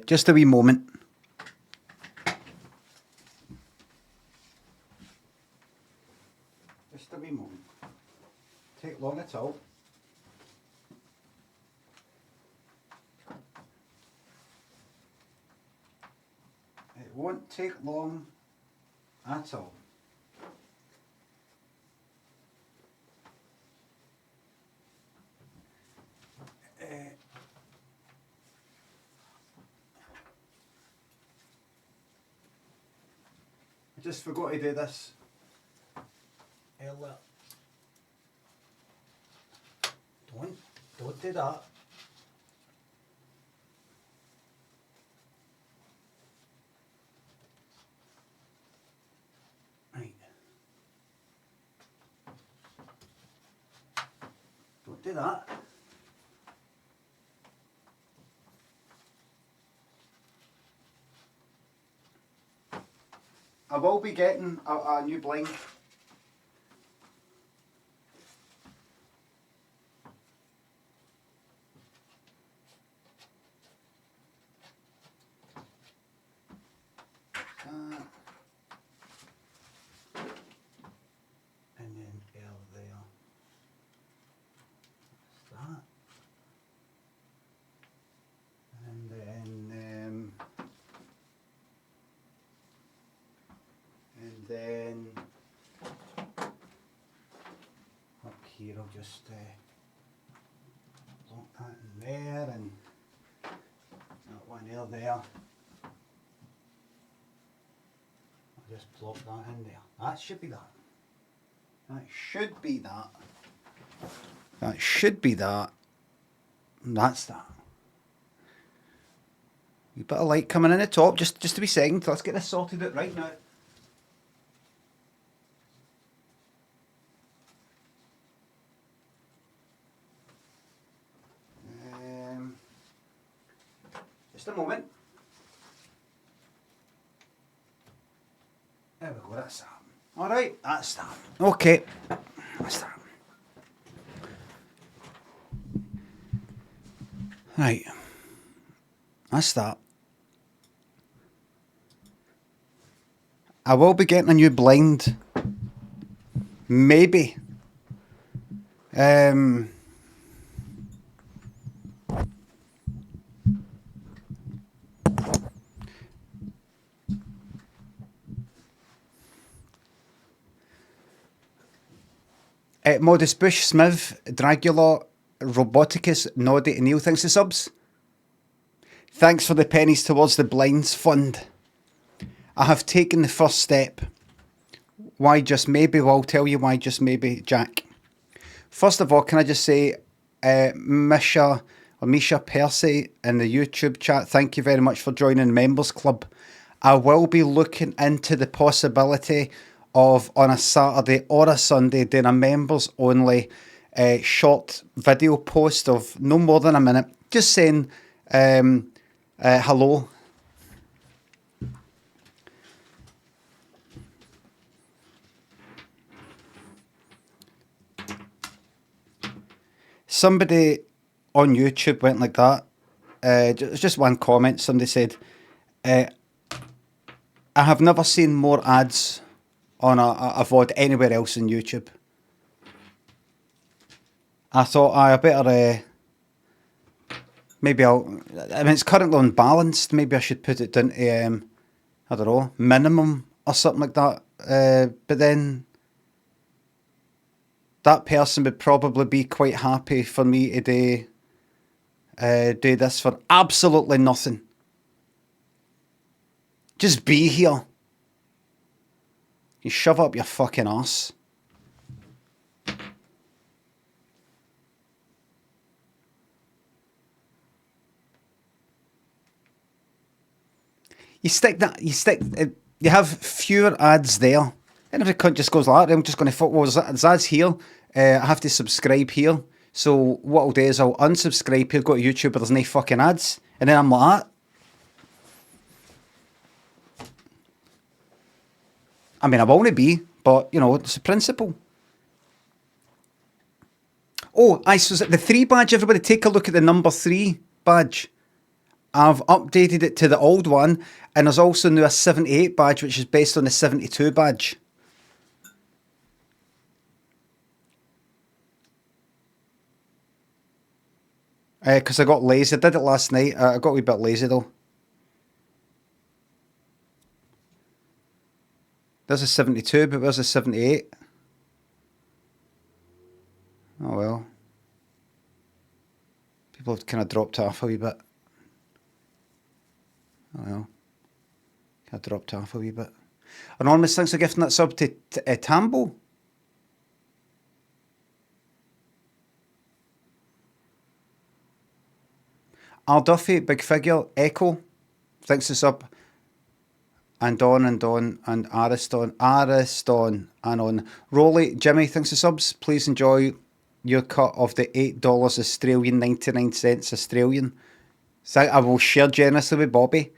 Just a wee moment. Just a wee moment. Take long at all. It won't take long at all. I just forgot to do this earlier. Don't do that. Right. Don't do that. I will be getting a new blind. And then L there. That's that. And then up here I'll just lock that in there and that one there. I'll just plop that in there. That should be that. That should be that. That should be that. That's that. A bit of light coming in the top, just a wee second. Let's get this sorted out right now. Just a moment. There we go, that's that. Alright, that's that. Okay, that's that. Right, that's that. I will be getting a new blind. Maybe. Modest Bush, Smith, Dragula, Roboticus, Noddy and Neil, thanks for subs. Thanks for the pennies towards the blinds fund. I have taken the first step. Why just maybe? Well, I'll tell you why just maybe, Jack. First of all, can I just say, Misha Percy in the YouTube chat, thank you very much for joining the Members Club. I will be looking into the possibility of, on a Saturday or a Sunday, doing a members only short video post of no more than a minute, just saying hello. Somebody on YouTube went like that. Just one comment. Somebody said, I have never seen more ads on a VOD anywhere else in YouTube. I thought I better maybe I mean it's currently unbalanced, maybe I should put it down to I don't know, minimum or something like that. But then that person would probably be quite happy for me to do this for absolutely nothing. Just be here. You shove up your fucking arse. You have fewer ads there. And if the cunt just goes like that, I'm just going to fuck, well, there's ads here. I have to subscribe here. So what I'll do is I'll unsubscribe here, go to YouTube where there's no fucking ads. And then I'm like that. I mean, I want to be, but, you know, it's a principle. Oh, so the 3 badge, everybody take a look at the number 3 badge. I've updated it to the old one, and there's also now a 78 badge, which is based on the 72 badge. Because I got lazy. I did it last night. I got a wee bit lazy though. There's a 72, but where's a 78? Oh well. People have kind of dropped off a wee bit. Oh well. Kind of dropped off a wee bit. Anonymous, thanks for gifting that sub to Tambo. Al Duffy, Big Figure, Echo, thanks for sub. And Don and Ariston and on. Rolly, Jimmy, thanks for subs. Please enjoy your cut of the $8 Australian, 99 cents Australian. So I will share generously with Bobby.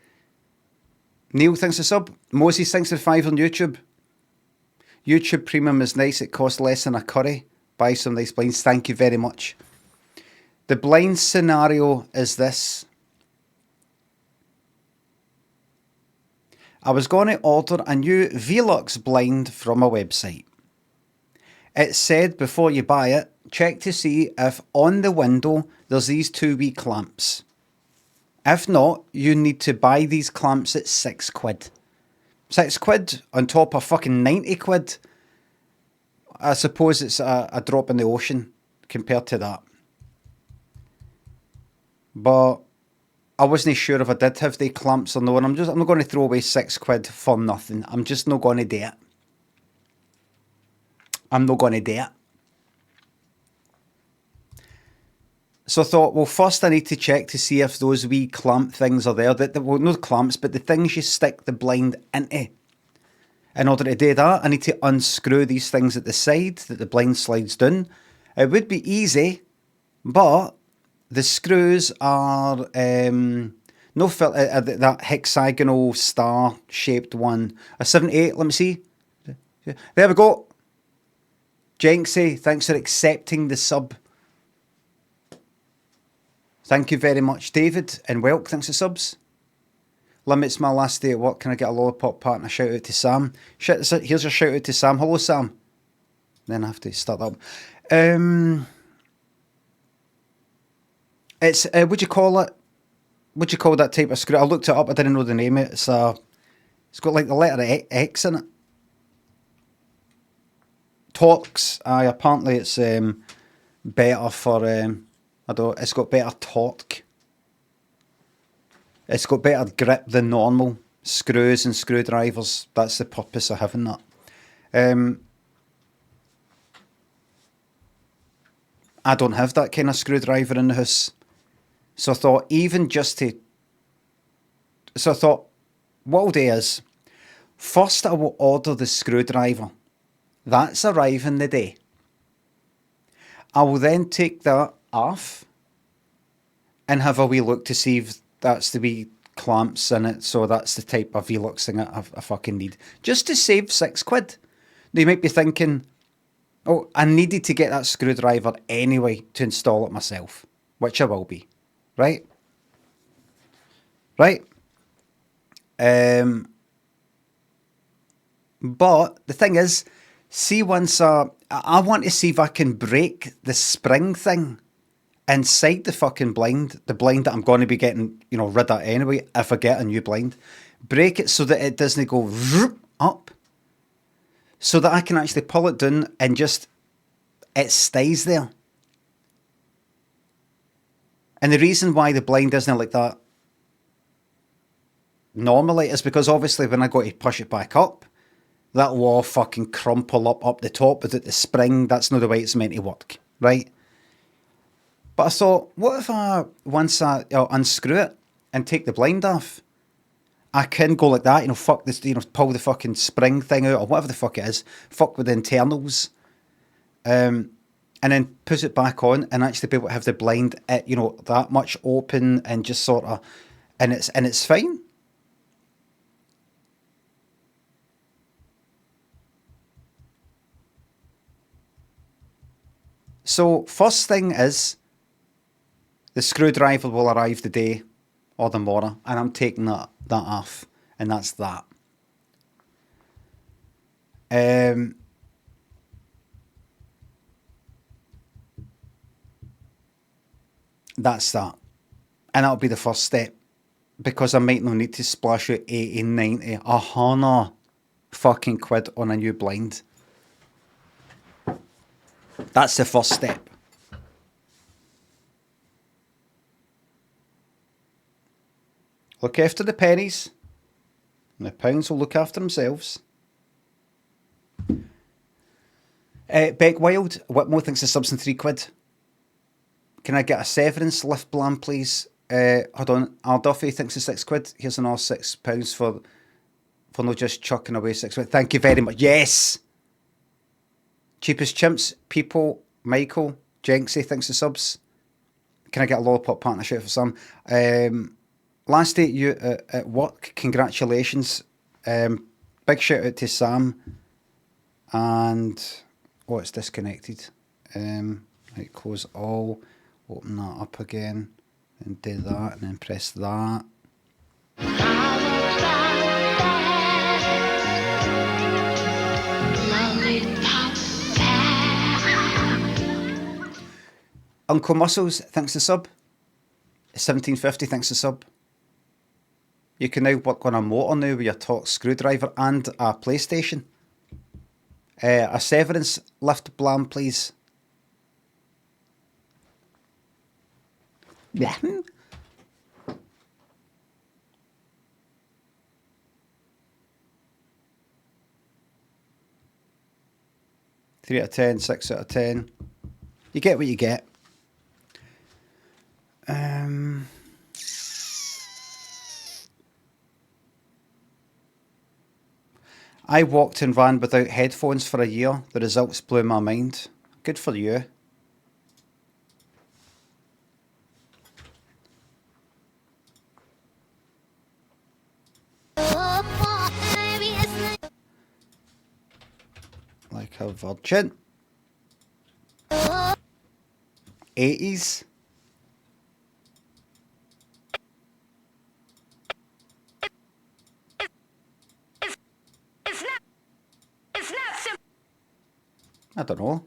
Neil, thanks for sub. Moses, thanks for 5 on YouTube. YouTube Premium is nice. It costs less than a curry. Buy some nice blinds. Thank you very much. The blind scenario is this. I was going to order a new Velux blind from a website. It said before you buy it, check to see if on the window there's these 2 wee clamps. If not, you need to buy these clamps at £6. £6 on top of fucking 90 quid. I suppose it's a drop in the ocean compared to that. But I wasn't sure if I did have the clamps or no, and I'm not going to throw away £6 for nothing. I'm just not going to do it. I'm not going to do it. So I thought, well, first I need to check to see if those wee clamp things are there. Well, not clamps, but the things you stick the blind into. In order to do that, I need to unscrew these things at the side that the blind slides down. It would be easy, but the screws are that hexagonal star-shaped one. A 78, let me see. There we go. Jenksy, thanks for accepting the sub. Thank you very much, David. And Welk, thanks for subs. Limit's my last day at work. Can I get a lollipop part and a shout out to Sam? Here's a shout out to Sam. Hello, Sam. Then I have to start up. It's what'd you call it? What'd you call that type of screw? I looked it up. I didn't know the name of it. It's got like the letter X in it. Torx. Apparently it's better for it's got better torque. It's got better grip than normal screws and screwdrivers. That's the purpose of having that. I don't have that kind of screwdriver in the house. So I thought, what I'll do is, first I will order the screwdriver. That's arriving the day. I will then take that off and have a wee look to see if that's the wee clamps in it. So that's the type of Velux thing I fucking need. Just to save £6. Now you might be thinking, oh, I needed to get that screwdriver anyway to install it myself, which I will be. Right? But the thing is, see, once I want to see if I can break the spring thing inside the fucking blind, the blind that I'm going to be getting, rid of anyway, if I get a new blind. Break it so that it doesn't go up, so that I can actually pull it down and just, it stays there. And the reason why the blind isn't like that normally is because obviously when I go to push it back up, that will all fucking crumple up the top without the spring. That's not the way it's meant to work, right? But I thought, what if once I unscrew it and take the blind off, I can go like that, fuck this, pull the fucking spring thing out or whatever the fuck it is, fuck with the internals, and then put it back on and actually be able to have the blind, that much open and just sort of, and it's fine. So first thing is, the screwdriver will arrive the day or the Mora, and I'm taking that off, and that's that. That's that. And that'll be the first step, because I might not need to splash out 80, 90, 100 fucking quid on a new blind. That's the first step. Look after the pennies, and the pounds will look after themselves. Beck Wild, Whitmore thinks the subs in £3. Can I get a severance lift blam, please? Hold on. Al Duffy thinks it's £6. Here's another £6 for not just chucking away £6. Thank you very much. Yes. Cheapest chimps, people, Michael, Jenksy thinks the subs. Can I get a lollipop partnership for some? Last day you at work, congratulations. Big shout out to Sam. And it's disconnected. Right, close all, open that up again, and do that, and then press that. Uncle Muscles thanks the sub. 1750 thanks the sub. You can now work on a motor now with your Torx screwdriver and a PlayStation. A severance lift blam, please. Yeah. 3 out of 10, 6 out of 10. You get what you get. I walked and ran without headphones for a year. The results blew my mind. Good for you. Like a virgin. 80s. I don't know.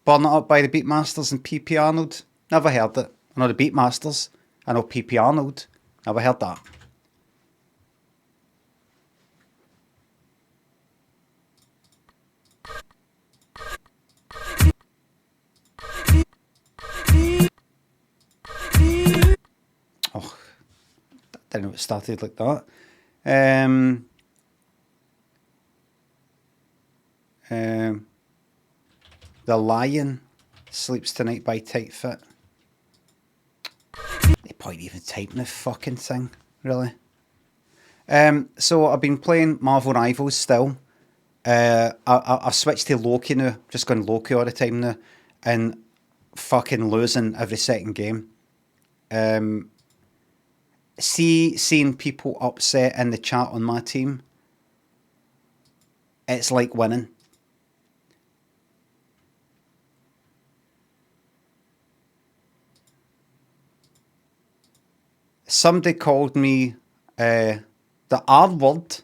Burn It Up by the Beatmasters and PP Arnold. Never heard it. I know the Beatmasters. I know PP Arnold. Never heard that. Oh, I didn't know it started like that. The Lion, Sleeps Tonight by Tight Fit. No point even typing the fucking thing, really. So I've been playing Marvel Rivals still. I've switched to Loki now, just going Loki all the time now, and fucking losing every second game. Seeing people upset in the chat on my team, it's like winning. Somebody called me the R word.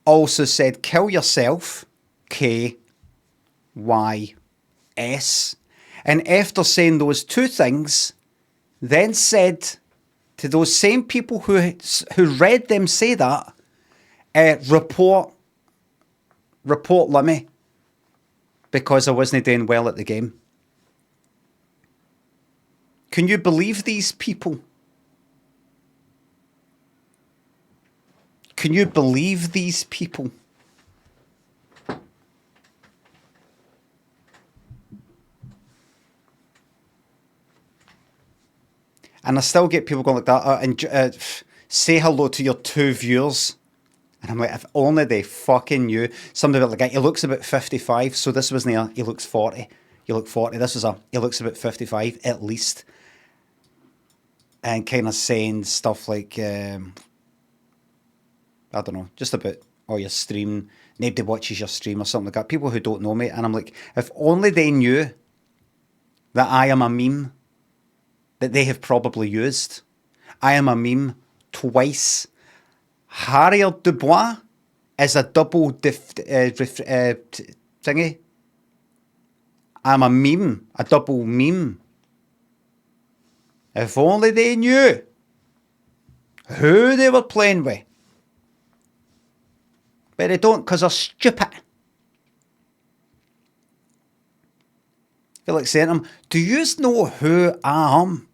Also said, kill yourself, KYS. And after saying those two things, then said to those same people who read them say that, report Limmy, because I wasn't doing well at the game. Can you believe these people? Can you believe these people? And I still get people going like that, and say hello to your 2 viewers. And I'm like, if only they fucking knew. Somebody like, he looks about 55, so this wasn't a, he looks 40. You look 40. This was a, he looks about 55 at least. And kind of saying stuff like, I don't know, just about, oh, your stream, nobody watches your stream or something like that. People who don't know me. And I'm like, if only they knew that I am a meme that they have probably used. I am a meme twice. Harrier Dubois is a double thingy. I'm a meme, a double meme. If only they knew who they were playing with. But they don't because they're stupid. I feel like saying to them, do you know who I am?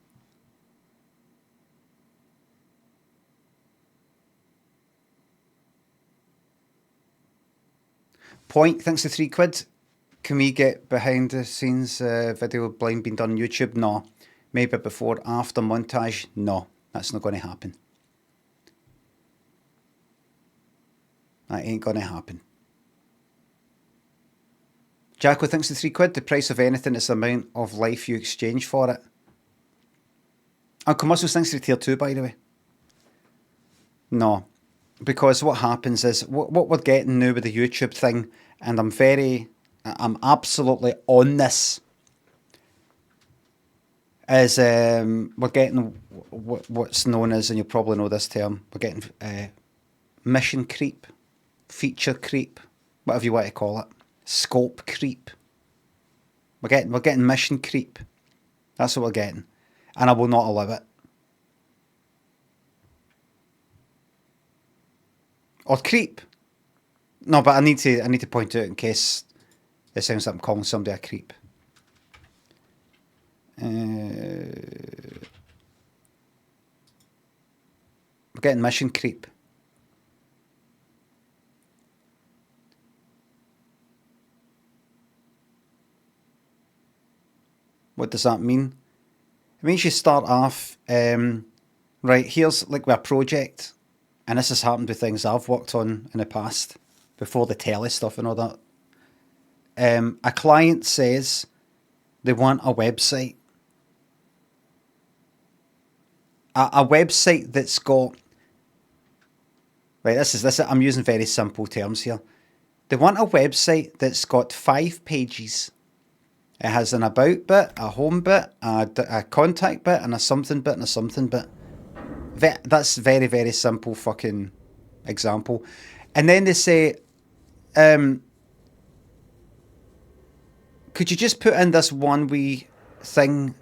Point, thanks to £3. Can we get behind the scenes video of Blind being done on YouTube? No. Maybe before, after montage? No. That's not going to happen. That ain't going to happen. Jacko, thanks to £3. The price of anything is the amount of life you exchange for it. Uncle Muscles, thanks to tier 2, by the way. No. Because what happens is, what we're getting now with the YouTube thing, and I'm absolutely on this, is we're getting what's known as, and you'll probably know this term, we're getting mission creep, feature creep, whatever you want to call it, scope creep. We're getting mission creep. That's what we're getting, and I will not allow it. Or creep. No, but I need to point out in case it sounds like I'm calling somebody a creep. We're getting mission creep. What does that mean? It means you start off, right, here's like with a project, and this has happened with things I've worked on in the past, before the telly stuff and all that. A client says they want a website. A website that's got, right, this is I'm using very simple terms here. They want a website that's got 5 pages. It has an about bit, a home bit, a contact bit, and a something bit, and a something bit. That's very, very simple fucking example. And then they say, could you just put in this one wee thing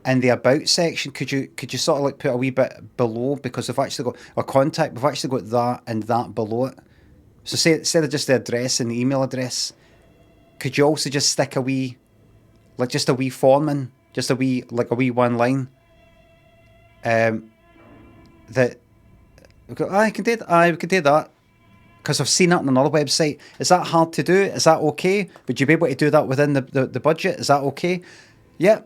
in the about section? Could you sort of like put a wee bit below, because we've actually got a contact, we've actually got that and that below it. So say, instead of just the address and the email address, could you also just stick a wee, like just a wee form in, just a wee one line, that we go, we can do that, because I've seen it on another website. Is that hard to do? Is that okay? Would you be able to do that within the budget? Is that okay? Yeah.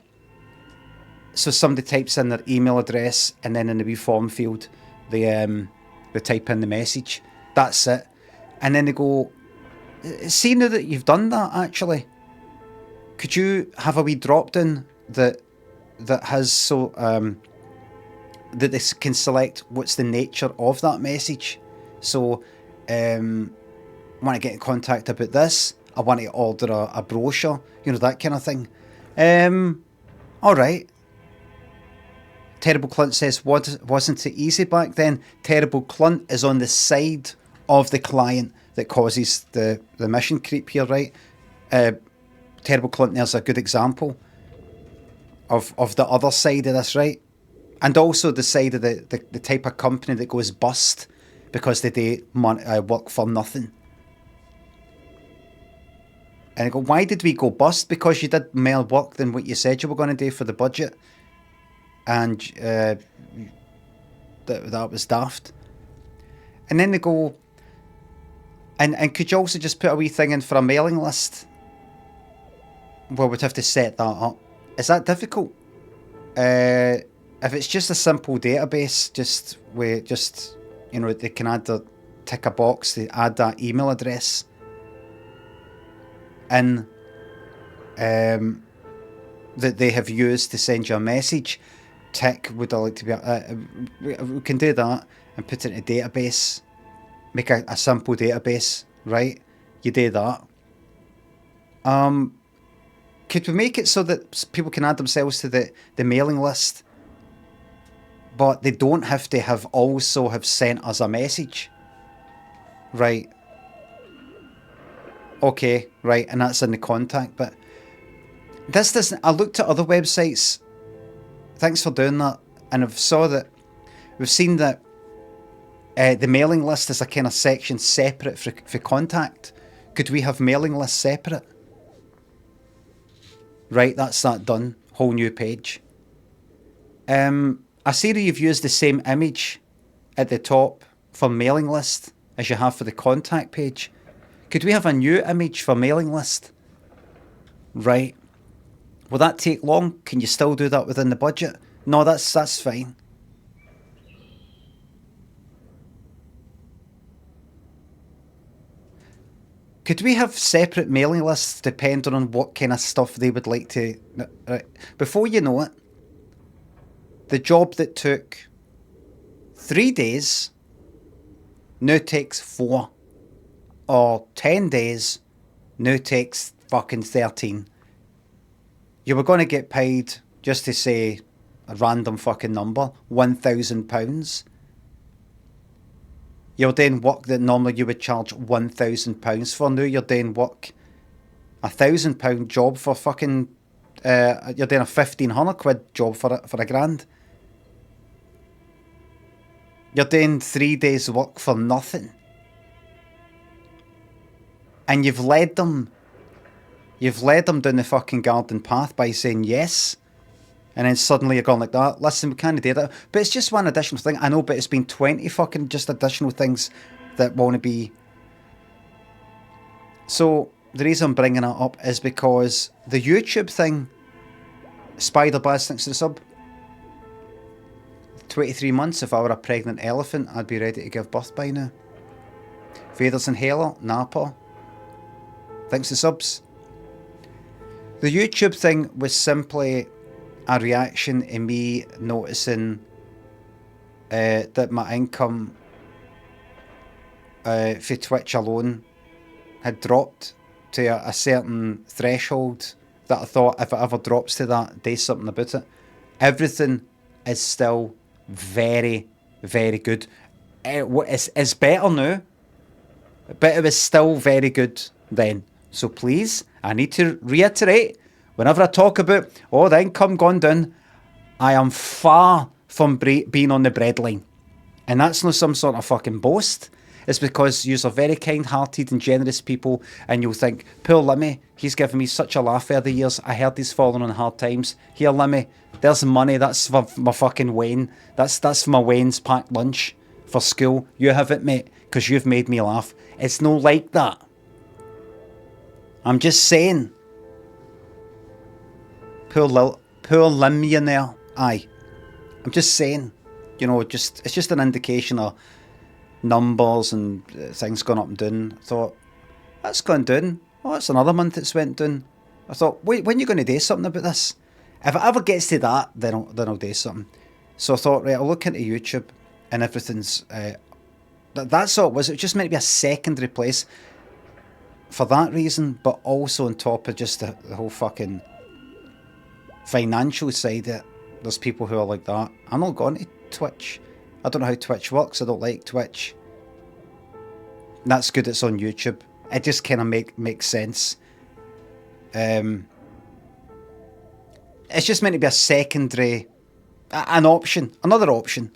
So somebody types in their email address, and then in the wee form field, they type in the message. That's it. And then they go, see, now that you've done that, actually, could you have a wee drop down that has that this can select what's the nature of that message. So I want to get in contact about this, I want to order a brochure, that kind of thing. Alright. Terrible Clunt says, wasn't it easy back then? Terrible Clunt is on the side of the client that causes the mission creep here, right? Terrible Clunt there's a good example of the other side of this, right? And also the side of the type of company that goes bust because they do work for nothing. And I go, why did we go bust? Because you did more work than what you said you were going to do for the budget. And that was daft. And then they go, and could you also just put a wee thing in for a mailing list? Well, we'd have to set that up. Is that difficult? If it's just a simple database, they can tick a box to add that email address in that they have used to send you a message. Tick, would I like to be? We can do that and put it in a database. Make a simple database, right? You do that. Could we make it so that people can add themselves to the mailing list, but they don't have to have also have sent us a message? Right. Okay, right, and that's in the contact, but this doesn't... I looked at other websites. Thanks for doing that. And I've saw that... We've seen that the mailing list is a kind of section separate for contact. Could we have mailing lists separate? Right, that's that done. Whole new page. I see that you've used the same image at the top for mailing list as you have for the contact page. Could we have a new image for mailing list? Right. Will that take long? Can you still do that within the budget? No, that's fine. Could we have separate mailing lists depending on what kind of stuff they would like to... Right. Before you know it, the job that took 3 days now takes 4. Or 10 days now takes fucking 13. You were going to get paid, just to say a random fucking number, £1,000. You're doing work that normally you would charge £1,000 for. Now you're doing work, £1,000 job for fucking... you're doing a 1,500 quid job for a grand. You're doing 3 days work for nothing. And you've led them down the fucking garden path by saying yes. And then suddenly you're going like that. Listen, we can't do that. But it's just one additional thing. I know, but it's been 20 fucking just additional things that want to be... So, the reason I'm bringing it up is because the YouTube thing, Spider Baz thinks to the sub, 23 months, if I were a pregnant elephant, I'd be ready to give birth by now. Vader's Inhaler, Napa, thanks to subs. The YouTube thing was simply a reaction to me noticing that my income for Twitch alone had dropped to a certain threshold that I thought if it ever drops to that, do something about it. Everything is still very, very good. It's better now, but it was still very good then. So please, I need to reiterate, whenever I talk about, the income gone down, I am far from being on the breadline. And that's not some sort of fucking boast. It's because you're very kind-hearted and generous people, and you'll think, poor Limmy, he's given me such a laugh over the years. I heard he's fallen on hard times. Here, Limmy, there's money. That's for my fucking Wayne. That's for my Wayne's packed lunch for school. You have it, mate, because you've made me laugh. It's no like that. I'm just saying. Poor Limmy in there. Aye. I'm just saying. It's just an indication of numbers and things going up and down. I thought, that's gone down. Oh, it's another month it's went down. I thought, wait, when are you going to do something about this? If it ever gets to that, then I'll do something. So I thought, right, I'll look into YouTube and everything's... that's all it was. It was just meant to be a secondary place for that reason, but also on top of just the whole fucking financial side of it. There's people who are like that. I'm not going to Twitch. I don't know how Twitch works. I don't like Twitch. That's good it's on YouTube. It just kind of makes sense. It's just meant to be a secondary... an option. Another option.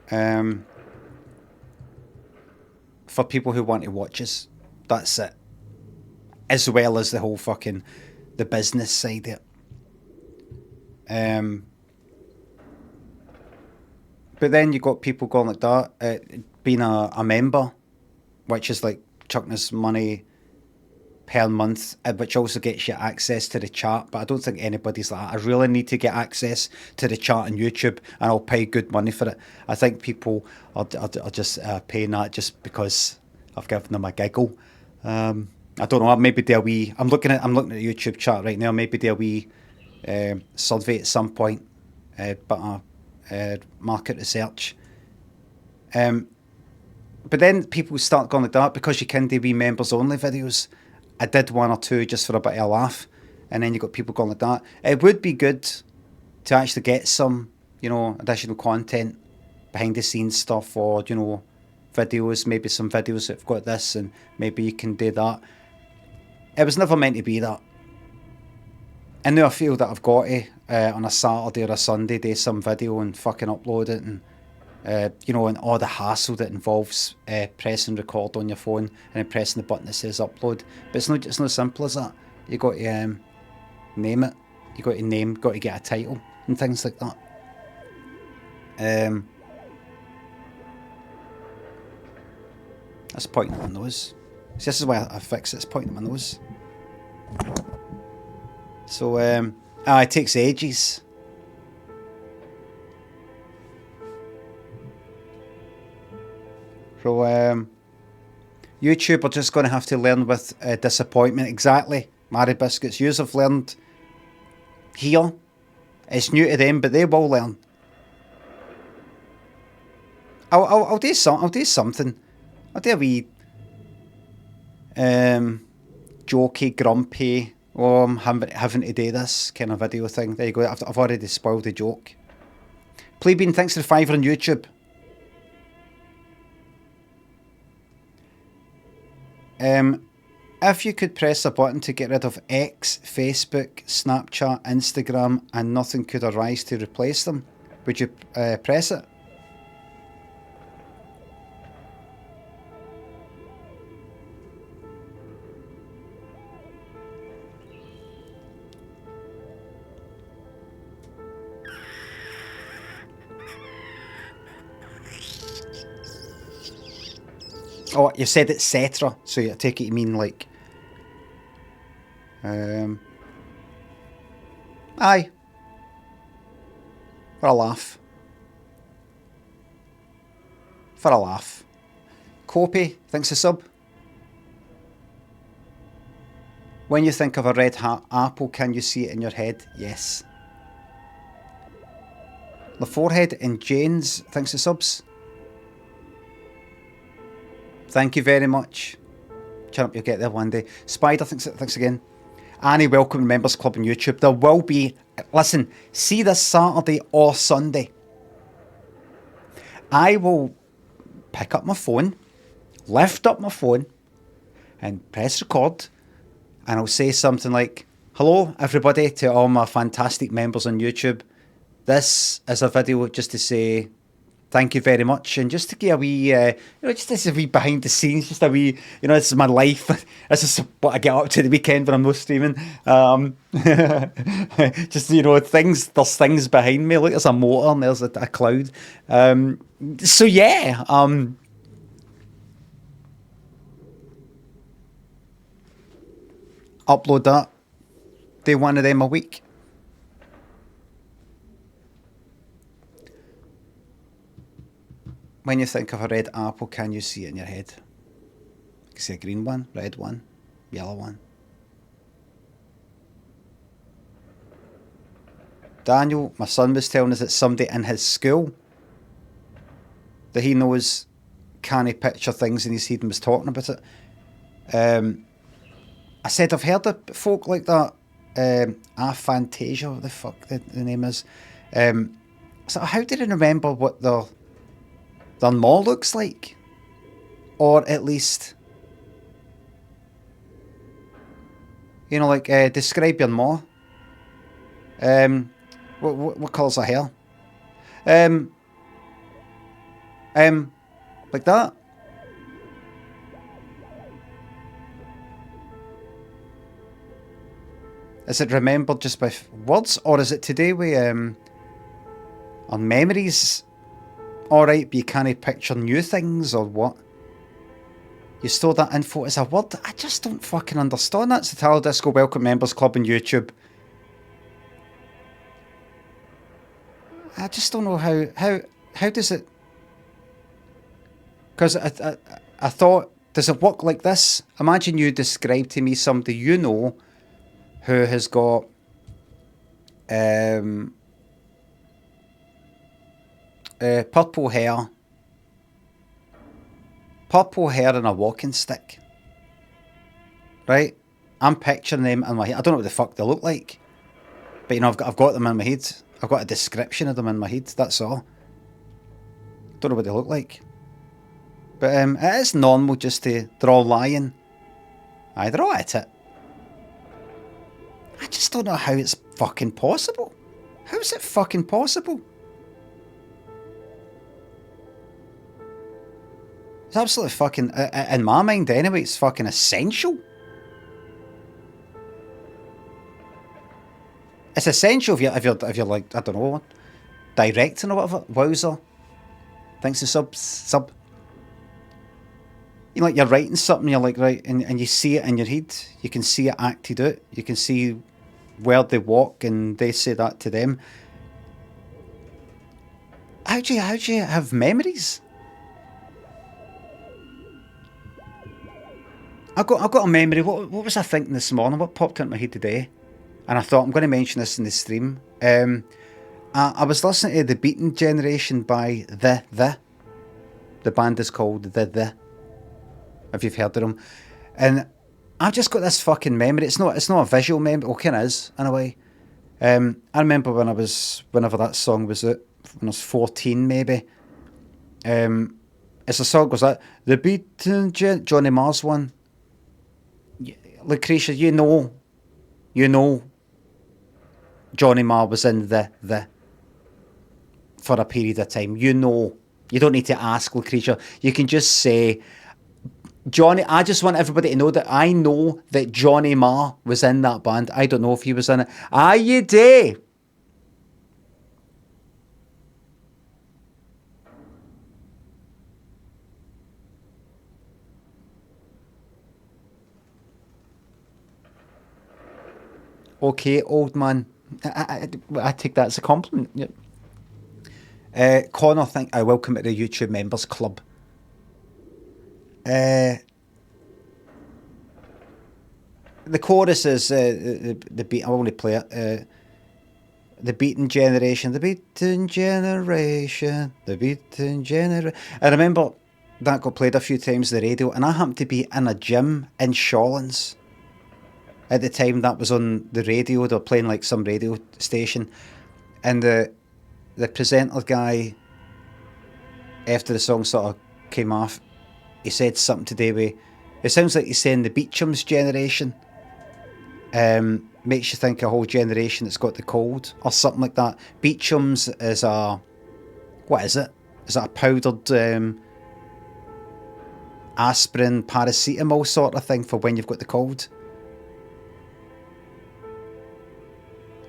For people who want to watch us. That's it. As well as the whole fucking... the business side of it. But then you got people going like that, being a member, which is like chucking us money per month, which also gets you access to the chat. But I don't think anybody's like, I really need to get access to the chat on YouTube and I'll pay good money for it. I think people are just paying that just because I've given them a giggle. I don't know, maybe they'll be... I'm looking at the YouTube chat right now, maybe they'll be survey at some point, but market research. But then people start going like that because you can do wee members only videos. I did one or two just for a bit of a laugh, and then you got people going like that. It would be good to actually get some, additional content, behind the scenes stuff, or videos, maybe some videos that've got this, and maybe you can do that. It was never meant to be that. And now I feel that I've got to, on a Saturday or a Sunday, do some video and fucking upload it, and and all the hassle that involves pressing record on your phone and then pressing the button that says upload. But it's not as simple as that. You got to name it. You got to get a title and things like that. That's pointing at my nose. See, this is why I fix it. It's pointing at my nose. So, it takes ages. So, YouTube are just going to have to learn with disappointment. Exactly. Mary Biscuits, yous have learned here. It's new to them, but they will learn. I'll do something. I'll do a wee jokey, grumpy, I'm having to do this kind of video thing. There you go. I've already spoiled the joke. Plebeian, thanks for the $5 on YouTube. If you could press a button to get rid of X, Facebook, Snapchat, Instagram, and nothing could arise to replace them, would you press it? Oh, you said etc. So I take it you mean like... Aye. For a laugh. For a laugh. Copy, thanks a sub. When you think of a red apple, can you see it in your head? Yes. The forehead and Jane's, thanks a subs. Thank you very much. Chin up, you'll get there one day. Spider, thanks again. Annie, welcome to Members Club on YouTube. There will be... Listen, see this Saturday or Sunday. I will pick up my phone, lift up my phone, and press record, and I'll say something like, hello, everybody, to all my fantastic members on YouTube. This is a video just to say... Thank you very much, and just to get a wee, just this a wee behind the scenes, just a wee, this is my life. This is what I get up to the weekend when I'm not streaming. Just things. There's things behind me. Look, there's a motor and there's a cloud. So yeah. Upload that. Do one of them a week. When you think of a red apple, can you see it in your head? You can see a green one, red one, yellow one. Daniel, my son was telling us that somebody in his school that he knows can't picture things in his head and was talking about it. I said I've heard of folk like that. Aphantasia, what the fuck the name is. So how did I remember what their maw looks like? Or at least, describe your maw. What colour's her hair? Like that. Is it remembered just by words, or is it today we our memories alright, but you can't picture new things, or what? You store that info as a word? I just don't fucking understand. That's the Talo Disco Welcome Members Club on YouTube. I just don't know how does it... Because I thought, does it work like this? Imagine you describe to me somebody you know who has got purple hair and a walking stick, right? I'm picturing them in my head. I don't know what the fuck they look like, but you know, I've got them in my head. I've got a description of them in my head. That's all. Don't know what they look like, but it is normal just to they're all lying. Aye, they're all at it. I just don't know how it's fucking possible. How is it fucking possible? It's absolutely fucking, in my mind anyway, it's fucking essential. It's essential if you're like, I don't know, directing or whatever. Wowzer. Thanks to sub. You know, like you're writing something, you're like, right, and you see it in your head. You can see it acted out. You can see where they walk and they say that to them. How do you have memories? I got a memory. What was I thinking this morning? What popped into my head today? And I thought I'm going to mention this in the stream. I was listening to The Beaten Generation by The. The band is called The. If you've heard of them, and I've just got this fucking memory. It's not a visual memory. Well, kind of is in a way. I remember whenever that song was out, when I was 14 maybe. It's a song goes like The Beaten Johnny Marr's one. Lucretia, you know, Johnny Marr was in the for a period of time. You know, you don't need to ask Lucretia. You can just say, Johnny. I just want everybody to know that I know that Johnny Marr was in that band. I don't know if he was in it. Aye, you do. Okay, old man. I take that as a compliment. Yep. Connor, welcome to the YouTube Members Club. The chorus is the beat. I will only play it. The Beaten Generation, the Beaten Generation, the Beaten Generation. I remember that got played a few times on the radio, and I happened to be in a gym in Shawlands at the time that was on the radio. They were playing like some radio station, and the presenter guy, after the song sort of came off, he said something to do with, it sounds like he's saying the Beecham's generation. Makes you think a whole generation that's got the cold or something like that. Beecham's is what is it? Is that a powdered aspirin, paracetamol sort of thing for when you've got the cold?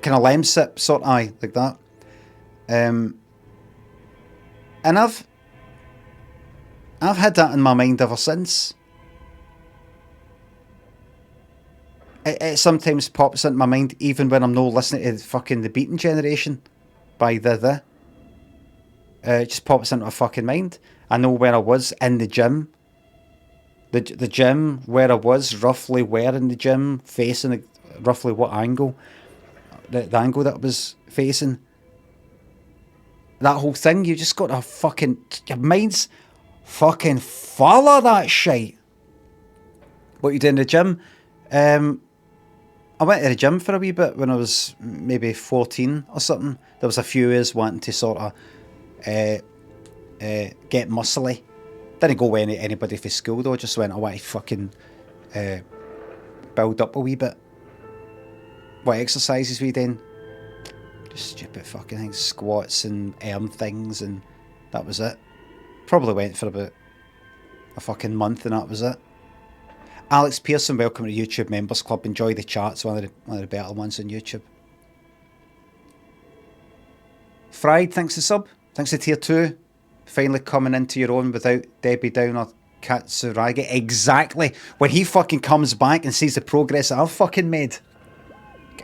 Kind of Lemsip sort of, aye, like that. And I've had that in my mind ever since. It sometimes pops into my mind even when I'm not listening to fucking The Beaten Generation by The. It just pops into my fucking mind. I know where I was in the gym. The gym where I was, roughly where in the gym, facing roughly what angle. The angle that I was facing. That whole thing, you just got to fucking, your mind's fucking full of that shit. What you do in the gym? I went to the gym for a wee bit when I was maybe 14 or something. There was a few years wanting to sort of get muscly. Didn't go with anybody for school though, just went, I want to fucking build up a wee bit. What exercises we doing? Just stupid fucking things, squats and arm things, and that was it. Probably went for about a fucking month and that was it. Alex Pearson, welcome to the YouTube Members Club. Enjoy the chats, one of the better ones on YouTube. Fried, thanks to sub. Thanks to tier 2. Finally coming into your own without Debbie Down or Katsuragi. Exactly. When he fucking comes back and sees the progress that I've fucking made,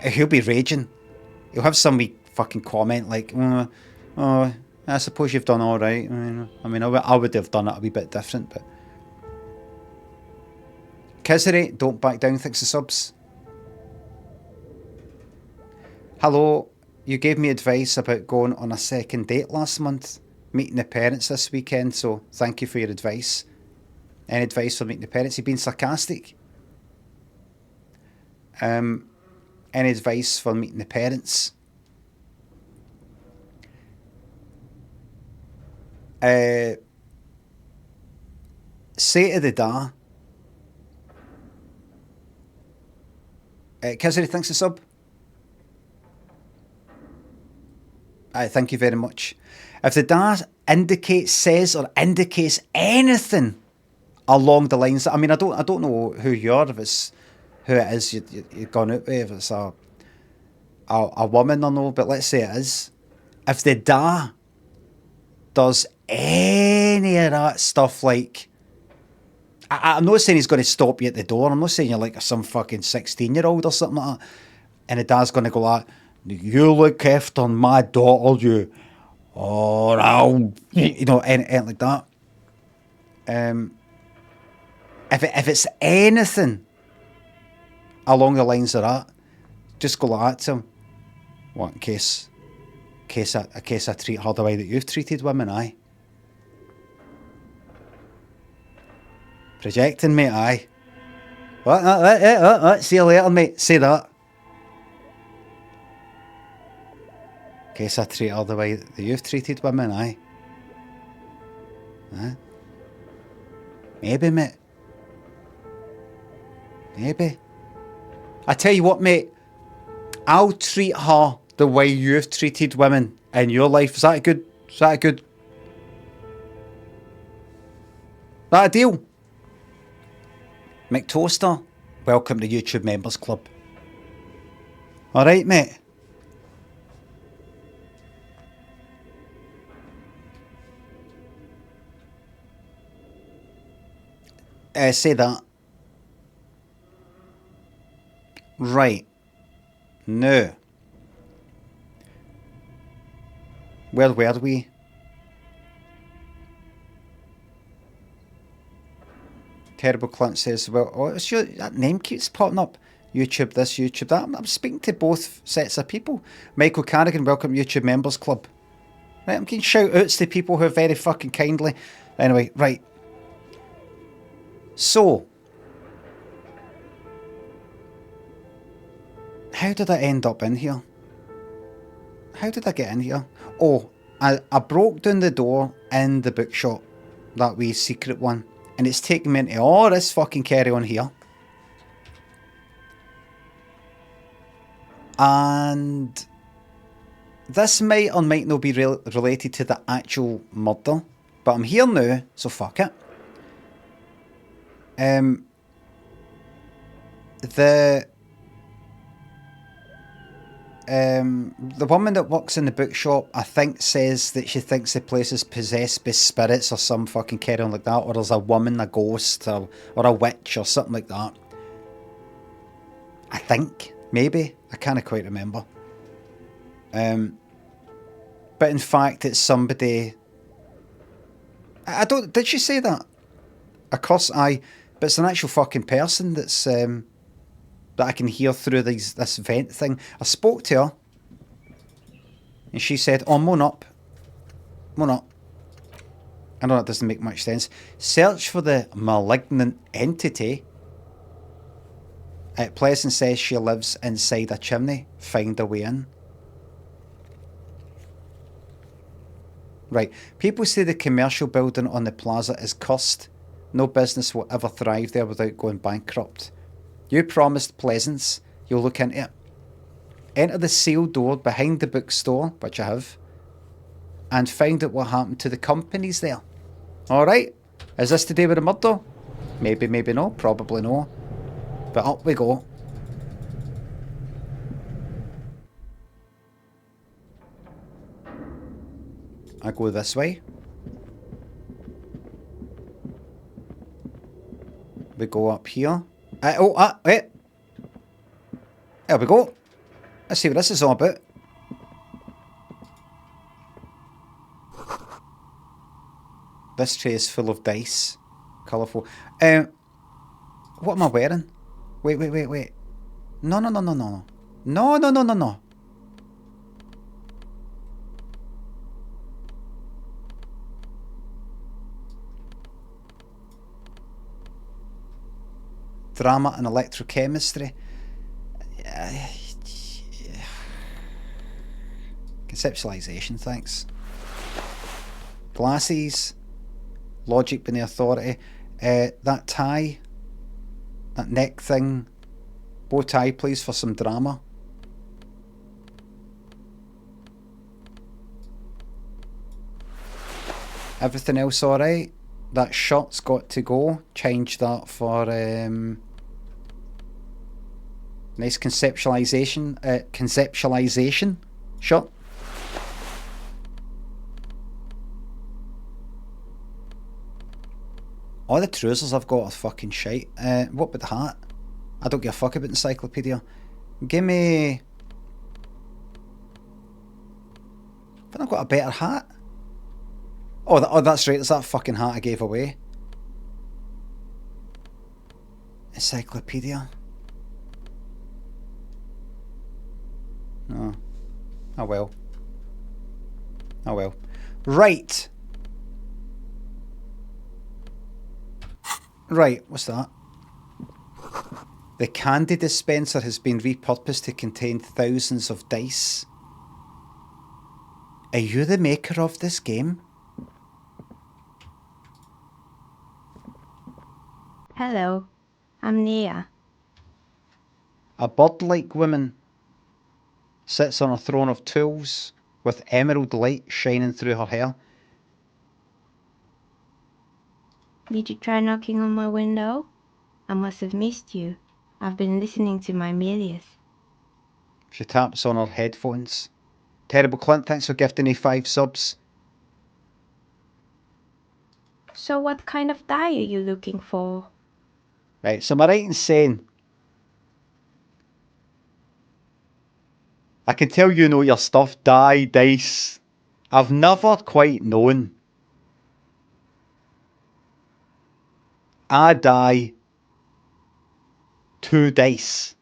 he'll be raging. He'll have some wee fucking comment like, oh, I suppose you've done alright. I would have done it a wee bit different, but... Kizzery, don't back down, thanks to subs. Hello, you gave me advice about going on a second date last month, meeting the parents this weekend, so thank you for your advice. Any advice for meeting the parents? You've been sarcastic. Any advice for meeting the parents? Say to the da. Kizzery thinks a sub. Thank you very much. If the da says or indicates anything along the lines, I mean, I don't know who you are, if it's who it is you've gone out with, if it's a woman or no, but let's say it is. If the da does any of that stuff, like, I'm not saying he's going to stop you at the door. I'm not saying you're like some fucking 16-year-old or something like that. And the dad's going to go like, you look after my daughter, you, or I'll, anything like that. If it's anything along the lines of that, just go like that to him. What, in case I treat her the way that you've treated women, aye. Projecting, mate, aye. What? See you later, mate. Say that. In case I treat her the way that you've treated women, aye. Maybe, mate. Maybe. I tell you what, mate. I'll treat her the way you've treated women in your life. Is that good? Is that good? That a deal? McToaster, welcome to YouTube Members Club. Alright, mate. Say that. Right. Now. Where were we? Terrible Clint says, well, it's that name keeps popping up. YouTube this, YouTube that. I'm speaking to both sets of people. Michael Carrigan, welcome to YouTube Members Club. Right, I'm getting shout outs to people who are very fucking kindly. Anyway, right. So, how did I end up in here? How did I get in here? Oh, I broke down the door in the bookshop, that wee secret one. And it's taking me into all this fucking carry on here. And this might or might not be related to the actual murder. But I'm here now, so fuck it. The woman that works in the bookshop, I think, says that she thinks the place is possessed by spirits or some fucking carry on like that, or there's a woman, a ghost, or a witch or something like that. I think, maybe, I can't quite remember. But in fact, it's somebody. I don't. Did she say that? Of course, but it's an actual fucking person that's that I can hear through this vent thing. I spoke to her, and she said, "Oh, moan up. I know that doesn't make much sense. Search for the malignant entity. Pleasant says she lives inside a chimney. Find a way in." Right. People say the commercial building on the plaza is cursed. No business will ever thrive there without going bankrupt. You promised Pleasance you'll look into it. Enter the sealed door behind the bookstore, which I have, and find out what happened to the companies there. Alright, is this to do with a murder? Maybe, maybe no, probably no. But up we go. I go this way. We go up here. Wait. There we go. Let's see what this is all about. This tray is full of dice. Colourful. What am I wearing? Wait. No. No. Drama and electrochemistry. Conceptualization, thanks. Glasses. Logic being the authority. That tie. That neck thing. Bow tie, please, for some drama. Everything else alright? That shirt's got to go. Change that for nice conceptualization shirt. All the trousers I've got are fucking shite. What about the hat? I don't give a fuck about encyclopedia. Give me... Have I got a better hat? Oh, that's right. It's that fucking hat I gave away. Encyclopedia. Oh. Oh well. Oh well. Right. Right, what's that? The candy dispenser has been repurposed to contain thousands of dice. Are you the maker of this game? Hello, I'm Nia. A bird-like woman sits on a throne of tools with emerald light shining through her hair. Did you try knocking on my window? I must have missed you. I've been listening to my Milius. She taps on her headphones. Terrible Clint, thanks for gifting me 5 subs. So what kind of die are you looking for? Right, so am I right in saying I can tell you know your stuff, die, dice. I've never quite known. I die 2 dice.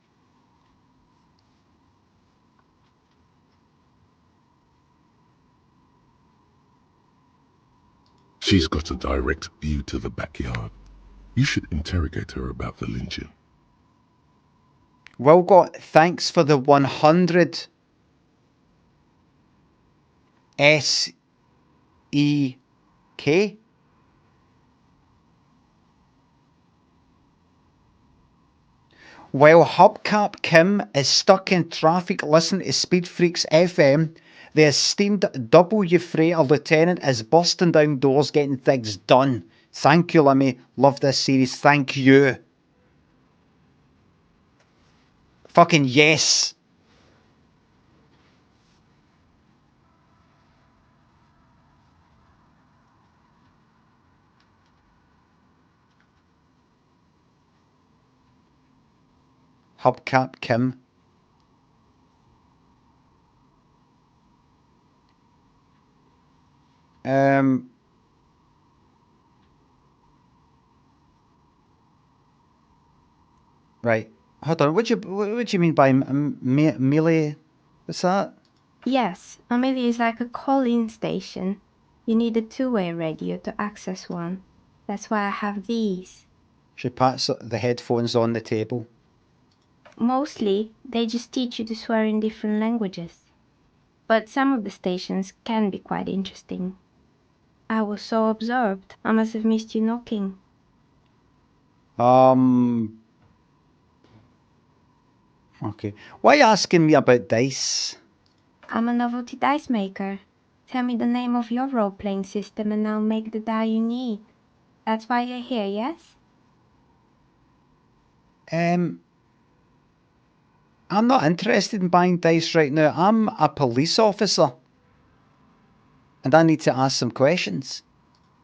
She's got a direct view to the backyard. You should interrogate her about the lynching. Well got, thanks for the 100 SEK. While Hubcap Kim is stuck in traffic listening to Speed Freaks FM, the esteemed W Freighter Lieutenant is bursting down doors getting things done. Thank you, Limmy. Love this series. Thank you. Fucking yes. Hubcap Kim. Right. Hold on. What do you mean by melee? What's that? Yes, a Milius is like a call-in station. You need a two-way radio to access one. That's why I have these. She pats the headphones on the table. Mostly, they just teach you to swear in different languages. But some of the stations can be quite interesting. I was so absorbed, I must have missed you knocking. Okay. Why are you asking me about dice? I'm a novelty dice maker. Tell me the name of your role-playing system and I'll make the die you need. That's why you're here, yes? I'm not interested in buying dice right now. I'm a police officer. And I need to ask some questions.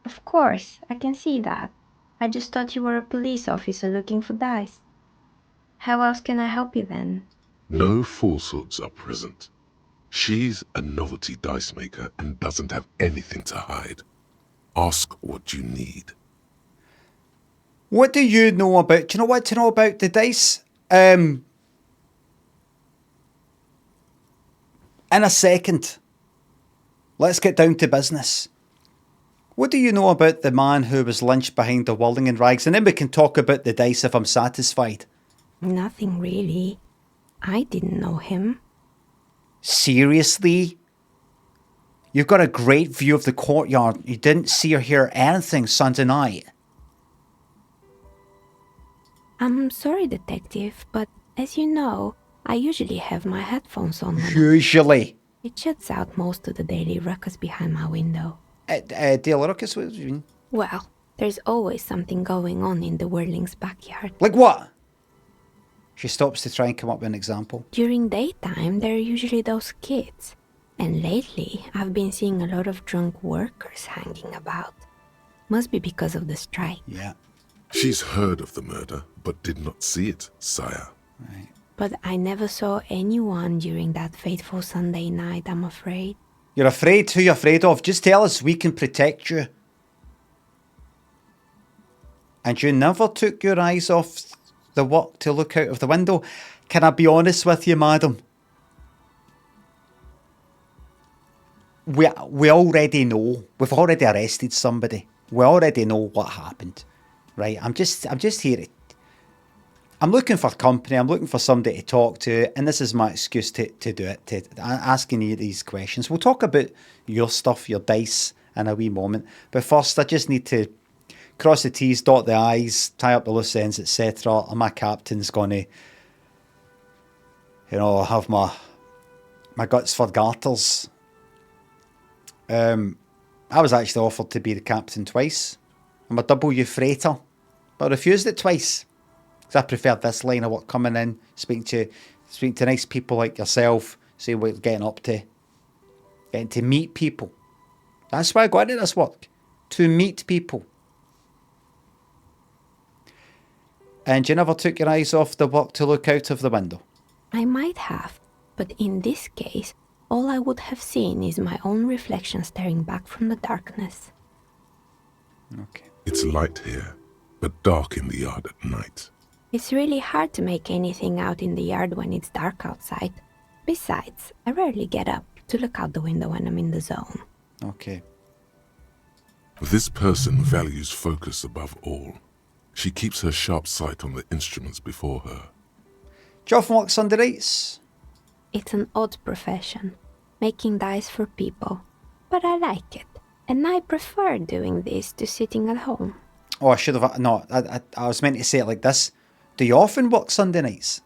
Of course, I can see that. I just thought you were a police officer looking for dice. How else can I help you then? No falsehoods are present. She's a novelty dice maker and doesn't have anything to hide. Ask what you need. What do you know about... Do you know what to know about the dice? In a second. Let's get down to business. What do you know about the man who was lynched behind the whirling in rags? And then we can talk about the dice if I'm satisfied. Nothing really. I didn't know him. Seriously? You've got a great view of the courtyard. You didn't see or hear anything Sunday night. I'm sorry, Detective, but as you know, I usually have my headphones on. Usually. It shuts out most of the daily ruckus behind my window. Daily ruckus? What do you mean? Well, there's always something going on in the Whirling's backyard. Like what? She stops to try and come up with an example. During daytime, there are usually those kids. And lately, I've been seeing a lot of drunk workers hanging about. Must be because of the strike. Yeah. She's heard of the murder, but did not see it, sire. Right. But I never saw anyone during that fateful Sunday night, I'm afraid. You're afraid? Who you afraid of? Just tell us, we can protect you. And you never took your eyes off the work to look out of the window. Can I be honest with you, madam? We already know. We've already arrested somebody. We already know what happened. Right? I'm just here. I'm looking for company. I'm looking for somebody to talk to. And this is my excuse to do it, to asking you these questions. We'll talk about your stuff, your dice, in a wee moment. But first, I just need to cross the T's, dot the I's, tie up the loose ends, etc. And my captain's going to, have my guts for garters. I was actually offered to be the captain twice. I'm a W freighter, but I refused it twice. Because I prefer this line of work, coming in, speaking to nice people like yourself, saying what you're getting up to. Getting to meet people. That's why I got into this work. To meet people. And you never took your eyes off the work to look out of the window? I might have, but in this case, all I would have seen is my own reflection staring back from the darkness. Okay. It's light here, but dark in the yard at night. It's really hard to make anything out in the yard when it's dark outside. Besides, I rarely get up to look out the window when I'm in the zone. Okay. This person values focus above all. She keeps her sharp sight on the instruments before her. Do you often work Sunday nights? It's an odd profession, making dice for people. But I like it, and I prefer doing this to sitting at home. Oh, I should have... No, I was meant to say it like this. Do you often work Sunday nights?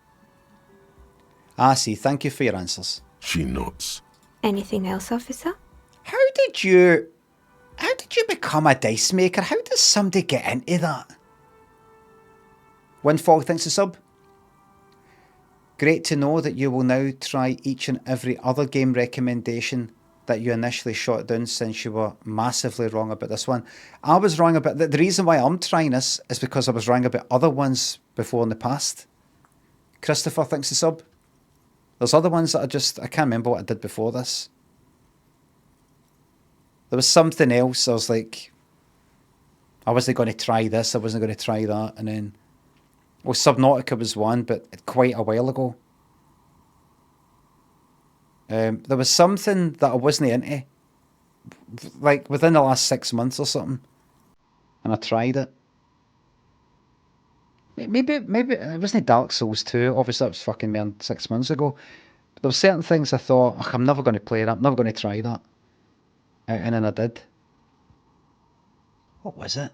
I see. Thank you for your answers. She nods. Anything else, officer? How did you become a dice maker? How does somebody get into that? Windfall thanks to sub. Great to know that you will now try each and every other game recommendation that you initially shot down, since you were massively wrong about this one. I was wrong about... The reason why I'm trying this is because I was wrong about other ones before in the past. Christopher thanks to sub. There's other ones that I can't remember what I did before this. There was something else. I was like, I wasn't going to try this, I wasn't going to try that, and then... Well, Subnautica was one, but quite a while ago. There was something that I wasn't into, like within the last 6 months or something, and I tried it. Maybe it wasn't Dark Souls 2. Obviously, that was fucking more than 6 months ago. But there were certain things I thought, I'm never going to play that. I'm never going to try that, and then I did. What was it?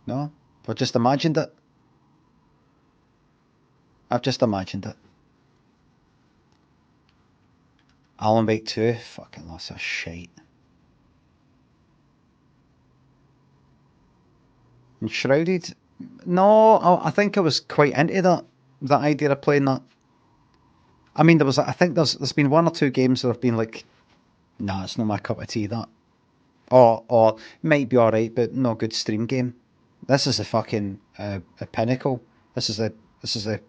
No, I just imagined it. I've just imagined it. Alan Wake 2, fucking lots of shite. And Shrouded, no, I think I was quite into that idea of playing that. I mean, I think there's been one or two games that have been like, nah, it's not my cup of tea, that. Or might be alright, but no good stream game. This is a fucking a pinnacle. This is the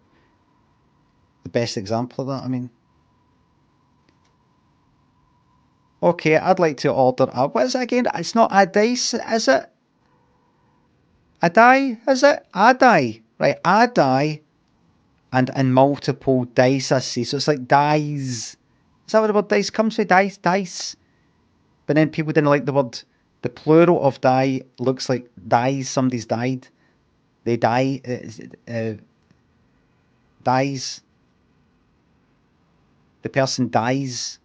best example of that. I mean, okay, I'd like to order what is it again? It's not a dice, is it? A die, is it? A die, right? A die, and in multiple dice. I see. So it's like dice. Is that what the word dice comes from? Dice. But then people didn't like the word. The plural of die looks like dies. Somebody's died. They die. Dies. The person dies.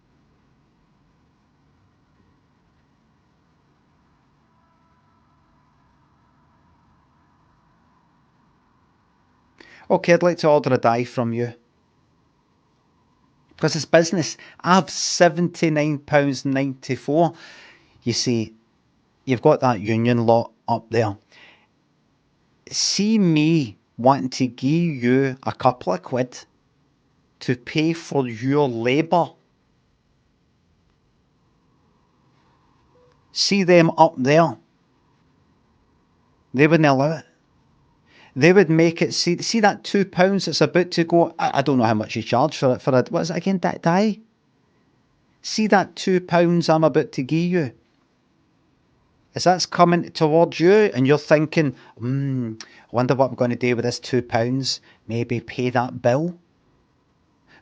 Okay, I'd like to order a die from you. Because it's business. I have £79.94. You see, you've got that union lot up there. See me wanting to give you a couple of quid to pay for your labour. See them up there. They wouldn't allow it. They would make it, see that £2 that's about to go, I don't know how much you charge for it, what is it again, die? See that £2 I'm about to give you? As that's coming towards you and you're thinking, I wonder what I'm going to do with this £2. Maybe pay that bill.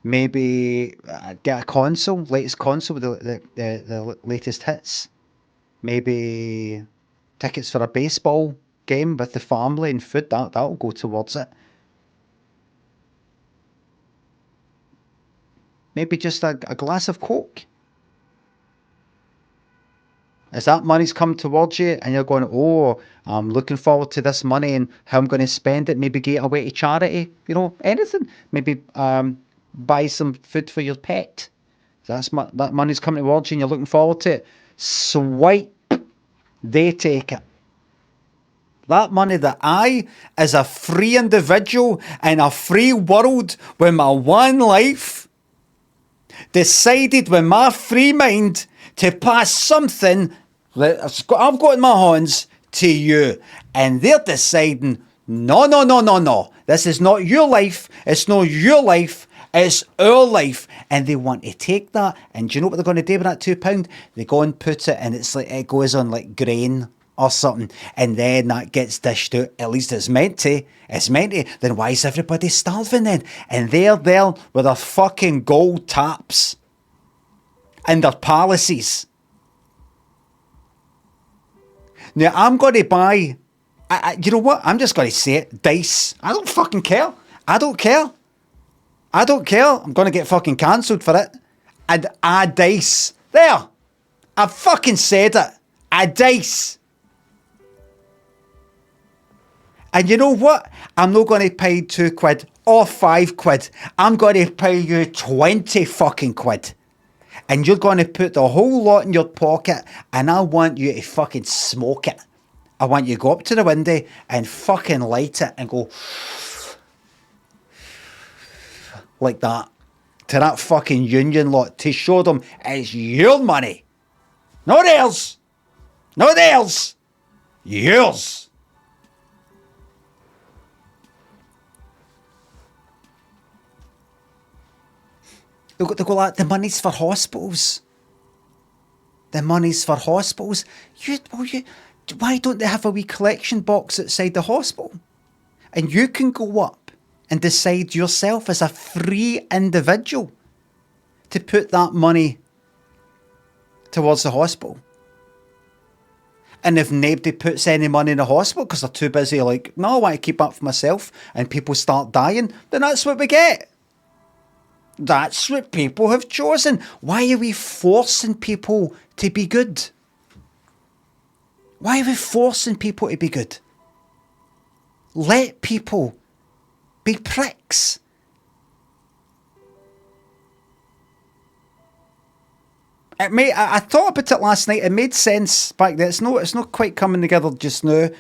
Maybe get a console, latest console with the latest hits. Maybe tickets for a baseball game with the family and food, that'll go towards it. Maybe just a glass of Coke. As that money's come towards you and you're going, oh, I'm looking forward to this money and how I'm going to spend it, maybe get away to charity, anything. Maybe buy some food for your pet. That money's coming towards you and you're looking forward to it. Swipe, they take it. That money that I, as a free individual in a free world with my one life, decided with my free mind to pass something that I've got in my hands to you. And they're deciding, no. This is not your life. It's not your life. It's our life. And they want to take that. And do you know what they're going to do with that £2? They go and put it, and it's like it goes on like grain or something. And then that gets dished out. At least it's meant to. Then why is everybody starving then? And they're there with their fucking gold taps and their palaces. Now, I'm going to buy, you know what? I'm just going to say it, dice. I don't fucking care. I don't care. I'm going to get fucking cancelled for it. And a dice. There. I fucking said it. A dice. And you know what? I'm not going to pay £2 or £5. I'm going to pay you 20 fucking quid. And you're going to put the whole lot in your pocket, and I want you to fucking smoke it. I want you to go up to the window and fucking light it and go like that to that fucking union lot to show them it's your money. Not theirs. Not theirs. Yours. They go like, the money's for hospitals. The money's for hospitals. Why don't they have a wee collection box outside the hospital? And you can go up and decide yourself as a free individual to put that money towards the hospital. And if nobody puts any money in the hospital because they're too busy, like, no, I want to keep up for myself, and people start dying, then that's what we get. That's what people have chosen. Why are we forcing people to be good? Why are we forcing people to be good? Let people be pricks. I thought about it last night. It made sense back then. It's not quite coming together just now.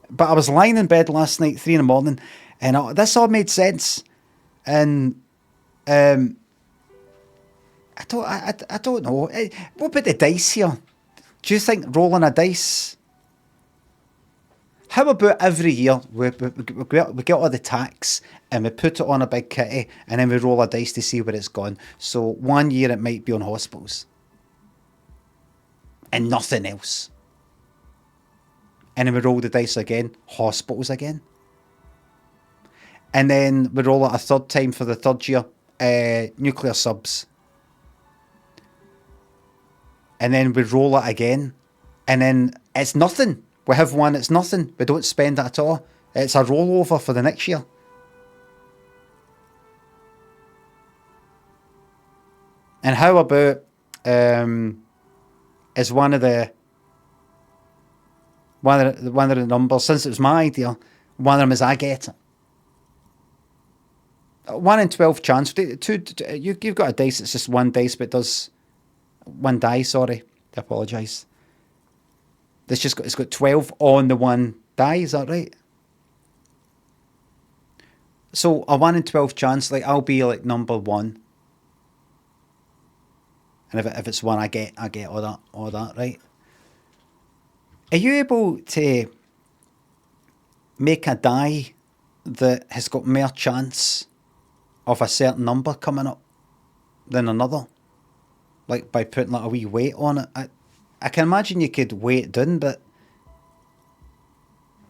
But I was lying in bed last night, 3 a.m, and this all made sense. And I don't know. What about the dice here? Do you think rolling a dice? How about every year we get all the tax and we put it on a big kitty and then we roll a dice to see where it's gone. So 1 year it might be on hospitals and nothing else. And then we roll the dice again, hospitals again. And then we roll it a third time for the third year, nuclear subs. and then we roll it again, and then it's nothing. We have one, it's nothing. We don't spend it at all. It's a rollover for the next year. And how about is one of the numbers, since it was my idea, one of them is I get it. 1 in 12 chance. You've got a dice. It's just one dice, but it does one die. Sorry, I apologise. It's got 12 on the one die. Is that right? So a 1 in 12 chance. Like I'll be like number 1, and if it's 1, I get all that. Right? Are you able to make a die that has got more chance of a certain number coming up than another, like by putting like a wee weight on it? I can imagine you could weigh it down, but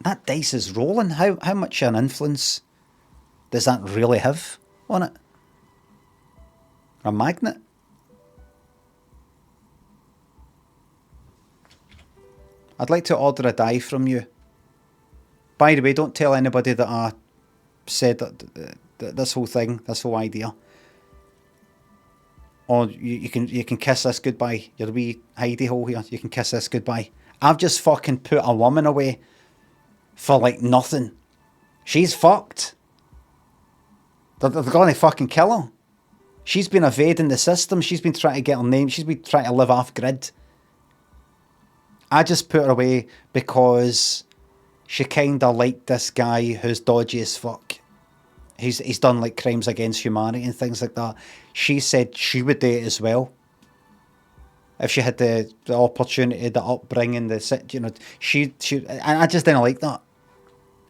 that dice is rolling. How much an influence does that really have on it? A magnet? I'd like to order a die from you. By the way, don't tell anybody that I said that this whole thing, this whole idea. Or you can kiss this goodbye. Your wee hidey hole here. You can kiss this goodbye. I've just fucking put a woman away for like nothing. She's fucked. They're gonna fucking kill her. She's been evading the system. She's been trying to get her name. She's been trying to live off grid. I just put her away because she kinda liked this guy who's dodgy as fuck. He's done like crimes against humanity and things like that. She said she would do it as well if she had the opportunity, the upbringing, she. And I just didn't like that.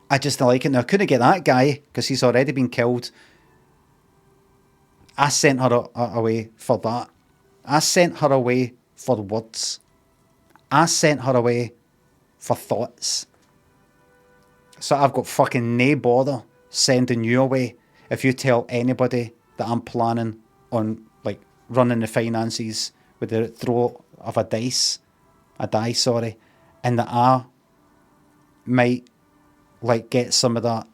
I just didn't like it. Now I couldn't get that guy because he's already been killed. I sent her away for that. I sent her away for words. I sent her away for thoughts. So I've got fucking nae bother sending you away if you tell anybody that I'm planning on like running the finances with the throw of a die, and that I might like get some of that.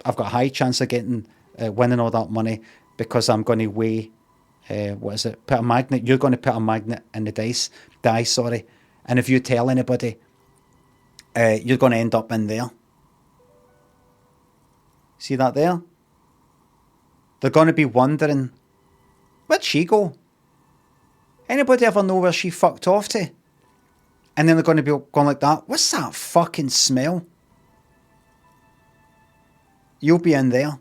I've got a high chance of getting winning all that money because I'm going to weigh put a magnet. You're going to put a magnet in the die, and if you tell anybody, you're going to end up in there. See that there? They're going to be wondering, where'd she go? Anybody ever know where she fucked off to? And then they're going to be going like that. What's that fucking smell? You'll be in there.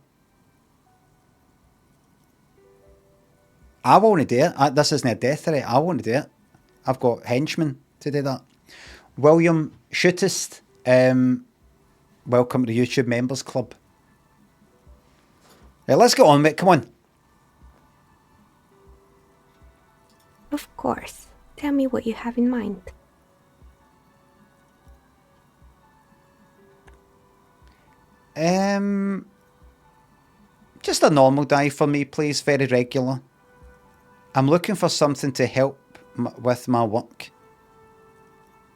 I won't do it. This isn't a death threat. I won't do it. I've got henchmen to do that. William Shootist, welcome to the YouTube Members Club. Right, let's get on, mate. Come on. Of course. Tell me what you have in mind. Just a normal die for me, please. Very regular. I'm looking for something to help with my work.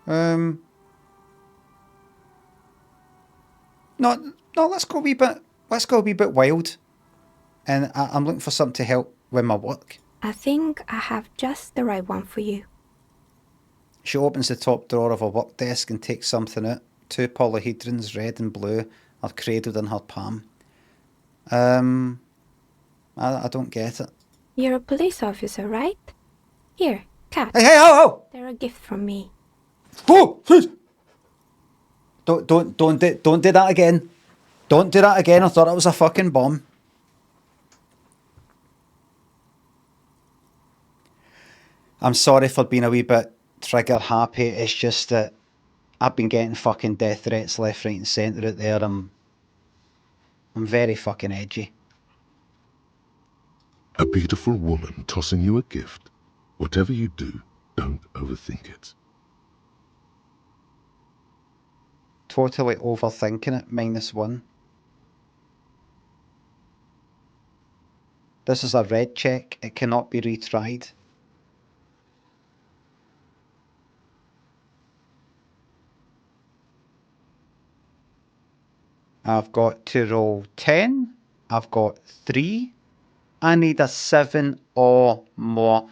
No, let's go a wee bit wild. And I'm looking for something to help with my work. I think I have just the right one for you. She opens the top drawer of her work desk and takes something out. 2 polyhedrons, red and blue, are cradled in her palm. I don't get it. You're a police officer, right? Here, cat. Hey, oh! They're a gift from me. Oh! Don't do that again. Don't do that again. I thought it was a fucking bomb. I'm sorry for being a wee bit trigger happy. It's just that I've been getting fucking death threats left, right and centre out there. I'm very fucking edgy. A beautiful woman tossing you a gift. Whatever you do, don't overthink it. Totally overthinking it, -1. This is a red check. It cannot be retried. I've got to roll 10. I've got 3. I need a 7 or more.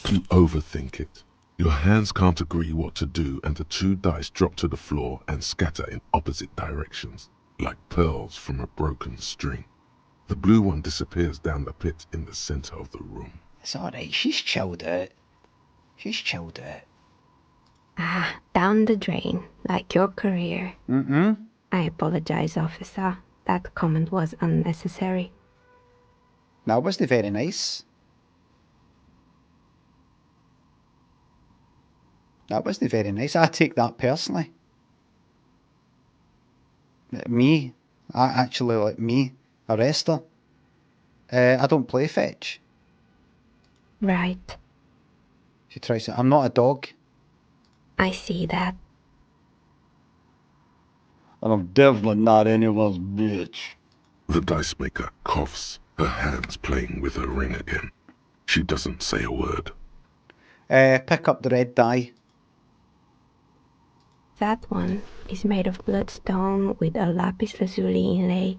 You overthink it. Your hands can't agree what to do, and the 2 dice drop to the floor and scatter in opposite directions, like pearls from a broken string. The blue one disappears down the pit in the center of the room. It's alright, she's chilled out. She's chilled out. Ah, down the drain, like your career. I apologize, officer. That comment was unnecessary. That wasn't very nice. That wasn't very nice. I take that personally. Me, I actually let me arrest her. I don't play fetch. Right. She tries to. I'm not a dog. I see that. And I'm definitely not anyone's bitch. The dice maker coughs, her hands playing with her ring again. She doesn't say a word. Pick up the red die. That one is made of bloodstone with a lapis lazuli inlay.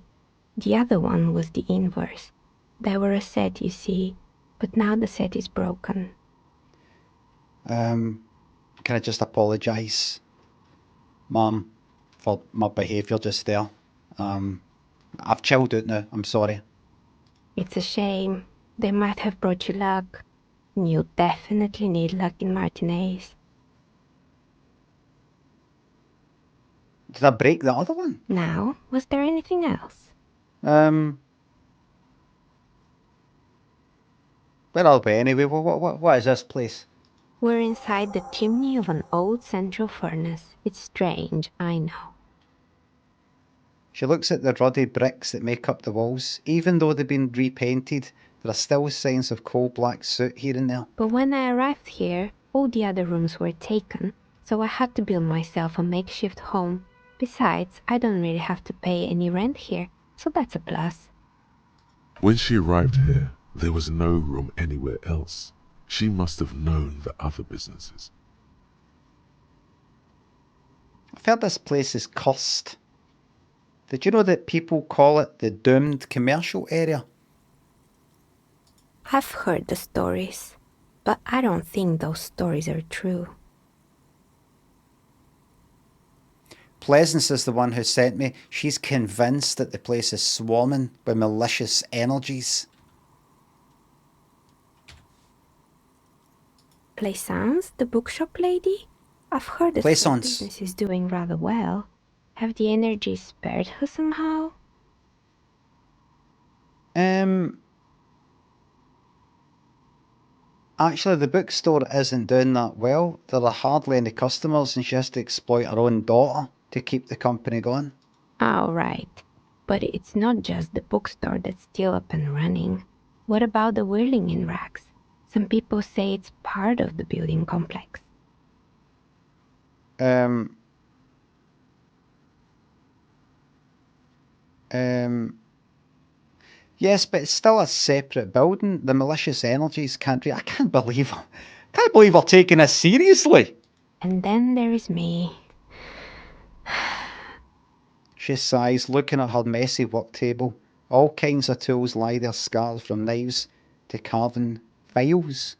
The other one was the inverse. They were a set, you see, but now the set is broken. Can I just apologise, Mum, for my behaviour just there? I've chilled out now. I'm sorry. It's a shame. They might have brought you luck. You definitely need luck in Martinez. Did I break the other one? Now, was there anything else? Where are we anyway? What is this place? We're inside the chimney of an old central furnace. It's strange, I know. She looks at the ruddy bricks that make up the walls. Even though they've been repainted, there are still signs of coal-black soot here and there. But when I arrived here, all the other rooms were taken, so I had to build myself a makeshift home. Besides, I don't really have to pay any rent here, so that's a plus. When she arrived here, there was no room anywhere else. She must have known the other businesses. I've heard this place is cursed. Did you know that people call it the doomed commercial area? I've heard the stories, but I don't think those stories are true. Pleasance is the one who sent me. She's convinced that the place is swarming with malicious energies. Plaisance, the bookshop lady? I've heard that her Plaisance. business is doing rather well. Have the energies spared her somehow? Actually, the bookstore isn't doing that well. There are hardly any customers and she has to exploit her own daughter to keep the company going. All right. But it's not just the bookstore that's still up and running. What about the whirling in rags? Some people say it's part of the building complex. Yes, but it's still a separate building. The malicious energies I can't believe we're taking this seriously. And then there is me. She sighs, looking at her messy work table. All kinds of tools lie there scattered, from knives to carving files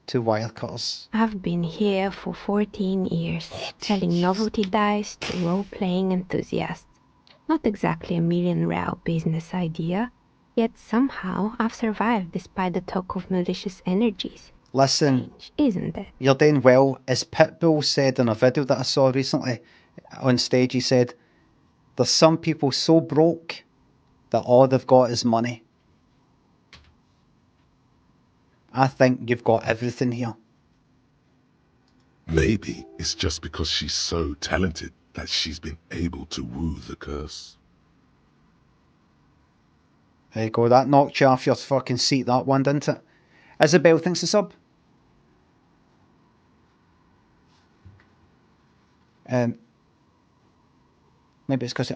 to wire cutters. I've been here for 14 years, selling novelty dice to role-playing enthusiasts. Not exactly a million-real business idea, yet somehow I've survived despite the talk of malicious energies. Listen, Strange, isn't it? you're doing well. As Pitbull said in a video that I saw recently on stage, he said, there's some people so broke that all they've got is money. I think you've got everything here. Maybe it's just because she's so talented that she's been able to woo the curse. There you go, that knocked you off your fucking seat, that one, didn't it? Isabel thinks the sub. Maybe it's because,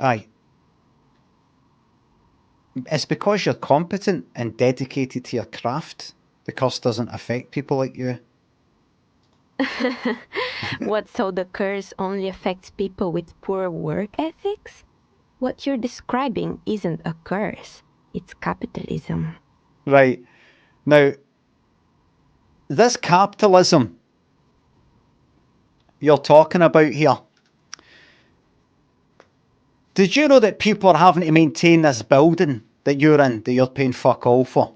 it's because you're competent and dedicated to your craft. The curse doesn't affect people like you. What, so the curse only affects people with poor work ethics? What you're describing isn't a curse, it's capitalism. Right. Now, this capitalism you're talking about here, did you know that people are having to maintain this building that you're paying fuck all for?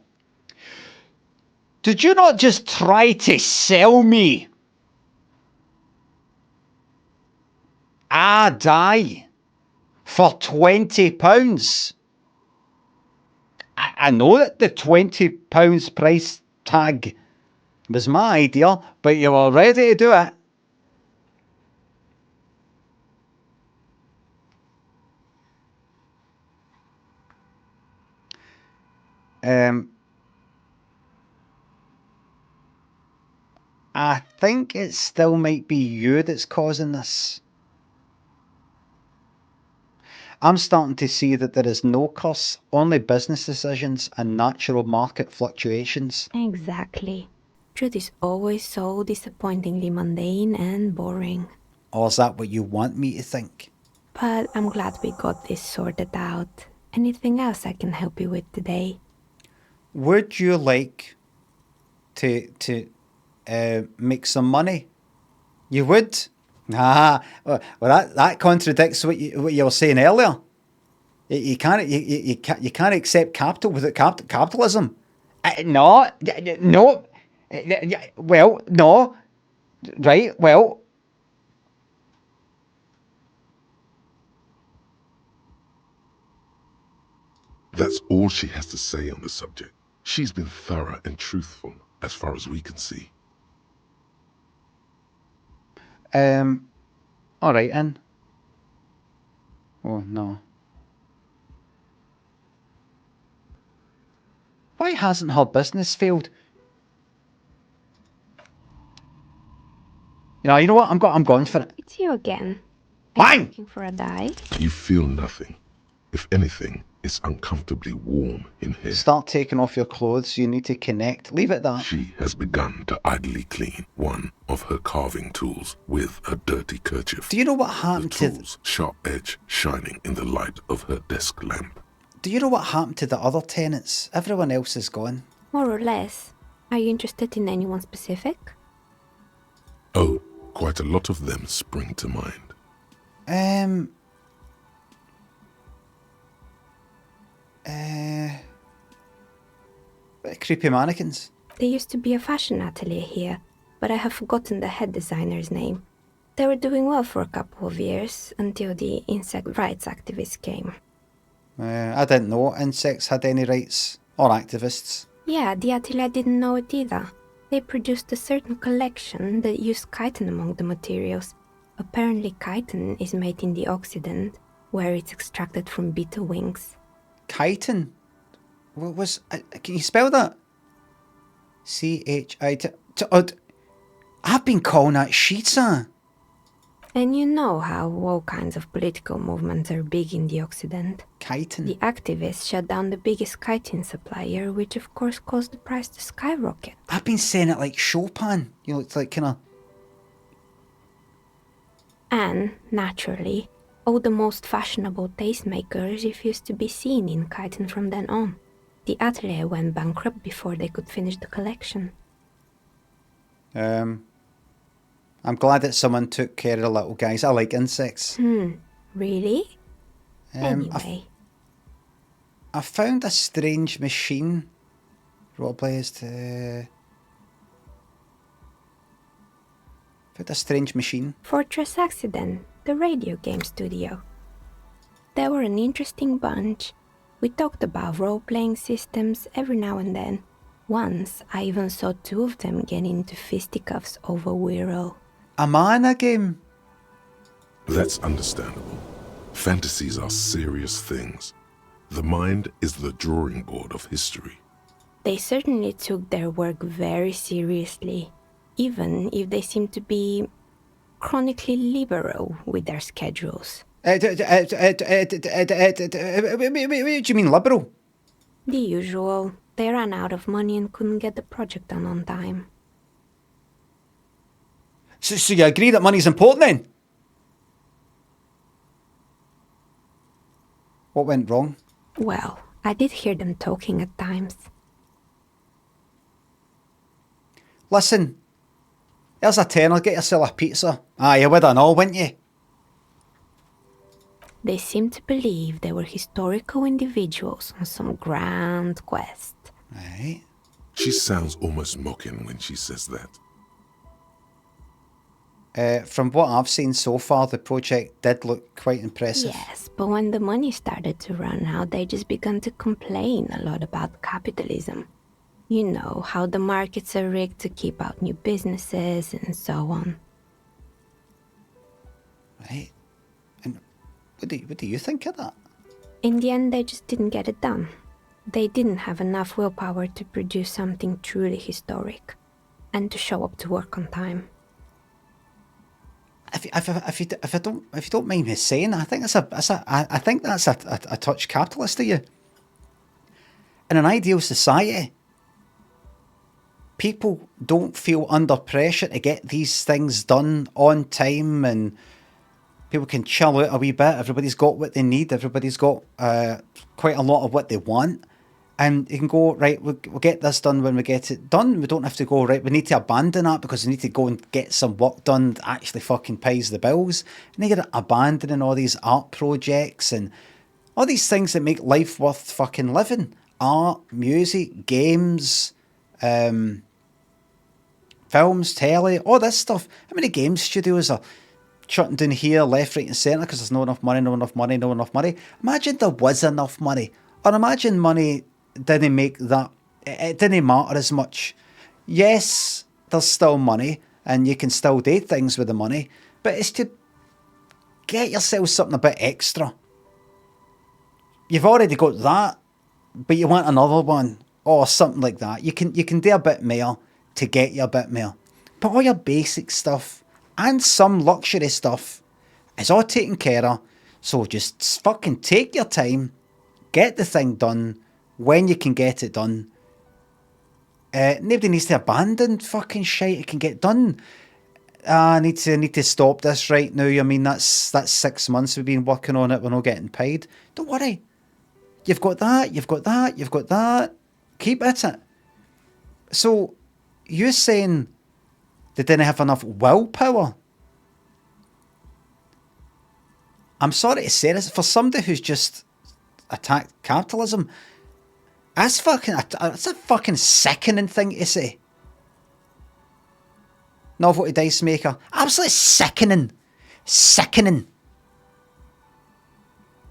Did you not just try to sell me a die for £20? I know that the £20 price tag was my idea, but you were ready to do it. I think it still might be you that's causing this. I'm starting to see that there is no curse, only business decisions and natural market fluctuations. Exactly. Truth is always so disappointingly mundane and boring. Or is that what you want me to think? But I'm glad we got this sorted out. Anything else I can help you with today? Would you like to make some money? You would? Well, that contradicts what you were saying earlier. You can't accept capital without capitalism. No, no. Well, no. Right. Well, That's all she has to say on the subject. She's been thorough and truthful, as far as we can see. all right, then. Oh no. Why hasn't her business failed? You know what? I'm going for it. It's you again. Are you Bang! looking for a die? You feel nothing. If anything, it's uncomfortably warm in here. Start taking off your clothes. You need to connect. Leave it that. She has begun to idly clean one of her carving tools with a dirty kerchief. Do you know what The happened to? tool's sharp edge shining in the light of her desk lamp. Do you know what happened to the other tenants? Everyone else is gone. More or less. Are you interested in anyone specific? Oh, quite a lot of them spring to mind. Creepy mannequins. There used to be a fashion atelier here, but I have forgotten the head designer's name. They were doing well for a couple of years until the insect rights activists came. I didn't know insects had any rights or activists. Yeah, the atelier didn't know it either. They produced a certain collection that used chitin among the materials. Apparently chitin is made in the Occident, where it's extracted from beetle wings. Chitin? What was? Can you spell that? C-H-I-T. I've been calling that Shitsa. And you know how all kinds of political movements are big in the Occident. Chitin. The activists shut down the biggest chitin supplier, which of course caused the price to skyrocket. I've been saying it like Chopin. It's like kind of. And, naturally, all the most fashionable tastemakers refused to be seen in chitin from then on. The atelier went bankrupt before they could finish the collection. I'm glad that someone took care of the little guys. I like insects. Really? Anyway. I found a strange machine. Roleplay is to. Found a strange machine. Fortress Accident, the radio game studio. They were an interesting bunch. We talked about role-playing systems every now and then. Once, I even saw two of them get into fisticuffs over Wirral. A mana game? That's understandable. Fantasies are serious things. The mind is the drawing board of history. They certainly took their work very seriously, even if they seemed to be chronically liberal with their schedules. What do you mean liberal? The usual. They ran out of money and couldn't get the project done on time. So you agree that money's important then? What went wrong? Well, I did hear them talking at times. Listen, there's a tenner, get yourself a pizza. Aye, you would and all, wouldn't you? They seemed to believe they were historical individuals on some grand quest. Right. She sounds almost mocking when she says that. From what I've seen so far, the project did look quite impressive. Yes, but when the money started to run out, they just began to complain a lot about capitalism. You know, how the markets are rigged to keep out new businesses and so on. Right. And what do you think of that? In the end, they just didn't get it done. They didn't have enough willpower to produce something truly historic and to show up to work on time. If you don't mind me saying, I think that's a touch capitalist of you. In an ideal society, people don't feel under pressure to get these things done on time, and people can chill out a wee bit. Everybody's got what they need. Everybody's got quite a lot of what they want. And you can go, right, we'll get this done when we get it done. We don't have to go, right, we need to abandon that because we need to go and get some work done that actually fucking pays the bills. And they get abandoning all these art projects and all these things that make life worth fucking living. Art, music, games, films, telly, all this stuff. How many game studios are shutting down here, left, right and centre because there's not enough money. Imagine there was enough money. Or imagine money didn't make that, it didn't matter as much. Yes, there's still money and you can still do things with the money, but it's to get yourself something a bit extra. You've already got that, but you want another one or something like that. You can do a bit more to get you a bit more. But all your basic stuff and some luxury stuff is all taken care of. So just fucking take your time, get the thing done when you can get it done. Nobody needs to abandon fucking shit. It can get done. I need to stop this right now. I mean, that's 6 months we've been working on it. We're not getting paid. Don't worry. You've got that. Keep at it. So, you're saying they didn't have enough willpower? I'm sorry to say this, for somebody who's just attacked capitalism, that's a fucking sickening thing to say. Novelty Dice Maker. Absolutely sickening.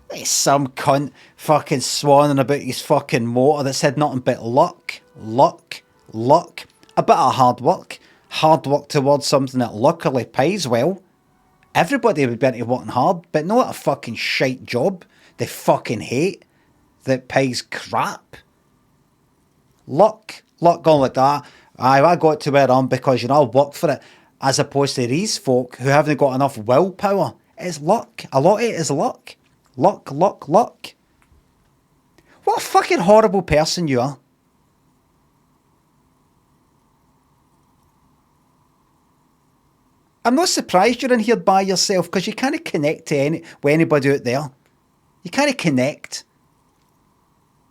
There's some cunt fucking swanning about his fucking motor that said nothing but luck. A bit of hard work towards something that luckily pays well. Everybody would be into working hard, but not a fucking shite job they fucking hate that pays crap. Luck going like that. I got to where I'm because, I worked for it, as opposed to these folk who haven't got enough willpower. It's luck. A lot of it is luck. Luck. What a fucking horrible person you are. I'm not surprised you're in here by yourself because you can't connect to with anybody out there. You can't connect.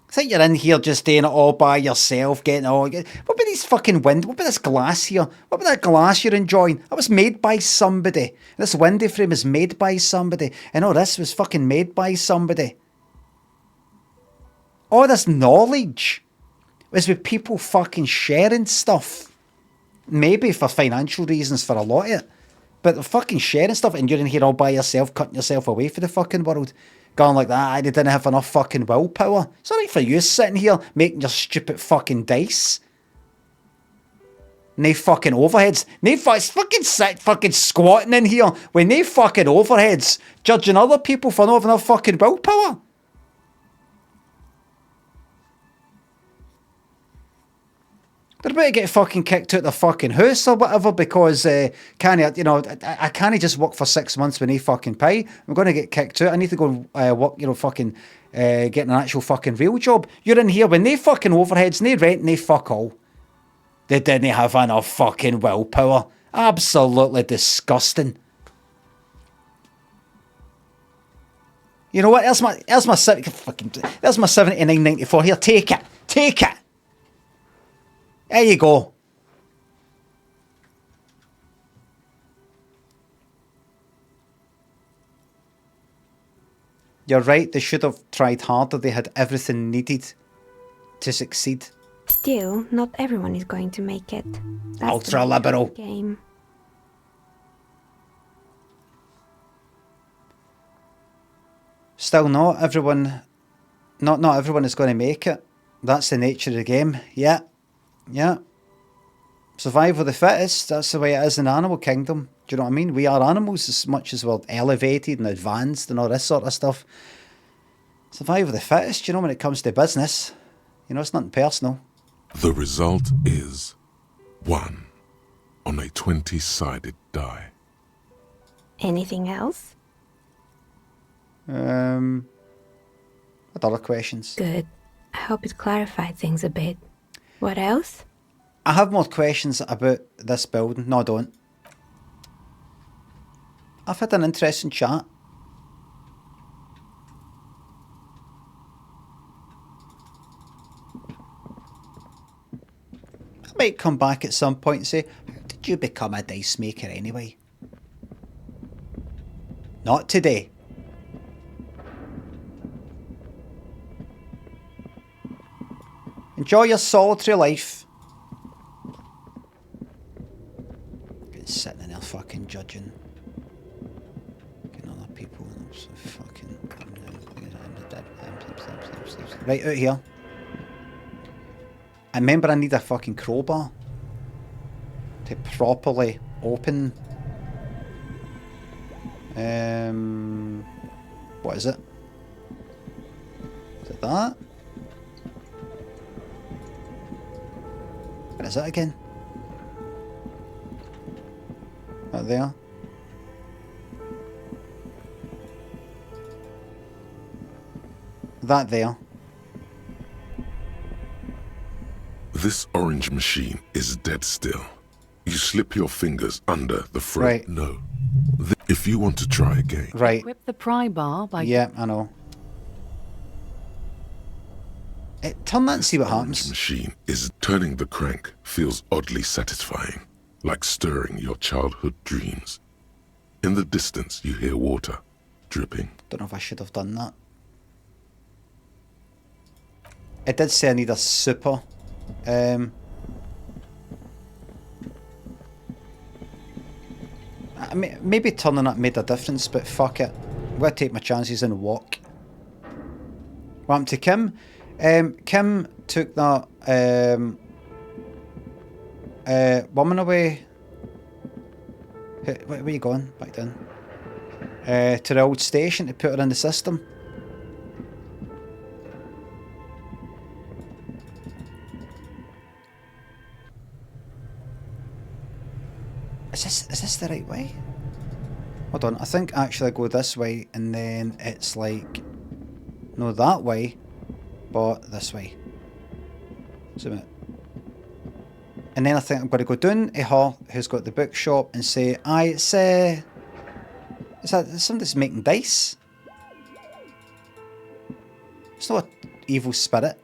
I think you're in here just doing it all by yourself, getting all... What about these fucking wind? What about this glass here? What about that glass you're enjoying? That was made by somebody. This window frame is made by somebody. And all this was fucking made by somebody. All this knowledge was with people fucking sharing stuff. Maybe for financial reasons for a lot of it. But they're fucking sharing stuff and you're in here all by yourself, cutting yourself away from the fucking world. Going like that, I didn't have enough fucking willpower. It's alright for you sitting here making your stupid fucking dice. No fucking overheads. No fucking squatting in here with no fucking overheads, judging other people for not having enough fucking willpower. They're about to get fucking kicked out the fucking house or whatever because I can't just work for 6 months with no fucking pay. I'm going to get kicked out. I need to go work, fucking get an actual fucking real job. You're in here with no fucking overheads, no rent, no fuck all. They didn't have enough fucking willpower. Absolutely disgusting. You know what? There's my there's my 79.94. Here, take it. Take it. There you go. You're right, they should have tried harder. They had everything needed to succeed. Still, not everyone is going to make it. That's Ultra-liberal. the game. Still not everyone is going to make it. That's the nature of the game. Yeah. Yeah. Survival of the fittest, that's the way it is in the animal kingdom. Do you know what I mean? We are animals as much as we're elevated and advanced and all this sort of stuff. Survival of the fittest, you know, when it comes to business. You know, it's nothing personal. The result is 1 on a 20-sided die. Anything else? What other questions? Good. I hope it clarified things a bit. What else? I have more questions about this building. No, I don't. I've had an interesting chat. I might come back at some point and say, how did you become a dice maker anyway? Not today. Enjoy your solitary life. Sitting there fucking judging. Other people. Fucking. Right out here. I remember I need a fucking crowbar to properly open. What is it? Is it that? What is it again? Right there. That there. This orange machine is dead still. You slip your fingers under the frame. Right. No. If you want to try again. Right. Equip the pry bar by... Yeah, I know. Turn that and see what Orange happens. machine is turning the crank feels oddly satisfying, like stirring your childhood dreams. In the distance, you hear water dripping. Don't know if I should have done that. It did say I need a super. Maybe turning it made a difference, but fuck it. I'm going to take my chances and walk. What happened to Kim? Kim took that woman away. Where are you going? Back down. To the old station to put her in the system. Is this the right way? Hold on, I think actually I go this way and then it's like, no, that way, but this way. So, and then I think I'm going to go down to her who's got the bookshop and say, aye, it's somebody's making dice. It's not an evil spirit.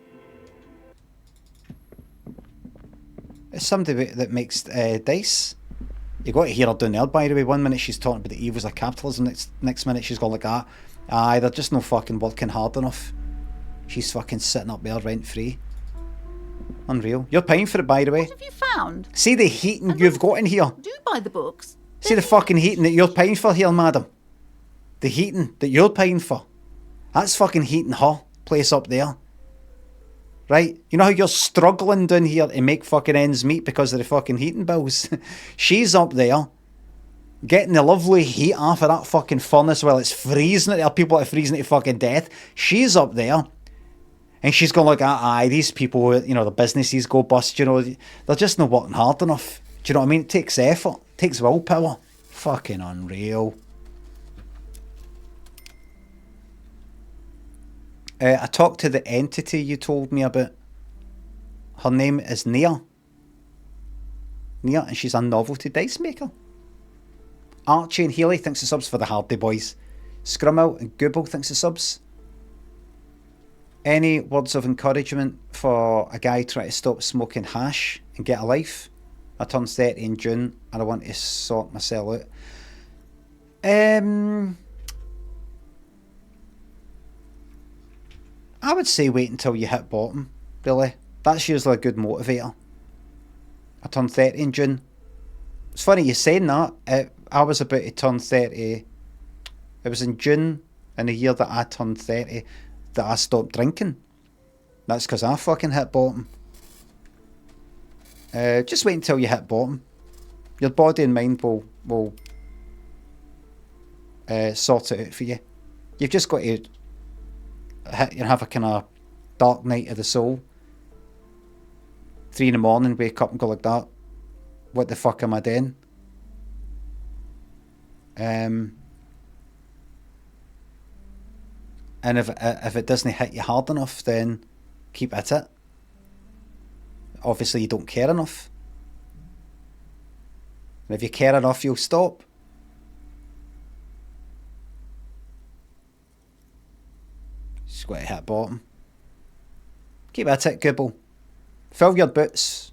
It's somebody that makes dice. You got to hear her down there, by the way. 1 minute she's talking about the evils of capitalism, next minute she's going like that. Aye, they're just no fucking working hard enough. She's fucking sitting up there rent free. Unreal. You're paying for it, by the way. What have you found? See the heating you've got in here. Do buy the books. See the fucking heating that you're paying for here, madam. The heating that you're paying for. That's fucking heating her place up there. Right? You know how you're struggling down here to make fucking ends meet because of the fucking heating bills? She's up there getting the lovely heat off of that fucking furnace while it's freezing it. There are people that are freezing it to fucking death. She's up there. And she's going like, aye, these people, you know, the businesses go bust, you know, they're just not working hard enough. Do you know what I mean? It takes effort. It takes willpower. Fucking unreal. I talked to the entity you told me about. Her name is Nia. Nia, and she's a novelty dice maker. Archie and Healy thanks the subs for the Hardy boys. Scrummel and Gooble thanks the subs. Any words of encouragement for a guy trying to stop smoking hash and get a life? I turn 30 in June and I want to sort myself out. I would say wait until you hit bottom, really. That's usually a good motivator. I turn 30 in June. It's funny you saying that. I was about to turn 30. It was in June in the year that I turned 30 that I stopped drinking. That's because I fucking hit bottom. Just wait until you hit bottom. Your body and mind will sort it out for you. You've just got to have a kind of dark night of the soul. 3 in the morning, wake up and go like that. What the fuck am I doing? And if it doesn't hit you hard enough, then keep at it. Obviously you don't care enough. And if you care enough, you'll stop. Just got to hit bottom. Keep at it, Google. Fill your boots.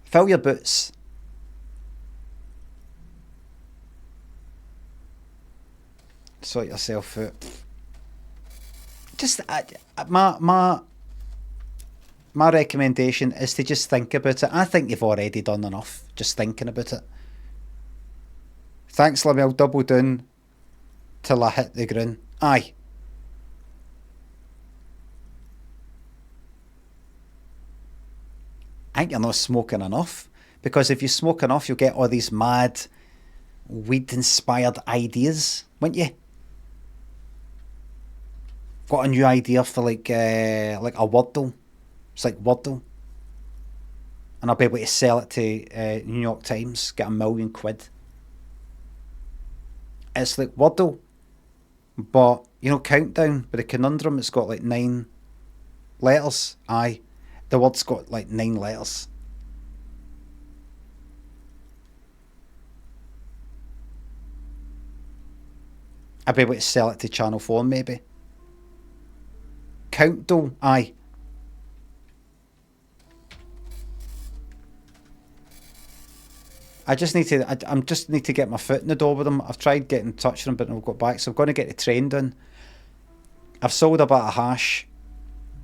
Fill your boots. Sort yourself out. Just my recommendation is to just think about it. I think you've already done enough just thinking about it. Thanks, Limmy. I'll double down till I hit the ground. Aye. I think you're not smoking enough, because if you smoke enough, you'll get all these mad weed-inspired ideas, won't you? Got a new idea for like a Wordle. It's like Wordle, and I'll be able to sell it to New York Times, get £1 million. It's like Wordle, but Countdown with a conundrum. It's got like 9 letters. Aye, the word's got like 9 letters. I'll be able to sell it to Channel 4 maybe. Countdown, aye. I just need to get my foot in the door with them. I've tried getting in touch with them, but I've got back, so I'm going to get the train done. I've sold a bit of hash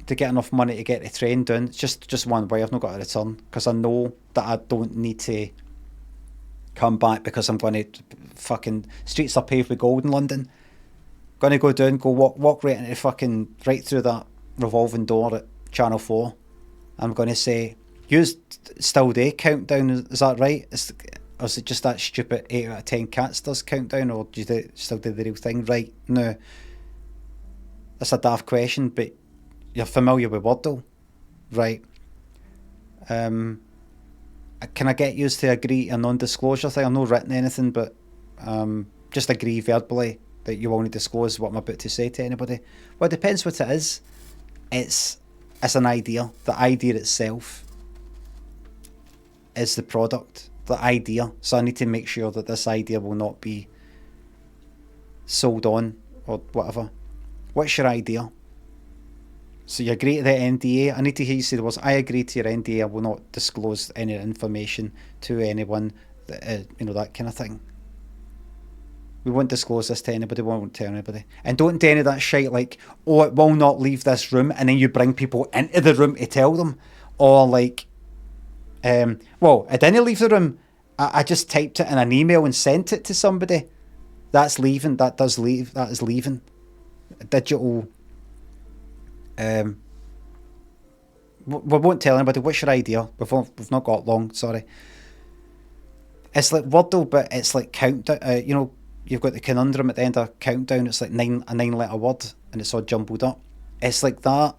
to get enough money to get the train done. It's just one way. I've not got a return, because I know that I don't need to come back, because I'm going to fucking streets are paved with gold in London. Going to go down, walk right into fucking right through that revolving door at Channel 4. I'm going to say, you still do Countdown, is that right? Or is it just that stupid 8 out of 10 cats does Countdown, or do you still do the real thing? Right, no. That's a daft question, but you're familiar with Wordle, right? Can I get used to agree a non-disclosure thing? I've not written anything, but just agree verbally that you won't disclose what I'm about to say to anybody. Well, it depends what it is. It's an idea. The idea itself is the product. The idea. So I need to make sure that this idea will not be sold on or whatever. What's your idea? So you agree to the NDA. I need to hear you say the words, I agree to your NDA. I will not disclose any information to anyone. That kind of thing. We won't disclose this to anybody. We won't tell anybody. And don't do any of that shit like, oh, it will not leave this room, and then you bring people into the room to tell them. Or like, well, I didn't leave the room. I just typed it in an email and sent it to somebody. That's leaving. That does leave. That is leaving. Digital. We won't tell anybody. What's your idea? We've not got long. Sorry. It's like Wordle, but it's like Countdown. You've got the conundrum at the end of Countdown. It's like a 9-letter word, and it's all jumbled up. It's like that,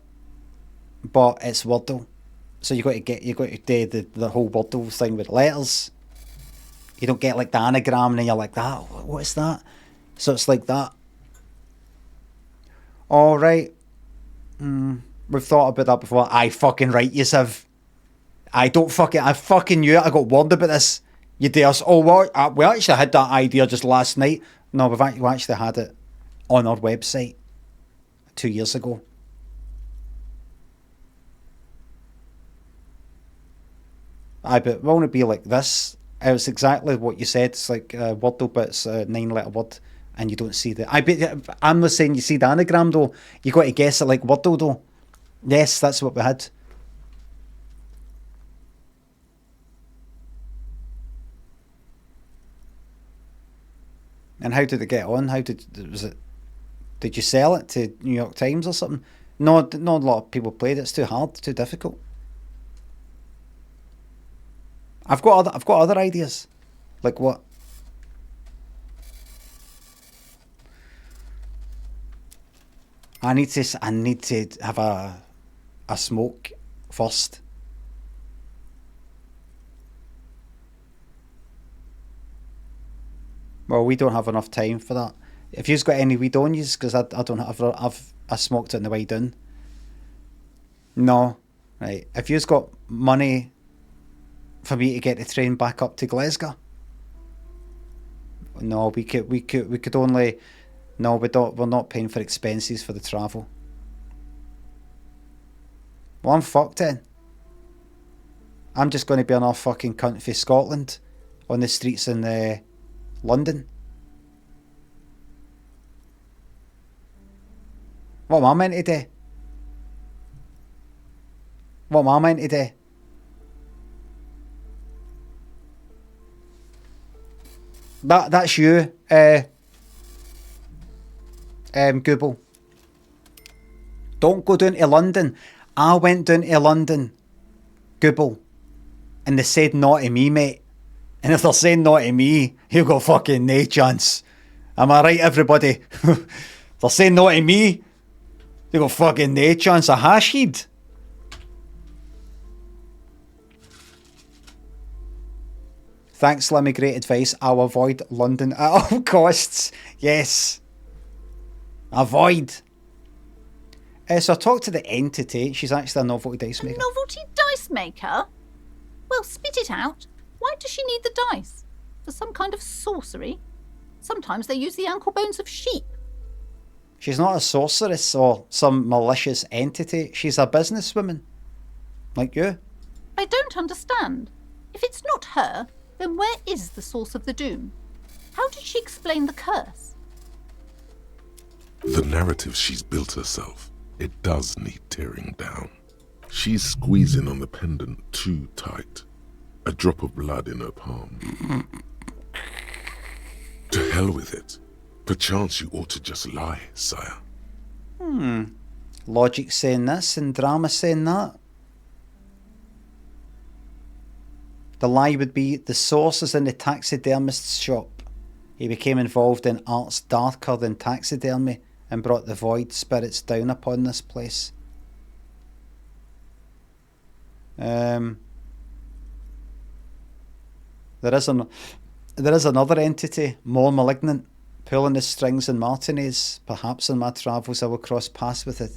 but it's Wordle. So you got to do the whole Wordle thing with letters. You don't get like the anagram, and then you're like, that. What is that? So it's like that. All right. We've thought about that before. I fucking right, you have. I fucking knew it. I got warned about this. You dare us. Oh, well, we actually had that idea just last night. No, we actually had it on our website 2 years ago. But it won't be like this. It was exactly what you said. It's like Wordle, but it's a 9-letter word, and you don't see the. I'm not saying you see the anagram though. You got to guess it like Wordle though. Yes, that's what we had. And how did it get on? Did you sell it to New York Times or something? No, not a lot of people played it. It's too hard, too difficult. I've got other ideas. Like what? I need to have a smoke first. Well, we don't have enough time for that. If you've got any weed on you, because I don't have, I smoked it on the way down. No, right. If you've got money for me to get the train back up to Glasgow, no, we could only. No, we're not paying for expenses for the travel. Well, I'm fucked then. I'm just going to be another fucking cunt for Scotland on the streets in London. What am I meant to do? What am I meant to do? That's you, Google. Don't go down to London. I went down to London, Google, and they said no to me, mate. And if they're saying no to me, you got fucking no chance. Am I right, everybody? They're saying no to me, you got fucking no chance. A hash head. Thanks, Limmy. Great advice. I'll avoid London at all costs. Yes. Avoid. So I talked to the entity. She's actually a novelty dice maker. A novelty dice maker? Well, spit it out. Why does she need the dice? For some kind of sorcery? Sometimes they use the ankle bones of sheep. She's not a sorceress or some malicious entity. She's a businesswoman. Like you. I don't understand. If it's not her, then where is the source of the doom? How did she explain the curse? The narrative she's built herself, it does need tearing down. She's squeezing on the pendant too tight. A drop of blood in her palm. To hell with it. Perchance you ought to just lie, sire. Logic saying this and drama saying that. The lie would be the source is in the taxidermist's shop. He became involved in arts darker than taxidermy and brought the void spirits down upon this place. There is another entity, more malignant, pulling the strings in Martinez. Perhaps in my travels I will cross paths with it.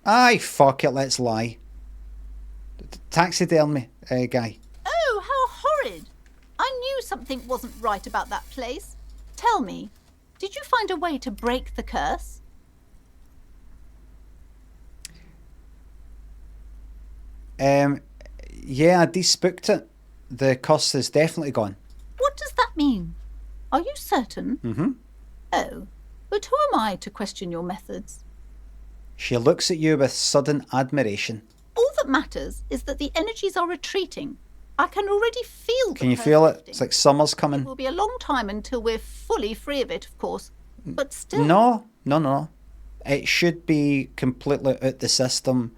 Aye, fuck it, let's lie. Taxidermy guy. Oh, how horrid! I knew something wasn't right about that place. Tell me, did you find a way to break the curse? Yeah, I de-spooked it. The curse is definitely gone. What does that mean? Are you certain? Mm-hmm. Oh, but who am I to question your methods? She looks at you with sudden admiration. All that matters is that the energies are retreating. I can already feel the Can you curse feel it? lifting. It's like summer's It coming. will be a long time until we're fully free of it, of course. But still... No. It should be completely out the system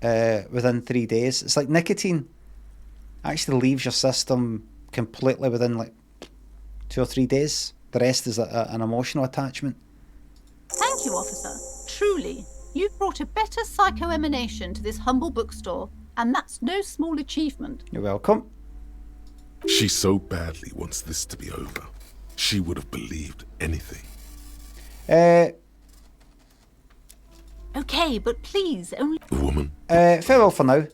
within 3 days. It's like nicotine. Actually leaves your system completely within like 2 or 3 days. The rest is an emotional attachment. Thank you, officer. Truly, you've brought a better psycho-emanation to this humble bookstore, and that's no small achievement. You're welcome. She so badly wants this to be over. She would have believed anything. Okay, but please, only... Woman. Farewell for now.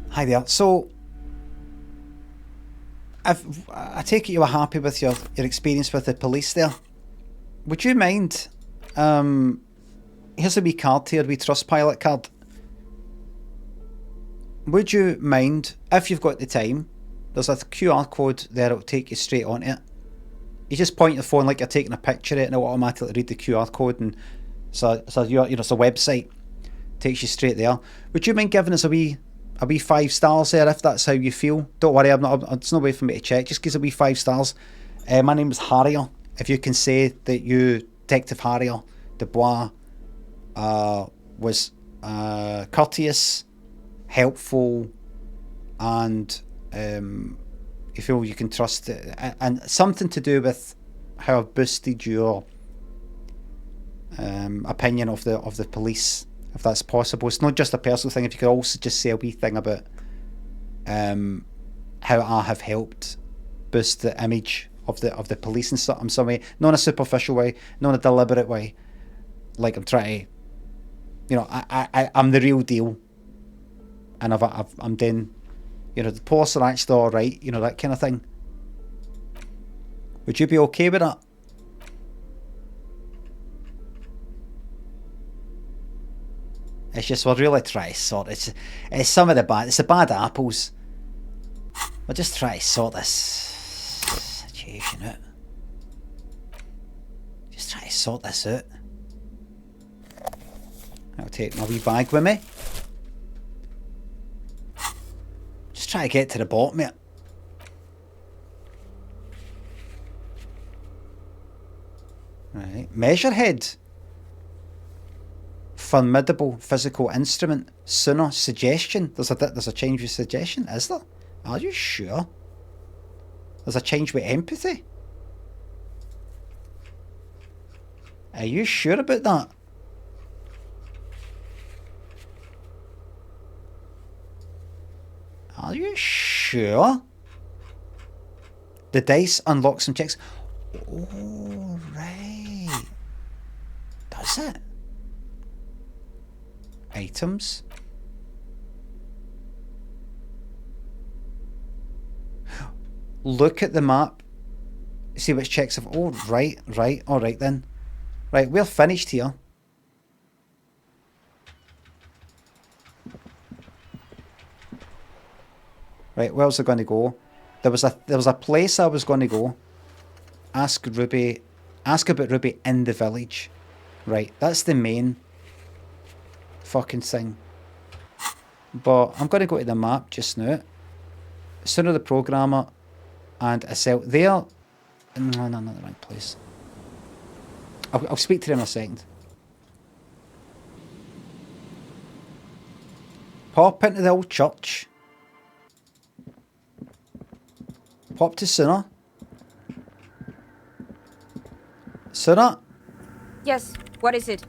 Hi there. So, I take it you were happy with your experience with the police there. Would you mind? Here's a wee card here, a wee Trustpilot card. Would you mind, if you've got the time, there's a QR code there that'll take you straight onto it. You just point your phone like you're taking a picture of it and it'll automatically read the QR code, and so it's a website. Takes you straight there. Would you mind giving us a wee 5 stars there if that's how you feel? Don't worry, it's no way for me to check. Just give us a wee 5 stars. My name is Harrier. If you can say that you, Detective Harrier Dubois, was courteous, helpful, and you feel you can trust it, and something to do with how I've boosted your opinion of the police, if that's possible. It's not just a personal thing. If you could also just say a wee thing about how I have helped boost the image of the police in some way, not in a superficial way, not in a deliberate way. Like I'm trying to, I'm the real deal, and I'm doing, the police are actually all right, that kind of thing. Would you be okay with that? It's just we're really trying to sort it's some of the bad apples. We'll just try to sort this situation out. Just try to sort this out. I'll take my wee bag with me. Just try to get to the bottom of it. Right, Measurehead. Formidable physical instrument. Sooner. Suggestion. There's a change with suggestion, is there? Are you sure? There's a change with empathy. Are you sure about that? Are you sure? The dice unlock some checks. Oh, right. Does it? Items. Look at the map. See which checks have... Oh, right. Alright then. Right, we're finished here. Right, where's it going to go? There was a place I was going to go. Ask about Ruby in the village. Right, that's the main fucking thing. But I'm going to go to the map just now. Sooner the programmer and a cell there. No, not the right place. I'll speak to him in a second. Pop into the old church. Pop to Sooner. Sooner? Yes, what is it?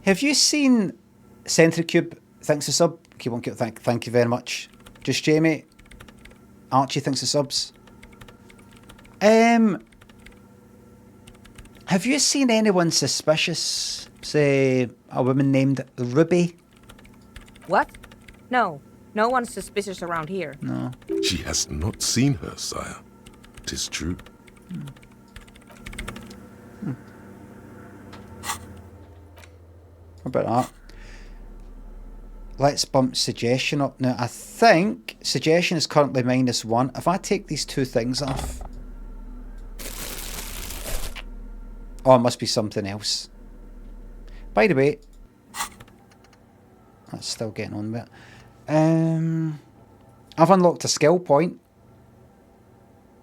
Have you seen Centricube thanks to sub? Keep on, thank you very much. Just Jamie. Archie thanks to subs. Have you seen anyone suspicious? Say, a woman named Ruby? What? No. No one's suspicious around here. No. She has not seen her, sire. 'Tis true. How about that? Let's bump suggestion up. Now, I think suggestion is currently -1. If I take these two things off... Oh, it must be something else. By the way... That's still getting on with it. I've unlocked a skill point.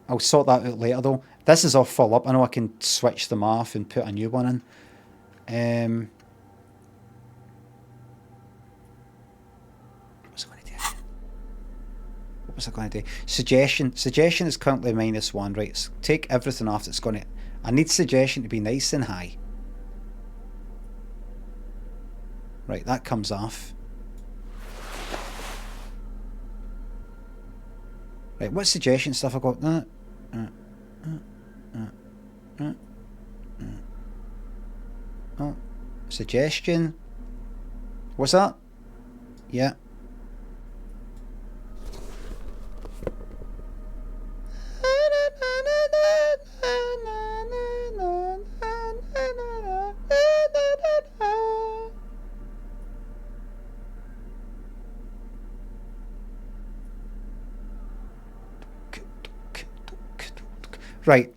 I'll sort that out later though. This is all full up. I know I can switch them off and put a new one in. What was I going to do? Suggestion. Suggestion is currently -1, right? So take everything off that's going to... I need suggestion to be nice and high. Right, that comes off. Right, what suggestion stuff I got? Oh, suggestion. What's that? Yeah. Right.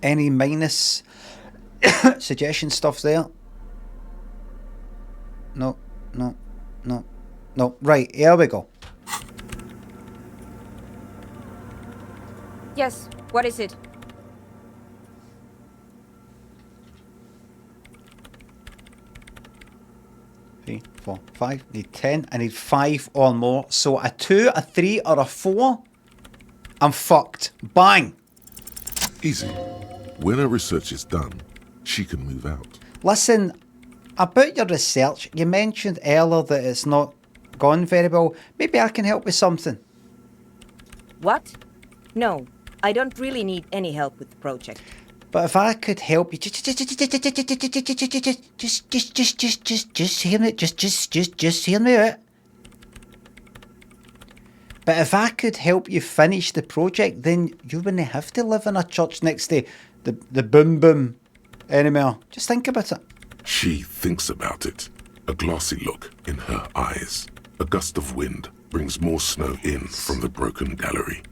Any minus suggestion stuff there? No. Right, here we go. Yes, what is it? Three, 4, 5. Need 10. I need 5 or more. So a 2, a 3, or a 4. I'm fucked. Bang! Easy. When her research is done, she can move out. Listen, about your research, you mentioned earlier that it's not gone very well. Maybe I can help with something. What? No, I don't really need any help with the project. But if I could help you, just hear me, just hear me out. But if I could help you finish the project, then you wouldn't have to live in a church next to the boom boom anymore. Just think about it. She thinks about it. A glassy look in her eyes. A gust of wind brings more snow in from the broken gallery.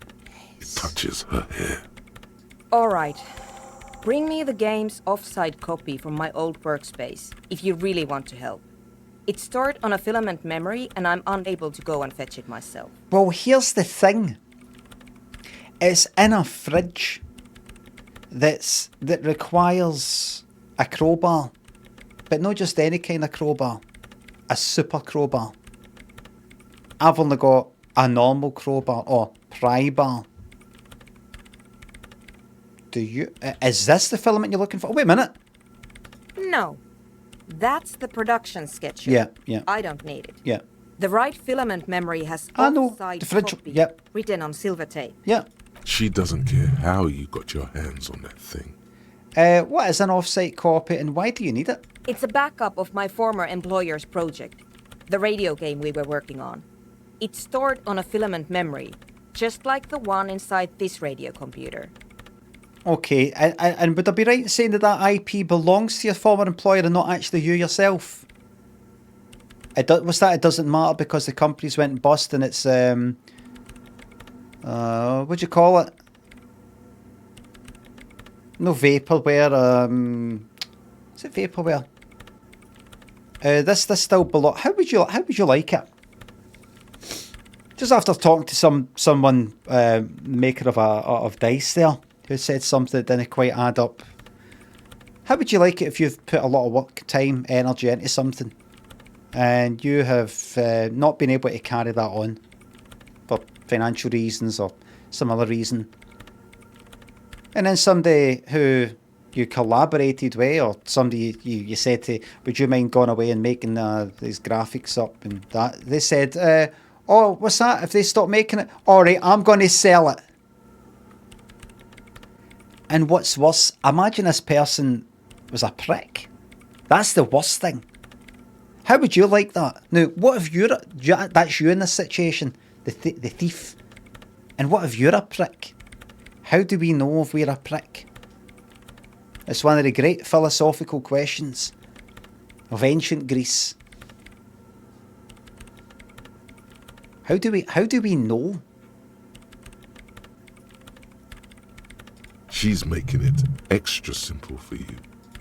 It touches her hair. All right. Bring me the game's off-site copy from my old workspace, if you really want to help. It's stored on a filament memory, and I'm unable to go and fetch it myself. Well, here's the thing. It's in a fridge that requires a crowbar. But not just any kind of crowbar. A super crowbar. I've only got a normal crowbar or pry bar. Is this the filament you're looking for? Wait a minute. No. That's the production schedule. Yeah. I don't need it. Yeah. The right filament memory has I know. off-site The fridge. copy Yep. written on silver tape. Yeah. She doesn't care how you got your hands on that thing. What is an off-site copy and why do you need it? It's a backup of my former employer's project, the radio game we were working on. It's stored on a filament memory, just like the one inside this radio computer. Okay, and would I be right in saying that that IP belongs to your former employer and not actually you yourself? It doesn't matter because the company's went bust and it's what'd you call it? No vaporware. Is it vaporware? This still belongs. How would you like it? Just after talking to someone maker of dice there, who said something that didn't quite add up. How would you like it if you've put a lot of work, time, energy into something, and you have not been able to carry that on for financial reasons or some other reason, and then somebody who you collaborated with or somebody you said to, would you mind going away and making these graphics up and that, they said, oh, what's that? If they stop making it, all right, I'm going to sell it. And what's worse, imagine this person was a prick. That's the worst thing. How would you like that? Now, what if that's you in this situation, the thief? And what if you're a prick? How do we know if we're a prick? It's one of the great philosophical questions of ancient Greece. How do we know? She's making it extra simple for you.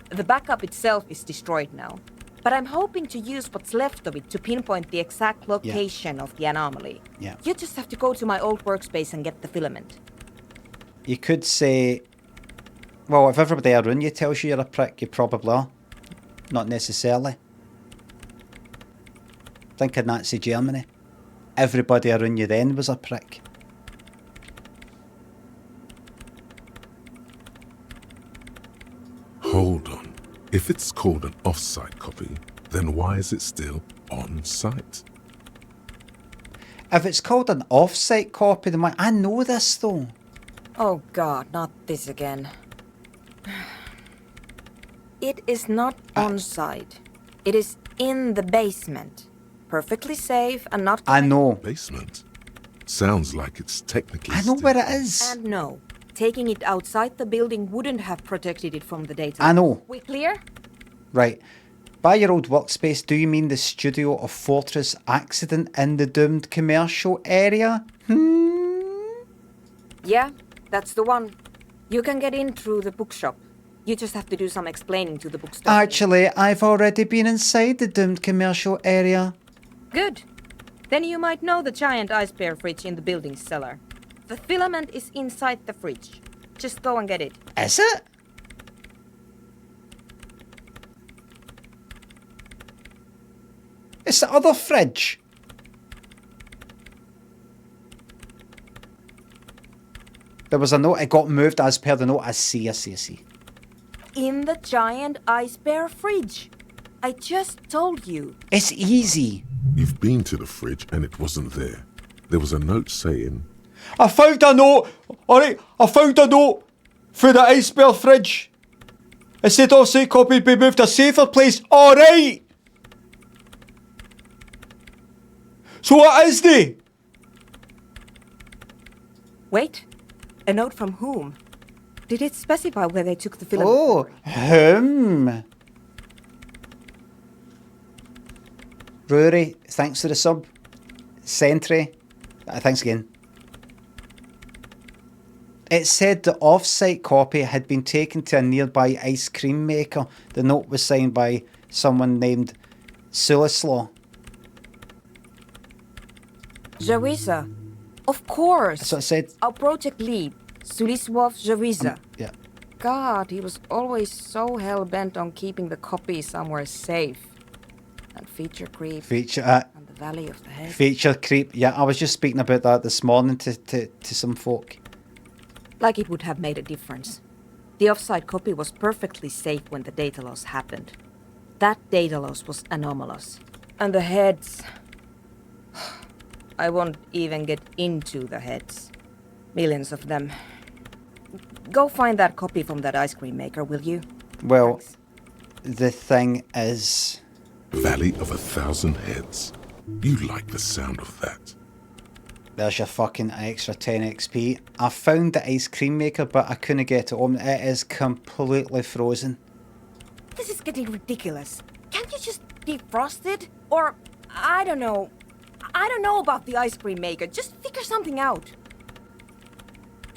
The backup itself is destroyed now, but I'm hoping to use what's left of it to pinpoint the exact location of the anomaly. Yeah. You just have to go to my old workspace and get the filament. You could say, well, if everybody around you tells you you're a prick, you probably are. Not necessarily. Think of Nazi Germany. Everybody around you then was a prick. Hold on. If it's called an off-site copy, then why is it still on-site? If it's called an off-site copy, then I know this though. Oh god, not this again. It is not on site. It is in the basement. Perfectly safe and not... I know. Basement? Sounds like it's technically I know still... where it is. And no, taking it outside the building wouldn't have protected it from the data. I know. We clear? Right. By your old workspace, do you mean the studio of Fortress Accident in the doomed commercial area? Yeah, that's the one. You can get in through the bookshop. You just have to do some explaining to the bookstore. Actually, I've already been inside the doomed commercial area. Good. Then you might know the giant ice bear fridge in the building cellar. The filament is inside the fridge. Just go and get it. Is it? It's the other fridge. There was a note, it got moved as per the note. I see. In the giant ice bear fridge. I just told you. It's easy. You've been to the fridge and it wasn't there. There was a note saying... I found a note. Alright, I found a note for the ice bear fridge. It said off-site copy be moved to a safer place. Alright. So what is they? Wait. A note from whom? Did it specify where they took the filament? Oh, Rory, thanks for the sub. Sentry, thanks again. It said the off-site copy had been taken to a nearby ice cream maker. The note was signed by someone named Sulislaw. Jawiza. Of course. That's what it said. Our project lead, Suliswov Jawiza. Yeah. God, he was always so hell-bent on keeping the copy somewhere safe. And feature creep. Feature, And the Valley of the Head. feature creep. Yeah, I was just speaking about that this morning to some folk. Like it would have made a difference. The offsite copy was perfectly safe when the data loss happened. That data loss was anomalous. And the heads... I won't even get into the heads. Millions of them. Go find that copy from that ice cream maker, will you? Well, Thanks. the thing is... Valley of 1,000 Heads. You like the sound of that. There's your fucking extra 10 XP. I found the ice cream maker, but I couldn't get it on. It is completely frozen. This is getting ridiculous. Can't you just defrost it? Or, I don't know. I don't know about the ice cream maker. Just figure something out.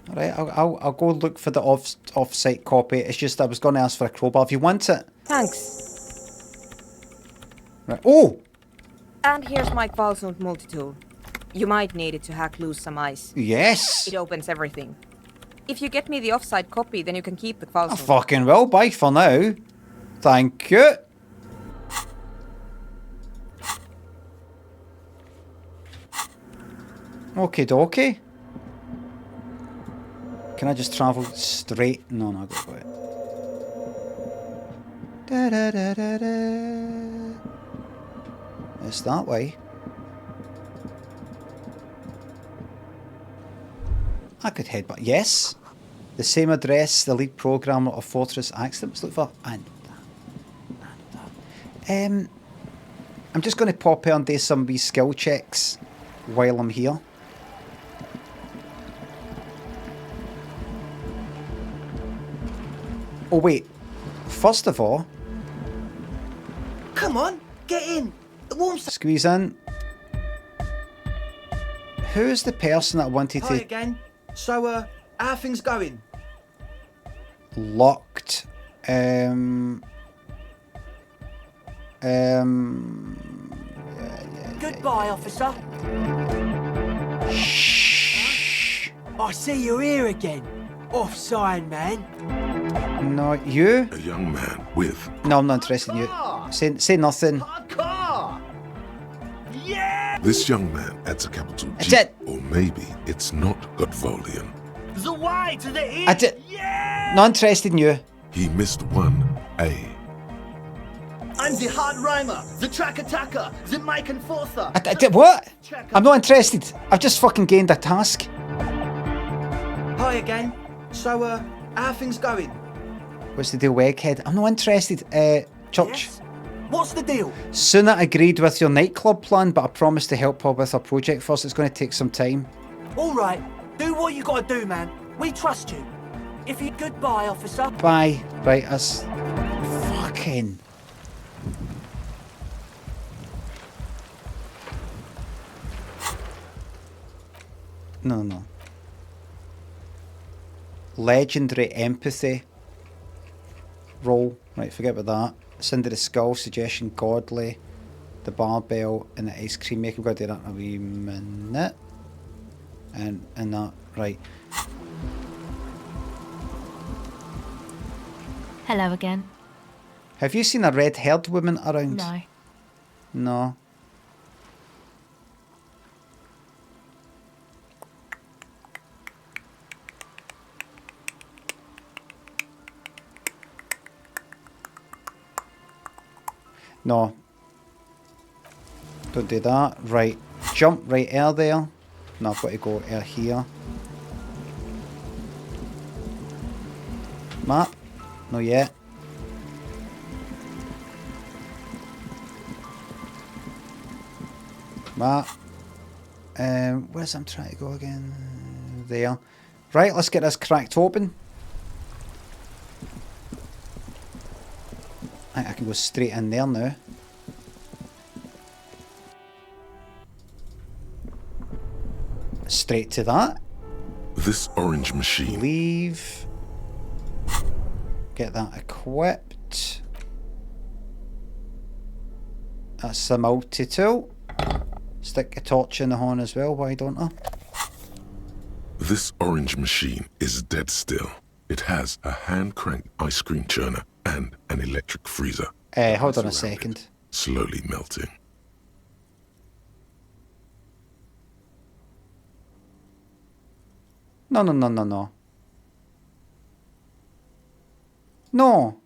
Alright, I'll go look for the off-site copy. It's just I was going to ask for a crowbar if you want it. Thanks. Right. Oh! And here's my Kvalsund multi-tool. You might need it to hack loose some ice. Yes! It opens everything. If you get me the offsite copy, then you can keep the Kvalsund. I fucking will. Bye for now. Thank you. Okie dokie. Can I just travel straight? No, I got it. Da, da, da, da, da. It's that way. I could head back. Yes. The same address the lead programmer of Fortress Accident was looking for. And I'm just going to pop in and do some wee skill checks while I'm here. Oh wait, first of all... Come on, get in! The warm... Squeeze in. Who's the person that wanted Hi to... again. So, how are things going? Locked. Goodbye, officer. Shh. I see you're here again. Off-sign, man. Not you? A young man with... No, I'm not interested in you. Say nothing. A car! Yeah! This young man adds a capital G. That's it. Or maybe it's not Godvolian. The way to the inn! I did. Yeah! Not interested in you. He missed one A. I'm the hard rhymer, the track attacker, the mic enforcer. I did what? I'm not interested. I've just fucking gained a task. Hi again. So, how are things going? What's the deal, Egghead? I'm not interested. Church. Yes? What's the deal? Suna agreed with your nightclub plan, but I promised to help her with her project first. It's going to take some time. All right. Do what you gotta do, man. We trust you. If you goodbye, officer. Bye. Right, us. Fucking. No. Legendary empathy. Roll. Right, forget about that. Cinder the Skull, Suggestion, Godly, the Barbell, and the Ice Cream Maker. We've got to do that in a wee minute. And that, right. Hello again. Have you seen a red-haired woman around? No. No. No. Don't do that. Right. Jump right air there. No, I've got to go air here. Map. Not yet. Map. Where's I'm trying to go again? There. Right, let's get this cracked open. I can go straight in there now. Straight to that. This orange machine. Leave. Get that equipped. That's the multi-tool. Stick a torch in the horn as well, why don't I? This orange machine is dead still. It has a hand-cranked ice cream churner and an electric freezer. Hold on a second. Slowly melting. No. No.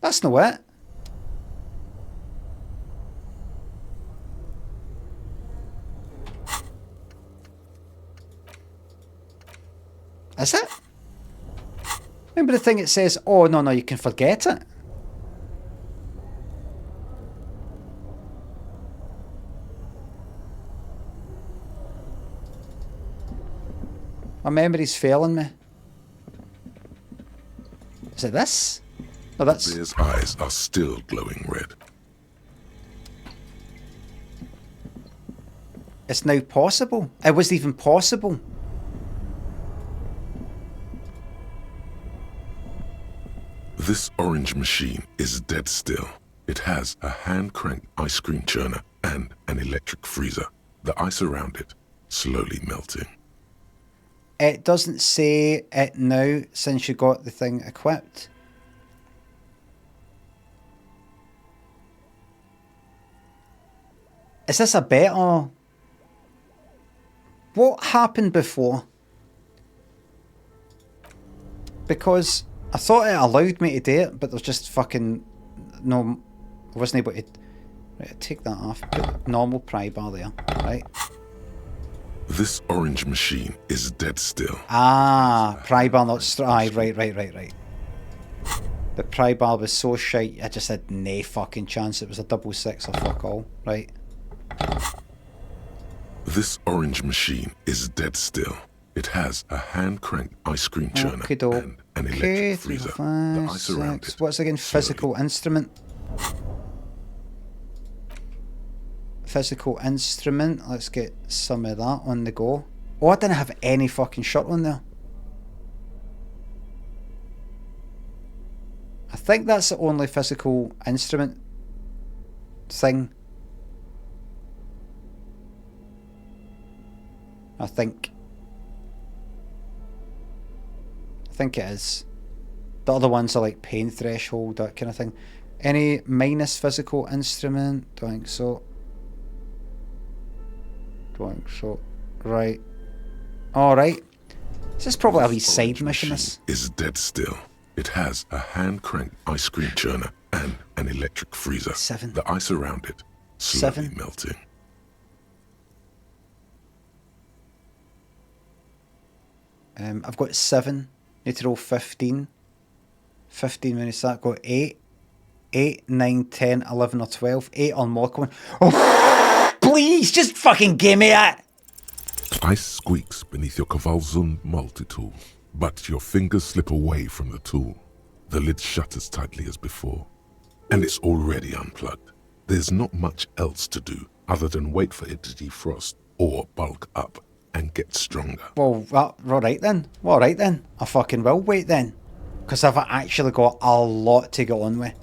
That's not it. Is it? Remember the thing it says, oh, no, you can forget it. My memory's failing me. Is it this? No, that's... His eyes are still glowing red. It's now possible. It wasn't even possible. This orange machine is dead still. It has a hand-cranked ice cream churner and an electric freezer. The ice around it slowly melting. It doesn't say it now since you got the thing equipped. Is this a beta? What happened before? Because I thought it allowed me to do it, but there's just fucking no. I wasn't able to. Right, take that off. Put normal pry bar there. Right. This orange machine is dead still. Ah, pry bar not right. The pry bar was so shite. I just had no fucking chance. It was a 6 or fuck all. Right. This orange machine is dead still. It has a hand-cranked ice cream churner and an electric freezer. 3, 5, the ice around 6. it. What's again? Physical instrument. Physical instrument. Let's get some of that on the go. Oh, I didn't have any fucking shirt on there. I think that's the only physical instrument thing. I think it is. The other ones are like pain threshold, that kind of thing. Any minus physical instrument? Don't think so. Right. Alright. This is probably a wee side mission. Is dead still. It has a hand-cranked ice cream churner and an electric freezer. 7. The ice around it slowly 7. melting. I've got 7. Need to roll 15. 15 minutes that. Got 8. 8, 9, 10, 11 or 12. 8 or more coming. Oh, please, just fucking give me it. Ice squeaks beneath your Kavalzund multi-tool, but your fingers slip away from the tool. The lid shutters tightly as before, and it's already unplugged. There's not much else to do other than wait for it to defrost or bulk up and get stronger. Well, all right then. All right then. I fucking will wait then. Because I've actually got a lot to get on with.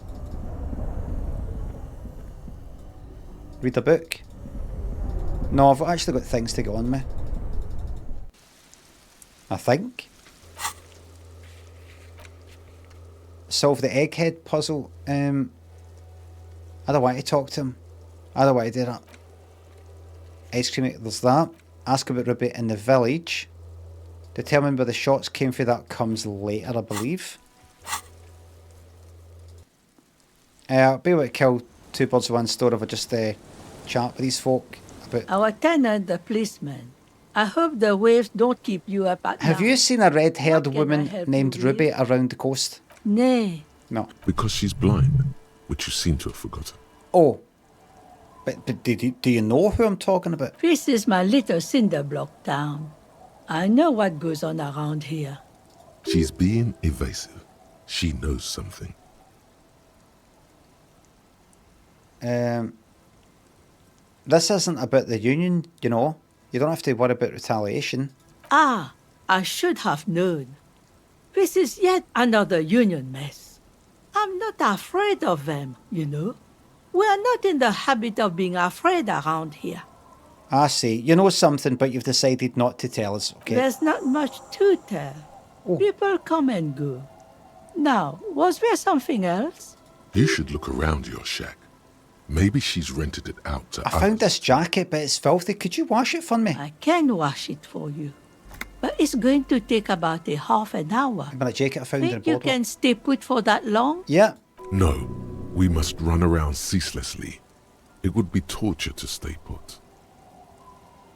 Read a book. No, I've actually got things to get on with. I think. Solve the egghead puzzle. I don't want to talk to him. I don't want to do that. Ice cream, there's that. Ask about Ruby in the village. Determine where the shots came from. That comes later, I believe. I'll be able to kill 2 birds with 1 stone if I just chat with these folk about... Our tenant, the policeman. I hope the waves don't keep you up at night. Have you seen a red-haired What can I woman help named you with? Ruby around the coast? Nay. No. Because she's blind, which you seem to have forgotten. Oh. But do you know who I'm talking about? This is my little cinder block town. I know what goes on around here. She's being evasive. She knows something. This isn't about the union, you know. You don't have to worry about retaliation. Ah, I should have known. This is yet another union mess. I'm not afraid of them, you know. We are not in the habit of being afraid around here. I see. You know something, but you've decided not to tell us, okay? There's not much to tell. Oh. People come and go. Now, was there something else? You should look around your shack. Maybe she's rented it out to I found others. this jacket, but it's filthy. Could you wash it for me? I can wash it for you. But it's going to take about a half an hour. But a jacket I found in a Think you boardwalk. can stay put for that long? Yeah. No, we must run around ceaselessly. It would be torture to stay put.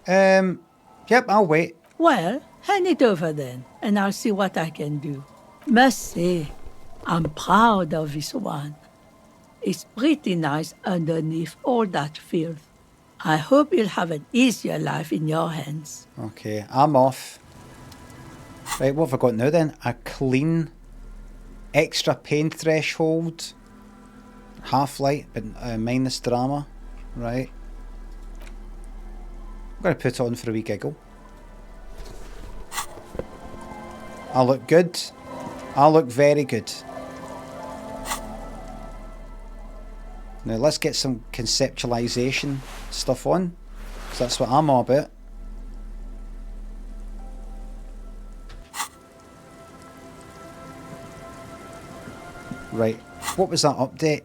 Yep, I'll wait. Well, hand it over then, and I'll see what I can do. Must say, I'm proud of this one. It's pretty nice underneath all that filth. I hope you'll have an easier life in your hands. Okay, I'm off. Right, what have I got now then? A clean, extra pain threshold, half light, but minus drama. Right. I'm going to put it on for a wee giggle. I look good. I look very good. Now let's get some conceptualization stuff on, because that's what I'm all about. Right, what was that update?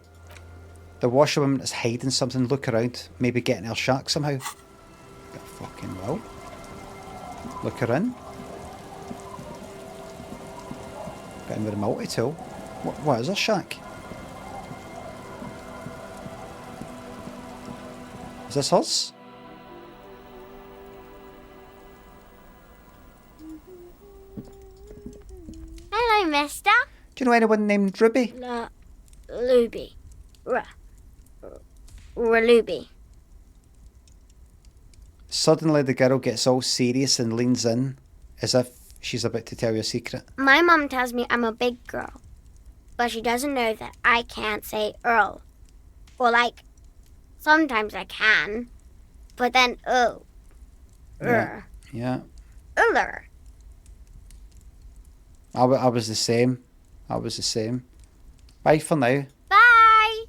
The washerwoman is hiding something. Look around, maybe getting her shack somehow. Got fucking well. Look her in. Got him with a multi-tool. What is her shack? Is this hers? Hello, mister. Do you know anyone named Ruby? Luby. Ruby. Suddenly the girl gets all serious and leans in as if she's about to tell you a secret. My mom tells me I'm a big girl, but she doesn't know that I can't say Earl. Or sometimes I can, but then Yeah. Uller. I was the same. I was the same. Bye for now. Bye.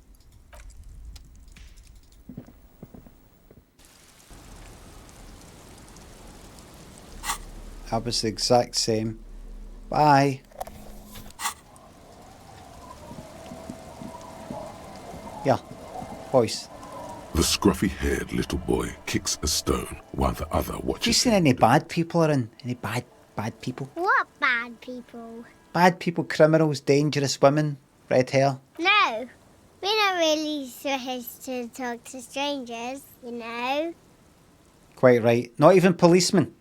I was the exact same. Bye. Yeah, boys. The scruffy-haired little boy kicks a stone while the other Have you watches seen him. any bad people around? Any bad people? What bad people? Bad people, criminals, dangerous women, red hair. No. We're not really supposed to talk to strangers, you know. Quite right. Not even policemen.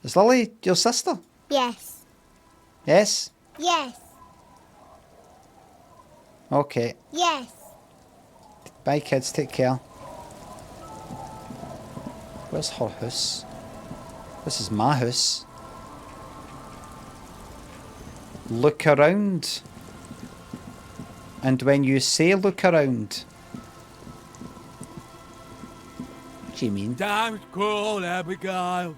Is Lily your sister? Yes. Yes? Yes. Okay. Yes. Bye, kids. Take care. Where's her house? This is my house. Look around. And when you say look around, what do you mean? Time's cold, Abigail.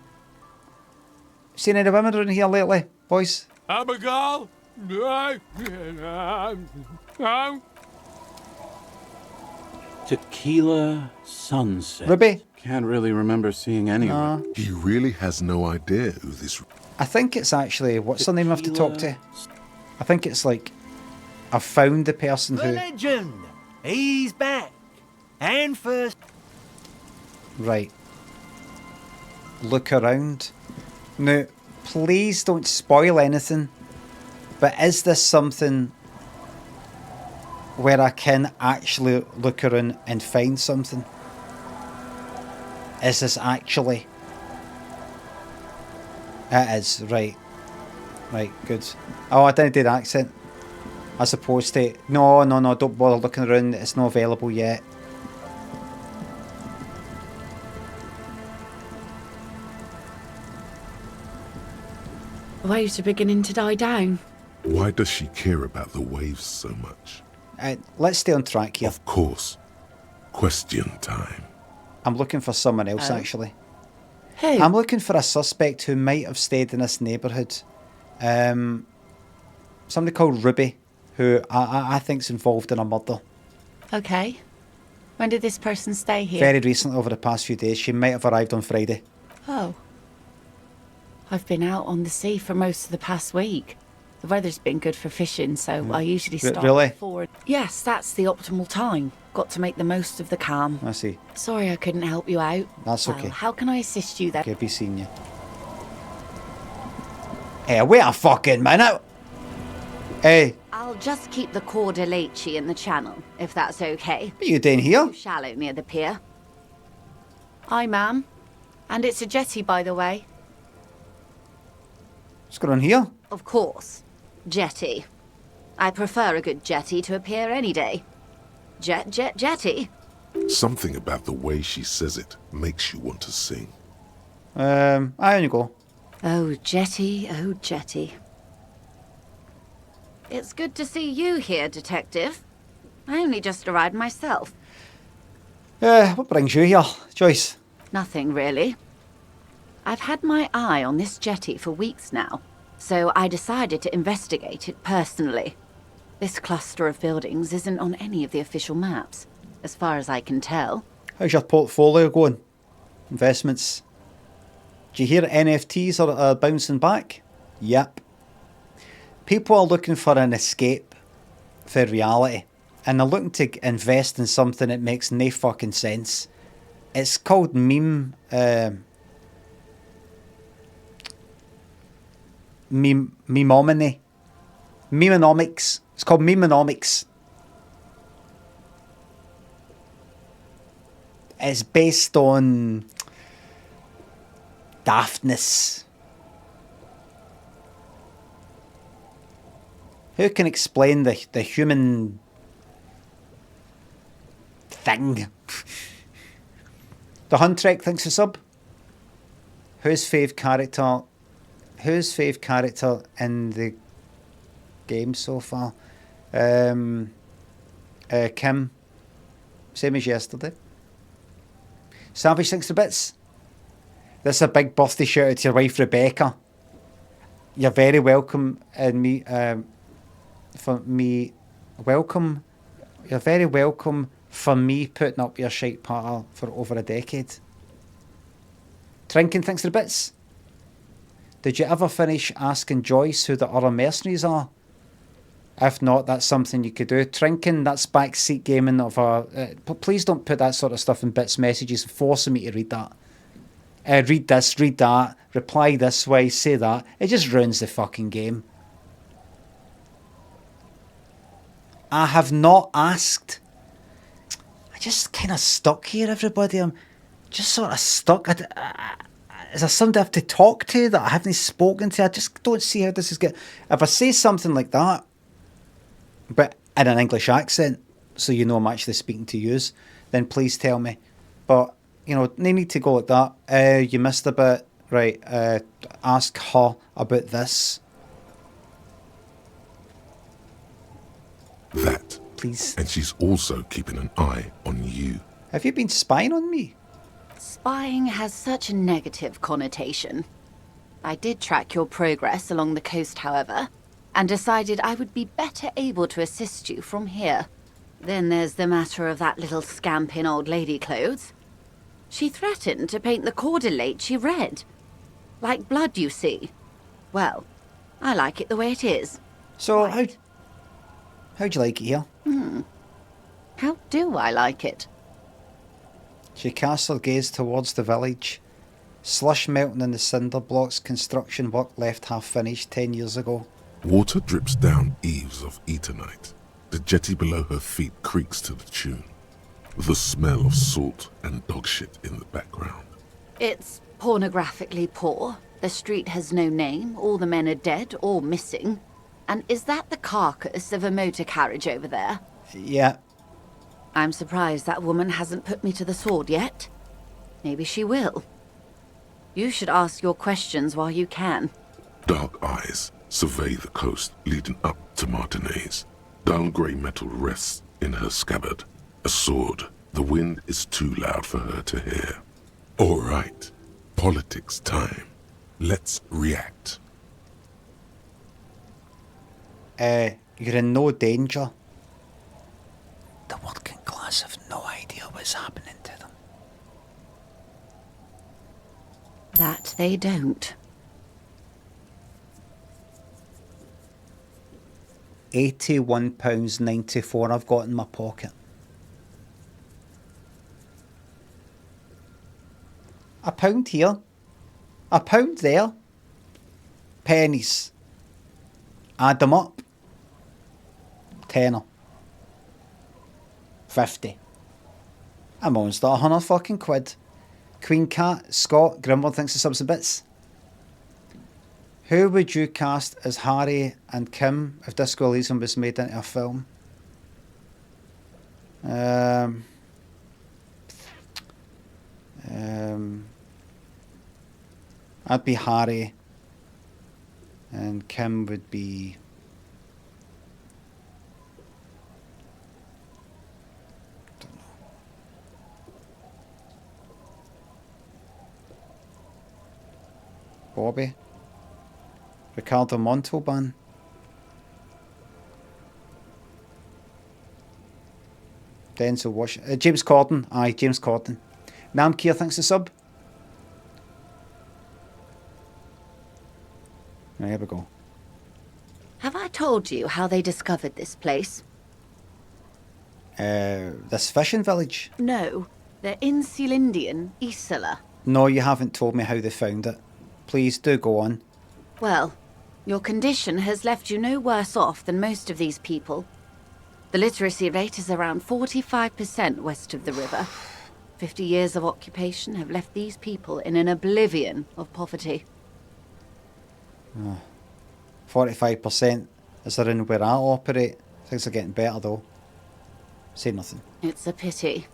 Seen any women around here lately, boys? Abigail? Tequila sunset. Ruby? Can't really remember seeing anyone. He really has no idea who this... I think it's actually, what's her name I have to talk to? I think it's like, I've found the person who... Legend! He's back. And first... Right. Look around. Now, please don't spoil anything, but is this something where I can actually look around and find something? Is this actually? It is, right. Right, good. Oh, I didn't do the accent. As opposed to, no, don't bother looking around, it's not available yet. Waves are beginning to die down. Why does she care about the waves so much? Let's stay on track here. Of course. Question time. I'm looking for someone else, actually. Who? I'm looking for a suspect who might have stayed in this neighbourhood. Somebody called Ruby, who I think's involved in a murder. Okay. When did this person stay here? Very recently, over the past few days. She might have arrived on Friday. Oh. I've been out on the sea for most of the past week. The weather's been good for fishing, so I usually start really? forward. Yes, that's the optimal time. Got to make the most of the calm. I see. Sorry I couldn't help you out. That's Well, okay. how can I assist you then? Okay, be seeing you. Hey, wait a fucking minute! Hey, I'll just keep the Cordeleche in the channel, if that's okay. what are you doing here? Too shallow near the pier. Aye, ma'am. And it's a jetty, by the way. What's going on here? Of course. Jetty. I prefer a good jetty to a pier any day. Jetty? Something about the way she says it makes you want to sing. I only go. Oh, jetty, oh, jetty. It's good to see you here, Detective. I only just arrived myself. What brings you here, Joyce? Nothing, really. I've had my eye on this jetty for weeks now, so I decided to investigate it personally. This cluster of buildings isn't on any of the official maps, as far as I can tell. How's your portfolio going? Investments? Do you hear NFTs are bouncing back? Yep. People are looking for an escape for reality, and they're looking to invest in something that makes no fucking sense. It's called memenomics. It's called memenomics. It's based on daftness. Who can explain the human thing? The Huntrek thinks a sub. Who's fave character? Who's fave character in the game so far? Kim. Same as yesterday. Savage thinks the bits. This is a big birthday shout out to your wife Rebecca. You're very welcome in me. You're very welcome for me putting up your shite patter for over a decade. Trinken thinks the bits. Did you ever finish asking Joyce who the other mercenaries are? If not, that's something you could do. Trinken, that's backseat gaming of a... please don't put that sort of stuff in bits messages forcing me to read that. Read this, read that, reply this way, say that. It just ruins the fucking game. I have not asked. I just kind of stuck here, everybody. I'm just sort of stuck. Is there somebody I have to talk to that I haven't spoken to? I just don't see how this is going. If I say something like that, but in an English accent, so you know I'm actually speaking to yous, then please tell me. But, you know, no need to go like that. You missed a bit. Right, ask her about this. That. Please. And she's also keeping an eye on you. Have you been spying on me? Spying has such a negative connotation. I did track your progress along the coast, however, and decided I would be better able to assist you from here. Then there's the matter of that little scamp in old lady clothes. She threatened to paint the cordelate she read. Like blood, you see. Well, I like it the way it is. So, how'd you like it here? How do I like it? She cast her gaze towards the village. Slush melting in the cinder blocks, construction work left half finished 10 years ago. Water drips down eaves of Eternite. The jetty below her feet creaks to the tune. The smell of salt and dog shit in the background. It's pornographically poor. The street has no name. All the men are dead or missing. And is that the carcass of a motor carriage over there? Yeah. I'm surprised that woman hasn't put me to the sword yet. Maybe she will. You should ask your questions while you can. Dark eyes survey the coast leading up to Martinez. Dull grey metal rests in her scabbard. A sword. The wind is too loud for her to hear. All right. Politics time. Let's react. You're in no danger. The working class have no idea what's happening to them. That they don't. £81.94 I've got in my pocket. £1 here. £1 there. Pennies. Add them up. Tenner. 50. I'm almost at 100 fucking quid. Queen Cat, Scott, Grimward thinks the subs and bits. Who would you cast as Harry and Kim if Disco Elysium was made into a film? I'd be Harry, and Kim would be... don't know. Bobby? Ricardo Montalban? Denzel Washington? James Corden? Aye, James Corden. Namkir thinks the sub. There we go. Have I told you how they discovered this place? This fishing village? No, they're in Celindian, Isola. No, you haven't told me how they found it. Please do go on. Well, your condition has left you no worse off than most of these people. The literacy rate is around 45% west of the river. 50 years of occupation have left these people in an oblivion of poverty. 45% is around where I operate. Things are getting better though. Say nothing. It's a pity.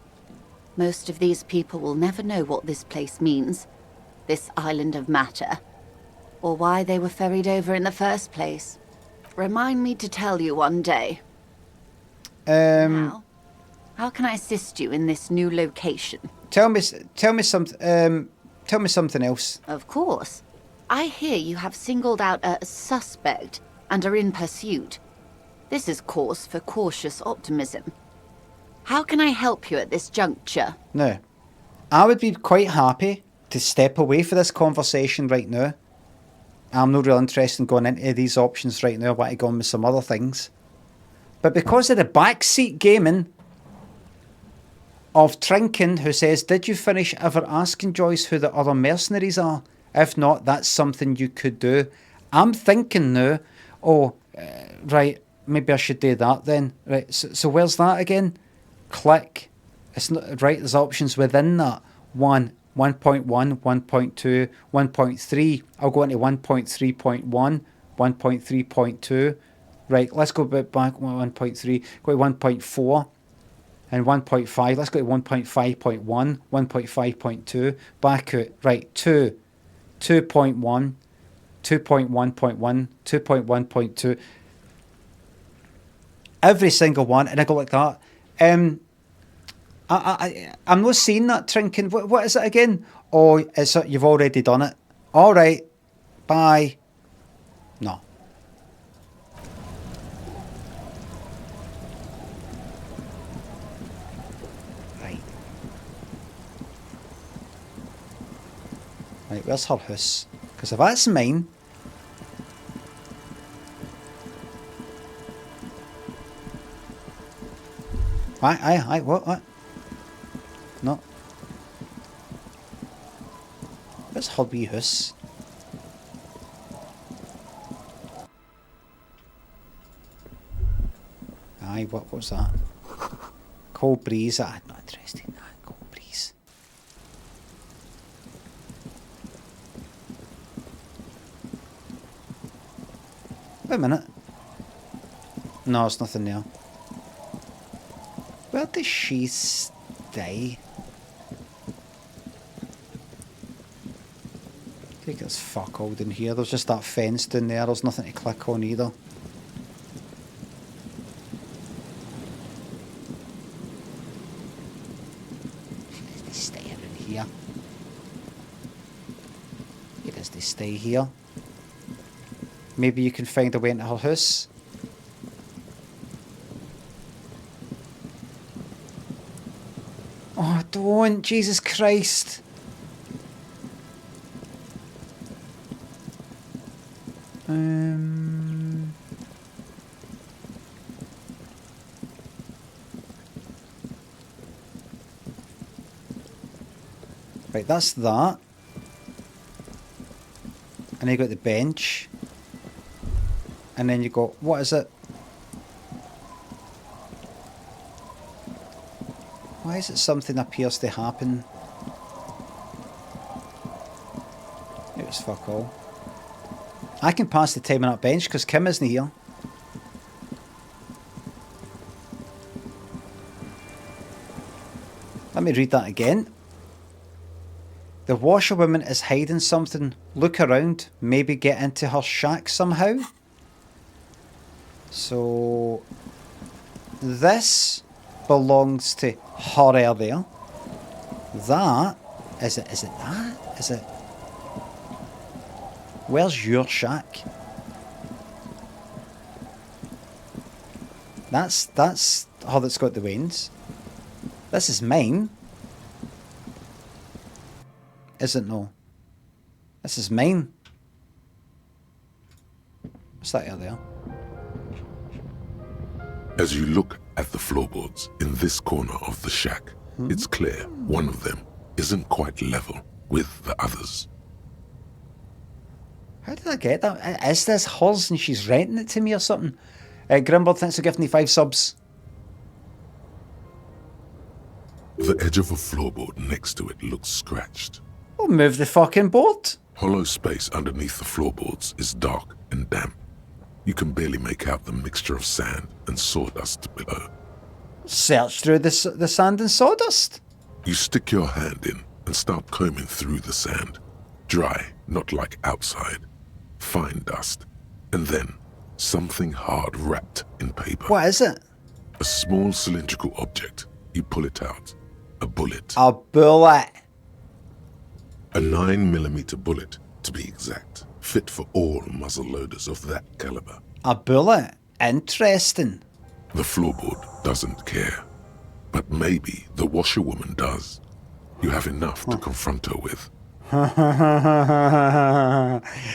Most of these people will never know what this place means, this island of matter, or why they were ferried over in the first place. Remind me to tell you one day. Now, how can I assist you in this new location? Tell me something else. Of course. I hear you have singled out a suspect and are in pursuit. This is cause for cautious optimism. How can I help you at this juncture? Now, I would be quite happy to step away for this conversation right now. I'm not real interested in going into these options right now. I want to go on with some other things. But because of the backseat gaming of Trinken, who says, did you finish ever asking Joyce who the other mercenaries are? If not, that's something you could do. I'm thinking now, right, maybe I should do that then. Right, so where's that again? Click. It's not right, there's options within that. 1, 1.1, 1.2, 1.3. I'll go into 1.3.1, 1.3.2. Right, let's go back 1.3, go to 1.4 and 1.5. Let's go to 1.5.1, 1.5.2, back out. Right, 2, 2.1, 2.1.1, 2.1.2. Every single one, and I go like that. I'm not seeing that trinking. What is it again? Oh, is it you've already done it? All right, bye. No. Right. Right, where's her house? Because if that's mine. Aye, what? No. Where's her wee house? Aye, what was that? Cold breeze. I'm not interested in that. Cold breeze. Wait a minute. No, there's nothing there. Where does she stay? I think it's fuck all in here. There's just that fence down there. There's nothing to click on either. Stay in here. It is to stay here. Maybe you can find a way into her house. Oh, don't! Jesus Christ! Right, that's that. And then you got the bench. And then you go, what is it? Why is it something appears to happen? It was fuck all. I can pass the time on that bench because Kim isn't here. Let me read that again. The washerwoman is hiding something. Look around. Maybe get into her shack somehow. So this belongs to her there. That is it that? Is it? Where's your shack? That's her that's got the reins. This is mine. Isn't no. This is mine. What's that out there? As you look at the floorboards in this corner of the shack, it's clear one of them isn't quite level with the others. How did I get that? Is this hers and she's renting it to me or something? Grimbird, thanks for giving me 5 subs. The edge of a floorboard next to it looks scratched. Well, move the fucking board. Hollow space underneath the floorboards is dark and damp. You can barely make out the mixture of sand and sawdust below. Search through the sand and sawdust. You stick your hand in and start combing through the sand. Dry, not like outside. Fine dust. And then something hard wrapped in paper. What is it? A small cylindrical object. You pull it out. A bullet. A bullet. A 9mm bullet, to be exact. Fit for all muzzle loaders of that caliber. A bullet? Interesting. The floorboard doesn't care. But maybe the washerwoman does. You have enough to confront her with.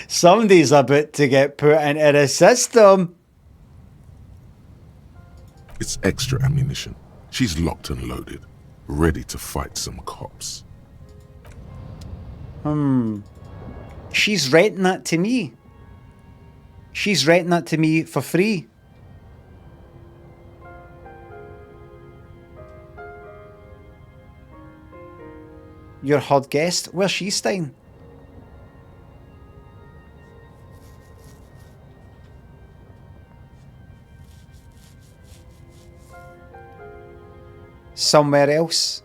Somebody's about to get put into the system. It's extra ammunition. She's locked and loaded, ready to fight some cops. She's renting that to me. She's renting that to me for free. You're her guest. Where's she staying? Somewhere else.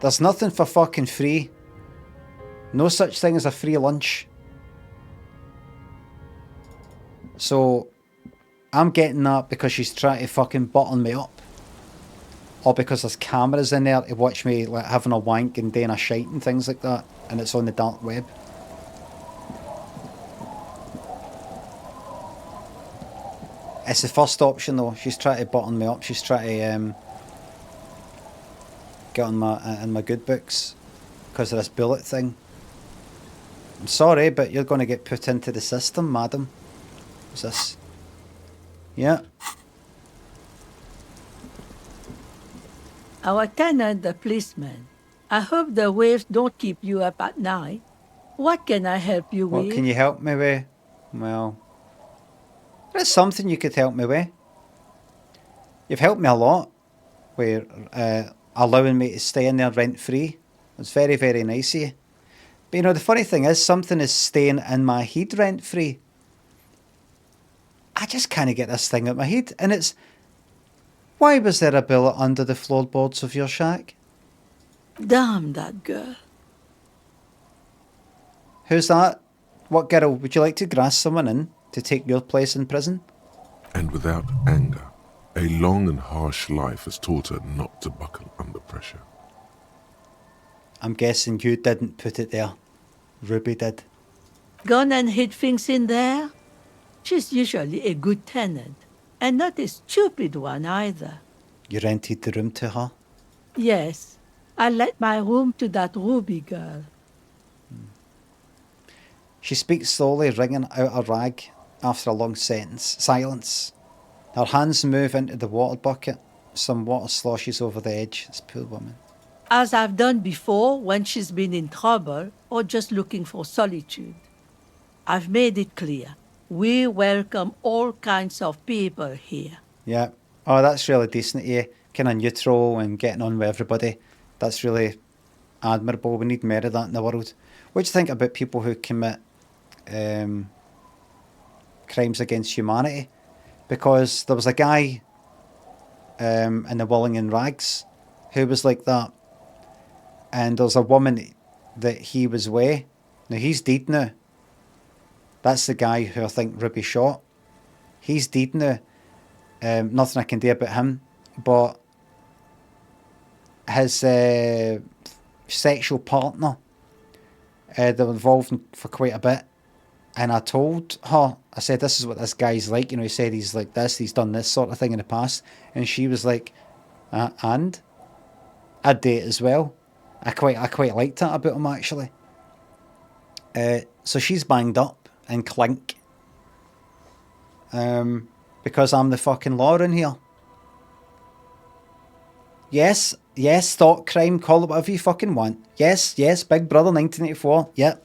There's nothing for fucking free. No such thing as a free lunch. So, I'm getting that because she's trying to fucking button me up. Or because there's cameras in there to watch me like having a wank and doing a shite and things like that. And it's on the dark web. It's the first option though. She's trying to button me up. She's trying to get on my good books because of this bullet thing. I'm sorry, but you're going to get put into the system, madam. What's this? Yeah. Our tenant, the policeman. I hope the waves don't keep you up at night. What can I help you with? What can you help me with? Well, there's something you could help me with. You've helped me a lot with allowing me to stay in there rent-free. It's very, very nice of you. But you know, the funny thing is, something is staying in my head rent-free. I just can't get this thing out my head. And it's, why was there a bullet under the floorboards of your shack? Damn that girl. Who's that? What girl? Would you like to grass someone in to take your place in prison? And without anger, a long and harsh life has taught her not to buckle under pressure. I'm guessing you didn't put it there. Ruby did. Gone and hid things in there? She's usually a good tenant, and not a stupid one either. You rented the room to her? Yes, I let my room to that Ruby girl. She speaks slowly, wringing out a rag after a long silence. Her hands move into the water bucket. Some water sloshes over the edge. This poor woman. As I've done before when she's been in trouble or just looking for solitude. I've made it clear. We welcome all kinds of people here. Yeah. Oh, that's really decent of you. Kind of neutral and getting on with everybody. That's really admirable. We need more of that in the world. What do you think about people who commit crimes against humanity? Because there was a guy in the Willing in Rags who was like that. And there's a woman that he was with. Now, he's dead now. That's the guy who I think Ruby shot. He's dead now. Nothing I can do about him. But his sexual partner, they were involved for quite a bit. And I told her, I said, this is what this guy's like. You know, he said he's like this, he's done this sort of thing in the past. And she was like, and? I'd do it as well. I quite liked that about him, actually. So she's banged up and clink. Because I'm the fucking law in here. Yes, thought crime, call it whatever you fucking want. Yes, Big Brother 1984, yep.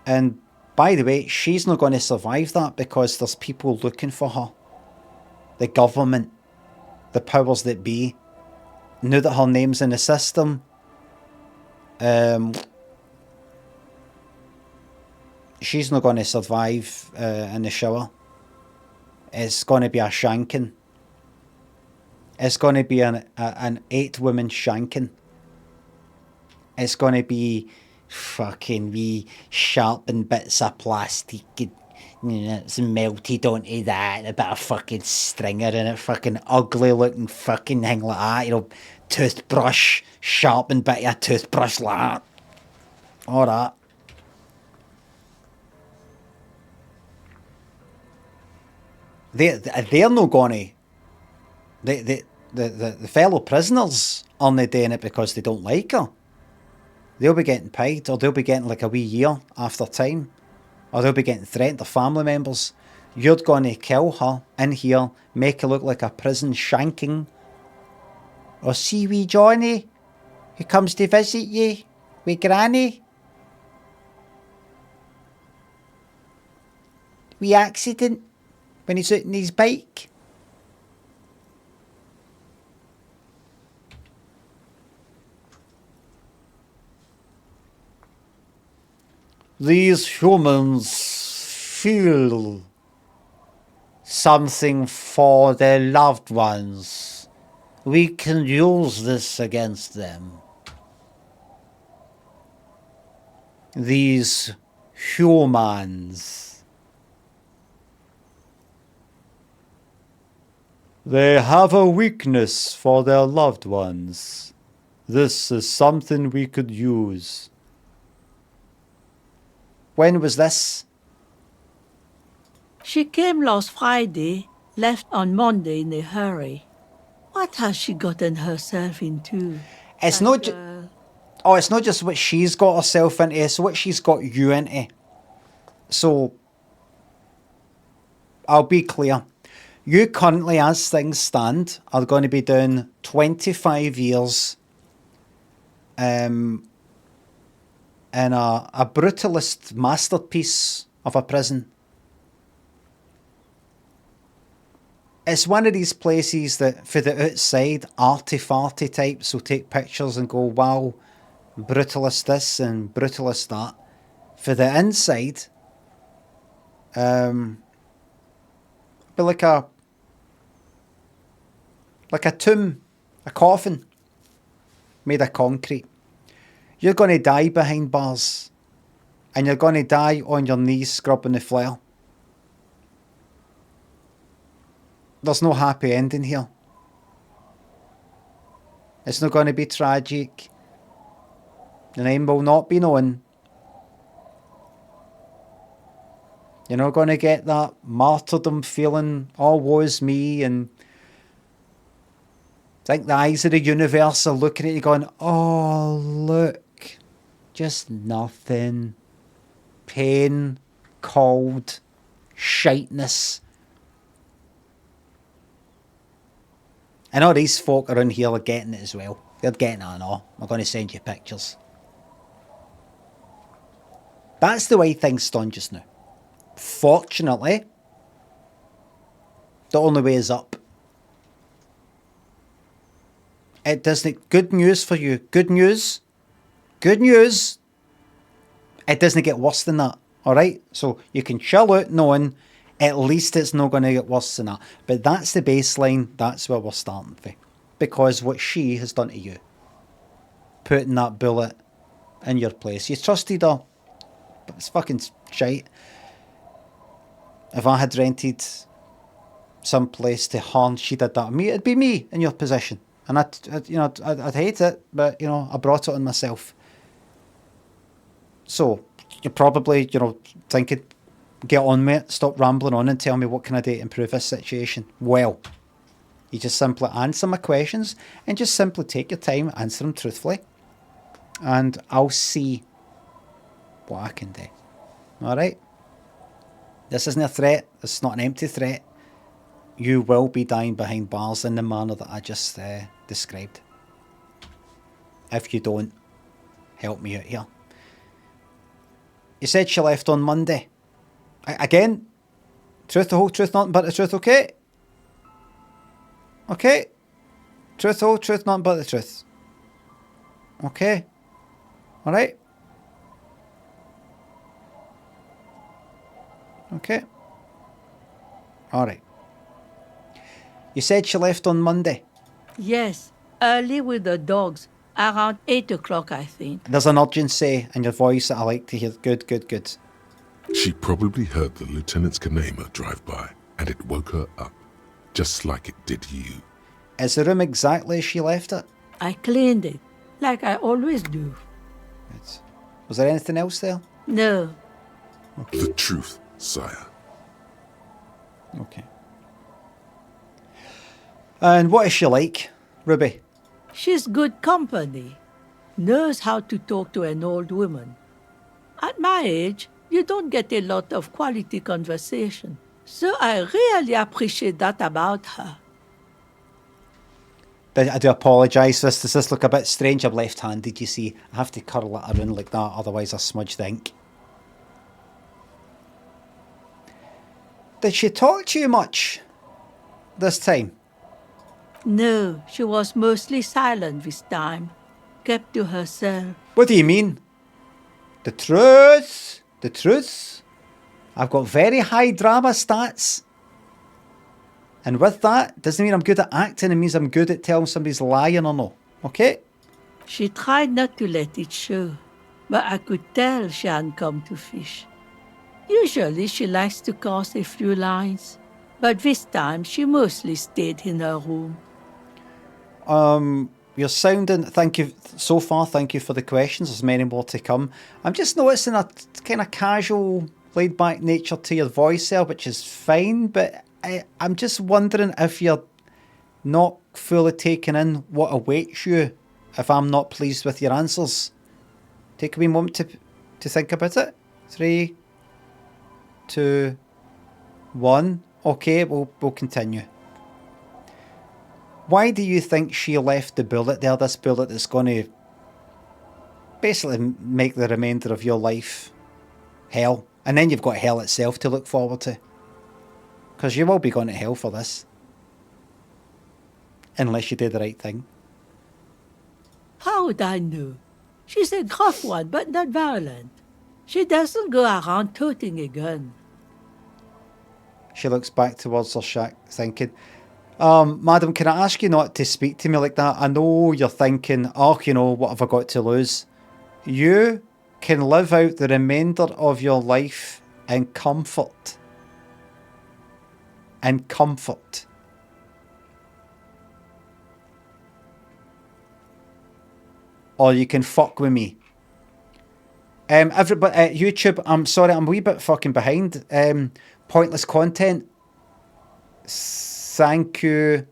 And by the way, she's not going to survive that because there's people looking for her. The government, the powers that be, knew that her name's in the system. She's not going to survive in the shower. It's going to be a shanking. It's going to be an 8-woman shanking. It's going to be fucking wee sharpened bits of plastic. You know, it's melted onto that. A bit of fucking stringer in it. Fucking ugly looking fucking thing like that. You know, toothbrush. Sharpened bit of a toothbrush like that. All that. They're not gonna. The fellow prisoners aren't doing it because they don't like her. They'll be getting paid, or they'll be getting like a wee year after time, or they'll be getting threatened. Their family members. You're gonna kill her in here, make her look like a prison shanking. Or see wee Johnny, who comes to visit you with Granny. Wee accident when he's out on his bike. These humans feel something for their loved ones. We can use this against them. These humans. They have a weakness for their loved ones. This is something we could use. When was this? She came last Friday, left on Monday in a hurry. What has she gotten herself into? It's not it's not just what she's got herself into, it's what she's got you into. So, I'll be clear. You currently, as things stand, are going to be doing 25 years in a brutalist masterpiece of a prison. It's one of these places that, for the outside, arty-farty types will take pictures and go, wow, brutalist this and brutalist that. For the inside, be like a tomb, a coffin made of concrete. You're going to die behind bars, and you're going to die on your knees scrubbing the floor. There's no happy ending here. It's not going to be tragic. The name will not be known. You're not going to get that martyrdom feeling, oh, woe's me, and I think the eyes of the universe are looking at you going, oh, look, just nothing. Pain, cold, shiteness. And all these folk around here are getting it as well. They're getting it and all. I'm going to send you pictures. That's the way things stand just now. Fortunately, the only way is up. It doesn't... Good news for you. Good news. Good news. It doesn't get worse than that. Alright? So you can chill out knowing at least it's not going to get worse than that. But that's the baseline. That's where we're starting from. Because what she has done to you. Putting that bullet in your place. You trusted her. But it's fucking shite. If I had rented some place to harm, she did that to me, it'd be me in your position. And I'd hate it, but, I brought it on myself. So, you're probably, thinking, get on with it, stop rambling on and tell me what can I do to improve this situation. Well, you just simply answer my questions and just simply take your time, answer them truthfully. And I'll see what I can do. Alright? This isn't a threat. This is not an empty threat. You will be dying behind bars in the manner that I just described. If you don't help me out here. You said she left on Monday. Again, truth, the whole truth, nothing but the truth, okay? Okay? Truth, the whole truth, nothing but the truth. Okay? Alright? Okay? Alright. You said she left on Monday. Yes, early with the dogs. Around 8 o'clock, I think. There's an urgency in your voice that I like to hear. Good, good, good. She probably heard the Lieutenant's Kanema drive by, and it woke her up, just like it did you. Is the room exactly as she left it? I cleaned it, like I always do. Good. Was there anything else there? No. Okay. The truth, sire. Okay. And what is she like, Ruby? She's good company. Knows how to talk to an old woman. At my age, you don't get a lot of quality conversation. So I really appreciate that about her. But I do apologise. Does this look a bit strange? I'm left-handed, you see. I have to curl it around like that, otherwise I smudge the ink. Did she talk to you much this time? No, she was mostly silent this time. Kept to herself. What do you mean? The truth? the truth. I've got very high drama stats. And with that, doesn't mean I'm good at acting. It means I'm good at telling somebody's lying or no. Okay? She tried not to let it show, but I could tell she hadn't come to fish. Usually she likes to cast a few lines, but this time she mostly stayed in her room. You're sounding, thank you so far, thank you for the questions. There's many more to come. I'm just noticing a kind of casual, laid back nature to your voice there, which is fine, but I'm just wondering if you're not fully taking in what awaits you if I'm not pleased with your answers. Take a wee moment to think about it. 3, 2, 1. Okay, we'll continue. Why do you think she left the bullet there, this bullet that's going to basically make the remainder of your life hell? And then you've got hell itself to look forward to. Because you will be going to hell for this. Unless you did the right thing. How would I know? She's a gruff one, but not violent. She doesn't go around toting a gun. She looks back towards her shack, thinking, Madam, can I ask you not to speak to me like that? I know you're thinking, oh, you know, what have I got to lose? You can live out the remainder of your life in comfort. In comfort. Or you can fuck with me. Everybody, YouTube, I'm sorry, I'm a wee bit fucking behind. Pointless content. Thank you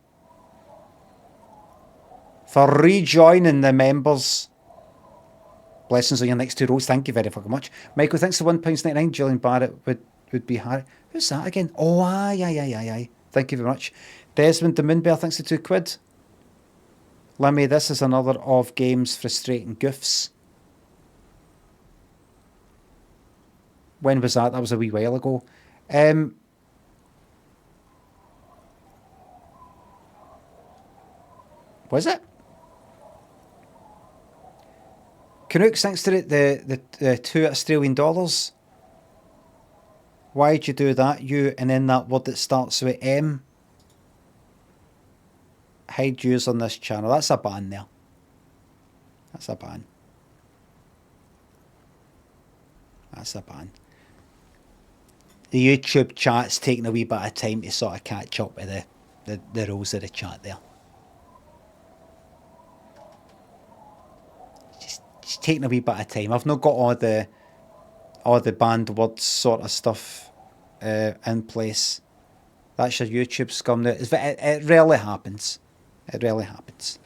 for rejoining the members. Blessings on your next 2 rows. Thank you very fucking much. Michael, thanks for £1.99. Gillian Barrett would be Harry. Who's that again? Oh, aye. Thank you very much. Desmond de Moonbear, thanks for £2. Limmy, this is another of game's frustrating goofs. When was that? That was a wee while ago. Was it? Canucks, thanks to the $2 Australian. Why'd you do that? You and then that word that starts with M. Hide views on this channel. That's a ban there. That's a ban. That's a ban. The YouTube chat's taking a wee bit of time to sort of catch up with the rules of the chat there. Just taking a wee bit of time. I've not got all the banned words sort of stuff in place. That's your YouTube scum now. It rarely happens. It rarely happens.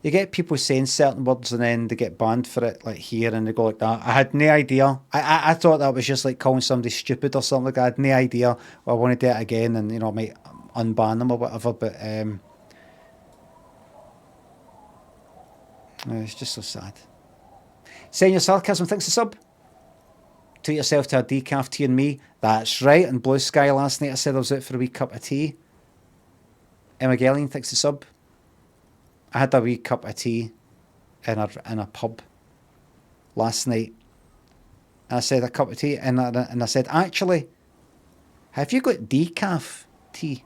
You get people saying certain words and then they get banned for it, like here, and they go like that. I had no idea. I thought that was just like calling somebody stupid or something like that. I had no idea. Well, I want to do it again and, you know, I might unban them or whatever, but it's just so sad. Saying your sarcasm, thanks to sub. Treat yourself to a decaf tea and me. That's right. And Blue Sky last night I said I was out for a wee cup of tea. Emma Gelling, thanks to sub. I had a wee cup of tea in a pub last night. And I said a cup of tea and I said, actually, have you got decaf tea?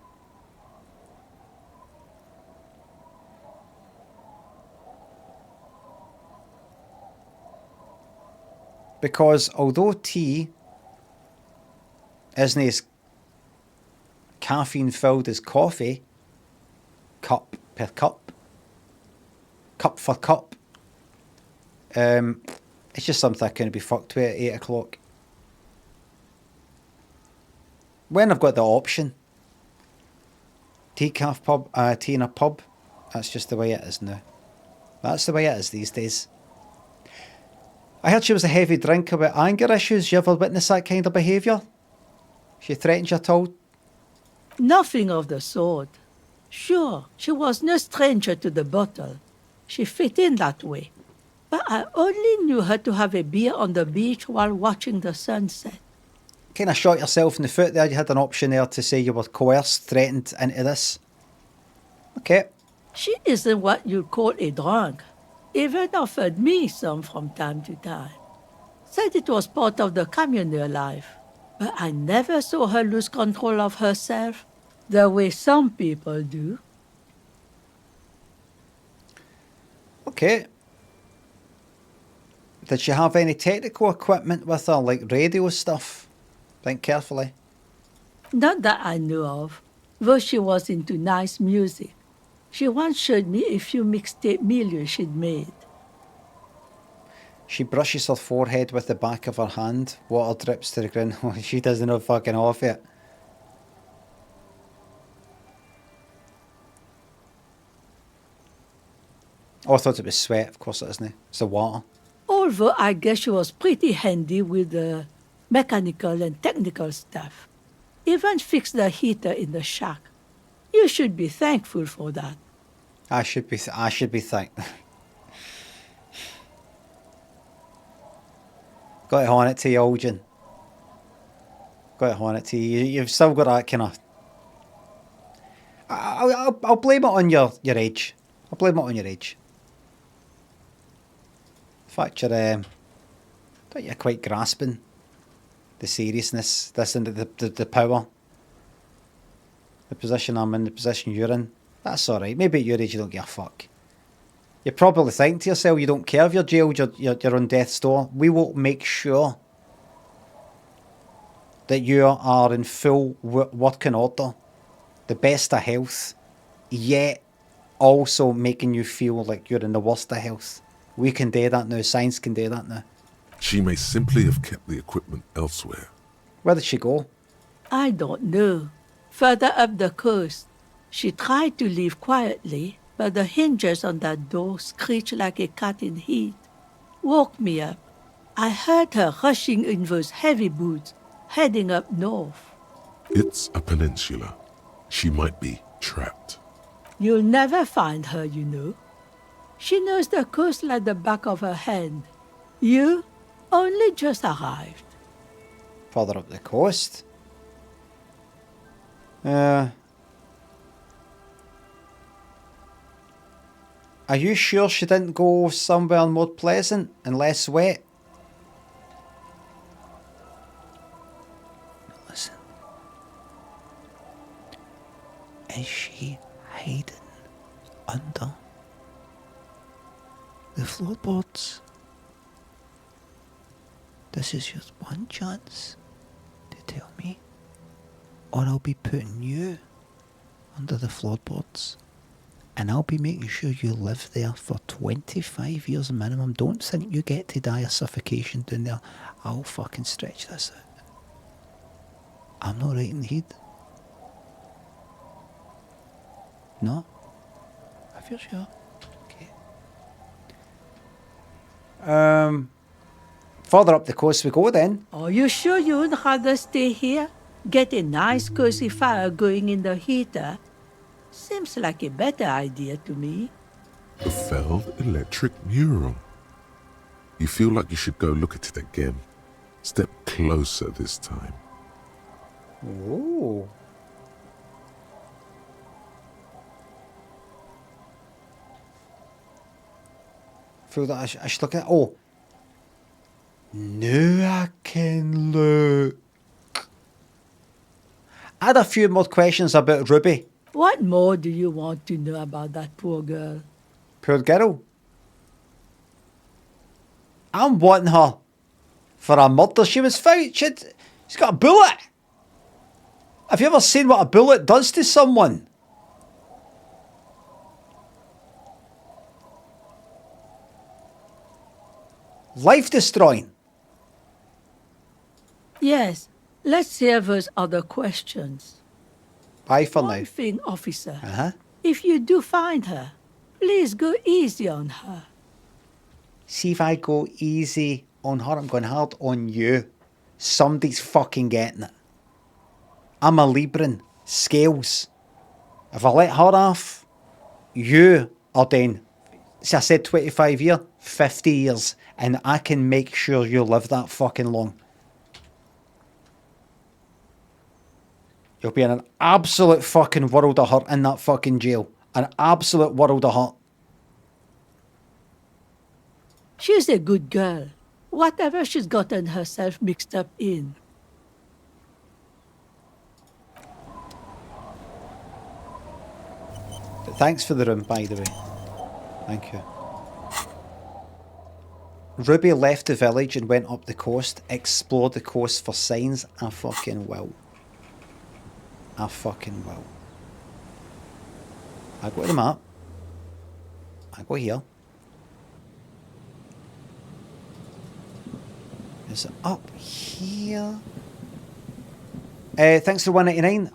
Because although tea isn't as caffeine filled as coffee, cup per cup, cup for cup, it's just something I couldn't be fucked with at 8 o'clock. When I've got the option, tea in a pub, that's just the way it is now. That's the way it is these days. I heard she was a heavy drinker with anger issues. You ever witness that kind of behaviour? She threatened you at all? Nothing of the sort. Sure, she was no stranger to the bottle. She fit in that way. But I only knew her to have a beer on the beach while watching the sunset. Kind of shot yourself in the foot there. You had an option there to say you were coerced, threatened into this. Okay. She isn't what you'd call a drunk. even offered me some from time to time. Said it was part of the communal life. But I never saw her lose control of herself, the way some people do. Okay. Did she have any technical equipment with her, like radio stuff? Think carefully. Not that I know of, though she was into nice music. She once showed me a few mixtape milieu she'd made. She brushes her forehead with the back of her hand. Water drips to the ground. She doesn't know fucking off yet. Oh, I thought it was sweat. Of course it isn't. It's the water. Although I guess she was pretty handy with the mechanical and technical stuff. Even fixed the heater in the shack. You should be thankful for that. I should be thankful. Got to hand it to you, Olgin. Got to hand it to you. You've still got that kind of... I'll blame it on your age. I'll blame it on your age. The fact you're quite grasping the seriousness, this and the power. The position I'm in, the position you're in. That's alright. Maybe at your age you don't give a fuck. You probably think to yourself you don't care if you're jailed, you're on death's door. We will make sure that you are in full working order, the best of health, yet also making you feel like you're in the worst of health. We can do that now. Science can do that now. She may simply have kept the equipment elsewhere. Where did she go? I don't know. Further up the coast. She tried to leave quietly, but the hinges on that door screeched like a cat in heat. Woke me up. I heard her rushing in those heavy boots, heading up north. It's a peninsula. She might be trapped. You'll never find her, you know. She knows the coast like the back of her hand. You only just arrived. Further up the coast? Are you sure she didn't go somewhere more pleasant and less wet? Listen. Is she hiding under the floorboards? This is your one chance to tell me, or I'll be putting you under the floorboards. And I'll be making sure you live there for 25 years minimum. Don't think you get to die of suffocation down there. I'll fucking stretch this out. I'm not right in the head. No? I feel sure. Okay. Further up the coast we go then. Are you sure you would rather stay here? Get a nice cozy fire going in the heater? Seems like a better idea to me. The failed electric neuron. You feel like you should go look at it again. Step closer this time. Ooh. Feel that I should look at it. Oh. Now I can look. I had a few more questions about Ruby. What more do you want to know about that poor girl? Poor girl. I'm wanting her for a murder. She was found. She's got a bullet. Have you ever seen what a bullet does to someone? Life destroying. Yes, let's hear those other questions. Bye for One now. thing, officer. Uh-huh. If you do find her, please go easy on her. See if I go easy on her, I'm going hard on you. Somebody's fucking getting it. I'm a Libran. Scales. If I let her off, you are doing, see I said 25 years, 50 years. And I can make sure you live that fucking long. You'll be in an absolute fucking world of hurt in that fucking jail. An absolute world of hurt. She's a good girl. Whatever she's gotten herself mixed up in. But thanks for the room, by the way. Thank you. Ruby left the village and went up the coast. Explore the coast for signs. I fucking will. I fucking will. I go to the map. I go here. Is it up here? Thanks for 199.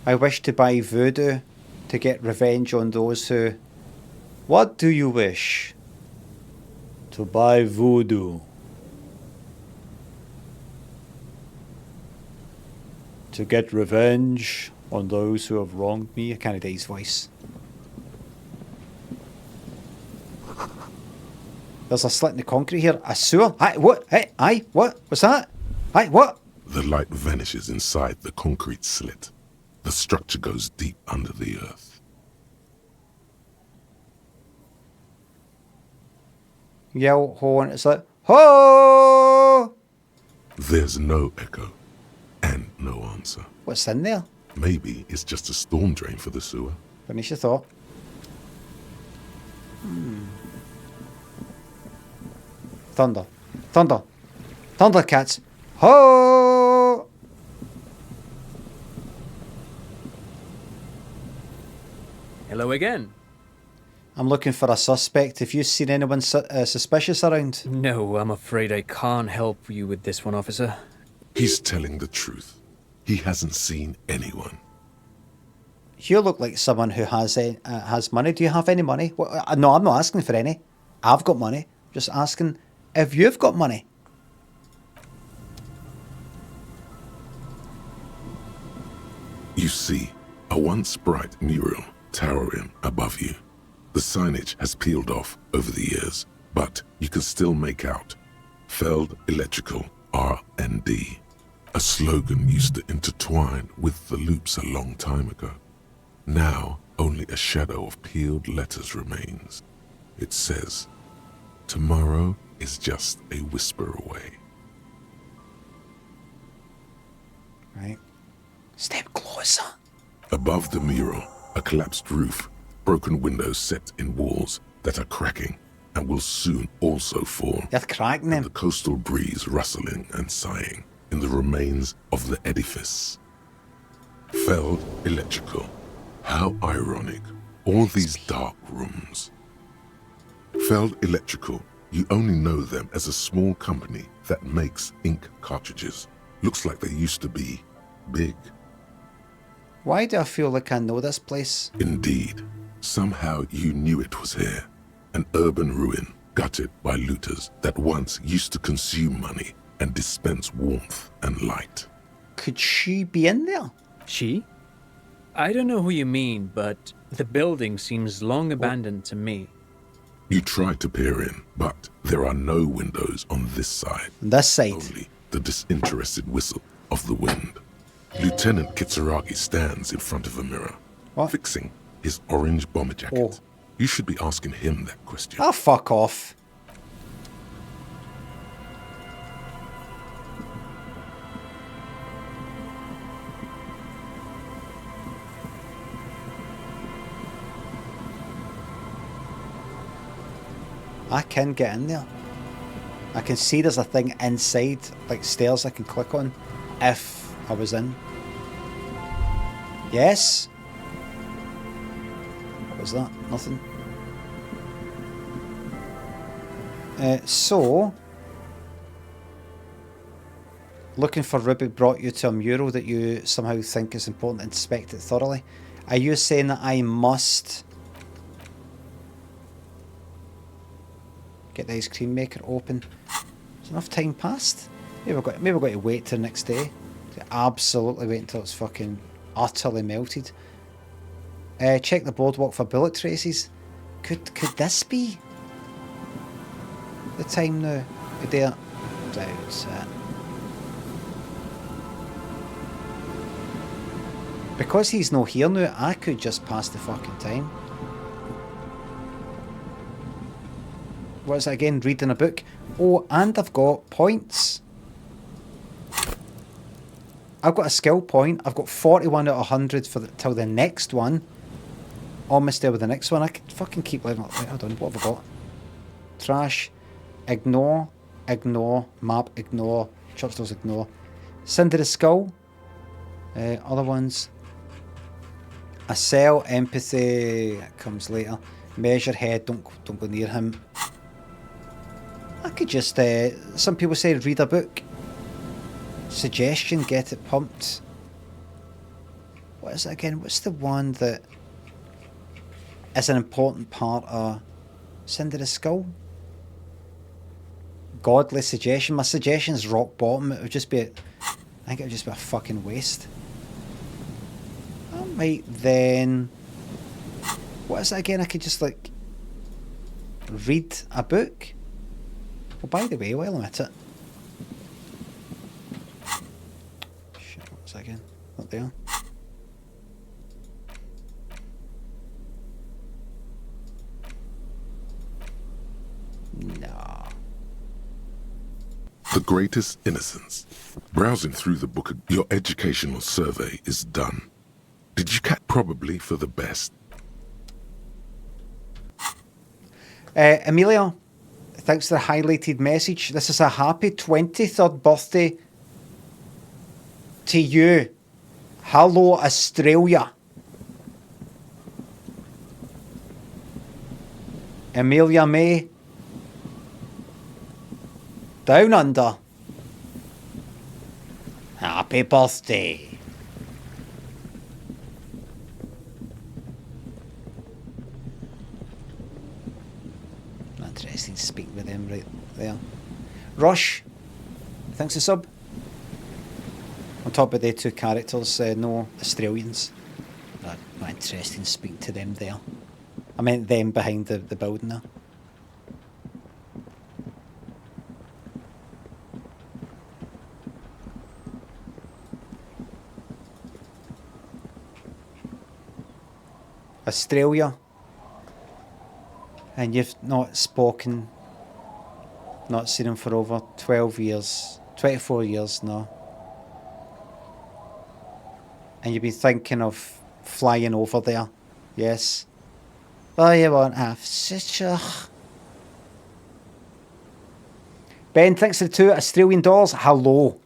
I wish to buy voodoo to get revenge on those who... What do you wish? To buy voodoo. To get revenge on those who have wronged me. I can't do his voice. There's a slit in the concrete here. A sewer? Aye, what? Hey, aye, what? What's that? Aye, what? The light vanishes inside the concrete slit. The structure goes deep under the earth. Yell, horn, it's like, ho! There's no echo and no answer. What's in there? Maybe it's just a storm drain for the sewer. Finish your thought. Thunder. Thunder. Thundercats. Ho! Hello again. I'm looking for a suspect. Have you seen anyone suspicious around? No, I'm afraid I can't help you with this one, officer. He's telling the truth. He hasn't seen anyone. You look like someone who has money. Do you have any money? Well, no, I'm not asking for any. I've got money. Just asking if you've got money. You see a once bright mural towering above you. The signage has peeled off over the years, but you can still make out Feld Electrical R&D. A slogan used to intertwine with the loops a long time ago. Now, only a shadow of peeled letters remains. It says, "Tomorrow is just a whisper away." Right. Step closer. Above the mural, a collapsed roof, broken windows set in walls that are cracking and will soon also fall. They're cracking them. And the coastal breeze rustling and sighing in the remains of the edifice. Feld Electrical. How ironic. All these dark rooms. Feld Electrical. You only know them as a small company that makes ink cartridges. Looks like they used to be big. Why do I feel like I know this place? Indeed. Somehow you knew it was here. An urban ruin gutted by looters that once used to consume money and dispense warmth and light. Could she be in there? She? I don't know who you mean, but the building seems long abandoned to me. You try to peer in, but there are no windows on this side. This side? Only the disinterested whistle of the wind. Lieutenant Kitsuragi stands in front of a mirror, fixing his orange bomber jacket. You should be asking him that question. Oh, fuck off. I can get in there. I can see there's a thing inside, like stairs I can click on, if I was in. Yes? What was that? Nothing. So, looking for Ruby brought you to a mural that you somehow think is important. Inspect it thoroughly. Are you saying that I must get the ice cream maker open? Has enough time passed? Maybe we've got to wait till the next day. Absolutely wait until it's fucking utterly melted. Check the boardwalk for bullet traces. Could this be the time now? Could they? Doubt it. Because he's not here now, I could just pass the fucking time. What is it again? Reading a book. Oh, and I've got points. I've got a skill point. I've got 41 out of 100 for till the next one. Almost there with the next one. I could fucking keep living up. Wait, hold on. What have I got? Trash. Ignore. Ignore. Map. Ignore. Churchill's ignore. Cinder the Skull. Other ones. A cell. Empathy. That comes later. Measure head. Don't go near him. I could just... some people say read a book. Suggestion. Get it pumped. What is it again? What's the one that is an important part of Cinder the Skull? Godly suggestion. My suggestion's rock bottom. It would just be... I think it would just be a fucking waste. I might then... What is it again? I could just like... read a book? Oh, by the way, while I'm at it... Shit, what was that again? Not there. No. The Greatest Innocence. Browsing through the book, your educational survey is done. Did you catch probably for the best? Amelia, thanks for the highlighted message. This is a happy 23rd birthday to you. Hello, Australia. Amelia May. Down under. Happy birthday. Interesting speaking with them right there. Rush. Thanks a sub. On top of the two characters, no Australians. Not interesting speaking to them there. I meant them behind the building there. Australia, and you've not spoken, not seen him for over 12 years, 24 years now, and you've been thinking of flying over there, yes? Oh, you won't have such a... Ben, thanks for the $2 Australian. Hello.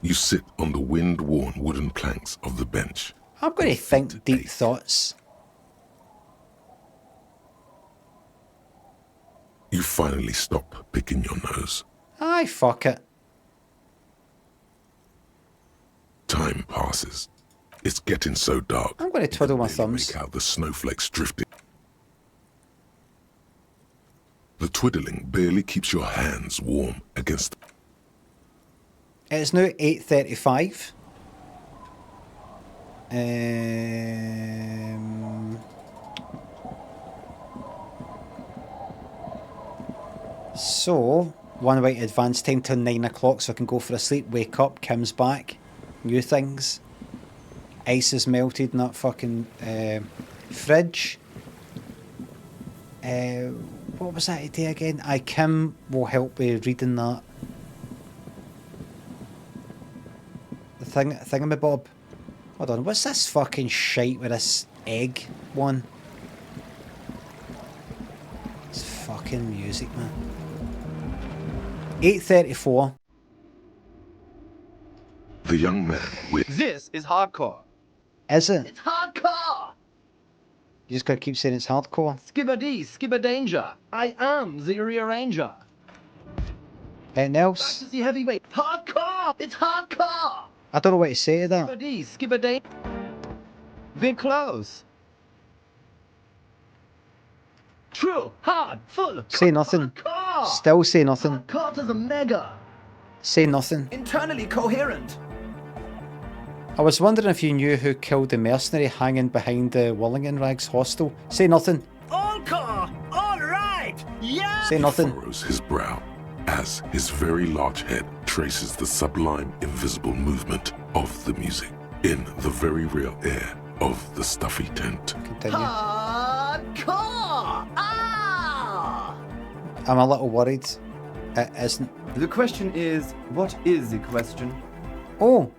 You sit on the wind-worn wooden planks of the bench. I'm going to think deep thoughts. You finally stop picking your nose. Aye, fuck it. Time passes. It's getting so dark. I'm going to twiddle my thumbs. Make out the snowflakes drifting. The twiddling barely keeps your hands warm against... It's now 8:35. So, 1 week advance time till 9 o'clock so I can go for a sleep, wake up, Kim's back, new things. Ice is melted in that fucking fridge. What was that idea again? Kim will help with reading that. Thingamabob. Hold on, what's this fucking shite with this egg one? It's fucking music, man. 8:34. The young man with... This is hardcore. Is it? It's hardcore! You just gotta keep saying it's hardcore. Skibber danger. I am the rearranger. Anything else? Fantasy heavyweight. Hardcore! It's hardcore! I don't know what to say to that. Skibber danger. Big close. True, hard, full. Say nothing. Hardcore. Still say nothing. Hardcore to the mega. Say nothing. Internally coherent. I was wondering if you knew who killed the mercenary hanging behind the Willingen Rags hostel. Say nothing. All car, all right, yeah. Say nothing. He furrows his brow as his very large head traces the sublime, invisible movement of the music. in the very real air of the stuffy tent. Continue. Hardcore! Ah! I'm a little worried. It isn't. The question is, what is the question? Oh.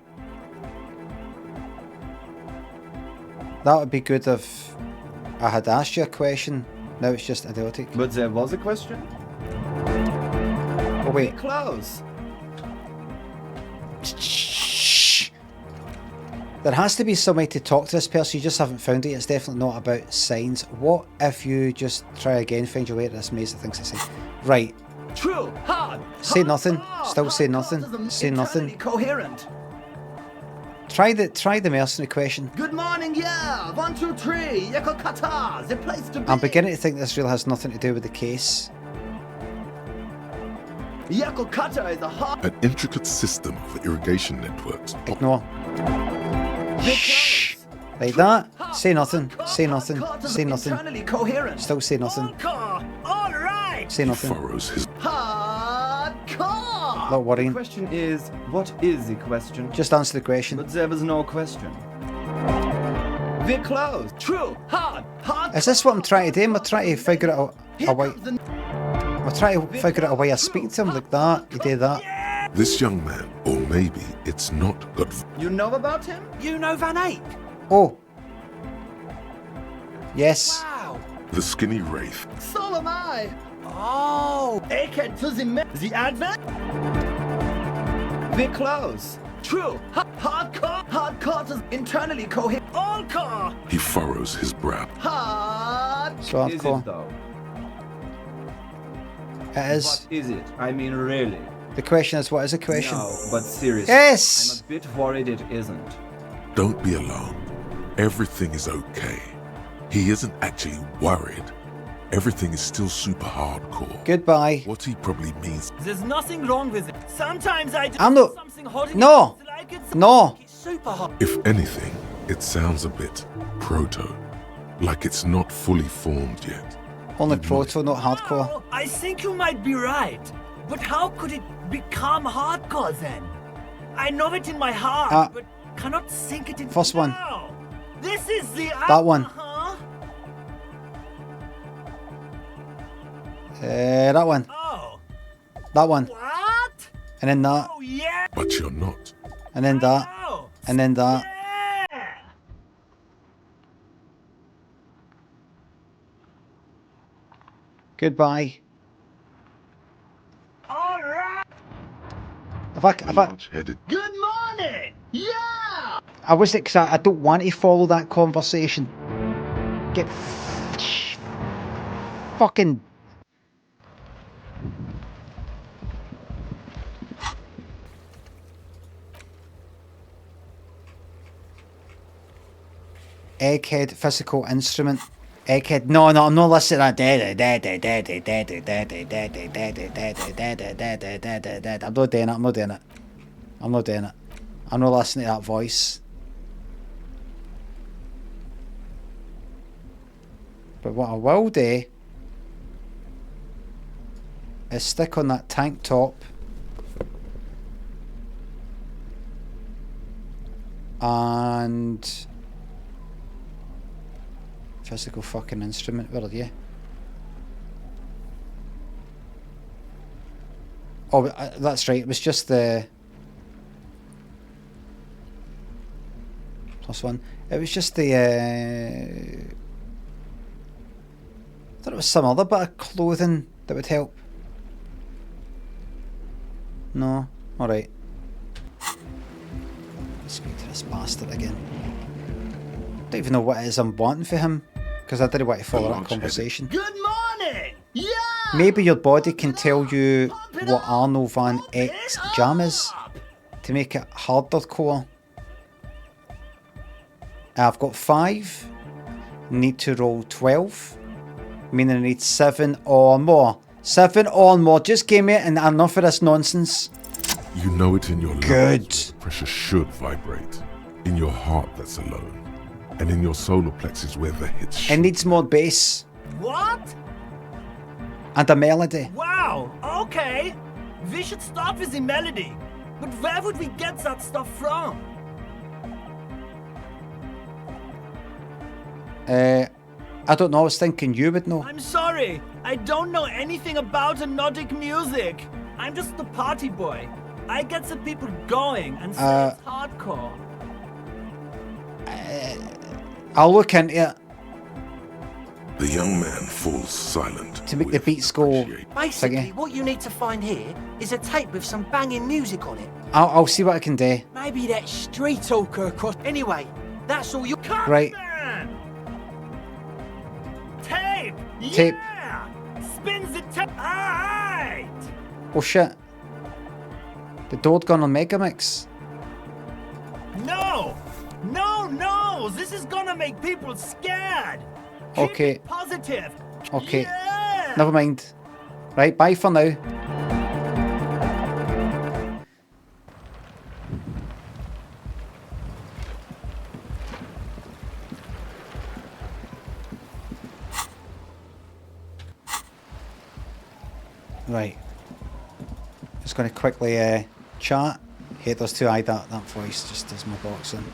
That would be good if I had asked you a question. Now it's just idiotic. But there was a question? Oh wait. Close. Shh. There has to be some way to talk to this person. You just haven't found it. It's definitely not about signs. What if you just try again, find your way to this maze of things to say? Right. True, hard. Say nothing. Still say nothing. Say nothing. Coherent. Try the mercenary question. Good morning, yeah. 1, 2, 3. Yakokata, the place to be. I'm beginning to think this really has nothing to do with the case. Yakokata is a hard. An intricate system of irrigation networks. Ignore. Shh. Like that. Say nothing. Say nothing. Say nothing. Still say nothing. All right. Say nothing. Furrows his. Hardcore. Not worrying. The question is, what is the question? Just answer the question. But there was no question. We're close. True, hard. Is this what I'm trying to do? I'm trying to figure out a way. I'm trying to figure out a way I speak to him like that. You do that. This young man, or maybe it's not got. You know about him? You know Van Eyck? Oh. Yes. Wow. The skinny wraith. So am I. Oh. Eckhead to the advent? We're close. True. Hardcore. Hardcore is internally coherent. All core. He furrows his brow. Hard. So Is it though? It is. What is it? I mean, really? The question is, what is the question? No, but seriously. Yes! I'm a bit worried it isn't. Don't be alarmed. Everything is okay. He isn't actually worried. Everything is still super hardcore. Goodbye. What he probably means. There's nothing wrong with it. Sometimes I do I'm not. something hot. No. Like it's No. super hot. If anything, it sounds a bit proto. Like it's not fully formed yet. Only proto, not hardcore. Oh, I think you might be right. But how could it become hardcore then? I know it in my heart, but cannot sink it in. First one. Now. This is the That one. That one. Oh. That one. What? And then that. Oh yeah. But you're not. And then that. Oh. And then that. Yeah. Goodbye. All right. If I, Large-headed. Good morning. Yeah. I was it because I don't want to follow that conversation. Get fucking. Egghead physical instrument. Egghead. No, I'm not listening to that. I'm not doing it. I'm not listening to that voice. But what I will do is stick on that tank top and physical fucking instrument. Where are you? Oh, that's right. It was just the +1. It was just the. I thought it was some other bit of clothing that would help. No. All right. Let's speak to this bastard again. Don't even know what it is I'm wanting for him, because I didn't want to follow that conversation. Good morning. Yeah. Maybe your body can tell you what Arnold Van Eyck's jam is to make it harder core. I've got 5. Need to roll 12. Meaning I need 7 or more. 7 or more. Just give me it and enough of this nonsense. You know it in your lungs. Good. Pressure should vibrate. In your heart that's alone. And in your solar plexus where the hits should. It needs more bass. What? And a melody. Wow. Okay. We should start with the melody. But where would we get that stuff from? I don't know, I was thinking you would know. I'm sorry. I don't know anything about Nordic music. I'm just the party boy. I get the people going and say it's hardcore. I'll look into it. The young man falls silent. To make the beats go. Basically, what you need to find here is a tape with some banging music on it. I'll see what I can do. Maybe that street talker across. Anyway, that's all you can. Right. Tape! Tape. Yeah! Spins the tape. Alright! Oh shit. The Dode Gun on Megamix. No! No, no! This is gonna make people scared! Keep Okay. it positive! Okay. Yeah! Never mind. Right, bye for now. Right. Just going to quickly chat. Hate those two. That voice just does my boxing.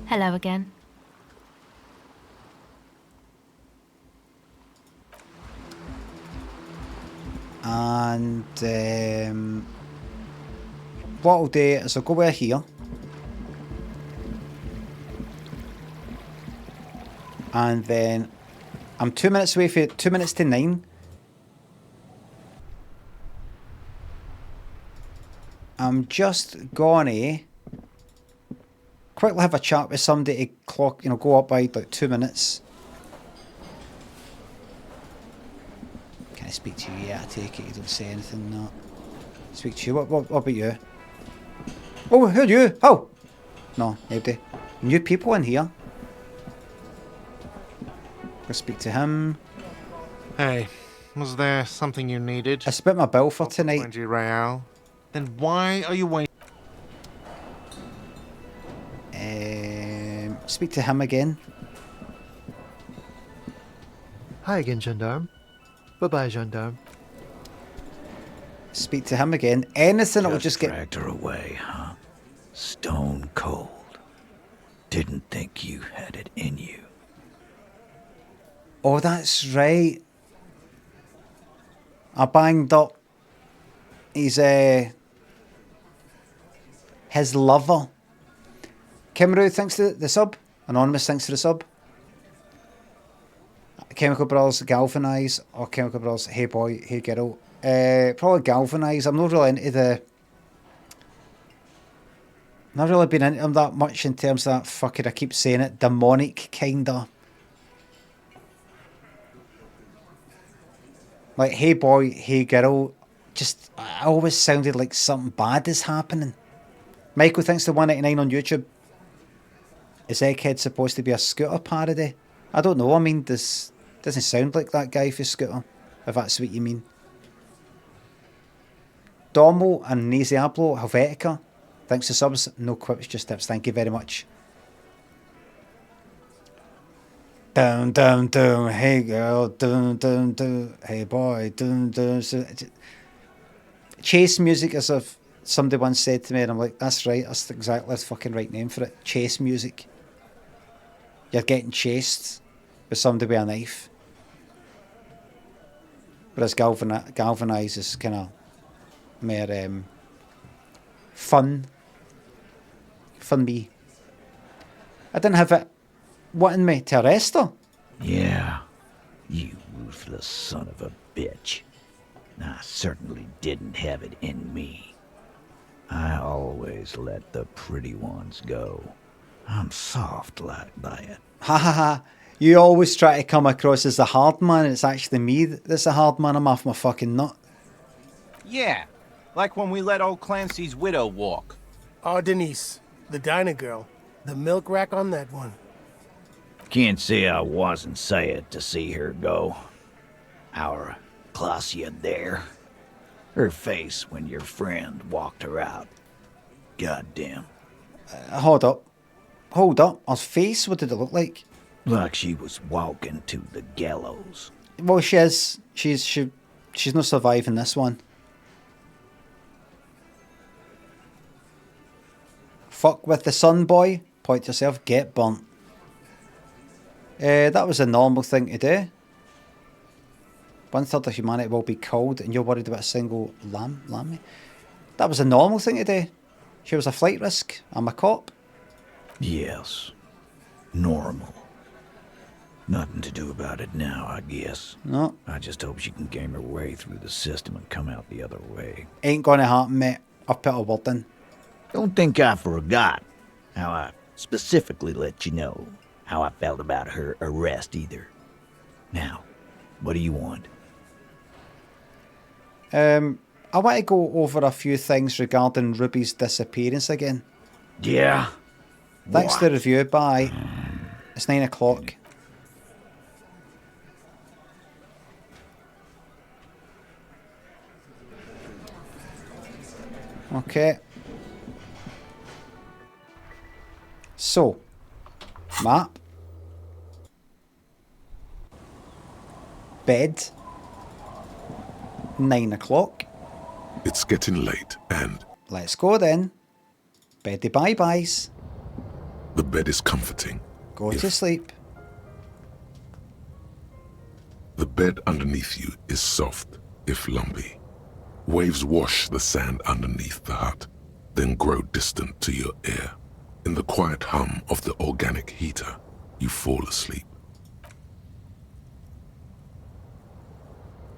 Hello again. And what I'll do is I'll go over here. And then I'm 2 minutes away for 2 minutes to 9. I'm just gonna quickly have a chat with somebody to clock, go up by like 2 minutes. Can I speak to you? Yeah, I take it you don't say anything. No. Speak to you. What about you? Oh, who are you? Oh! No, nobody. New people in here. Go speak to him. Hey, was there something you needed? I split my bill for tonight. 20 real. Then why are you waiting? Speak to him again. Hi again, gendarme. Bye-bye, gendarme. Speak to him again. Anything that will just get... dragged her away, huh? Stone cold. Didn't think you had it in you. Oh, that's right. I banged up his lover. Kimmeru, thanks to the sub. Anonymous, thanks to the sub. Chemical Brothers, Galvanize, or Chemical Brothers, Hey Boy, Hey Girl. Probably Galvanize. I'm not really into the... Not really been into them that much in terms of that fucking, I keep saying it, demonic kinda. Like, Hey Boy, Hey Girl, just, I always sounded like something bad is happening. Michael, thanks to 199 on YouTube. Is Egghead supposed to be a Scooter parody? I don't know, I mean, doesn't sound like that guy for Scooter, if that's what you mean. Domo and Naziablo Helvetica, thanks to subs, no quips, just tips, thank you very much. Down, down, down, hey girl, down, down, down, hey boy, down, down. Chase music, as if somebody once said to me, and I'm like, that's right, that's exactly the fucking right name for it. Chase music. You're getting chased with somebody with a knife. Whereas Galvanize is kind of more fun. Fun me. I didn't have it wanting me to arrest her. Yeah, you ruthless son of a bitch. I certainly didn't have it in me. I always let the pretty ones go. I'm soft like that. Ha ha ha. You always try to come across as the hard man, and it's actually me that's the hard man. I'm off my fucking nut. Yeah, like when we let old Clancy's widow walk. Oh, Denise, the diner girl. The milk rack on that one. Can't say I wasn't sad to see her go. Our Clausia there. Her face when your friend walked her out. Goddamn. Hold up. Her face? What did it look like? Like she was walking to the gallows. Well, she is. She's not surviving this one. Fuck with the sun, boy. Point yourself, get burnt. That was a normal thing to do. 1/3 of humanity will be killed, and you're worried about a single lammy. That was a normal thing to do. She was a flight risk. I'm a cop. Yes. Normal. Nothing to do about it now, I guess. No. I just hope she can game her way through the system and come out the other way. Ain't gonna happen, mate. I've put a word in. Don't think I forgot how I specifically let you know how I felt about her arrest either. Now, what do you want? I want to go over a few things regarding Ruby's disappearance again. Yeah? Thanks for the review, bye. It's 9 o'clock. Okay. So, map. Bed. 9 o'clock. It's getting late and... Let's go then. Beddy bye-byes. The bed is comforting. Go to sleep. The bed underneath you is soft, if lumpy. Waves wash the sand underneath the hut, then grow distant to your ear. In the quiet hum of the organic heater, you fall asleep.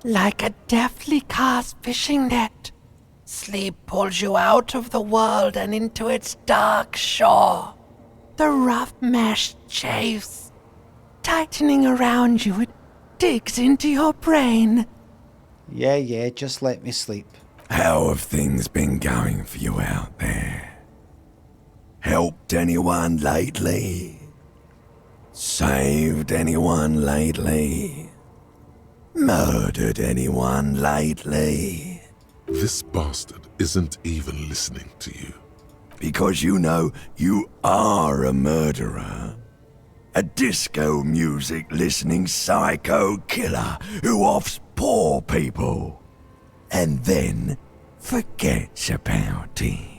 Like a deftly cast fishing net, sleep pulls you out of the world and into its dark shore. The rough mesh chafes. Tightening around you, it digs into your brain. Yeah, just let me sleep. How have things been going for you out there? Helped anyone lately? Saved anyone lately? Murdered anyone lately? This bastard isn't even listening to you. Because you know you are a murderer. A disco music listening psycho killer who offs poor people. And then forgets about it.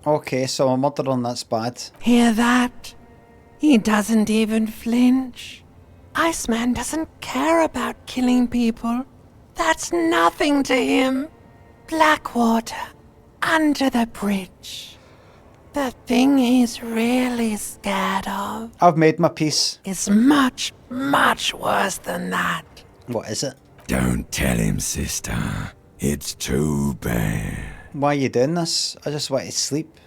Okay, so a murderer, that's bad. Hear that? He doesn't even flinch. Iceman doesn't care about killing people. That's nothing to him. Blackwater, under the bridge. The thing he's really scared of I've made my peace. is much, much worse than that. What is it? Don't tell him, sister. It's too bad. Why are you doing this? I just want to sleep.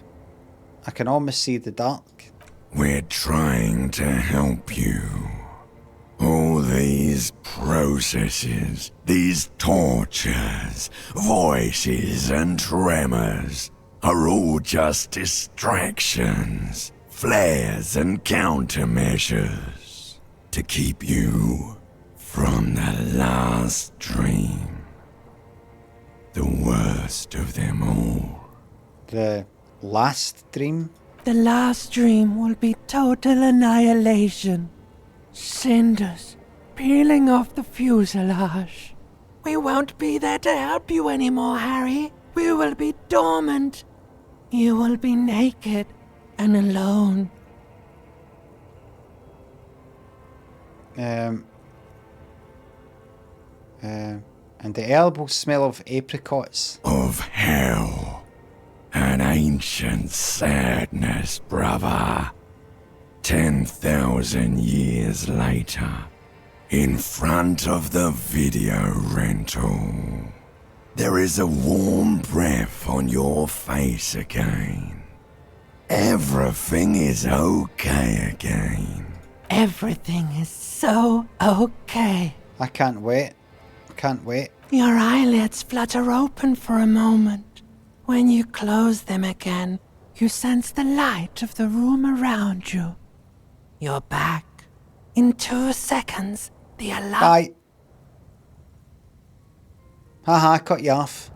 I can almost see the dark. We're trying to help you. All these processes, these tortures, voices and tremors are all just distractions, flares and countermeasures to keep you from the last dream. The worst of them all. The last dream? The last dream will be total annihilation. Cinders peeling off the fuselage. We won't be there to help you anymore, Harry. We will be dormant. You will be naked and alone. And the elbows smell of apricots. Of hell. An ancient sadness, brother. 10,000 years later, in front of the video rental, there is a warm breath on your face again. Everything is okay again. Everything is so okay. I can't wait. Can't wait. Your eyelids flutter open for a moment. When you close them again, you sense the light of the room around you. You're back. In 2 seconds, the alarm... Bye. Haha, cut you off.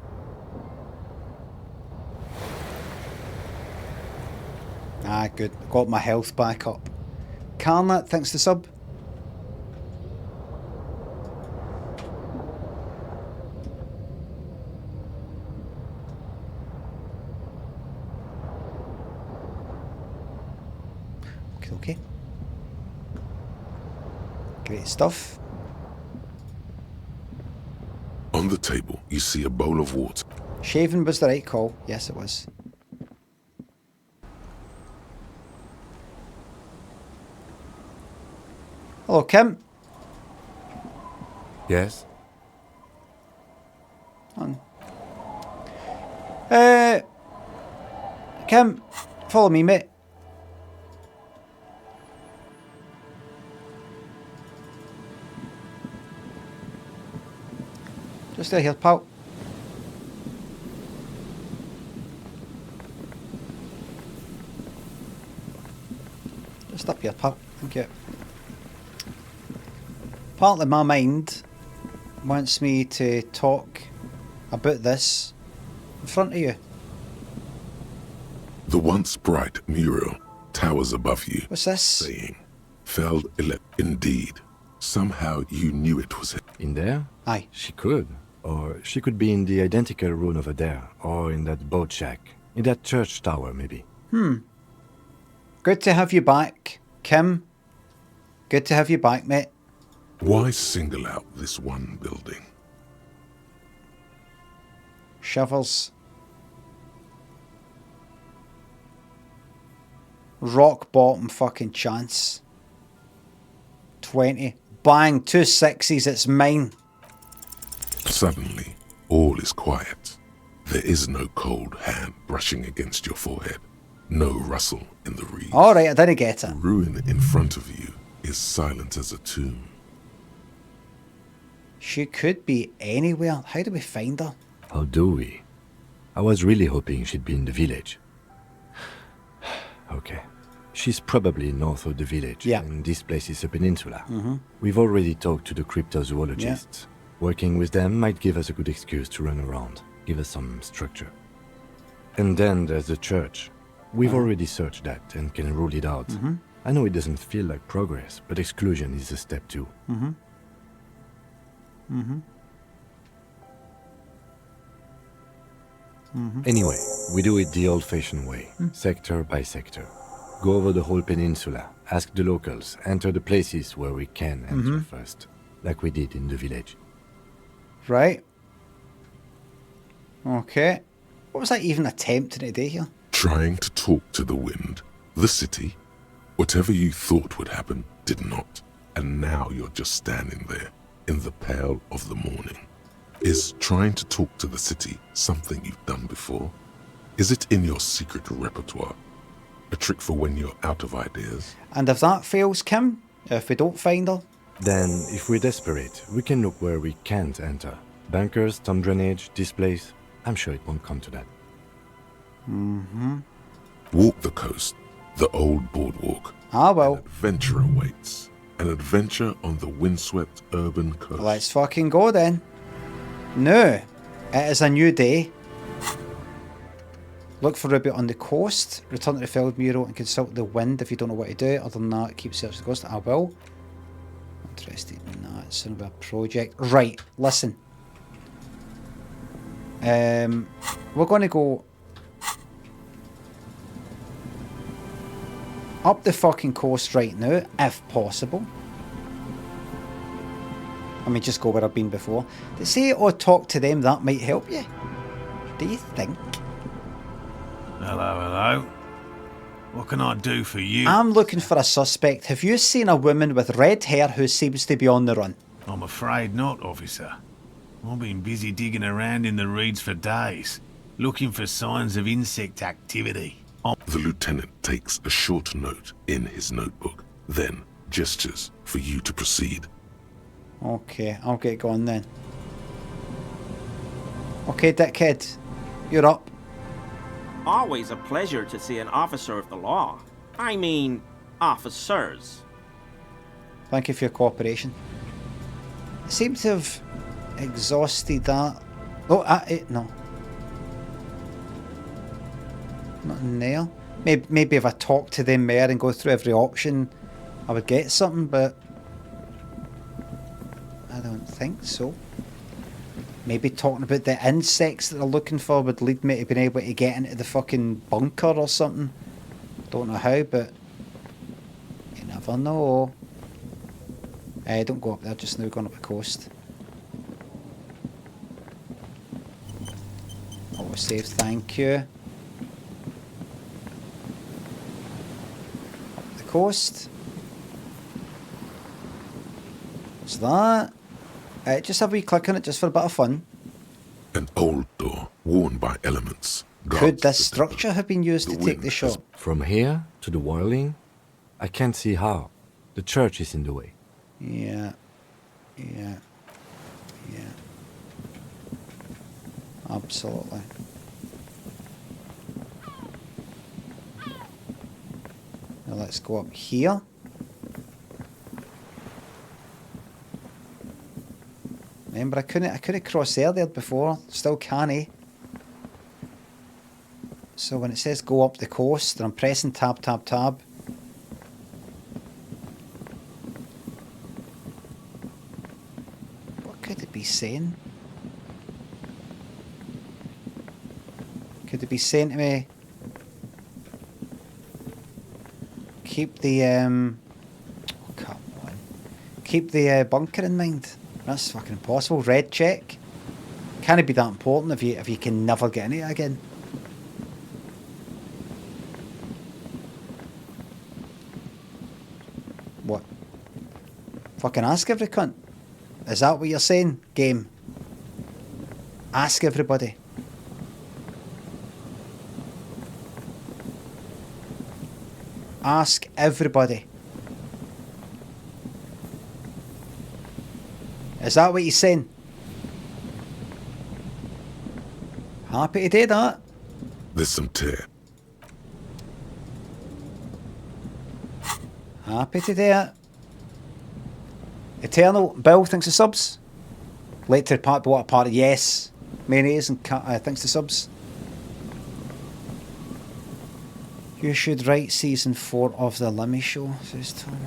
Ah, good. Got my health back up. Carnat, thanks to sub. okay. Great stuff. On the table, you see a bowl of water. Shaving was the right call. Yes, it was. Hello, Kim. Yes? On. Kim, follow me, mate. Just stay here, pal. Just up here, pal. Thank you. Partly my mind wants me to talk about this in front of you. The once bright mural towers above you. What's this? Saying, Feld indeed. Somehow you knew it was it. In there? Aye. She could. Or she could be in the identical room over there. Or in that boat shack. In that church tower, maybe. Good to have you back, Kim. Good to have you back, mate. Why single out this one building? Shivers. Rock bottom fucking chance. 20. Bang, 2 6s, it's mine. Suddenly, all is quiet. There is no cold hand brushing against your forehead. No rustle in the reeds. Alright, I didn't get it. Ruin in front of you is silent as a tomb. She could be anywhere. How do we find her? How do we? I was really hoping she'd be in the village. Okay. She's probably north of the village. Yeah. And this place is a peninsula. Mhm. We've already talked to the cryptozoologists. Working with them might give us a good excuse to run around. Give us some structure. And then there's the church. We've already searched that and can rule it out. Mhm. I know it doesn't feel like progress, but exclusion is a step too. Mhm. Mhm. Mhm. Anyway, we do it the old-fashioned way, sector by sector. Go over the whole peninsula, ask the locals, enter the places where we can enter first, like we did in the village. Right. Okay. What was I even attempting to do here? Trying to talk to the wind, the city. Whatever you thought would happen did not. And now you're just standing there in the pale of the morning. Is trying to talk to the city something you've done before? Is it in your secret repertoire? A trick for when you're out of ideas? And if that fails, Kim, if we don't find her, Then, if we're desperate, we can look where we can't enter. Bunkers, storm drainage, this place. I'm sure it won't come to that. Walk the coast, the old boardwalk. well. Adventure awaits. An adventure on the windswept urban coast. Let's fucking go then. No, it is a new day. Look for Ruby on the coast. Return to the Feld Mural and consult the wind if you don't know what to do. Other than that, keep searching the coast. I will. Interested in that. It's sort of a project. Right, listen. We're going to go up the fucking coast right now, if possible. I mean, just go where I've been before. To say or talk to them, that might help you. Do you think? Hello, hello. What can I do for you? I'm looking for a suspect. Have you seen a woman with red hair who seems to be on the run? I'm afraid not, officer. I've been busy digging around in the reeds for days, looking for signs of insect activity. The lieutenant takes a short note in his notebook, then gestures for you to proceed. Okay, I'll get going then. Okay, dickhead, you're up. Always a pleasure to see an officer of the law. I mean, officers. Thank you for your cooperation. I seem to have exhausted that. Oh, no. Nothing there. Maybe if I talk to them more and go through every option, I would get something, but I don't think so. Maybe talking about the insects that they're looking for would lead me to being able to get into the fucking bunker or something. Don't know how, but never know. Don't go up there just now, going up the coast. Auto save, thank you. Up the coast. What's that? Just have a wee click on it just for a bit of fun. An old door, worn by elements. Could this structure have been used to take the shot? From here to the whirling, I can't see how. The church is in the way. Yeah. Absolutely. Now let's go up here. Remember, I couldn't cross there before. Still can't. So when it says go up the coast, and I'm pressing tab, tab, tab. What could it be saying? Could it be saying to me, keep the oh, come on, keep the bunker in mind? That's fucking impossible. Red check. Can it be that important if you can never get in it again? What? Fucking ask every cunt. Is that what you're saying, game? Ask everybody. Ask everybody. Is that what you're saying? Happy to do that. There's some tear. Happy to do it. Eternal Bill, thanks to subs. Late to the party, what a party, yes. Mayonnaise and thanks to subs. You should write season 4 of the Limmy show, says Tom.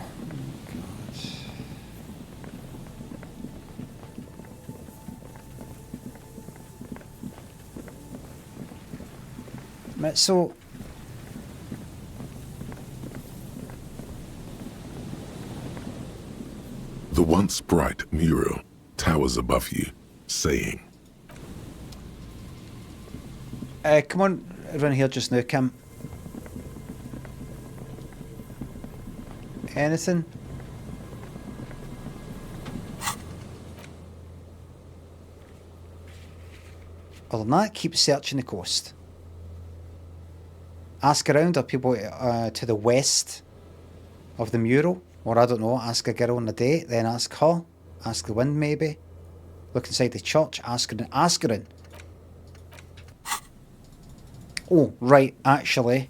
So the once bright mural towers above you, saying, come on, run here just now, Kim. Anything? Other than that, keep searching the coast. Ask around, are people to the west of the mural? Or I don't know, ask a girl on a date, then ask her. Ask the wind maybe. Look inside the church, ask her in. Oh, right, actually,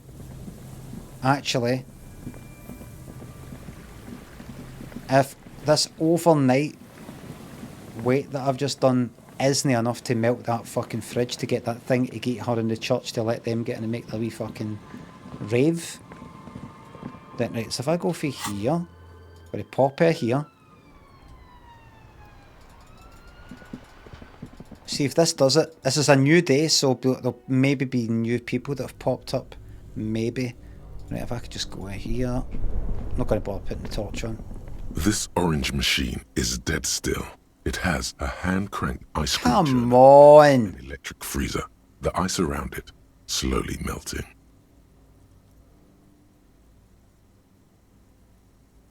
if this overnight wait that I've just done isn't enough to melt that fucking fridge to get that thing to get her in the church to let them get in and make the wee fucking rave, then right, so if I go for here, I'm going to pop her here. See if this does it. This is a new day, so there'll maybe be new people that have popped up. Maybe. Right, if I could just go here. I'm not going to bother putting the torch on. This orange machine is dead still. It has a hand-cranked ice cream Come on! An electric freezer. The ice around it slowly melting.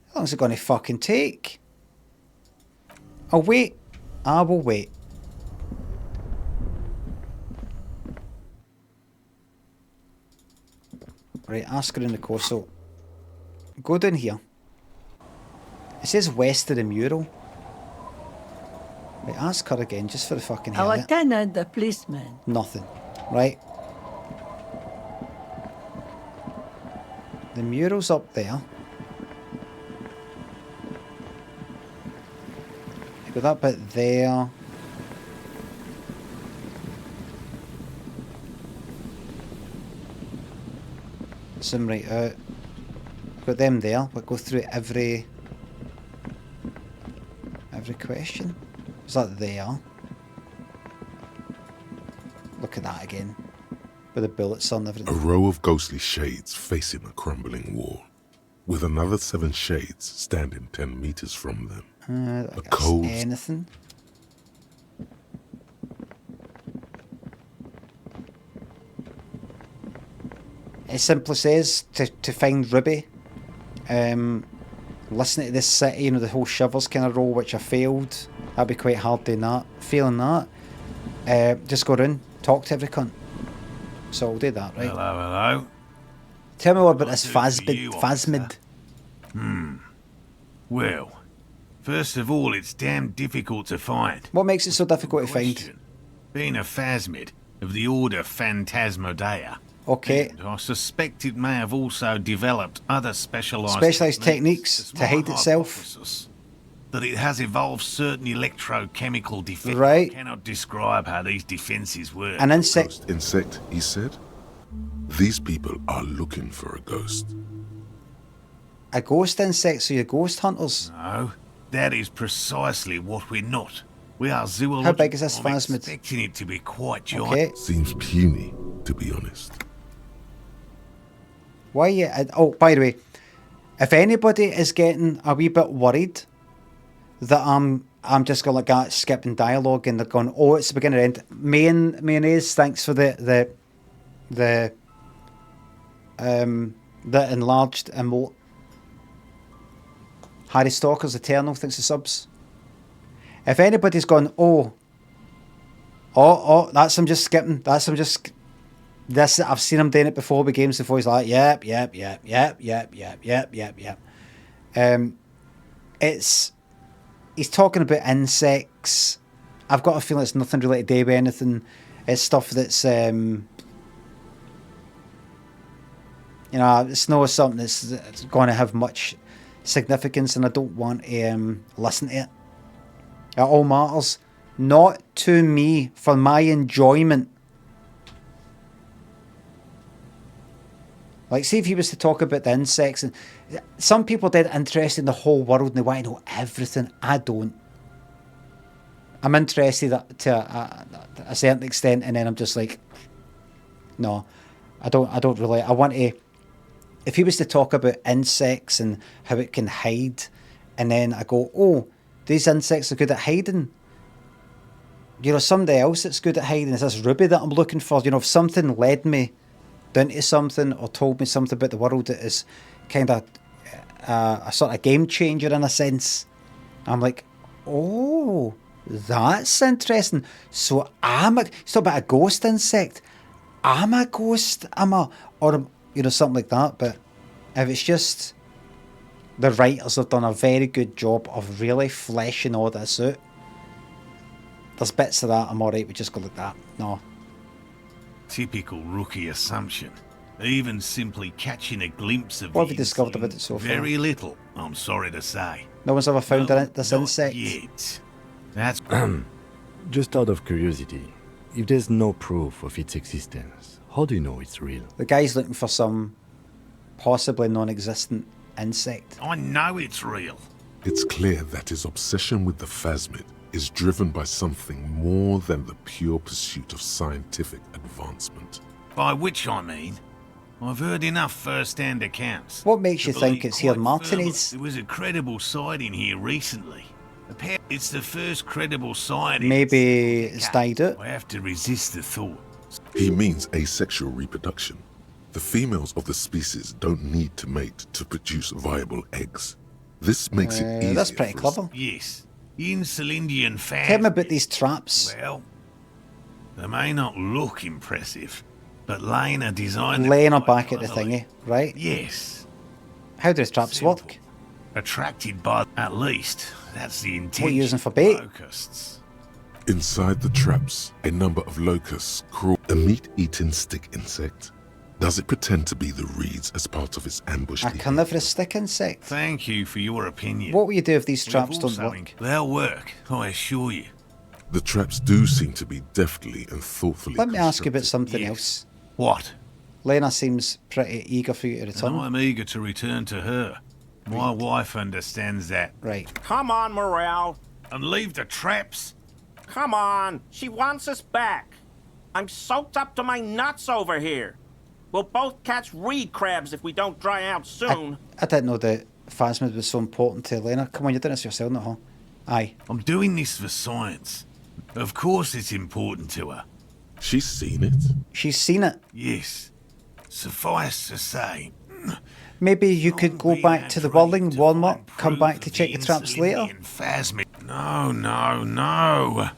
How long is it going to fucking take? I'll wait. I will wait. Right, ask her in the course. So, go down here. It says west of the mural. Right, ask her again, just for the fucking hell of it. Our tenant, the policeman. Nothing. Right. The mural's up there. You got that bit there. Zoom right out. Got them there, but go through every question. Is that there? Look at that again. With the bullets on everything. A row of ghostly shades facing a crumbling wall. with another 7 shades standing 10 meters from them. A cold. Anything? It simply says to find Ruby. Listening to this city, you know, the whole shivers kind of role, which I failed. That'd be quite hard doing that. Failing that, just go in, talk to every cunt. So I'll do that, right? Hello. Tell me more about this phasmid. Well, first of all, it's damn difficult to find. What makes it so difficult to find? Being a phasmid of the order Phantasmodea. Okay. And I suspect it may have also developed other specialised techniques to hide itself. That it has evolved certain electrochemical defenses. Right. I cannot describe how these defenses work. An insect. Ghost insect, he said. These people are looking for a ghost. A ghost insect, so you're ghost hunters? No, that is precisely what we're not. We are zoological. How big is this I'm phasmid? expecting it to be quite giant. Okay. Seems puny, to be honest. Why? Oh, by the way, if anybody is getting a wee bit worried that I'm just going like skipping dialogue and they're going, oh, it's the beginning and end. Mayonnaise, thanks for the enlarged emote. Harry Stalker's Eternal, thanks for subs. If anybody's gone, that's him just skipping. That's him just. This I've seen him doing it before with games before. He's like, yep. He's talking about insects. I've got a feeling it's nothing related to anything. It's stuff that's it's not something that's going to have much significance, and I don't want to listen to it. It all matters not to me, for my enjoyment. Like, see if he was to talk about the insects, and some people did interested in the whole world and they want to know everything. I don't. I'm interested to a certain extent, and then I'm just like, no, I don't really. I want to. If he was to talk about insects and how it can hide, and then I go, oh, these insects are good at hiding. You know, somebody else that's good at hiding is this Ruby that I'm looking for. You know, if something led me down to something or told me something about the world that is kind of a sort of game changer in a sense, I'm like, oh, that's interesting. So it's not about a ghost insect. I'm a ghost. Or you know, something like that. But if it's just the writers have done a very good job of really fleshing all this out. There's bits of that I'm alright with just go like that. No. Typical rookie assumption. Even simply catching a glimpse of what have you discovered about it so far? Very little, I'm sorry to say. No one's ever found this insect? Yet. That's just out of curiosity, if there's no proof of its existence, how do you know it's real? The guy's looking for some possibly non-existent insect. I know it's real. It's clear that his obsession with the phasmid is driven by something more than the pure pursuit of scientific advancement. By which I mean, I've heard enough first-hand accounts. What makes you think it's here Martinez? There was a credible sighting here recently. It's the first credible sighting. Maybe it's died out. I have to resist the thought. He means asexual reproduction. The females of the species don't need to mate to produce viable eggs. This makes it easier. That's pretty clever. Yes. Insulindian fat. Tell me about these traps. Well, they may not look impressive, but Lena designed laying her back at the thingy, right? Yes. How do these traps work? Attracted by, at least, that's the intention. What are you using for bait? Locusts. Inside the traps, a number of locusts crawl. A meat-eating stick insect. Does it pretend to be the reeds as part of its ambush? A carnivorous stick insect. Thank you for your opinion. What will you do if these traps don't work? They'll work, I assure you. The traps do seem to be deftly and thoughtfully Let me ask you about something else. What? Lena seems pretty eager for you to return. And I'm eager to return to her. My wife understands that. Right. Come on, Morale. And leave the traps? Come on. She wants us back. I'm soaked up to my nuts over here. We'll both catch reed crabs if we don't dry out soon. I didn't know that phasmid was so important to Elena. Come on, you're doing this yourself, not her. Aye. I'm doing this for science. Of course it's important to her. She's seen it? She's seen it? Yes. Suffice to say... Maybe you could go back to the whirling, warm up, come back to check your traps later? Phasmid. No.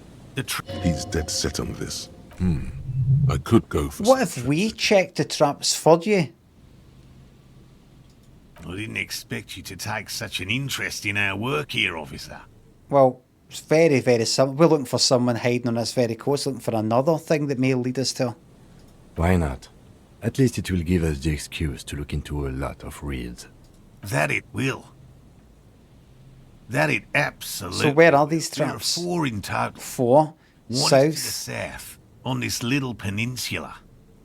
He's dead set on this. I could go for What if we checked the traps for you? I didn't expect you to take such an interest in our work here, officer. Well, it's very, very simple. We're looking for someone hiding on this very coast, looking for another thing that may lead us to. Why not? At least it will give us the excuse to look into a lot of reeds. That it will. That it absolutely. So where are these traps? There are 4 in total. 4? One is to South? the south, on this little peninsula.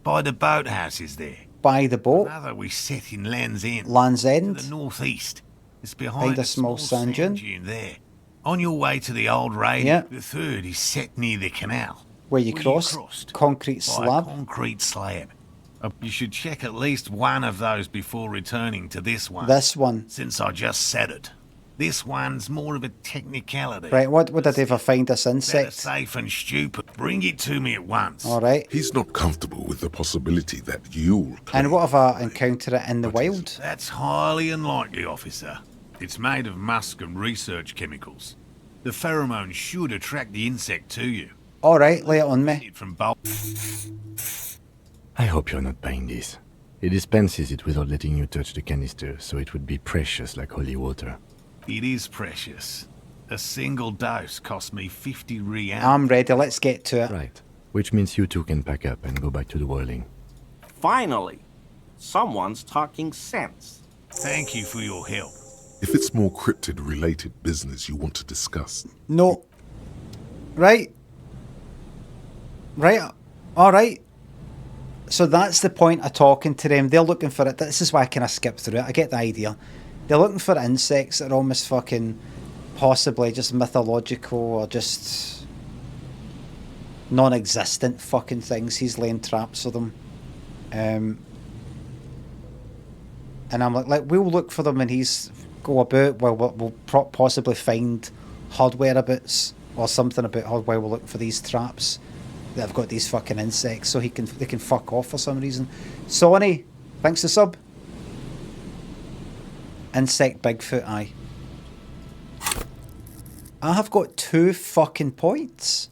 By the boathouses there. By the boat? Another we set in Land's End. Land's End? To the northeast. It's behind a small sand dune there. On your way to the old radio, yeah. The 3rd is set near the canal. Where you crossed? Concrete by slab? A concrete slab. You should check at least one of those before returning to this one. This one? Since I just said it. This one's more of a technicality. Right, what would I do if I find this Better insect? safe and stupid. Bring it to me at once. Alright. He's not comfortable with the possibility that you'll... And what if I encounter it in the wild? That's highly unlikely, officer. It's made of musk and research chemicals. The pheromone should attract the insect to you. Alright, lay it on me. From bulk. I hope you're not buying this. He dispenses it without letting you touch the canister, so it would be precious like holy water. It is precious. A single dose cost me 50 reals. I'm ready, let's get to it. Right. Which means you two can pack up and go back to the whirling. Finally, someone's talking sense. Thank you for your help. If it's more cryptid-related business you want to discuss... No. Right. Alright. So that's the point of talking to them. They're looking for it. This is why I kind of skipped through it. I get the idea. They're looking for insects that are almost fucking possibly just mythological or just non-existent fucking things. He's laying traps for them. And I'm like, we'll look for them and he's go about. Well, we'll possibly find hardware bits or something about hardware. We'll look for these traps that have got these fucking insects so they can fuck off for some reason. Sonny, thanks to sub. Insect Bigfoot, aye. I have got 2 fucking points.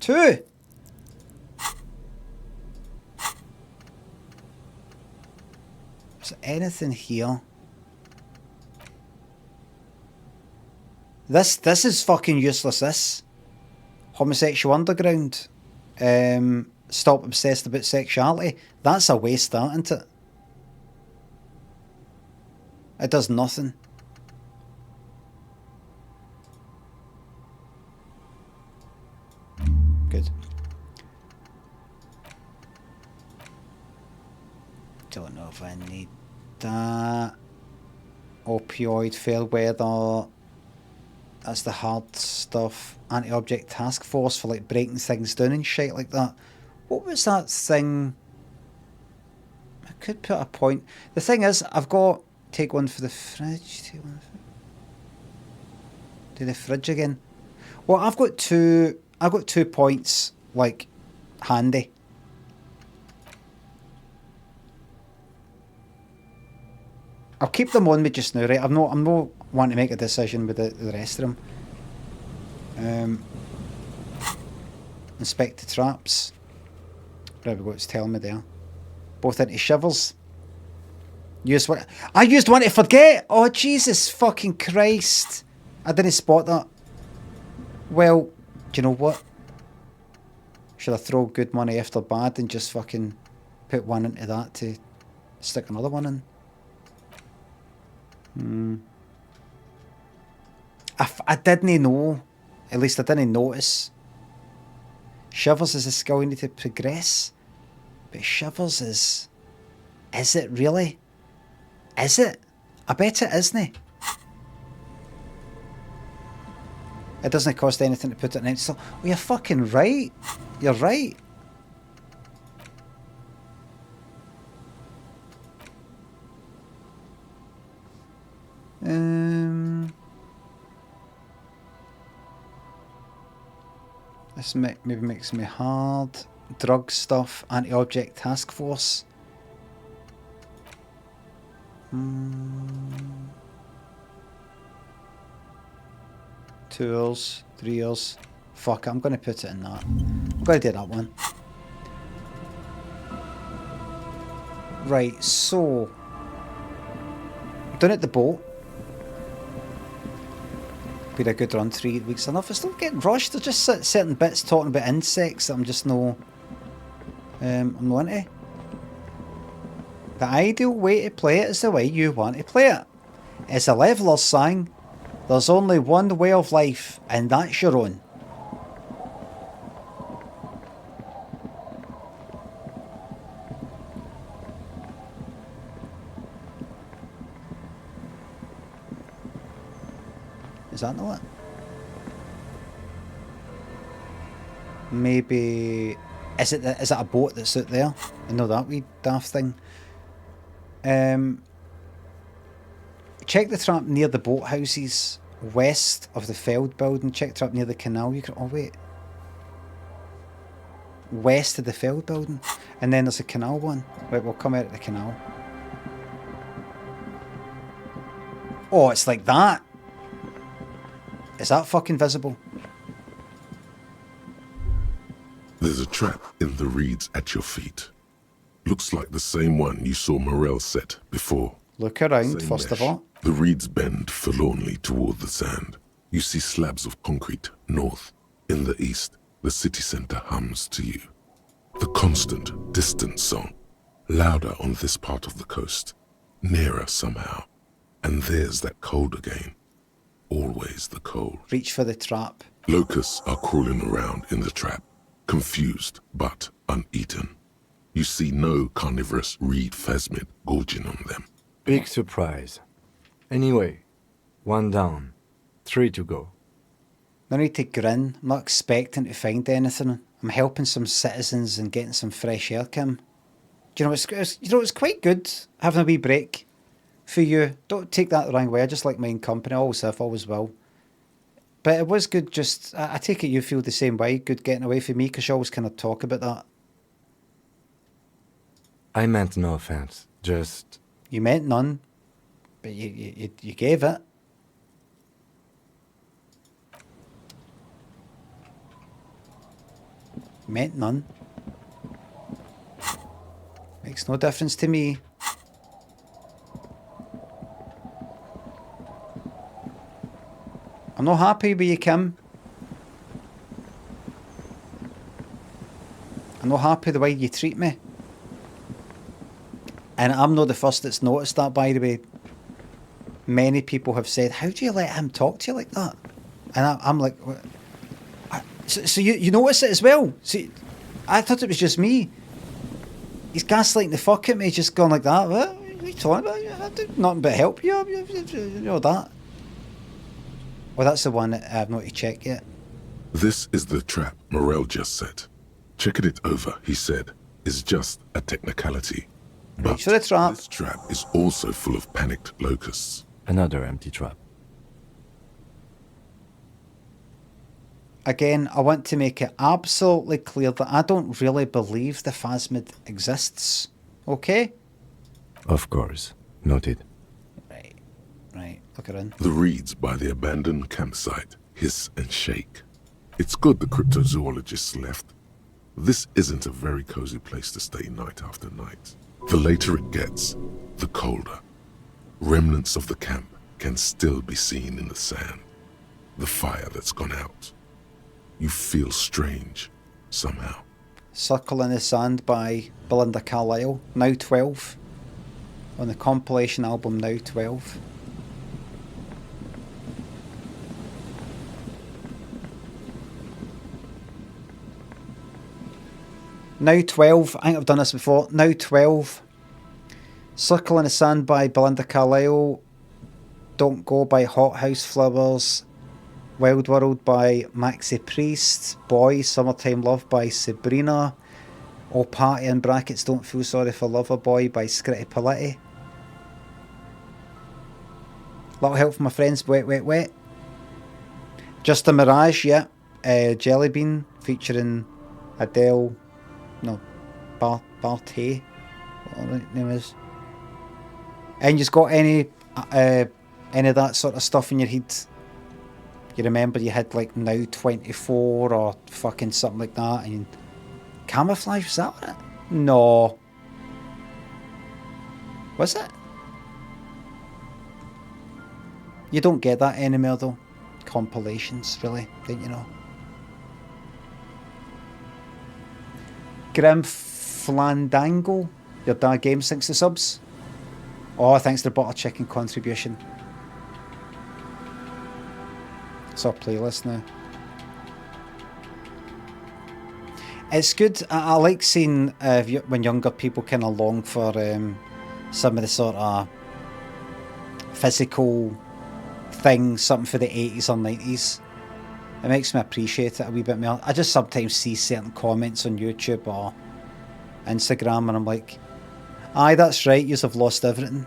2! Is there anything here? This is fucking useless, this. Homosexual Underground. Stop obsessed about sexuality. That's a waste, that, isn't it? It does nothing. Good. Don't know if I need that. Opioid, fair weather. That's the hard stuff. Anti-object task force for like breaking things down and shit like that. What was that thing? I could put a point. The thing is, I've got take one for the fridge. Take one for... Do the fridge again. Well, I've got 2 points like handy. I'll keep them on me just now, right? I'm not wanting to make a decision with the rest of them. Inspect the traps. There we go, it's telling me there. Both into shivers. I used one to forget! Oh, Jesus fucking Christ. I didn't spot that. Well, do you know what? Should I throw good money after bad and just fucking put one into that to stick another one in? I didn't know. At least I didn't notice. Shivers is a skill you need to progress. But shivers is... Is it really? Is it? I bet it isn't. It doesn't cost anything to put it in. So, well, you're fucking right. You're right. This maybe makes me hard. Drug stuff, anti-object task force. Tours, 3 years. Fuck, I'm going to put it in that. I'm going to do that one. Right, so... Done at the boat. Been a good run, 3 weeks enough. It's not getting rushed. There's just certain bits talking about insects that I'm just no... I'm not into. The ideal way to play it is the way you want to play it. As a leveler sang, there's only one way of life, and that's your own. Is that not it? Maybe... Is it a boat that's out there? I know that wee daft thing. Check the trap near the boathouses west of the Feld building. Check the trap near the canal. You can... Oh, wait. West of the Feld building. And then there's a canal one. Right, we'll come out of the canal. Oh, it's like that. Is that fucking visible? There's a trap in the reeds at your feet. Looks like the same one you saw Morel set before. Look around, first of all. The reeds bend forlornly toward the sand. You see slabs of concrete north. In the east, the city center hums to you. The constant, distant song. Louder on this part of the coast. Nearer somehow. And there's that cold again. Always the cold. Reach for the trap. Locusts are crawling around in the trap. Confused, but uneaten. You see no carnivorous reed phasmid gorging on them. Big surprise. Anyway, 1 down, 3 to go. No need to grin. I'm not expecting to find anything. I'm helping some citizens and getting some fresh air, Kim. Do you know, it's quite good having a wee break for you. Don't take that the wrong way. I just like my own company. I always have, always will. But it was good just... I take it you feel the same way. Good getting away from me, because you always kind of talk about that. I meant no offense. Just... You meant none. But you gave it. Meant none. Makes no difference to me. I'm not happy with you, Kim. I'm not happy the way you treat me. And I'm not the first that's noticed that, by the way. Many people have said, how do you let him talk to you like that? And I'm like, what? So you notice it as well? See, I thought it was just me. He's gaslighting the fuck out of me, just going like that. What are you talking about? I did nothing but help you. You know that. Well, that's the one that I've not to check yet. This is the trap Morel just set. Checking it over, he said, is just a technicality. But this trap is also full of panicked locusts. Another empty trap. Again, I want to make it absolutely clear that I don't really believe the phasmid exists. Okay? Of course. Noted. Right. Look around. The reeds by the abandoned campsite hiss and shake. It's good the cryptozoologists left. This isn't a very cozy place to stay night after night. The later it gets, the colder. Remnants of the camp can still be seen in the sand. The fire that's gone out. You feel strange, somehow. Circle in the Sand by Belinda Carlisle, now 12. On the compilation album Now 12. Now 12, I think I've done this before. Now 12. Circle in the Sand by Belinda Carlisle. Don't Go by Hothouse Flowers. Wild World by Maxi Priest. Boy, Summertime Love by Sabrina. Oh Party in brackets, Don't Feel Sorry for Loverboy by Scritti Politti. Little Help from My Friends, Wet Wet Wet. Just a Mirage, yeah. Jelly Bean featuring Adele, no, Barté, whatever her name is. And you've got any of that sort of stuff in your head? You remember you had like Now 24 or fucking something like that, and Camouflage, was that it? No. Was it? You don't get that anymore though. Compilations, really, don't you know? Grim Flandango, your dad games, thanks to subs. Oh, thanks to the butter chicken contribution. It's our playlist now. It's good. I like seeing when younger people kind of long for some of the sort of physical things, something for the 80s or 90s. It makes me appreciate it a wee bit more. I just sometimes see certain comments on YouTube or Instagram and I'm like, aye, that's right, yous have lost everything.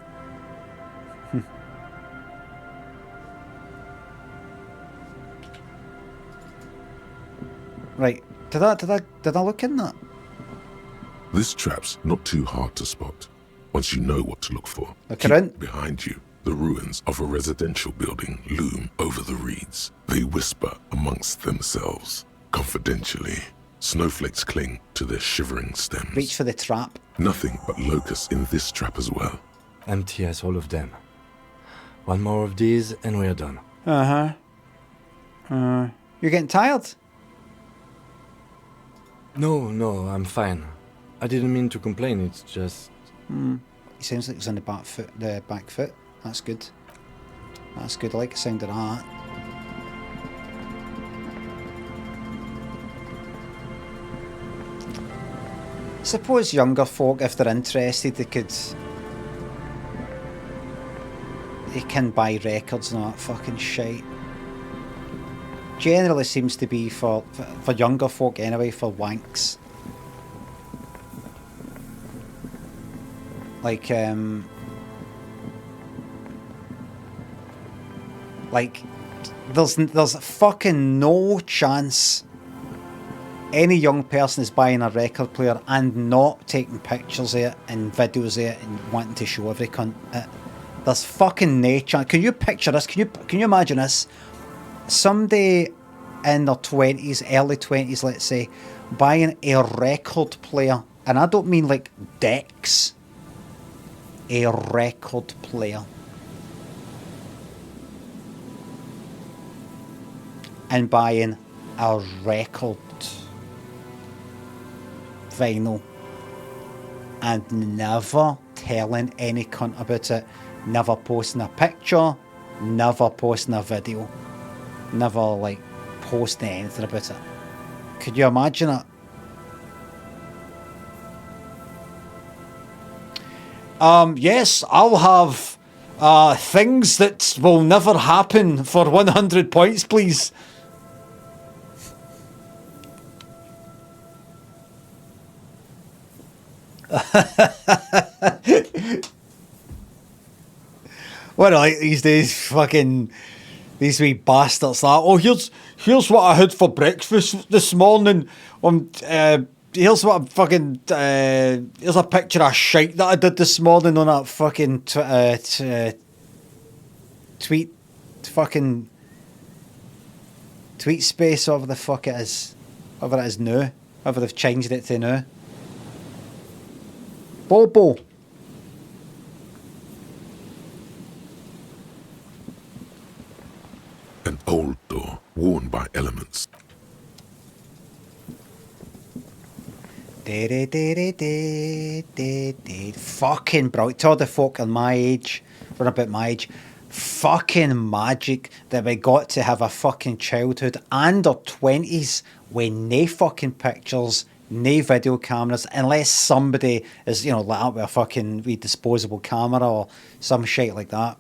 Right, did I look in that? This trap's not too hard to spot once you know what to look for. Keep behind you, the ruins of a residential building loom over the reeds. They whisper amongst themselves, confidentially. Snowflakes cling to their shivering stems. Reach for the trap. Nothing but locusts in this trap as well. Empty as all of them. One more of these and we're done. You're getting tired? No, I'm fine. I didn't mean to complain, it's just... He sounds like he's on the back foot. That's good. That's good, I like the sound of that. Suppose younger folk, if they're interested, they can buy records and all that fucking shite. Generally seems to be for younger folk anyway, for wanks. Like there's fucking no chance any young person is buying a record player and not taking pictures of it and videos of it and wanting to show every cunt it. There's fucking no chance. Can you picture this? Can you imagine this? Somebody in their 20s, early 20s, let's say, buying a record player, and I don't mean like decks, a record player, and buying a record vinyl and never telling any cunt about it, never posting a picture, never posting a video, never like posting anything about it. Could you imagine it? Yes, I'll have things that will never happen for 100 points, please. What are like these days? Fucking these wee bastards. Like, oh, here's what I had for breakfast this morning. Here's what I'm fucking. Here's a picture of shite that I did this morning on that fucking tweet, fucking tweet space, whatever the fuck it is, whatever it is now, whatever they've changed it to now. Bobo. An old door, worn by elements. Fucking brilliant. To all the folk on my age, or about my age, fucking magic that we got to have a fucking childhood and our 20s with no fucking pictures, no video cameras, unless somebody is, like out with a fucking wee disposable camera or some shit like that.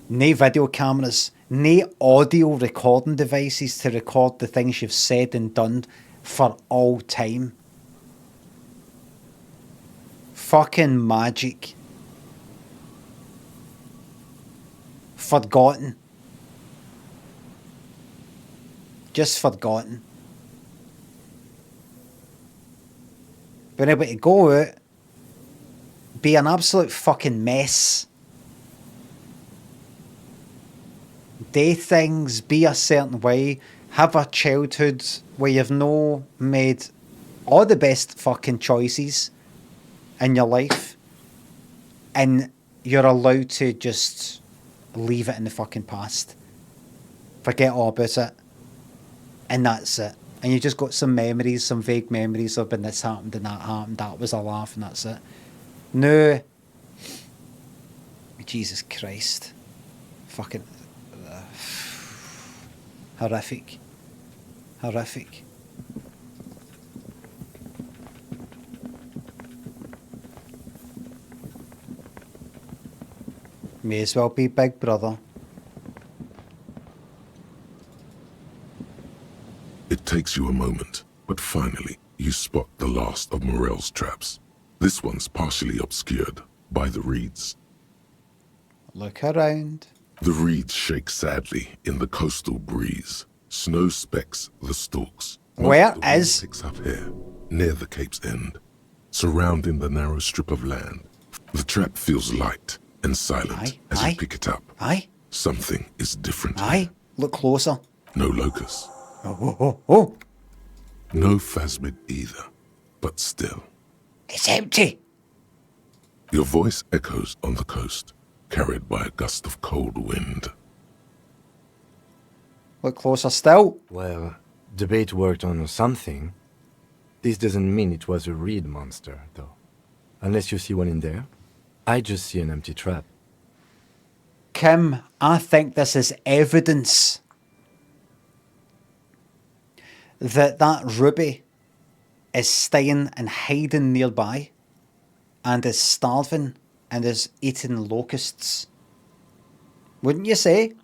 No video cameras, no audio recording devices to record the things you've said and done for all time. Fucking magic. Forgotten. Just forgotten. being able to go out, be an absolute fucking mess, do things, be a certain way, have a childhood where you've no made all the best fucking choices in your life, and you're allowed to just leave it in the fucking past. Forget all about it. And that's it. And you just got some memories, some vague memories of when this happened and that happened, that was a laugh and that's it. No. Jesus Christ. Fucking horrific. Horrific. May as well be Big Brother. It takes you a moment, but finally you spot the last of Morel's traps. This one's partially obscured by the reeds. Look around. The reeds shake sadly in the coastal breeze. Snow specks the stalks. Where is? Picks up here, near the cape's end, surrounding the narrow strip of land. The trap feels light and silent as you pick it up. Something is different. Look closer. No locust. Oh. No phasmid either, but still. It's empty. Your voice echoes on the coast, carried by a gust of cold wind. Look closer still. Well, the bait worked on something. This doesn't mean it was a reed monster, though. Unless you see one in there. I just see an empty trap. Kim, I think this is evidence that Ruby is staying and hiding nearby and is starving and is eating locusts. Wouldn't you say?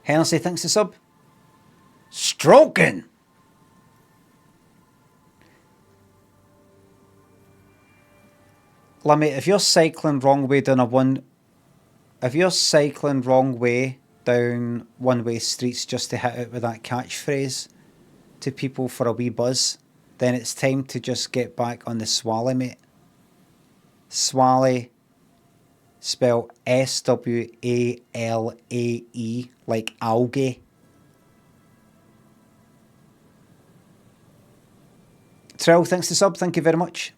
Hennessy thinks the sub. Stroking! Limmy, if you're cycling wrong way down one-way streets just to hit out with that catchphrase to people for a wee buzz, then it's time to just get back on the Swally, mate. Swally, spelled Swalae, like algae. Trill, thanks to sub, thank you very much.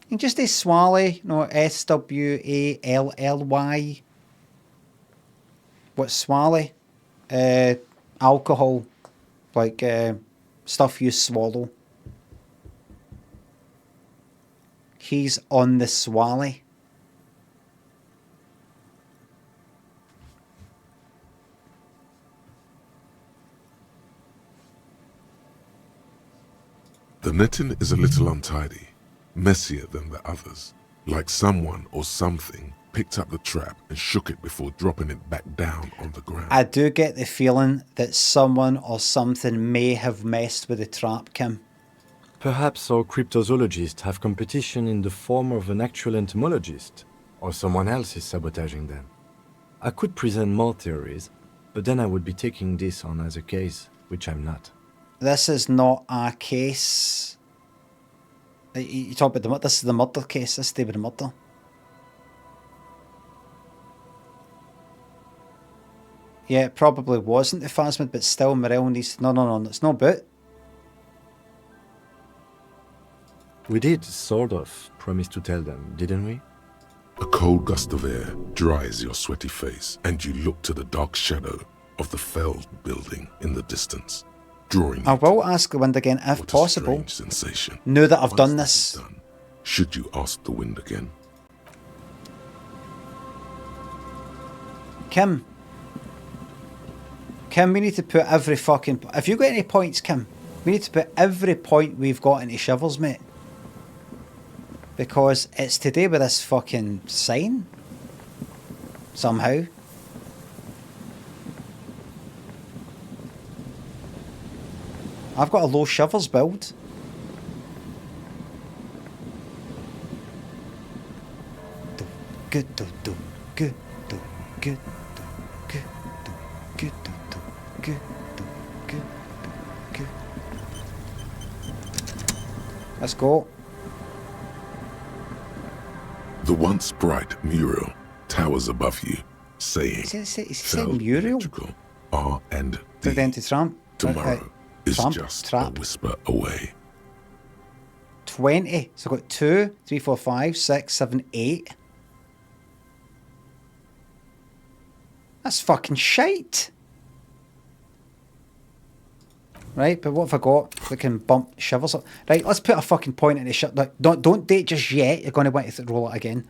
You can just say Swally, no, Swally. What's Swally? Alcohol, like stuff you swallow. He's on the Swally. The netting is a little untidy, messier than the others, like someone or something picked up the trap and shook it before dropping it back down on the ground. I do get the feeling that someone or something may have messed with the trap, Kim. Perhaps our cryptozoologists have competition in the form of an actual entomologist, or someone else is sabotaging them. I could present more theories, but then I would be taking this on as a case, which I'm not. This is not a case. You talk about this is the murder case. This is the murder. Yeah, it probably wasn't the phasmid, but still, Morel needs. No, it's no boot. We did, sort of, promise to tell them, didn't we? A cold gust of air dries your sweaty face, and you look to the dark shadow of the felled building in the distance, drawing. I will ask the wind again, if possible. Sensation. Now that I've done this. Should you ask the wind again? Kim, we need to put every fucking... If you got any points, Kim, we need to put every point we've got into shivers, mate. Because it's to do with this fucking sign. Somehow. I've got a low shivers build. Let's go. The once bright mural towers above you, saying, Is it "Fell mural? electrical R and D. Identity tramp. Tomorrow is tramp, just trap. a whisper away." 20. So I've got 2, 3, 4, 5, 6, 7, 8. That's fucking shite. Right, but what have I got that can bump shivers up? Right, let's put a fucking point in the shit. Don't date just yet. You're going to want to roll it again.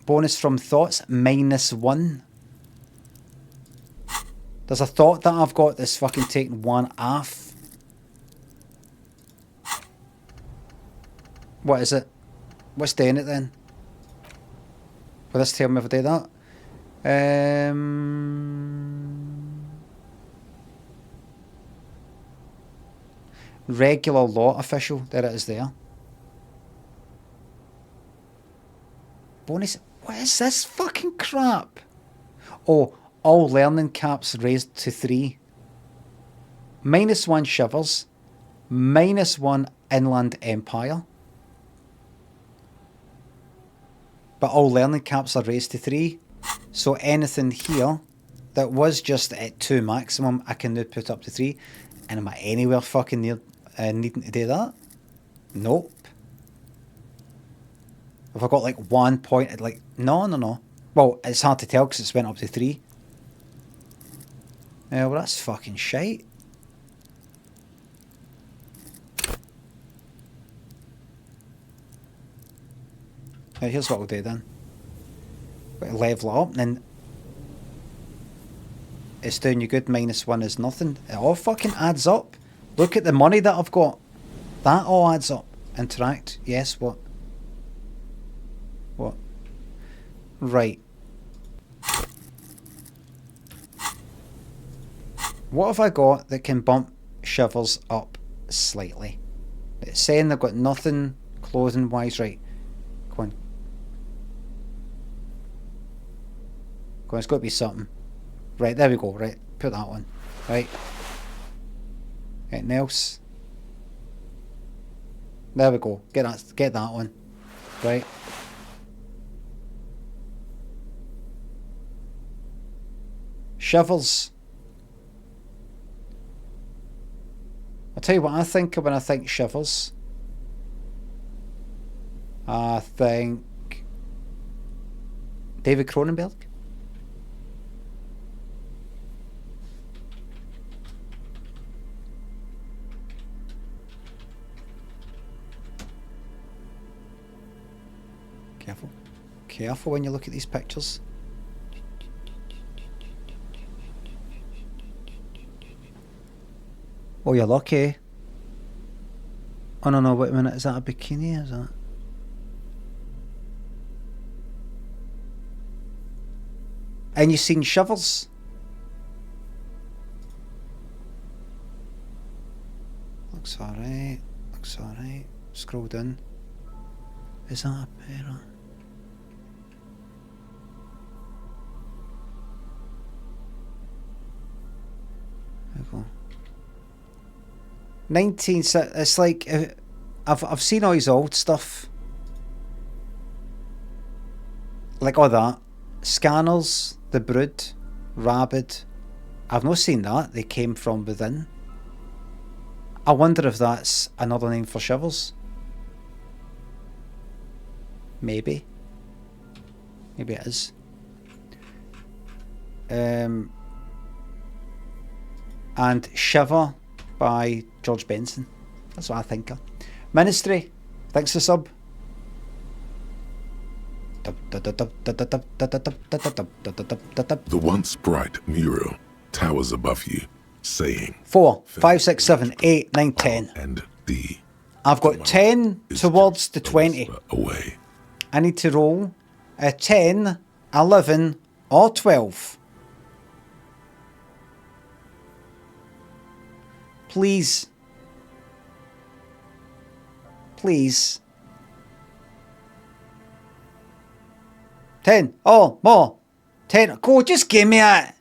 Bonus from thoughts, -1. There's a thought that I've got that's fucking taking 1 off. What is it? What's doing it then? Will this tell me if I do that? Regular law official. There it is there. Bonus. What is this fucking crap? Oh, all learning caps raised to 3. -1 shivers. -1 inland empire. But all learning caps are raised to 3. So anything here that was just at 2 maximum, I can now put up to 3. And am I anywhere fucking near needing to do that? Nope. Have I got like 1 point at like... No. Well, it's hard to tell because it's went up to 3. Well, that's fucking shite. Here's what we'll do then. We'll level it up, and then it's doing you good. -1 is nothing. It all fucking adds up. Look at the money that I've got. That all adds up. Interact. Yes, what? What? Right. What have I got that can bump shivers up slightly? It's saying they've got nothing clothing wise. Right. Go on. Go on, it's got to be something. Right, there we go. Right, put that one. Right. Anything else? There we go. Get that one. Right. Shivers. I'll tell you what I think of when I think shivers. I think David Cronenberg. Careful when you look at these pictures. Oh, you're lucky. Oh no, wait a minute, is that a bikini? Is that? And you've seen shivers? Looks alright. Scroll down. Is that a pair? There we go. 19. It's like I've seen all his old stuff, like all that. Scanners, The Brood, Rabid. I've not seen that. They came from within. I wonder if that's another name for shivers. Maybe it is. And Shiver by George Benson. That's what I think of. Ministry, thanks for sub. The once bright mural towers above you, saying 4, 5, 6, 7, 8, 9, 10. And D. I've got 10 towards the 20. Away. I need to roll a 10, 11, or 12. Please. 10. Oh, more. 10. Go, just give me it.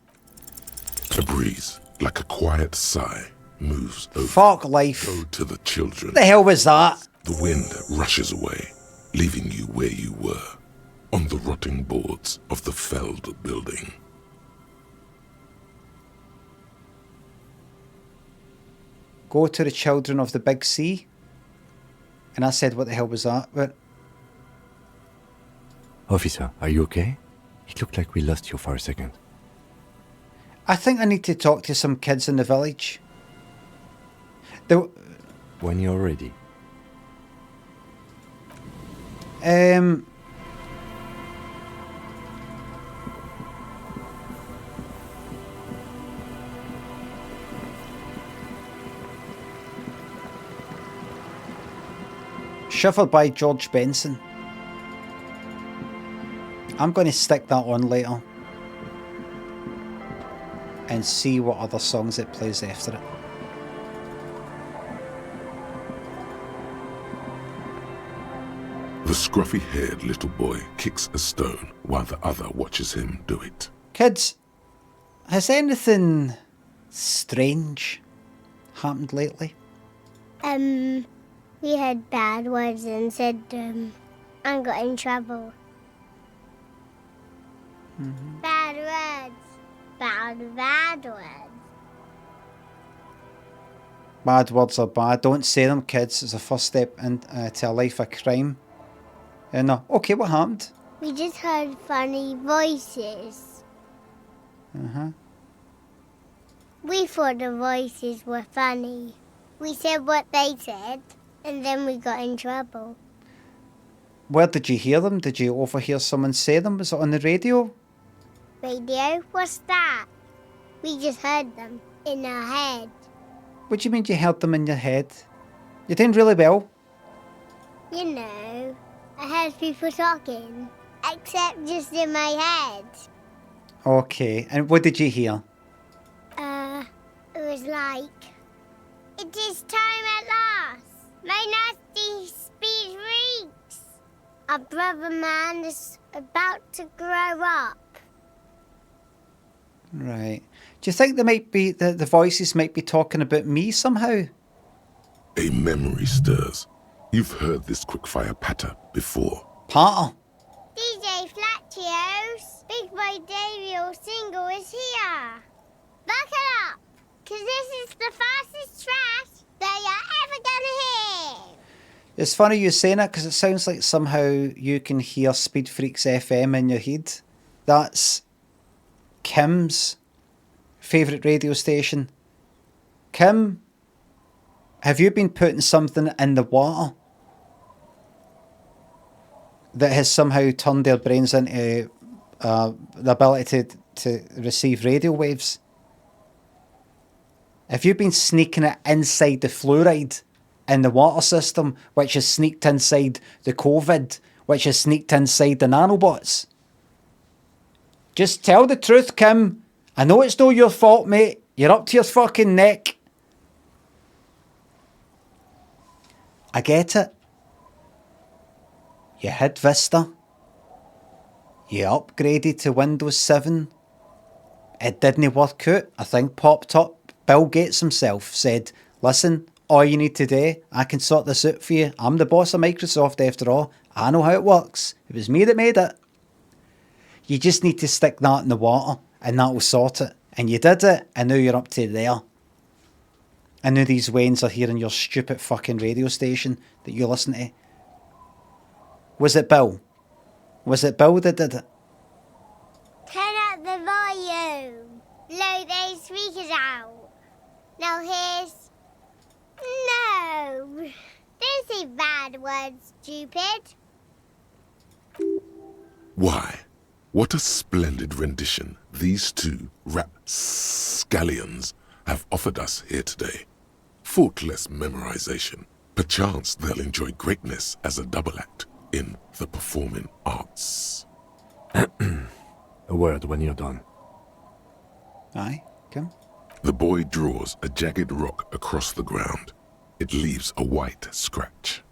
A breeze, like a quiet sigh, moves over. Fuck life. Go to the children. What the hell was that? The wind rushes away, leaving you where you were, on the rotting boards of the felled building. Go to the children of the big sea. And I said, what the hell was that? But Officer, are you okay? It looked like we lost you for a second. I think I need to talk to some kids in the village. When you're ready. Shivered by George Benson. I'm going to stick that on later and see what other songs it plays after it. The scruffy-haired little boy kicks a stone while the other watches him do it. Kids, has anything strange happened lately? We had bad words and said, I got in trouble. Mm-hmm. Bad words. Bad words. Bad words are bad. Don't say them, kids. It's a first step into a life of crime. And okay, what happened? We just heard funny voices. Uh-huh. We thought the voices were funny. We said what they said, and then we got in trouble. Where did you hear them? Did you overhear someone say them? Was it on the radio? Radio? What's that? We just heard them in our head. What do you mean you heard them in your head? You're doing really well. You know, I heard people talking, except just in my head. Okay, and what did you hear? It was like, it is time at last. My nasty speed reeks. Our brother man is about to grow up. Right. Do you think they might be the voices might be talking about me somehow? A memory stirs. You've heard this quickfire patter before. Patter? DJ Flatio's Big Boy Davey single is here. Buckle up, because this is the fastest trash that you're ever gonna hear. It's funny you saying it because it sounds like somehow you can hear Speed Freaks FM in your head. That's Kim's favourite radio station. Kim, have you been putting something in the water that has somehow turned their brains into the ability to receive radio waves? Have you been sneaking it inside the fluoride in the water system, which has sneaked inside the COVID, which has sneaked inside the nanobots? Just tell the truth, Kim. I know it's not your fault, mate. You're up to your fucking neck. I get it. You hit Vista. You upgraded to Windows 7. It didn't work out. A thing popped up. Bill Gates himself said, listen, all you need to do, I can sort this out for you. I'm the boss of Microsoft after all. I know how it works. It was me that made it. You just need to stick that in the water and that will sort it. And you did it, and now you're up to there. And now these Waynes are hearing your stupid fucking radio station that you listen to. Was it Bill? Was it Bill that did it? Turn up the volume. Blow those speakers out. Now here's... No. Don't say bad words, stupid. Why? What a splendid rendition these two rapscallions have offered us here today. Faultless memorization. Perchance they'll enjoy greatness as a double act in the performing arts. A word when you're done. Aye, come. The boy draws a jagged rock across the ground. It leaves a white scratch.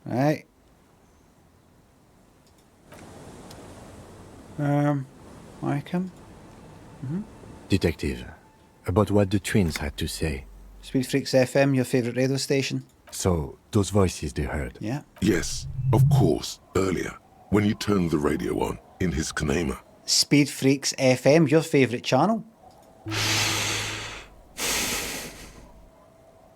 Right. I come. Detective, about what the twins had to say. Speed Freaks FM, your favourite radio station. So, those voices they heard? Yeah. Yes, of course, earlier, when you turned the radio on in his Kanema. Speed Freaks FM, your favourite channel.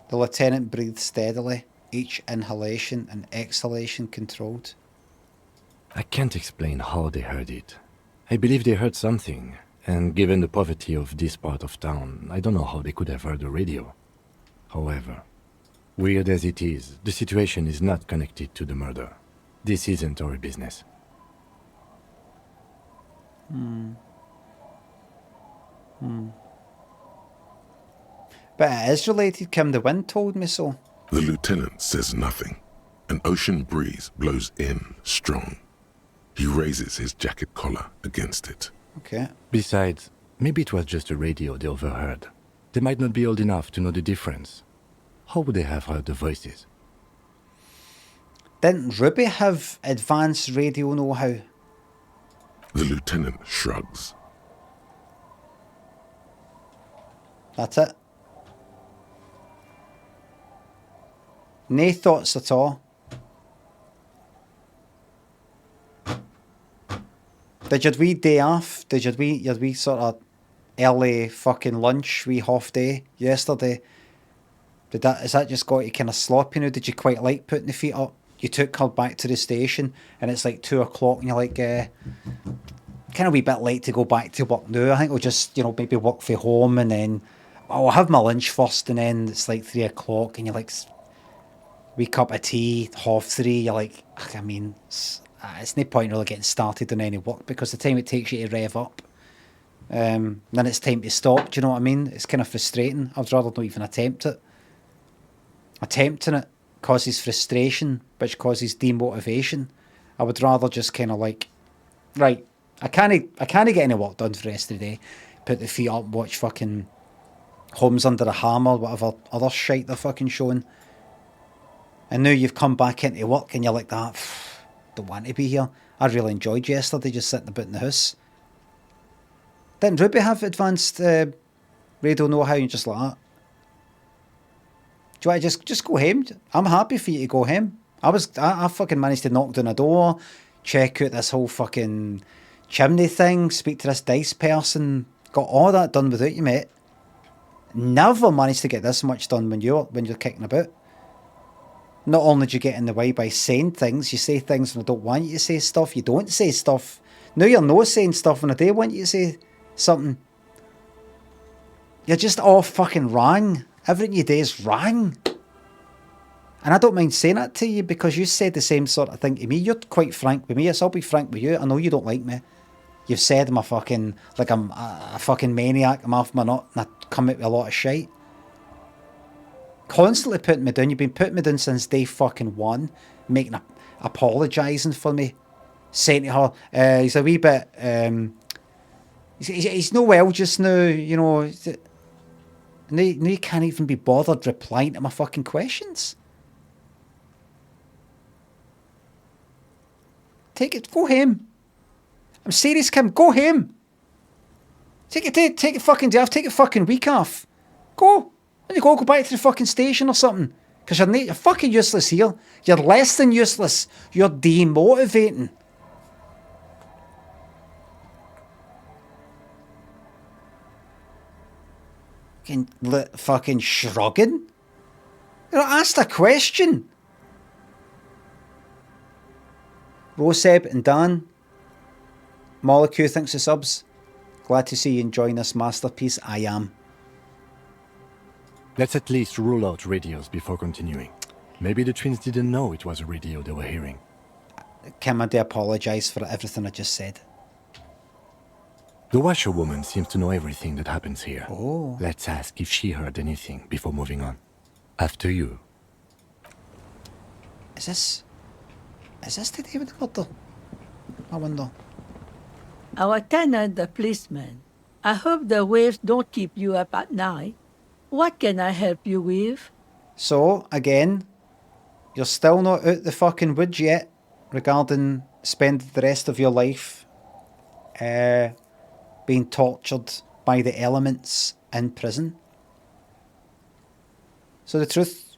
The lieutenant breathed steadily, each inhalation and exhalation controlled. I can't explain how they heard it. I believe they heard something, and given the poverty of this part of town, I don't know how they could have heard the radio. However, weird as it is, the situation is not connected to the murder. This isn't our business. But it is related, Kim. The wind told me so. The lieutenant says nothing. An ocean breeze blows in strong. He raises his jacket collar against it. Okay. Besides, maybe it was just a radio they overheard. They might not be old enough to know the difference. How would they have heard the voices? Didn't Ruby have advanced radio know-how? The lieutenant shrugs. That's it. No thoughts at all. Did your wee day off? Did your wee sort of early fucking lunch, wee half day yesterday? Is that just got you kind of sloppy now? Did you quite like putting the feet up? You took her back to the station and it's like 2 o'clock and you're like, kind of a wee bit late to go back to work now. I think we'll just, maybe work from home and then I'll have my lunch first and then it's like 3 o'clock and you're like, wee cup of tea, 3:30, you're like, I mean, it's no point really getting started on any work because the time it takes you to rev up, then it's time to stop, do you know what I mean? It's kind of frustrating. I'd rather not even attempt it. Attempting it causes frustration, which causes demotivation. I would rather just kind of like, right, I can't get any work done for the rest of the day, put the feet up, watch fucking Homes Under a Hammer, whatever other shite they're fucking showing. And now you've come back into work and you're like, don't want to be here. I really enjoyed yesterday just sitting about in the house. Didn't Ruby have advanced radio know-how and just like that? Do you want to just go home? I'm happy for you to go home. I fucking managed to knock down a door, check out this whole fucking chimney thing, speak to this dice person, got all that done without you, mate. Never managed to get this much done when you're kicking about. Not only do you get in the way by saying things, you say things when I don't want you to say stuff, you don't say stuff. Now you're not saying stuff when I do want you to say something. You're just all fucking wrong. Everything you do is wrong. And I don't mind saying that to you because you said the same sort of thing to me. You're quite frank with me, so I'll be frank with you. I know you don't like me. You've said I'm a fucking maniac, I'm off my nut, and I come out with a lot of shite. Constantly putting me down. You've been putting me down since day fucking one, apologising for me, saying to her, he's a wee bit, he's no well just now, now you can't even be bothered replying to my fucking questions. Take it, go home. I'm serious, Kim, go home. Take a fucking day off, take a fucking week off. Go. And you go back to the fucking station or something. Because you're fucking useless here. You're less than useless. You're demotivating. Fucking shrugging. Ask a question. Roseb and Dan. Molecule thanks for subs. Glad to see you enjoying this masterpiece. I am. Let's at least rule out radios before continuing. Maybe the twins didn't know it was a radio they were hearing. Kim, I do apologise for everything I just said. The washerwoman seems to know everything that happens here. Oh. Let's ask if she heard anything before moving on. After you. Is this the day with the murder? I wonder. Our tenant, the policeman. I hope the waves don't keep you up at night. What can I help you with? So, again, you're still not out the fucking woods yet regarding spending the rest of your life being tortured by the elements in prison. So the truth,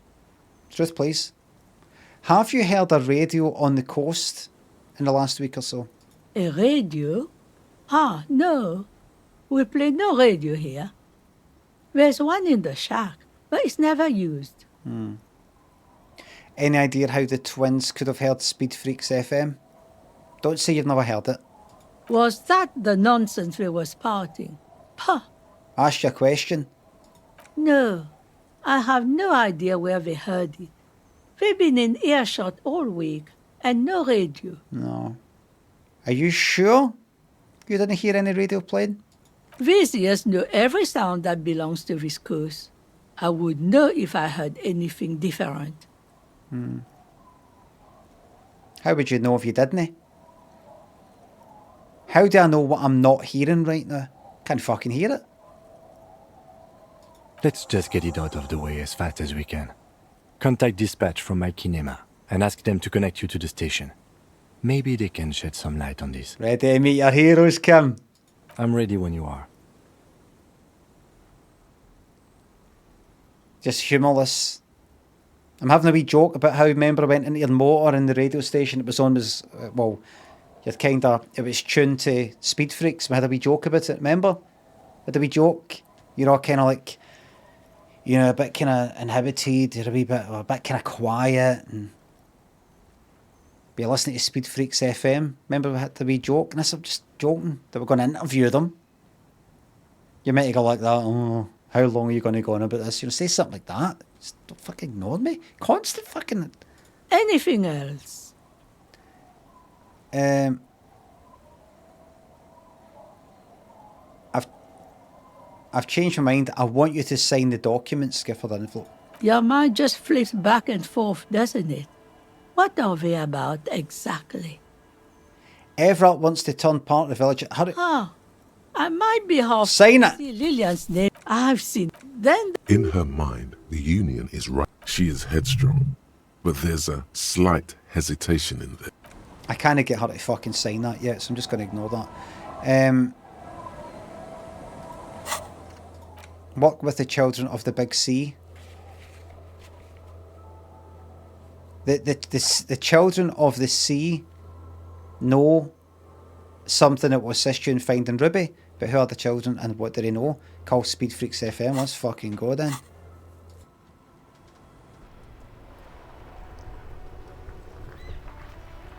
please. Have you heard a radio on the coast in the last week or so? A radio? Ah, no. We play no radio here. There's one in the shack, but it's never used. Any idea how the twins could have heard Speed Freaks FM? Don't say you've never heard it. Was that the nonsense we were spouting? Pah! Ask you a question. No, I have no idea where they heard it. They've been in earshot all week, and no radio. No. Are you sure you didn't hear any radio playing? These ears know every sound that belongs to this coast. I would know if I heard anything different. How would you know if you didn't? How do I know what I'm not hearing right now? Can't fucking hear it. Let's just get it out of the way as fast as we can. Contact dispatch from my kinema and ask them to connect you to the station. Maybe they can shed some light on this. Ready to meet your heroes, Kim? I'm ready when you are. Just humorless. I'm having a wee joke about how, remember, I went into your motor in the radio station. It was on, it was tuned to Speed Freaks. We had a wee joke about it, remember? Had a wee joke. You're all kind of like, you know, a bit kind of inhibited. You're a bit kind of quiet. And you're listening to Speed Freaks FM. Remember we had the wee joke? And I'm just joking that we're going to interview them. You might go like that, oh, how long are you going to go on about this? You know, say something like that. Just don't fucking ignore me. Constant fucking... Anything else? I've changed my mind. I want you to sign the documents, Gifford Envelope. Your mind just flips back and forth, doesn't it? What are they about exactly? Everett wants to turn part of the village. I might be half... Sign it! See Lillian's name. I've seen... Then... In her mind, the union is right. She is headstrong. But there's a slight hesitation in there. I can't get her to fucking sign that yet, so I'm just going to ignore that. Work with the children of the big sea. The children of the sea know something that will assist you in finding Ruby, but who are the children and what do they know? Call Speed Freaks FM. Let's fucking go then.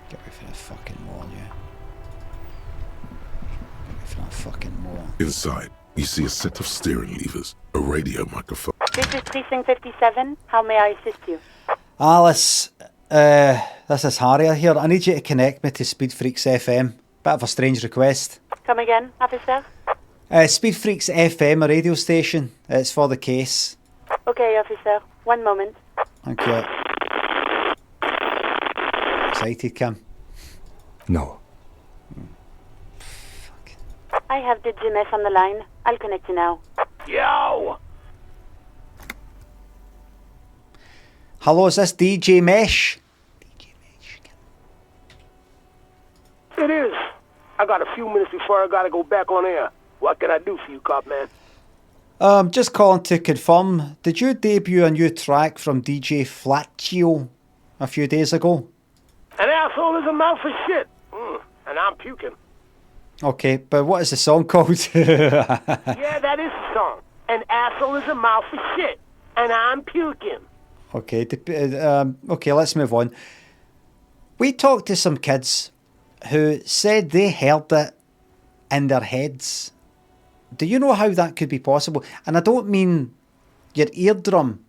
Get me for a fucking more, yeah. Get me for a fucking more. Inside, you see a set of steering levers, a radio microphone. This is Precinct 57. How may I assist you? Alice, this is Harry here. I need you to connect me to Speed Freaks FM. Bit of a strange request. Come again, officer? Speed Freaks FM, a radio station. It's for the case. Okay, officer. 1 moment. Thank you. Excited, Kim? No. I have the GMS on the line. I'll connect you now. Yo! Hello, is this DJ Mesh? It is. I got a few minutes before I gotta go back on air. What can I do for you, cop man? Just calling to confirm. Did you debut a new track from DJ Flatio a few days ago? An asshole is a mouth of shit. And I'm puking. Okay, but what is the song called? Yeah, that is the song. An asshole is a mouth of shit. And I'm puking. Okay, okay, let's move on. We talked to some kids who said they heard it in their heads. Do you know how that could be possible? And I don't mean your eardrum.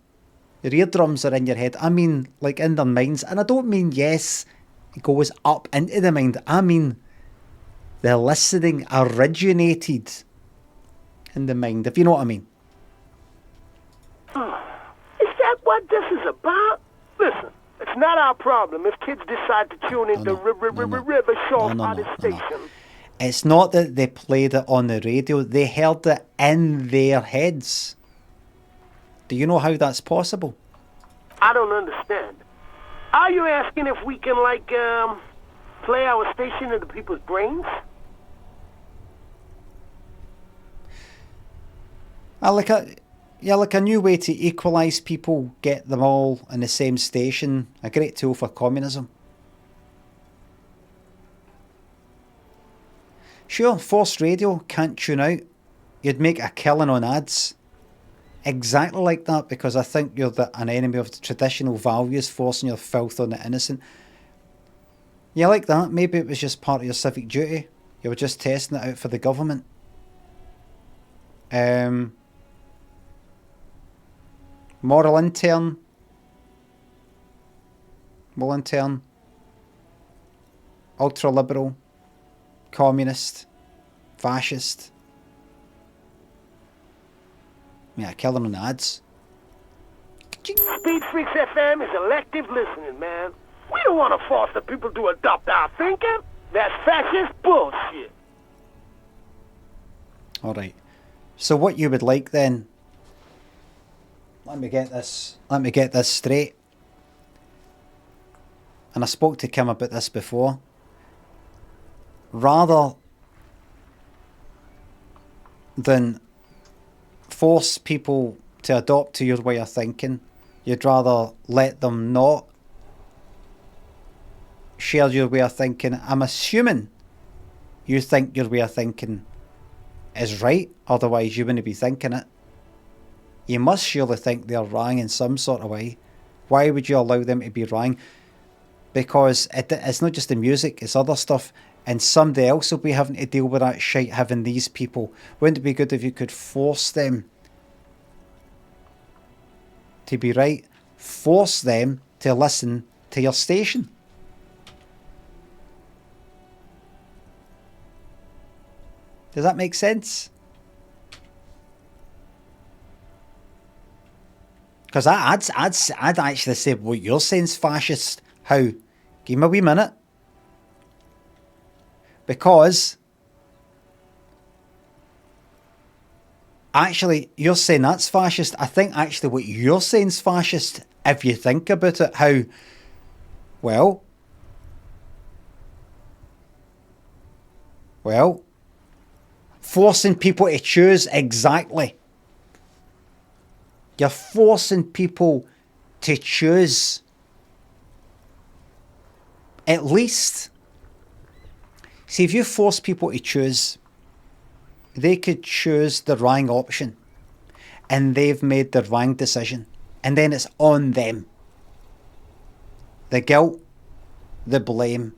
Your eardrums are in your head. I mean, like, in their minds. And I don't mean, yes, it goes up into the mind. I mean, the listening originated in the mind, if you know what I mean. Is that what this is about? Listen, it's not our problem if kids decide to tune into River Shore out of station. It's not that they played it on the radio. They heard it in their heads. Do you know how that's possible? I don't understand. Are you asking if we can, like, play our station into people's brains? Yeah, like a new way to equalise people, get them all in the same station. A great tool for communism. Sure, forced radio, can't tune out. You'd make a killing on ads. Exactly like that, because I think you're an enemy of the traditional values, forcing your filth on the innocent. Yeah, like that. Maybe it was just part of your civic duty. You were just testing it out for the government. Moral intern. Ultra-liberal. Communist. Fascist. Yeah, killing on ads. Speed Freaks FM is elective listening, man. We don't want to force the people to adopt our thinking. That's fascist bullshit. Alright. So what you would like then... Let me get this straight. And I spoke to Kim about this before. Rather than force people to adopt to your way of thinking, you'd rather let them not share your way of thinking. I'm assuming you think your way of thinking is right, otherwise you wouldn't be thinking it. You must surely think they're wrong in some sort of way. Why would you allow them to be wrong? Because it's not just the music, it's other stuff, and somebody else will be having to deal with that shite, having these people. Wouldn't it be good if you could force them to be right? Force them to listen to your station. Does that make sense? Because I'd actually say what you're saying's fascist. How? Give me a wee minute. Because actually you're saying that's fascist. I think actually what you're saying's fascist if you think about it. How? Well, forcing people to choose, exactly. You're forcing people to choose. At least, see, if you force people to choose, they could choose the wrong option and they've made the wrong decision, and then it's on them. The guilt, the blame,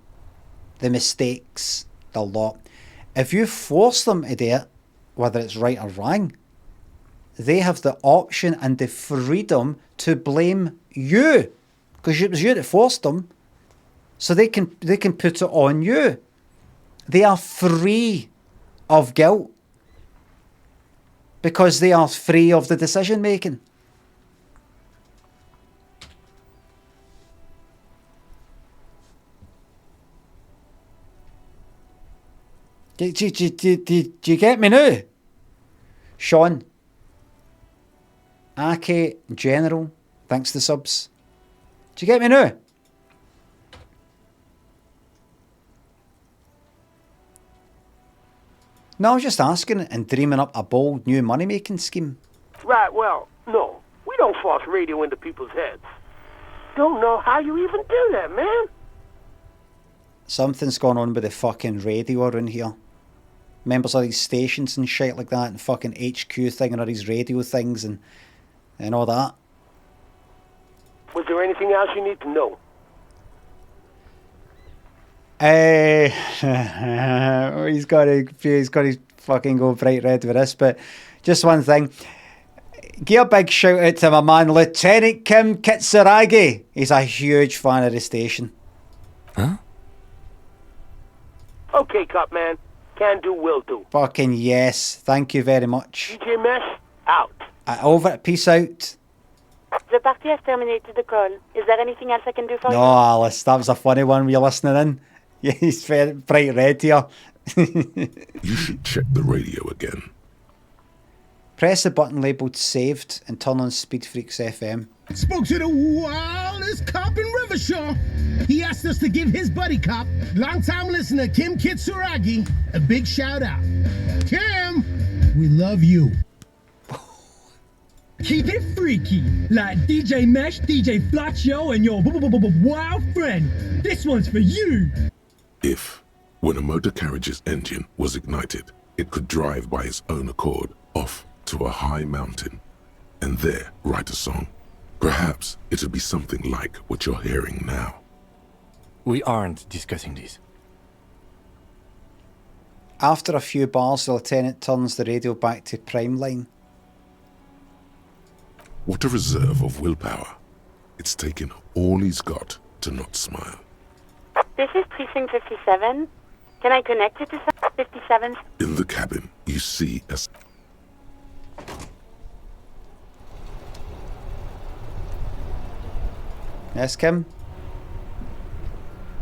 the mistakes, the lot. If you force them to do it, whether it's right or wrong, they have the option and the freedom to blame you, because it was you that forced them. So they can put it on you. They are free of guilt because they are free of the decision making. Do you get me now? Sean. Ake General. Thanks to subs. Do you get me now? No, I was just asking and dreaming up a bold new money-making scheme. Right, well, no. We don't force radio into people's heads. Don't know how you even do that, man. Something's gone on with the fucking radio around here. Members of these stations and shit like that, and fucking HQ thing and all these radio things and all that. Was there anything else you need to know? He's got to fucking go bright red with this, but just one thing. Give a big shout out to my man Lieutenant Kim Kitsuragi. He's a huge fan of the station. Huh? Okay, Cop Man. Can do, will do. Fucking yes. Thank you very much. DJ Mesh, out. Over. Peace out. The party has terminated the call. Is there anything else I can do for you? No, Alice, that was a funny one. Were you listening in? Yeah, he's very bright red here. You should check the radio again. Press the button labelled saved and turn on Speed Freaks FM. Spoke to the wildest cop in Rivershaw. He asked us to give his buddy cop, longtime listener Kim Kitsuragi, a big shout out. Kim, we love you. Keep it freaky, like DJ Mesh, DJ Flacho, and your wild friend. This one's for you. If, when a motor carriage's engine was ignited, it could drive by its own accord off to a high mountain, and there write a song, perhaps it would be something like what you're hearing now. We aren't discussing this. After a few bars, the lieutenant turns the radio back to prime line. What a reserve of willpower. It's taken all he's got to not smile. This is Precinct 57. Can I connect you to 57? In the cabin, you see a... Yes, Kim?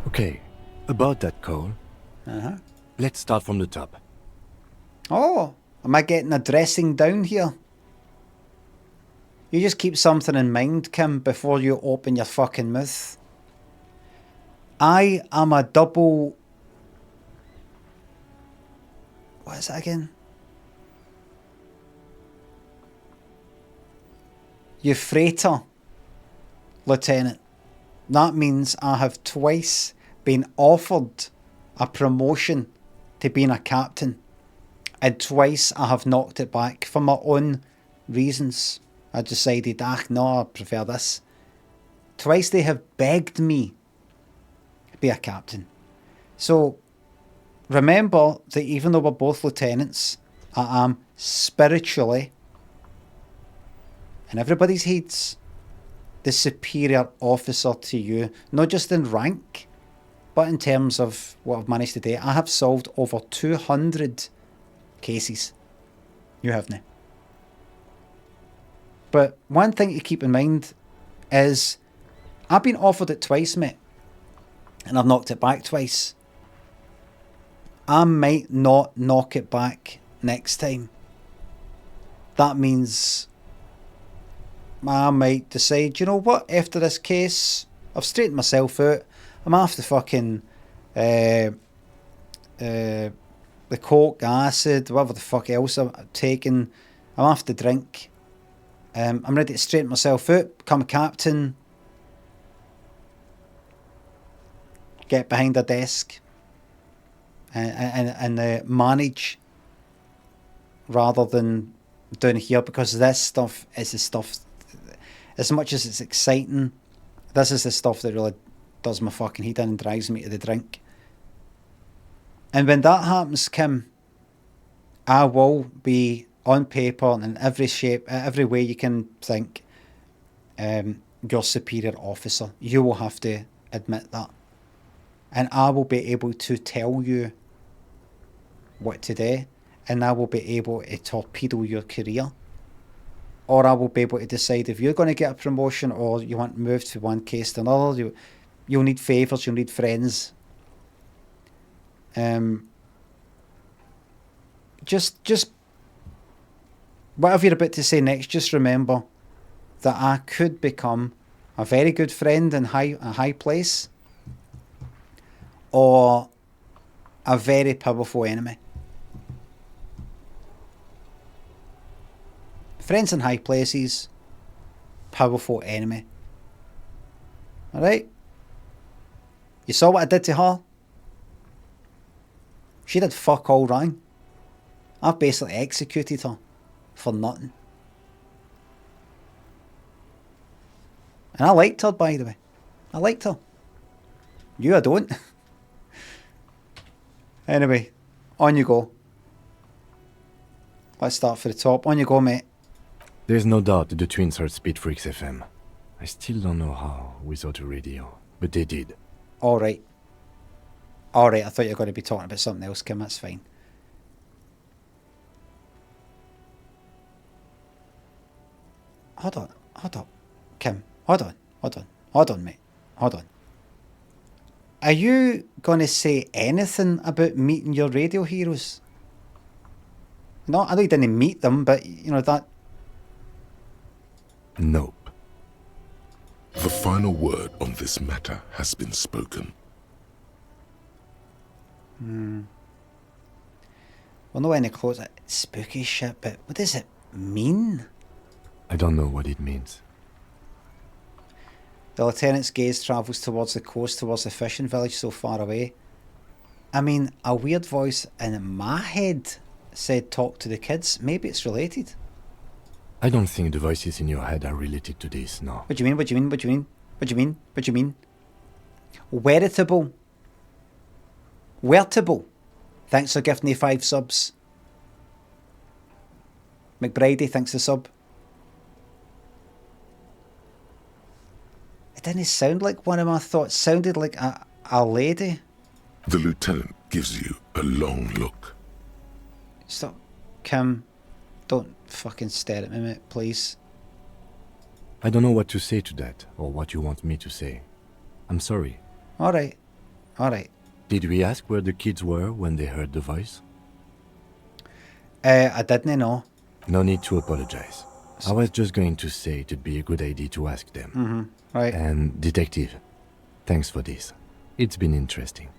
Okay, about that call. Let's start from the top. Oh, am I getting a dressing down here? You just keep something in mind, Kim, before you open your fucking mouth. I am a double... What is that again? Euphrator, Lieutenant. That means I have twice been offered a promotion to being a captain. And twice I have knocked it back for my own reasons. I decided, no, I prefer this. Twice they have begged me to be a captain. So, remember that even though we're both lieutenants, I am spiritually, in everybody's heads, the superior officer to you. Not just in rank, but in terms of what I've managed to do. I have solved over 200 cases. You haven't. But one thing to keep in mind is I've been offered it twice, mate. And I've knocked it back twice. I might not knock it back next time. That means I might decide, you know what, after this case, I've straightened myself out. I'm after fucking the coke, acid, whatever the fuck else I'm taking. I'm after drink. I'm ready to straighten myself out, become a captain, get behind a desk and manage rather than down here, because this stuff is the stuff, as much as it's exciting, this is the stuff that really does my fucking head in and drives me to the drink. And when that happens, Kim, I will be on paper and in every shape, every way you can think, your superior officer. You will have to admit that. And I will be able to tell you what to do, and I will be able to torpedo your career. Or I will be able to decide if you're going to get a promotion or you want moved from one case to another. You'll need favours, you'll need friends. Just whatever you're about to say next, just remember that I could become a very good friend in a high place, or a very powerful enemy. Friends in high places, powerful enemy. Alright? You saw what I did to her? She did fuck all wrong. I've basically executed her for nothing. And I liked her, by the way. I liked her. You, I don't. Anyway, on you go. Let's start for the top. On you go, mate. There's no doubt the twins heard Speed Freaks FM. I still don't know how without a radio, but they did. Alright. Alright, I thought you were going to be talking about something else, Kim. That's fine. Hold on. Kim, hold on, mate. Hold on. Are you going to say anything about meeting your radio heroes? No, I know you didn't meet them, but, you know, that... Nope. The final word on this matter has been spoken. Well, no any clothes. Spooky shit, but what does it mean? I don't know what it means. The lieutenant's gaze travels towards the coast, towards the fishing village so far away. I mean, a weird voice in my head said talk to the kids. Maybe it's related. I don't think the voices in your head are related to this, no. What do you mean? What do you mean? What do you mean? What do you mean? What do you mean? Weritable. Weritable. Thanks for gifting me 5 subs. McBrady, thanks for sub. It didn't sound like one of my thoughts. It sounded like a lady. The lieutenant gives you a long look. Stop. Kim, don't fucking stare at me, mate, please. I don't know what to say to that, or what you want me to say. I'm sorry. Alright. Alright. Did we ask where the kids were when they heard the voice? I didn't know. No need to apologize. I was just going to say it'd be a good idea to ask them. Mm-hmm. Right. And detective, thanks for this. It's been interesting.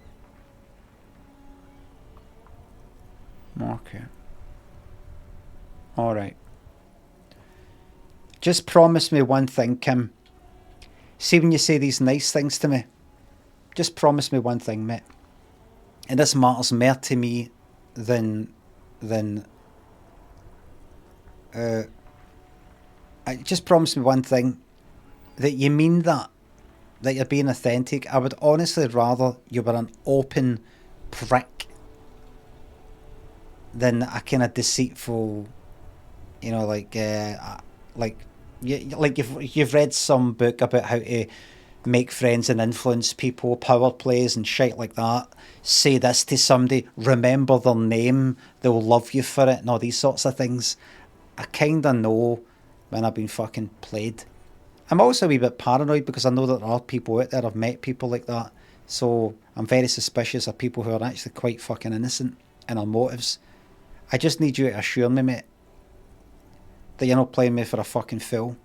Okay. Alright. Just promise me one thing, Kim. See when you say these nice things to me, just promise me one thing, mate. And this matters more to me than just promise me one thing, that you mean that you're being authentic. I would honestly rather you were an open prick than a kind of deceitful, you know, you've read some book about how to make friends and influence people, power plays and shit like that. Say this to somebody, remember their name, they'll love you for it, and all these sorts of things. I kind of know when I've been fucking played. I'm also a wee bit paranoid because I know that there are people out there, I've met people like that, so I'm very suspicious of people who are actually quite fucking innocent in their motives. I just need you to assure me, mate, that you're not playing me for a fucking fool.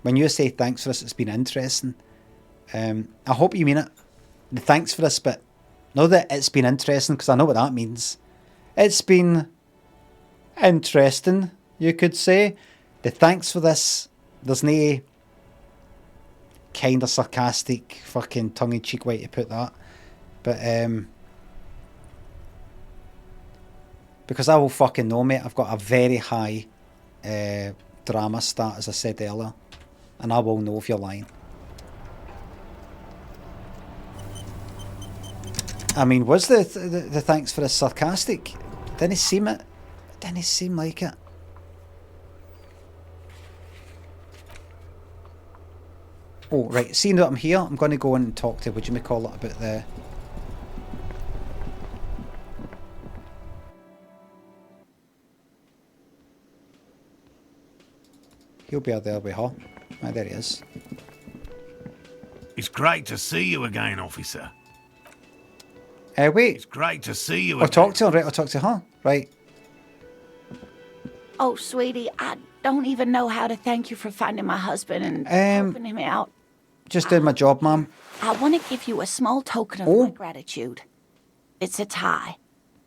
When you say thanks for this, it's been interesting. I hope you mean it. The thanks for this bit. Know that it's been interesting, because I know what that means. It's been interesting, you could say. The thanks for this, there's no kind of sarcastic, fucking tongue-in-cheek way to put that. But, because I will fucking know, mate, I've got a very high drama stat, as I said earlier. And I will know if you're lying. I mean, was the thanks for the sarcastic? Didn't it seem it? Didn't it seem like it? Oh, right. Seeing that I'm here, I'm going to go in and talk to, what you may call it, about the... He'll be out there with her. Oh, there he is. It's great to see you again, officer. Wait. It's great to see you I'll again. talk to her, right? I'll talk to her. Right. Oh, sweetie, I don't even know how to thank you for finding my husband and helping him out. Just did my job, ma'am. I want to give you a small token of my gratitude. It's a tie.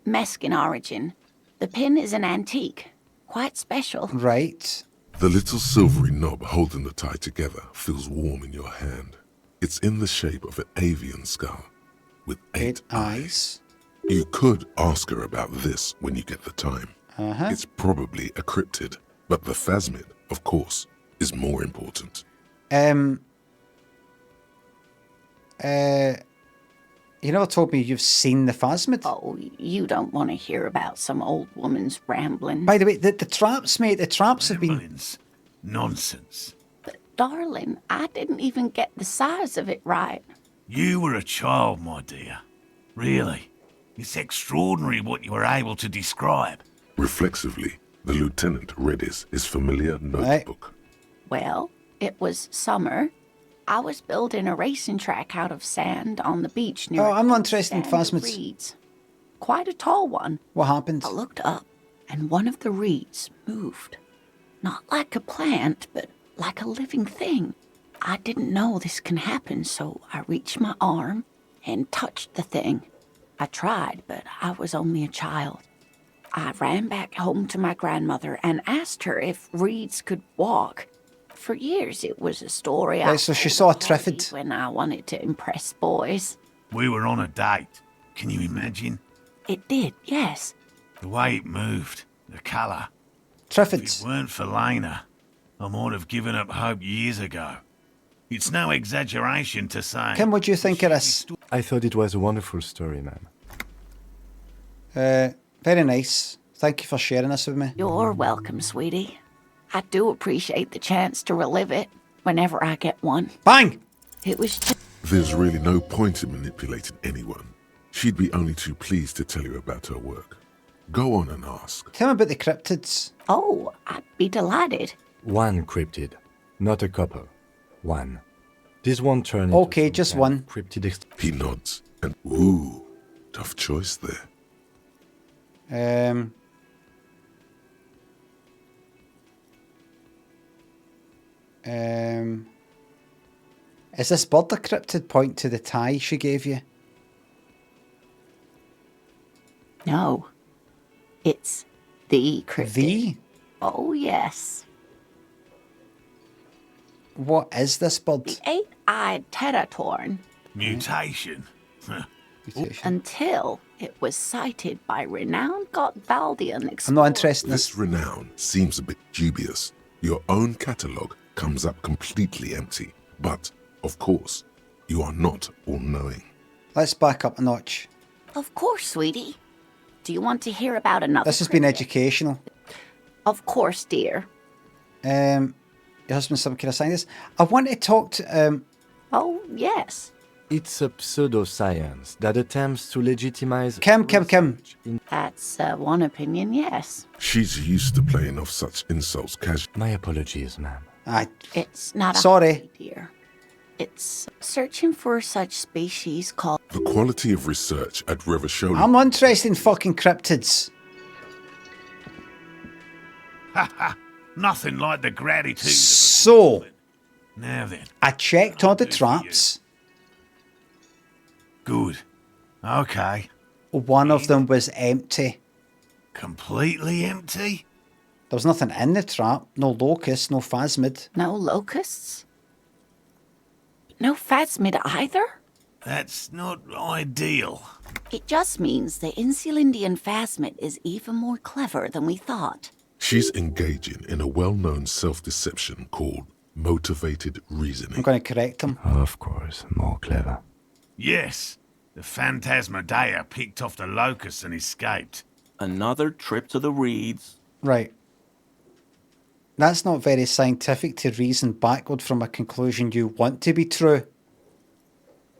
Mexican origin. The pin is an antique. Quite special. Right. The little silvery knob holding the tie together feels warm in your hand. It's in the shape of an avian skull with 8 eyes. You could ask her about this when you get the time. It's probably a cryptid, but the phasmid, of course, is more important. You never told me you've seen the phasmid. Oh, you don't want to hear about some old woman's rambling. By the way, the traps, mate, the traps have been... Nonsense. But, darling, I didn't even get the size of it right. You were a child, my dear. Really. It's extraordinary what you were able to describe. Reflexively, the lieutenant read his familiar notebook. Well, it was summer. I was building a racing track out of sand on the beach near I'm not interested in phasmids. reeds. Quite a tall one. What happened? I looked up, and one of the reeds moved. Not like a plant, but like a living thing. I didn't know this can happen, so I reached my arm and touched the thing. I tried, but I was only a child. I ran back home to my grandmother and asked her if reeds could walk. For years, it was a story I so she told saw a Harvey Triffid. when I wanted to impress boys. We were on a date. Can you imagine? It did, yes. The way it moved, the colour. Triffids. If it weren't for Lena, I might have given up hope years ago. It's no exaggeration to say. Kim, what do you think of this? I thought it was a wonderful story, man. Very nice. Thank you for sharing this with me. You're welcome, sweetie. I do appreciate the chance to relive it whenever I get one. Bang! It was just... There's really no point in manipulating anyone. She'd be only too pleased to tell you about her work. Go on and ask. Tell me about the cryptids. Oh, I'd be delighted. One cryptid, not a couple. One. This one turned okay, just one. Cryptid. He nods, and ooh, tough choice there. Is this bird a cryptid? Point to the tie she gave you. No. It's the cryptid. The? Oh, yes. What is this bird? The eight-eyed teratorn. Mutation. Until it was sighted by renowned Gotvaldian explorers. I'm not interested in this. Renown seems a bit dubious. Your own catalogue comes up completely empty. But, of course, you are not all-knowing. Let's back up a notch. Of course, sweetie. Do you want to hear about another This has been educational. Of course, dear. Your husband's some kind of scientist. I want to talk to... Oh, yes. It's a pseudoscience that attempts to legitimize... Kim. That's one opinion, yes. She's used to playing off such insults casually. My apologies, ma'am. It's not Sorry. a hobby, dear. It's searching for such species called... The quality of research at Revacholi... I'm not interested in fucking cryptids. Nothing like the gratitude of So, now then. I checked all the traps. Good. Okay. One of them was empty. Completely empty? There was nothing in the trap. No locust, no phasmid. No locusts? No phasmid either? That's not ideal. It just means the Insulindian phasmid is even more clever than we thought. She's engaging in a well-known self-deception called motivated reasoning. I'm going to correct him. Of course, more clever. Yes, the Phantasmadeia picked off the locusts and escaped. Another trip to the reeds. Right. That's not very scientific to reason backward from a conclusion you want to be true.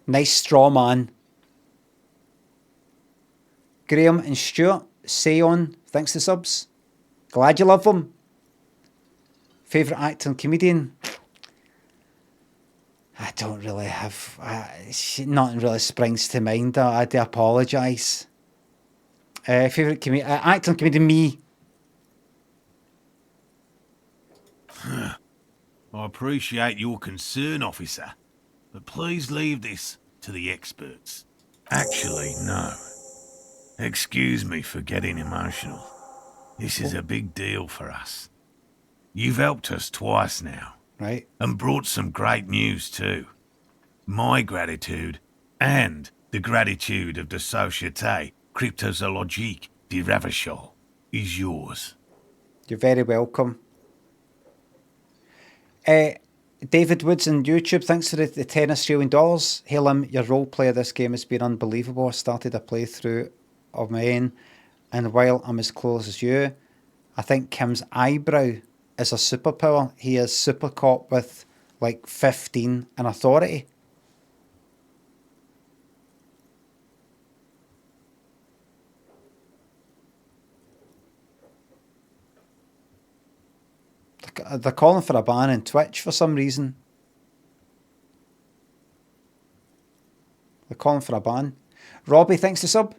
Nice straw man. Graham and Stuart, say on. Thanks to subs. Glad you love them. Favourite actor and comedian? I don't really have... nothing really springs to mind. I do apologise. Favourite actor and comedian, me. I appreciate your concern, officer, but please leave this to the experts. Actually, no. Excuse me for getting emotional. This is a big deal for us. You've helped us twice now. Right. And brought some great news too. My gratitude and the gratitude of the Société Cryptozoologique de Ravachol is yours. You're very welcome. David Woods on YouTube, thanks for the $10 Australian. Hey Lim, your role play of this game has been unbelievable. I started a playthrough of my own, and while I'm as close as you, I think Kim's eyebrow is a superpower. He is super cop with like 15 in authority. They're calling for a ban on Twitch for some reason. They're calling for a ban. Robbie, thanks to sub.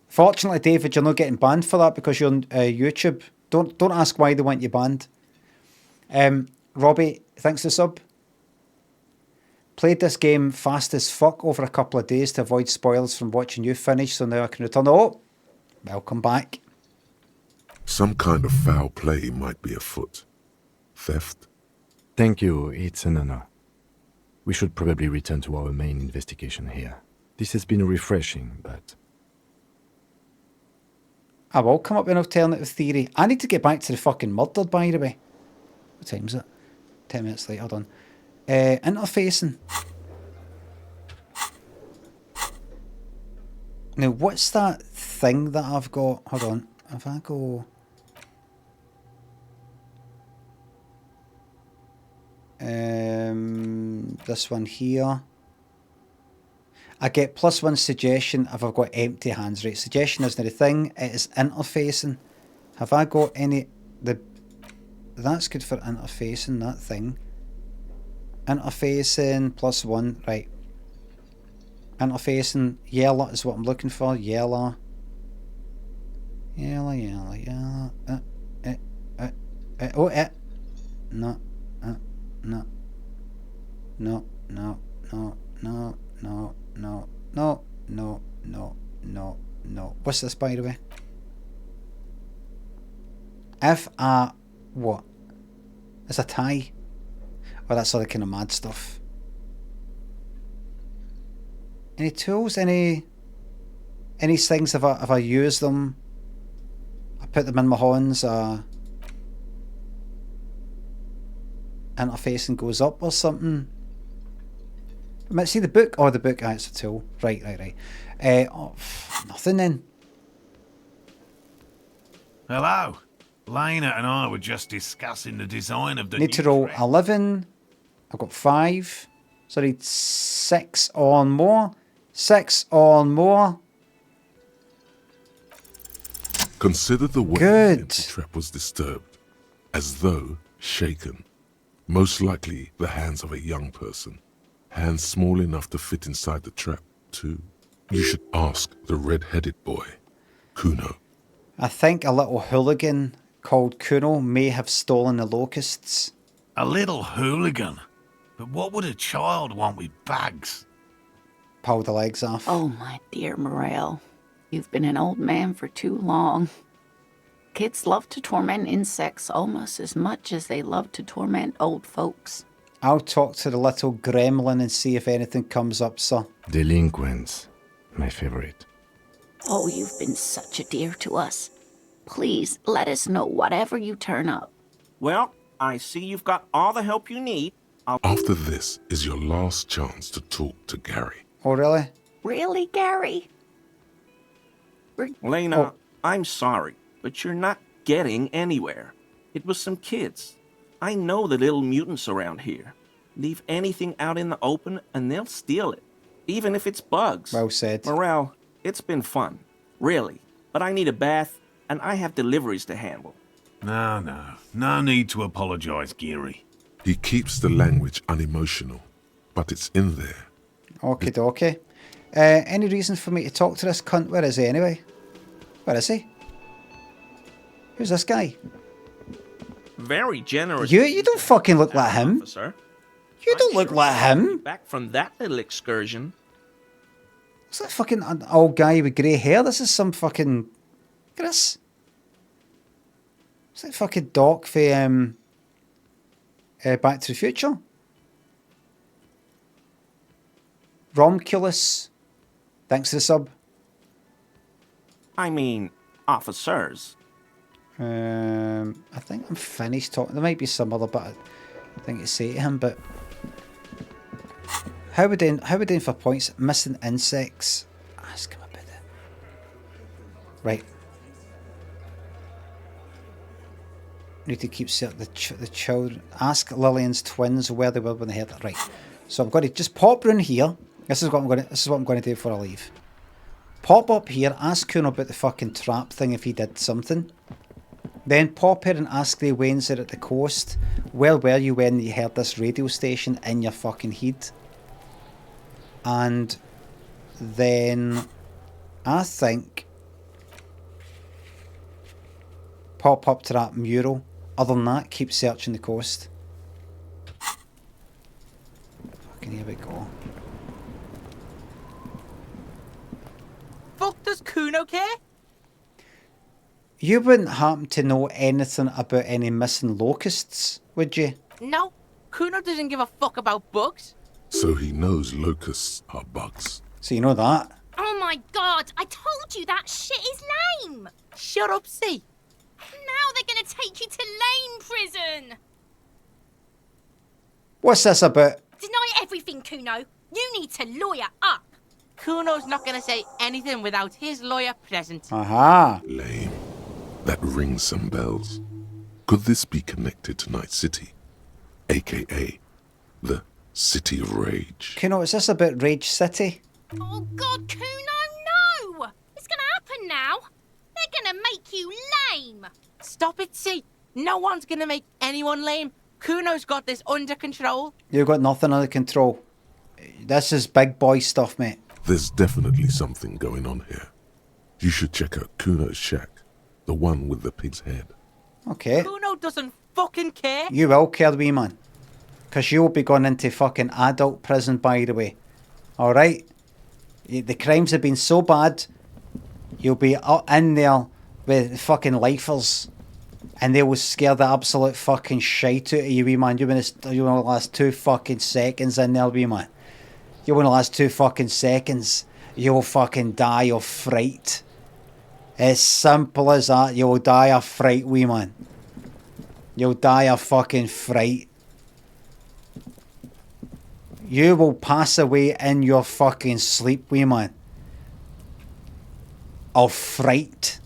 Fortunately, David, you're not getting banned for that because you're on YouTube. Don't ask why they want you banned. Robbie, thanks to sub. Played this game fast as fuck over a couple of days to avoid spoilers from watching you finish, so now I can return. Oh, welcome back. Some kind of foul play might be afoot. Theft? Thank you, it's an honor. We should probably return to our main investigation here. This has been refreshing, but... I will come up with an alternative theory. I need to get back to the fucking murder, by the way. What time is it? 10 minutes late, hold on. Interfacing. Now, what's that thing that I've got? Hold on. If I go... this one here. I get +1 suggestion if I've got empty hands. Right, suggestion isn't a thing. It is interfacing. Have I got any... That's good for interfacing, that thing. Interfacing +1, right. Interfacing, yellow is what I'm looking for. Yellow. Yellow. No. What's this, by the way? If I... What? It's a tie. Oh, that's all the kind of mad stuff. Any tools? Any things? If I use them, I put them in my hands. Interfacing goes up or something. I might see the book. Oh, the book. It's a tool. Right. Nothing then. Hello. Lena and I were just discussing the design of the Need to roll 11. I've got 5. So I need 6 or more. 6 or more. Consider the way the trap was disturbed, as though shaken. Most likely the hands of a young person. Hands small enough to fit inside the trap, too. You should ask the red-headed boy, Kuno. I think a little hooligan called Kuno may have stolen the locusts. A little hooligan? But what would a child want with bags? Pull the legs off. Oh, my dear Morel. You've been an old man for too long. Kids love to torment insects almost as much as they love to torment old folks. I'll talk to the little gremlin and see if anything comes up, sir. Delinquents. My favorite. Oh, you've been such a dear to us. Please, let us know whatever you turn up. Well, I see you've got all the help you need. After this is your last chance to talk to Gary. Oh, really? Really, Gary? Lena, I'm sorry, but you're not getting anywhere. It was some kids. I know the little mutants around here. Leave anything out in the open and they'll steal it, even if it's bugs. Well said. Morel, it's been fun, really. But I need a bath, and I have deliveries to handle. No need to apologise, Geary. He keeps the language unemotional, but it's in there. Okie dokie. Any reason for me to talk to this cunt? Where is he anyway? Where is he? Who's this guy? Very generous. You don't fucking look like him. Officer. You don't look like him. Back from that little excursion. What's that fucking old guy with grey hair? This is some fucking... Look at this. It's like fucking Doc for Back to the Future. Romculus. Thanks to the sub. I mean, officers. I think I'm finished talking. There might be some other bit I think to say to him, but how we doing for points? Missing insects. Ask him about it. Right. Need to keep the children. Ask Lillian's twins where they were when they heard that. Right. So I'm going to just pop round here. This is what I'm going to do before I leave. Pop up here. Ask Kuno about the fucking trap thing if he did something. Then pop here and ask the Waynes at the coast, where were you when you heard this radio station in your fucking head? And then I think pop up to that mural. Other than that, keep searching the coast. Fucking here we go. Fuck, does Kuno care? You wouldn't happen to know anything about any missing locusts, would you? No, Kuno doesn't give a fuck about bugs. So he knows locusts are bugs. So you know that. Oh my god, I told you that shit is lame! Shut up, see. Now they're gonna take you to lame prison! What's this about? Deny everything, Kuno. You need to lawyer up. Kuno's not gonna say anything without his lawyer present. Aha. Lame. That rings some bells. Could this be connected to Night City? AKA the City of Rage. Kuno, is this about Rage City? Oh god, Kuno, no! It's gonna happen now. They're gonna make you lame. Stop it, see. No one's gonna make anyone lame. Kuno's got this under control. You've got nothing under control. This is big boy stuff, mate. There's definitely something going on here. You should check out Kuno's shack. The one with the pig's head. Okay. Kuno doesn't fucking care. You will care, wee man. Because you'll be going into fucking adult prison, by the way. Alright? The crimes have been so bad, you'll be in there with fucking lifers. And they will scare the absolute fucking shite out of you, wee man. You're gonna last 2 fucking seconds in there, wee man. You're gonna last 2 fucking seconds. You'll fucking die of fright. As simple as that. You'll die of fright, wee man. You'll die of fucking fright. You will pass away in your fucking sleep, wee man. Of fright.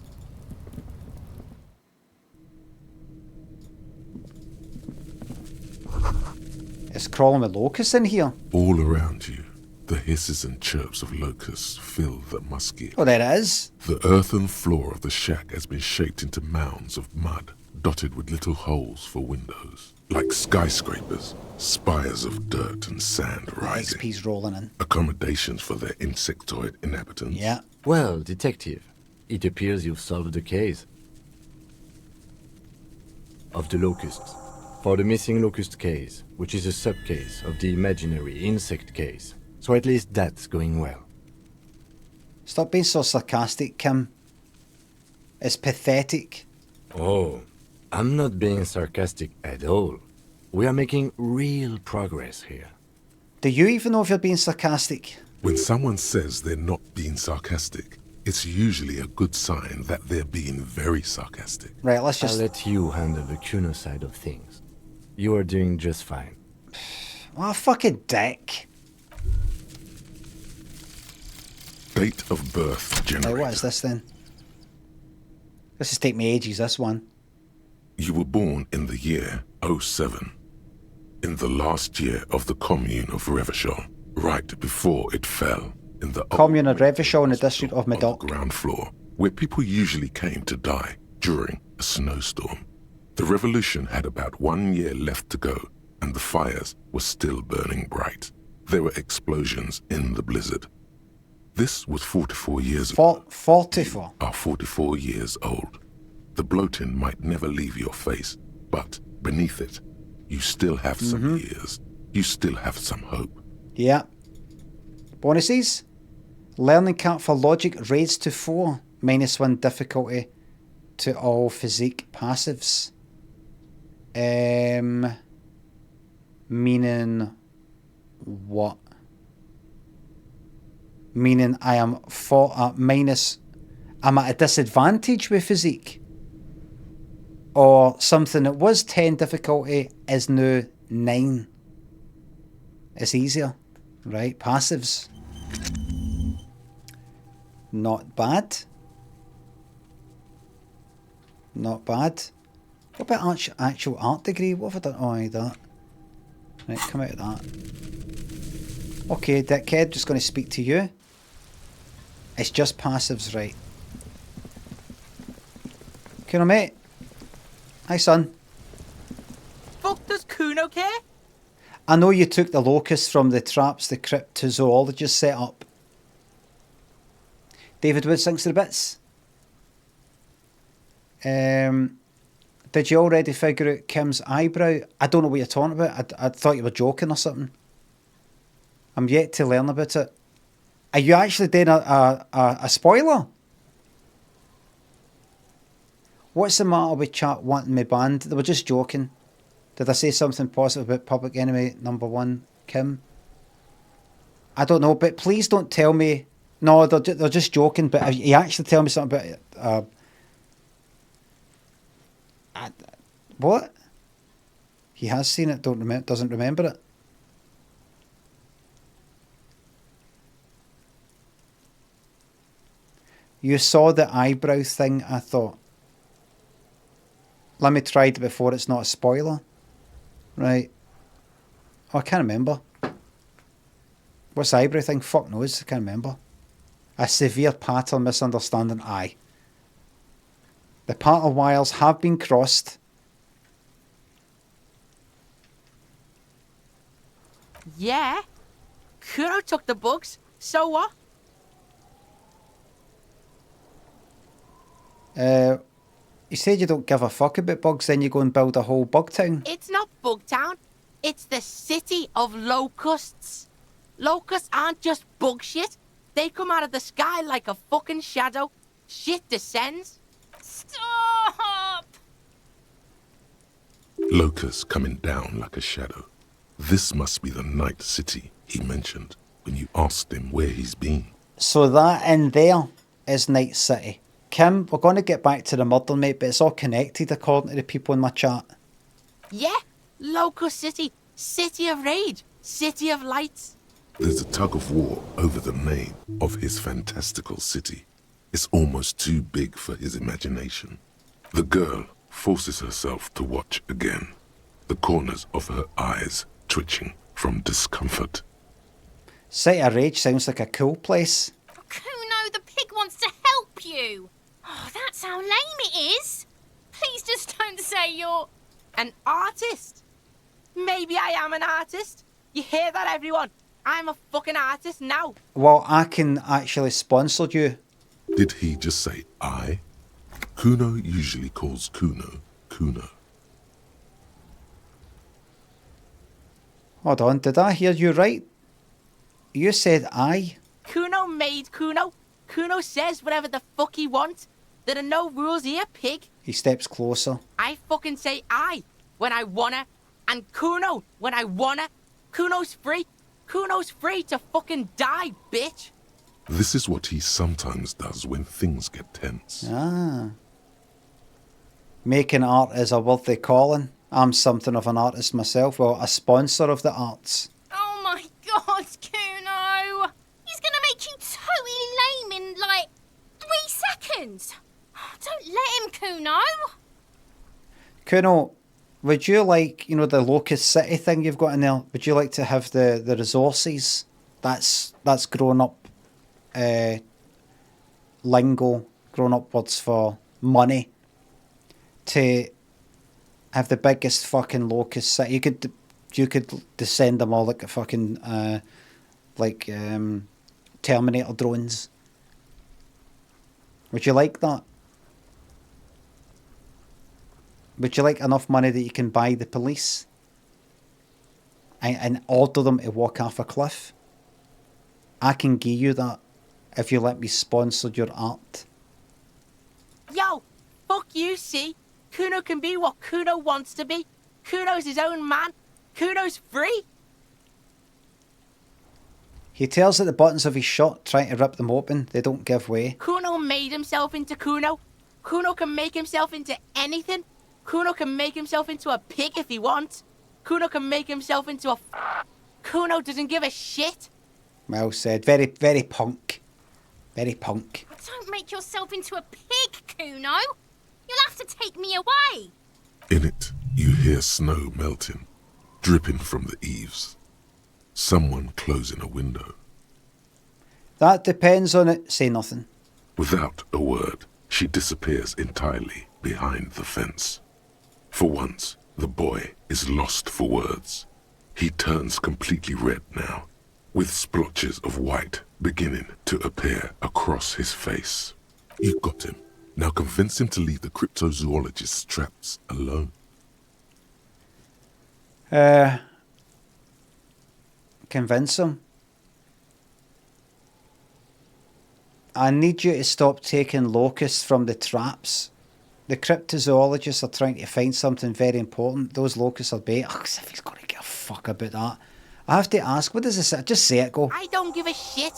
It's crawling with locusts in here. All around you, the hisses and chirps of locusts fill the musky. Oh, there it is. The earthen floor of the shack has been shaped into mounds of mud, dotted with little holes for windows. Like skyscrapers, spires of dirt and sand rising. XP's rolling in. Accommodations for their insectoid inhabitants. Yeah. Well, detective, it appears you've solved the case. Of the locusts. For the missing locust case, which is a sub-case of the imaginary insect case. So at least that's going well. Stop being so sarcastic, Kim. It's pathetic. Oh, I'm not being sarcastic at all. We are making real progress here. Do you even know if you're being sarcastic? When someone says they're not being sarcastic, it's usually a good sign that they're being very sarcastic. Right, let's just... I'll let you handle the Kuno side of things. You are doing just fine. Oh, fucking dick. Date of birth generator. Right, what is this then? This is taking me ages, this one. You were born in the year 07. In the last year of the commune of Revachol, right before it fell. In the commune of Revachol in the district of Medoc. Ground floor, where people usually came to die during a snowstorm. The revolution had about 1 year left to go, and the fires were still burning bright. There were explosions in the blizzard. This was 44 years ago. 44? You are 44 years old. The bloating might never leave your face, but beneath it, you still have some years. You still have some hope. Yeah. Bonuses? Learning cap for logic raised to 4. -1 difficulty to all physique passives. Meaning what? Meaning I am I'm at a disadvantage with physique. Or something that was 10 difficulty is now 9. It's easier. Right, passives. Not bad. Not bad. What about actual art degree? What have I done? Oh, I that. Right, come out of that. Okay, dickhead, just going to speak to you. It's just passives, right? Kuno, mate. Hi, son. Fuck does Kuno care? I know you took the locusts from the traps the cryptozoologists set up. David Wood thinks they're bits. Did you already figure out Kim's eyebrow? I don't know what you're talking about. I thought you were joking or something. I'm yet to learn about it. Are you actually doing a spoiler? What's the matter with chat wanting me banned? They were just joking. Did I say something positive about Public Enemy #1, Kim? I don't know, but please don't tell me. No, they're just joking, but if you actually tell me something about it. What? He has seen it, doesn't remember it. You saw the eyebrow thing, I thought. Let me try it before it's not a spoiler. Right. Oh, I can't remember. What's the eyebrow thing? Fuck knows, I can't remember. A severe pattern misunderstanding, aye. The party wires have been crossed. Yeah. Kuro took the bugs. So what? You said you don't give a fuck about bugs, then you go and build a whole bug town. It's not Bugtown. It's the city of locusts. Locusts aren't just bug shit. They come out of the sky like a fucking shadow. Shit descends. Stop! Locusts coming down like a shadow. This must be the night city he mentioned when you asked him where he's been. So that in there is Night City. Kim, we're going to get back to the murder, mate, but it's all connected according to the people in my chat. Yeah, Locust City. City of Rage. City of Lights. There's a tug of war over the name of his fantastical city. It's almost too big for his imagination. The girl forces herself to watch again, the corners of her eyes twitching from discomfort. City of Rage sounds like a cool place. Kuno, the pig wants to help you. Oh, that's how lame it is. Please just don't say you're... An artist? Maybe I am an artist. You hear that, everyone? I'm a fucking artist now. Well, I can actually sponsor you. Did he just say I? Kuno usually calls Kuno, Kuno. Hold on, did I hear you right? You said I? Kuno made Kuno. Kuno says whatever the fuck he wants. There are no rules here, pig. He steps closer. I fucking say I when I wanna, and Kuno when I wanna. Kuno's free. Kuno's free to fucking die, bitch. This is what he sometimes does when things get tense. Ah. Making art is a worthy calling. I'm something of an artist myself. Well, a sponsor of the arts. Oh my god, Kuno! He's gonna make you totally lame in, like, 3 seconds. Don't let him, Kuno. Kuno, would you like, the Locust City thing you've got in there, would you like to have the resources? That's grown up lingo, grown up words for money. To have the biggest fucking Locust City. You could descend them all like a fucking Terminator drones. Would you like that? Would you like enough money that you can buy the police and order them to walk off a cliff? I can give you that if you let me sponsor your art. Yo, fuck you, see? Kuno can be what Kuno wants to be. Kuno's his own man. Kuno's free. He tells that the buttons of his shirt, trying to rip them open, they don't give way. Kuno made himself into Kuno. Kuno can make himself into anything. Kuno can make himself into a pig if he wants. Kuno can make himself into a... Kuno doesn't give a shit. Well said. Very, very punk. Very punk. Don't make yourself into a pig, Kuno. You'll have to take me away. In it, you hear snow melting, dripping from the eaves. Someone closing a window. That depends on it. Say nothing. Without a word, she disappears entirely behind the fence. For once, the boy is lost for words. He turns completely red now, with splotches of white beginning to appear across his face. You got him. Now convince him to leave the cryptozoologist's traps alone. Convince him. I need you to stop taking locusts from the traps. The cryptozoologists are trying to find something very important. Those locusts are bait. Oh, as if he's going to give a fuck about that. I have to ask, what does this say? Just say it, go. I don't give a shit.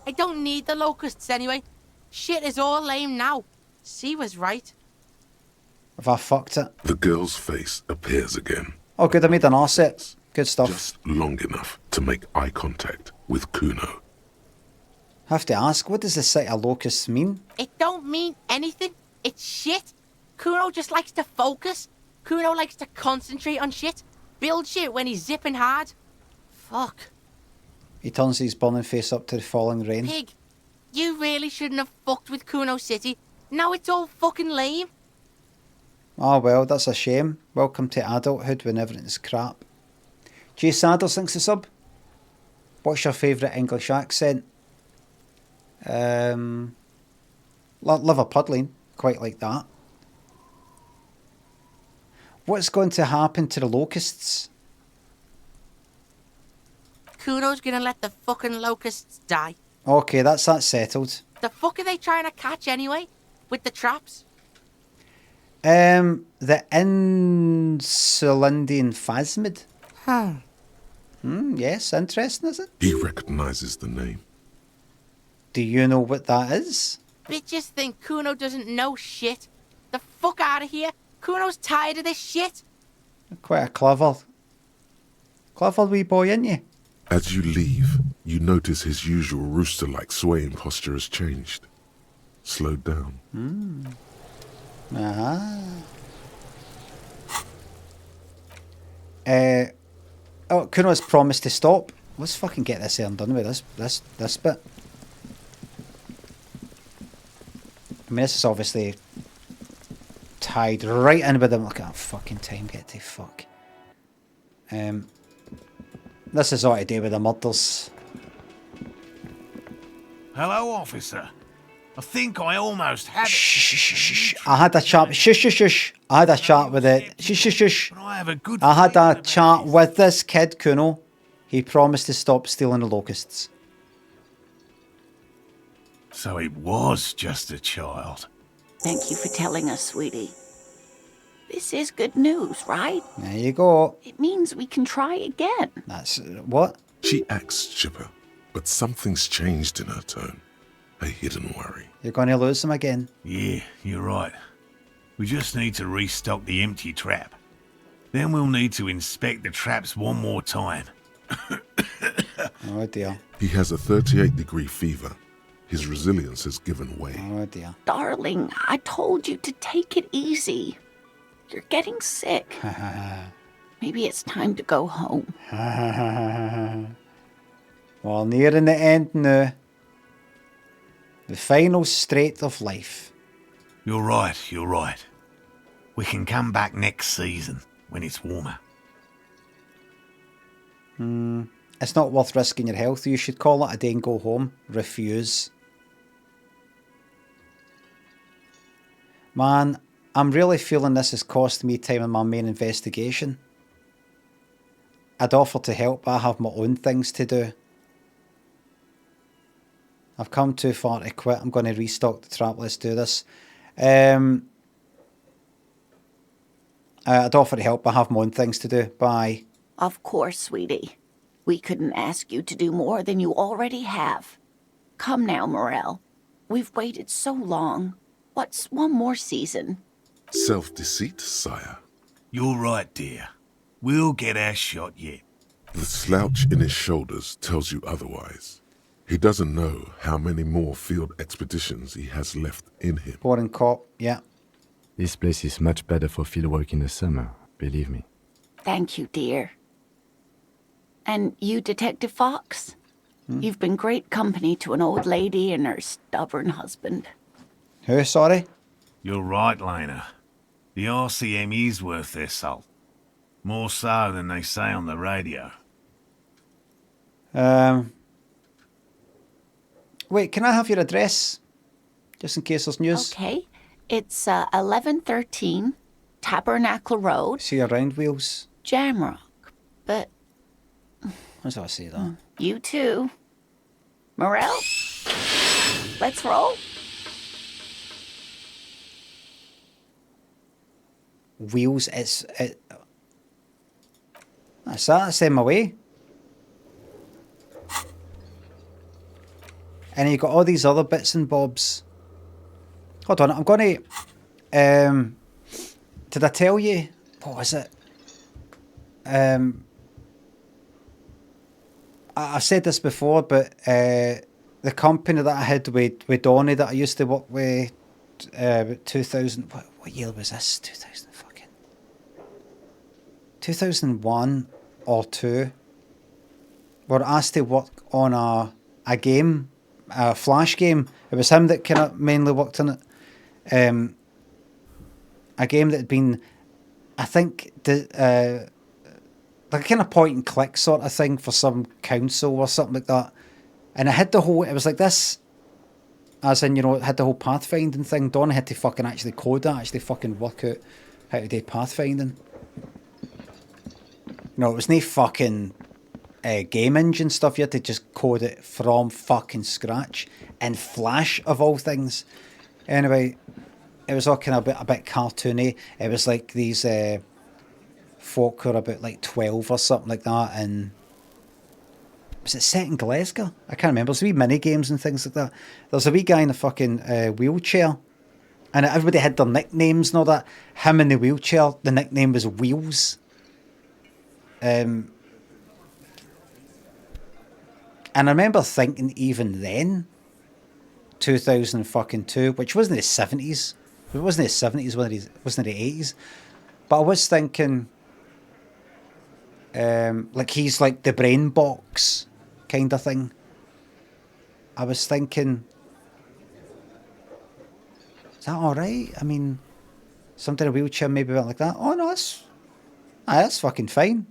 I don't need the locusts anyway. Shit is all lame now. C was right. Have I fucked it? The girl's face appears again. Oh, good, I made an asset. Good stuff. Just long enough to make eye contact with Kuno. I have to ask, what does the sight of locusts mean? It don't mean anything. It's shit. Kuno just likes to focus. Kuno likes to concentrate on shit. Build shit when he's zipping hard. Fuck. He turns his burning face up to the falling rain. Pig, you really shouldn't have fucked with Kuno City. Now it's all fucking lame. Oh well, that's a shame. Welcome to adulthood when everything's crap. Jay Sanders thinks the sub. What's your favourite English accent? Liverpudlian. Quite like that. What's going to happen to the locusts? Kuno's gonna let the fucking locusts die. Okay, that's that settled. The fuck are they trying to catch anyway? With the traps? The Insulindian phasmid. Yes, interesting, is it? He recognises the name. Do you know what that is? Bitches think Kuno doesn't know shit. The fuck out of here. Kuno's tired of this shit. Quite a clever wee boy, ain't you? As you leave, you notice his usual rooster-like swaying posture has changed. Slowed down. Kuno's promised to stop. Let's fucking get this here and done with this bit. I mean, this is obviously tied right in with him. Look at that fucking time, get to fuck. This is all to do with the murders. Hello, officer. I think I almost had it. Shh. I had a chat. Shush. I had a chat with it. Shush. I have a good I had feeling a chat with this kid, Kuno. He promised to stop stealing the locusts. So it was just a child. Thank you for telling us, sweetie. This is good news, right? There you go. It means we can try again. That's what? She acts chipper, but something's changed in her tone. A hidden worry. You're going to lose them again. Yeah, you're right. We just need to restock the empty trap. Then we'll need to inspect the traps one more time. Oh dear. He has a 38-degree fever. His resilience has given way. Oh dear. Darling, I told you to take it easy. You're getting sick. Maybe it's time to go home. Well, nearing the end now. The final strait of life. You're right. We can come back next season when it's warmer. It's not worth risking your health. You should call it a day and go home. Refuse. Man, I'm really feeling this has cost me time in my main investigation. I'd offer to help, but I have my own things to do. I've come too far to quit. I'm going to restock the trap. Let's do this. I'd offer to help, but I have my own things to do. Bye. Of course, sweetie. We couldn't ask you to do more than you already have. Come now, Morel. We've waited so long. What's one more season? Self-deceit, sire. You're right, dear. We'll get our shot yet. The slouch in his shoulders tells you otherwise. He doesn't know how many more field expeditions he has left in him. Boring cop, yeah. This place is much better for fieldwork in the summer, believe me. Thank you, dear. And you, Detective Fox? You've been great company to an old lady and her stubborn husband. Who, sorry? You're right, Lena. The RCM is worth their salt. More so than they say on the radio. Wait, can I have your address? Just in case there's news. Okay. It's 1113 Tabernacle Road. See your round wheels. Jamrock. But... What's that I say that? You too. Morel? Let's roll. wheels. That's them away. And you got all these other bits and bobs. Hold on, I'm going to... did I tell you? What was it? I've said this before, but the company that I had with Donnie that I used to work with, 2000... What year was this? 2001 or 2. Were asked to work on a game, a Flash game. It was him that kind of mainly worked on it. A game that had been, I think, like a kind of point and click sort of thing for some council or something like that. And it had the whole, it was like this, as in, you know, it had the whole pathfinding thing. Donnie had to fucking actually code that, actually fucking work out how to do pathfinding. No, it was no fucking game engine stuff. You had to just code it from fucking scratch in Flash of all things. Anyway, it was all kind of a bit cartoony. It was like these folk who were about like 12 or something like that, and was it set in Glasgow? I can't remember. There's wee mini games and things like that. There's a wee guy in a fucking wheelchair, and everybody had their nicknames and all that. Him in the wheelchair, the nickname was Wheels. And I remember thinking even then, 2002, which wasn't the 70s. It wasn't the 70s, wasn't the 80s. But I was thinking, like he's like the brain box kind of thing. I was thinking, is that all right? I mean, somebody in a wheelchair maybe went like that. Oh no, that's fucking fine.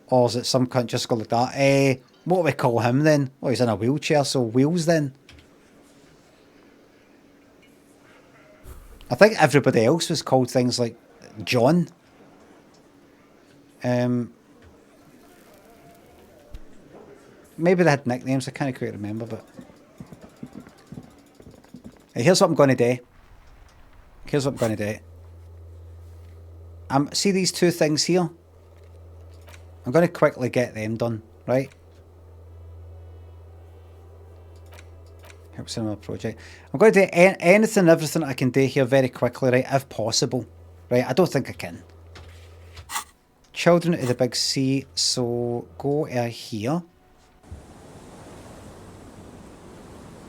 Or is it some cunt just go like that? What do we call him then? Oh, he's in a wheelchair, so Wheels then. I think everybody else was called things like John. Maybe they had nicknames, I can't quite remember, but... Here's what I'm going to do. See these two things here? I'm going to quickly get them done, right? Help Cinema Project. I'm going to do anything and everything I can do here very quickly, right? If possible, right? I don't think I can. Children of the Big Sea. So go here.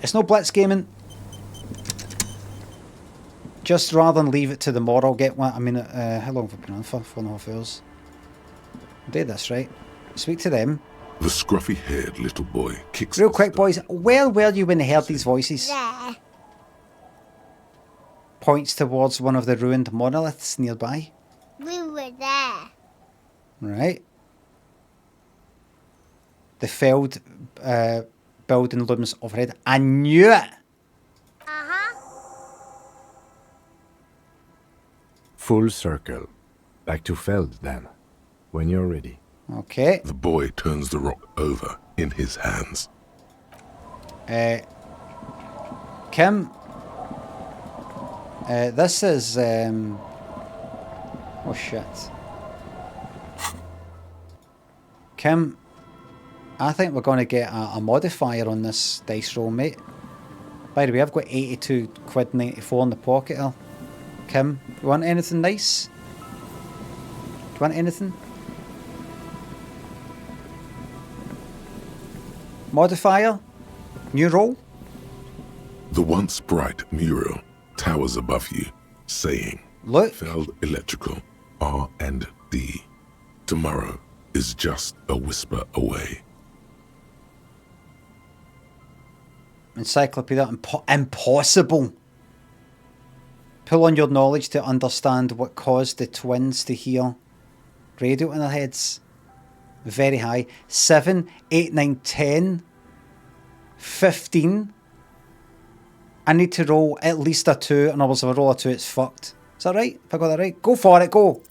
It's no blitz gaming. Just rather than leave it to the more, I'll get one. I mean, how long have I been on for? 4.5 hours. I'll do this, right? Speak to them. The scruffy-haired little boy kicks... Real quick, boys. Where were you when you heard these voices? There. Points towards one of the ruined monoliths nearby. We were there. Right. The failed building looms overhead. I knew it! Full circle. Back to Feld, then. When you're ready. Okay. The boy turns the rock over in his hands. Kim. This is... oh, shit. Kim, I think we're going to get a modifier on this dice roll, mate. By the way, I've got 82 quid 94 in the pocket here. Kim, you want anything nice? Do you want anything? Modifier? New roll? The once bright mural towers above you, saying, Look. Feld Electrical, R&D. Tomorrow is just a whisper away. Encyclopedia. Impossible. Pull on your knowledge to understand what caused the twins to hear radio in their heads. Very high. 7, 8, 9, 10, 15. I need to roll at least a 2, and if I roll a 2, it's fucked. Is that right? If I got that right? Go for it, go!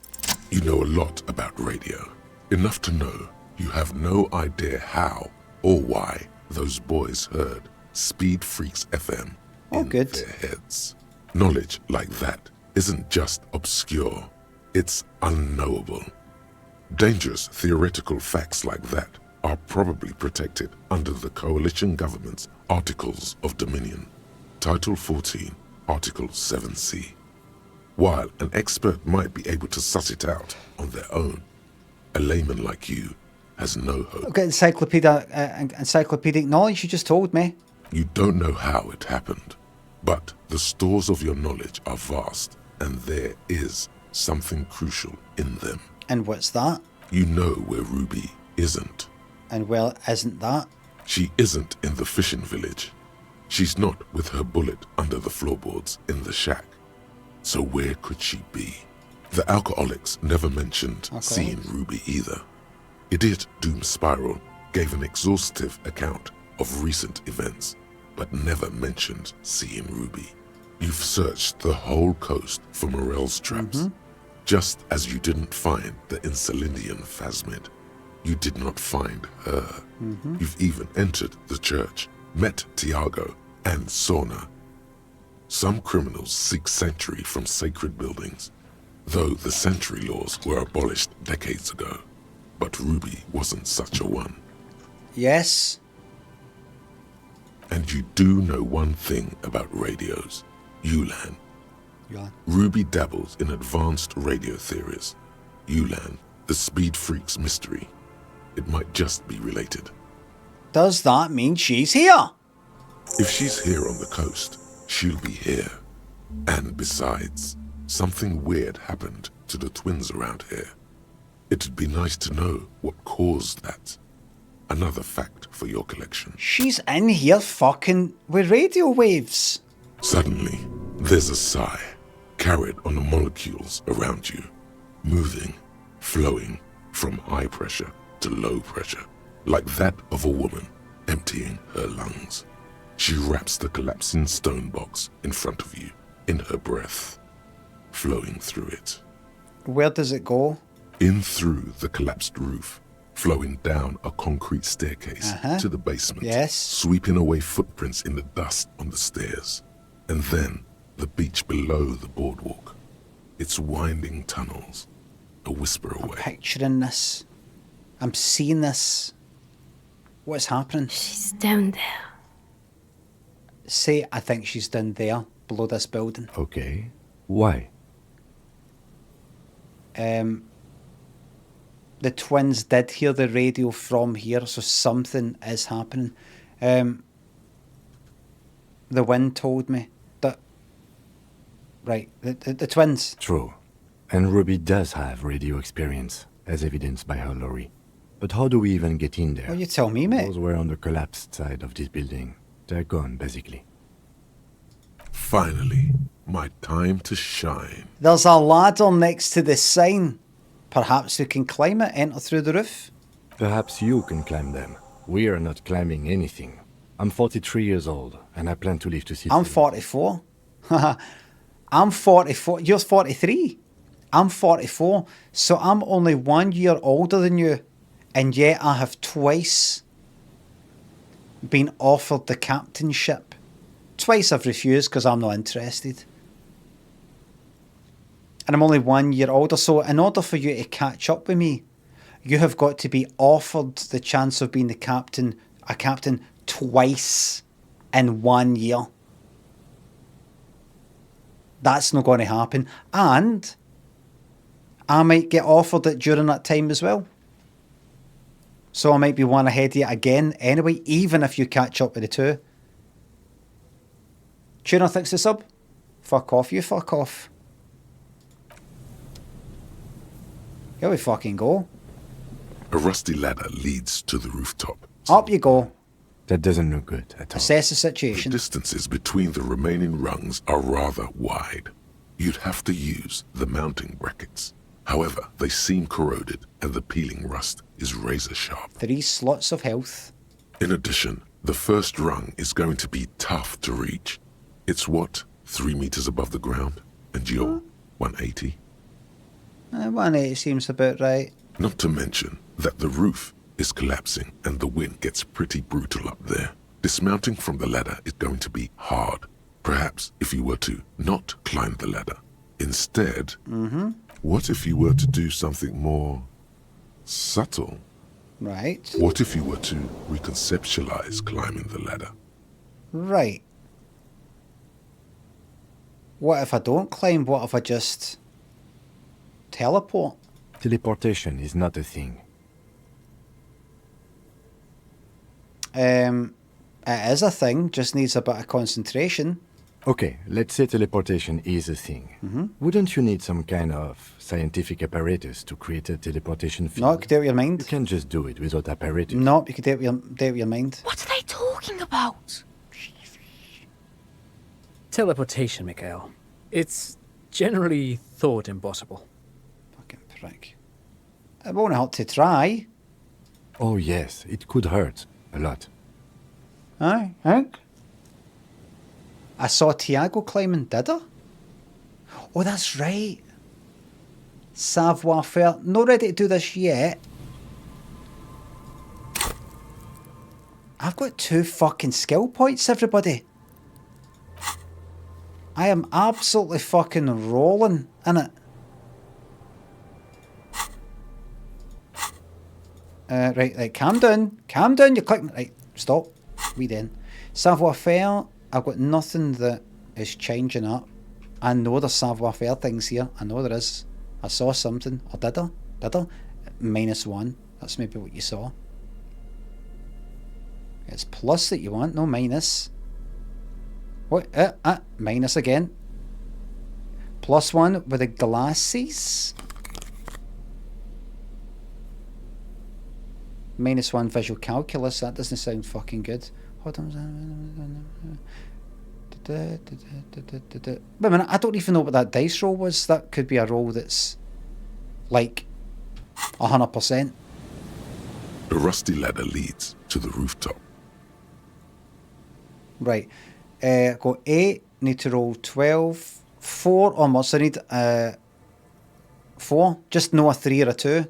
You know a lot about radio. Enough to know you have no idea how or why those boys heard Speed Freaks FM in their heads. Knowledge like that isn't just obscure. It's unknowable. Dangerous theoretical facts like that are probably protected under the coalition government's Articles of Dominion, Title 14, Article 7C. While an expert might be able to suss it out on their own, a layman like you has no hope. I've got encyclopedic knowledge you just told me. You don't know how it happened, but the stores of your knowledge are vast, and there is something crucial in them. And what's that? You know where Ruby isn't. And well, isn't that? She isn't in the fishing village. She's not with her bullet under the floorboards in the shack. So where could she be? The alcoholics never mentioned seeing Ruby either. Idiot Doom Spiral gave an exhaustive account of recent events, but never mentioned seeing Ruby. You've searched the whole coast for Morel's traps. Just as you didn't find the Insulindian phasmid, you did not find her. You've even entered the church, met Tiago and Sorna. Some criminals seek sanctuary from sacred buildings, though the sanctuary laws were abolished decades ago. But Ruby wasn't such a one. Yes. And you do know one thing about radios, Ulan. Ruby dabbles in advanced radio theories. Ulan, the speed freak's mystery. It might just be related. Does that mean she's here? If she's here on the coast, she'll be here. And besides, something weird happened to the twins around here. It'd be nice to know what caused that. Another fact for your collection. She's in here fucking with radio waves. Suddenly, there's a sigh, carried on the molecules around you, moving, flowing from high pressure to low pressure, like that of a woman emptying her lungs. She wraps the collapsing stone box in front of you, in her breath, flowing through it. Where does it go? In through the collapsed roof, flowing down a concrete staircase to the basement, sweeping away footprints in the dust on the stairs, and then the beach below the boardwalk, its winding tunnels, a whisper away. I'm picturing this. I'm seeing this. What's happening? She's down there. Say, I think she's down there, below this building. Okay. Why? The twins did hear the radio from here, so something is happening. The wind told me that... Right, the twins. True. And Ruby does have radio experience, as evidenced by her lorry. But how do we even get in there? Well, you tell me, mate. Those were on the collapsed side of this building. They're gone, basically. Finally, my time to shine. There's a ladder next to the sign. Perhaps we can climb it, enter through the roof. Perhaps you can climb them. We are not climbing anything. I'm 43 years old, and I plan to live to see. I'm 44. I'm 44. You're 43. I'm 44. So I'm only 1 year older than you. And yet I have twice been offered the captainship. Twice I've refused because I'm not interested. And I'm only 1 year older. So in order for you to catch up with me, you have got to be offered the chance of being a captain twice in 1 year. That's not going to happen. And I might get offered it during that time as well. So I might be one ahead of you again anyway, even if you catch up with the two. Tuna thinks the sub. Fuck off, you fuck off. Here we fucking go. A rusty ladder leads to the rooftop. Up you go. That doesn't look good at all. Assess the situation. The distances between the remaining rungs are rather wide. You'd have to use the mounting brackets. However, they seem corroded and the peeling rust is razor sharp. 3 slots of health. In addition, the first rung is going to be tough to reach. It's what, 3 meters above the ground? And you're 180? 180 seems about right. Not to mention that the roof is collapsing and the wind gets pretty brutal up there. Dismounting from the ladder is going to be hard. Perhaps if you were to not climb the ladder, instead, What if you were to do something more subtle? Right. What if you were to reconceptualize climbing the ladder? Right. What if I don't climb? What if I just teleport? Teleportation is not a thing. It is a thing, just needs a bit of concentration. Okay, let's say teleportation is a thing. Wouldn't you need some kind of scientific apparatus to create a teleportation field? No, you could do it with your mind. You can just do it without apparatus. No, you could do it with your mind. What are they talking about? Teleportation, Mikhail. It's generally thought impossible. Fucking prick. It won't hurt to try. Oh yes, it could hurt. A lot. Aye, Hank? I saw Tiago climbing, did I? Oh, that's right. Savoir faire. Not ready to do this yet. I've got 2 fucking skill points, everybody. I am absolutely fucking rolling in it. Right, calm down, you're clicking. Right, stop. We then. Savoir faire, I've got nothing that is changing up. I know there's savoir faire things here. I know there is. I saw something. Or did I? Did I? -1. That's maybe what you saw. It's plus that you want, no minus. What? Minus again. +1 with the glasses. -1 visual calculus. That doesn't sound fucking good. Hold on. Wait a minute. I don't even know what that dice roll was. That could be a roll that's like 100%. The rusty ladder leads to the rooftop. Right. Got 8. Need to roll 12. 4 almost. I need 4. Just no a 3 or a 2.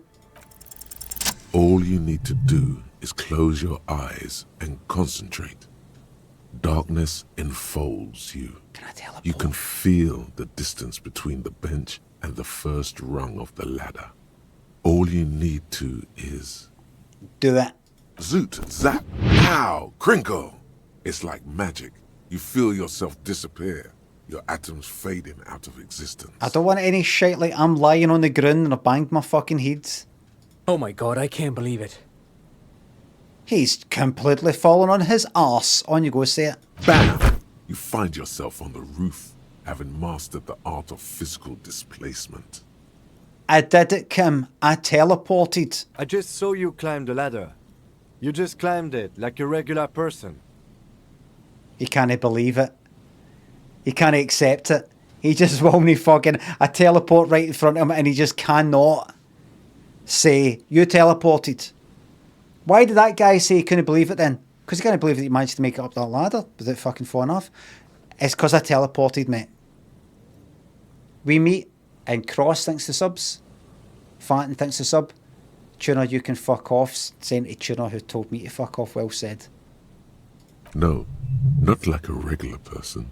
All you need to do is close your eyes and concentrate. Darkness enfolds you. You can feel the distance between the bench and the first rung of the ladder. All you need to is... do it. Zoot, zap, pow, crinkle. It's like magic. You feel yourself disappear. Your atoms fading out of existence. I don't want any shit like I'm lying on the ground and I banged my fucking head. Oh my god, I can't believe it. He's completely fallen on his arse. On you go, say it. Bam! You find yourself on the roof, having mastered the art of physical displacement. I did it, Kim. I teleported. I just saw you climb the ladder. You just climbed it like a regular person. He can't believe it. He can't accept it. He just won't fucking... I teleport right in front of him and he just cannot say, you teleported. Why did that guy say he couldn't believe it then? Because he can't believe that he managed to make it up that ladder without fucking falling off. It's because I teleported, mate. We meet and Cross thinks the subs. Fanton thinks the sub. Tuna, you can fuck off. Saying to Tuna who told me to fuck off, well said. No, not like a regular person.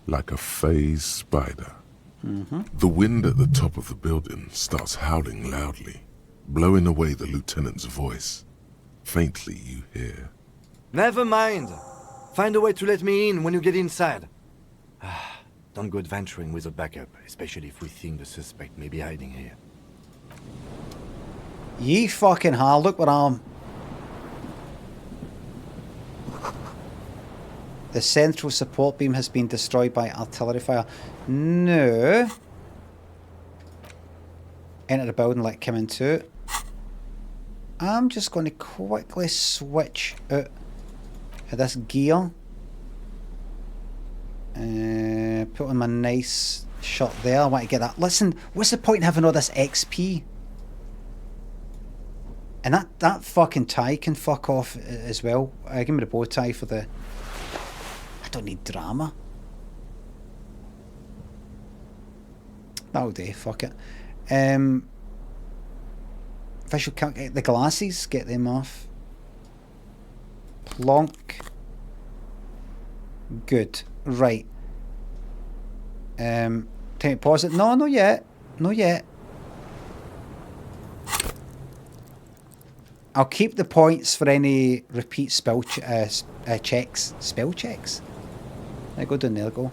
Like a phased spider. The wind at the top of the building starts howling loudly, blowing away the lieutenant's voice. Faintly you hear. Never mind. Find a way to let me in when you get inside. Don't go adventuring with a backup, especially if we think the suspect may be hiding here. Ye fucking hell, look what I'm... The central support beam has been destroyed by artillery fire. No. Enter the building, let Kim into it. I'm just going to quickly switch out of this gear. Put on my nice shirt there. I want to get that. Listen, what's the point in having all this XP? And that fucking tie can fuck off as well. Give me the bow tie for the... I don't need drama. That'll do, fuck it. Visual calc... The glasses, get them off. Plonk. Good. Right. Time to pause it. No, not yet. Not yet. I'll keep the points for any repeat checks. Spell checks? I go down there, go.